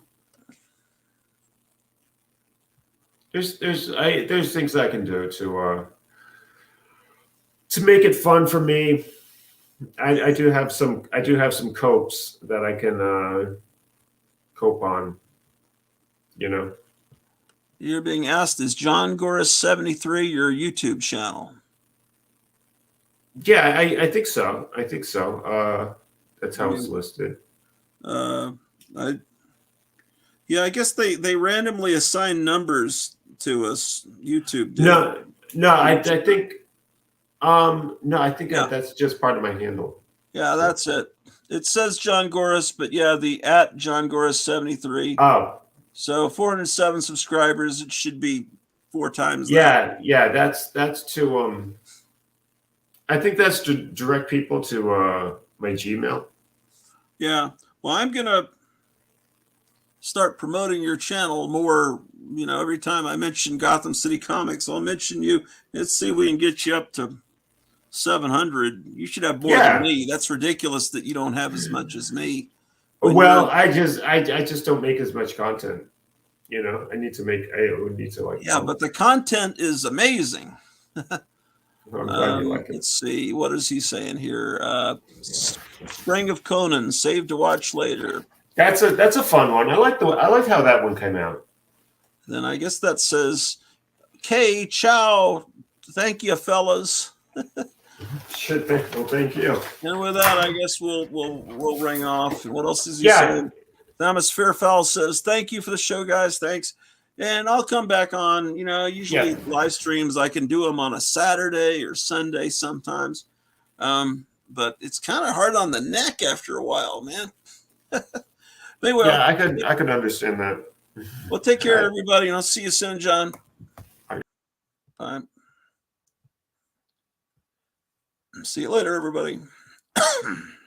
There's things I can do to make it fun for me. I do have some copes that I can cope on. You know. You're being asked, is John Goris 73 your YouTube channel? Yeah, I think so. I think so. That's how it's listed. I guess they randomly assign numbers to us. YouTube did. No, I think no, I think Yeah. that's just part of my handle. Yeah, that's it. It says John Goris, but yeah, the at John Goris 73. Oh, So 407 subscribers. It should be 4 times that. yeah. That's to I think that's to direct people to my Gmail. Yeah. Well, I'm gonna start promoting your channel more. You know, every time I mention Gotham City Comics, I'll mention you. Let's see if we can get you up to 700. You should have more than me. That's ridiculous that you don't have as much as me. Well, I just don't make as much content. You know, I would need to like. Yeah, but the content is amazing. I'm glad you like it. Let's see. What is he saying here? Spring of Conan, Save to Watch Later. That's a fun one. I like how that one came out. Then I guess that says, "Okay, ciao. Thank you, fellas." Shit, thank you. And with that, I guess we'll ring off. What else is he saying? Thomas Fairfowl says, "Thank you for the show, guys. Thanks." And I'll come back on. You know, usually live streams, I can do them on a Saturday or Sunday sometimes. But it's kind of hard on the neck after a while, man. Anyway, yeah, I could understand that. Well, take care, everybody, and I'll see you soon, John. Bye. See you later, everybody.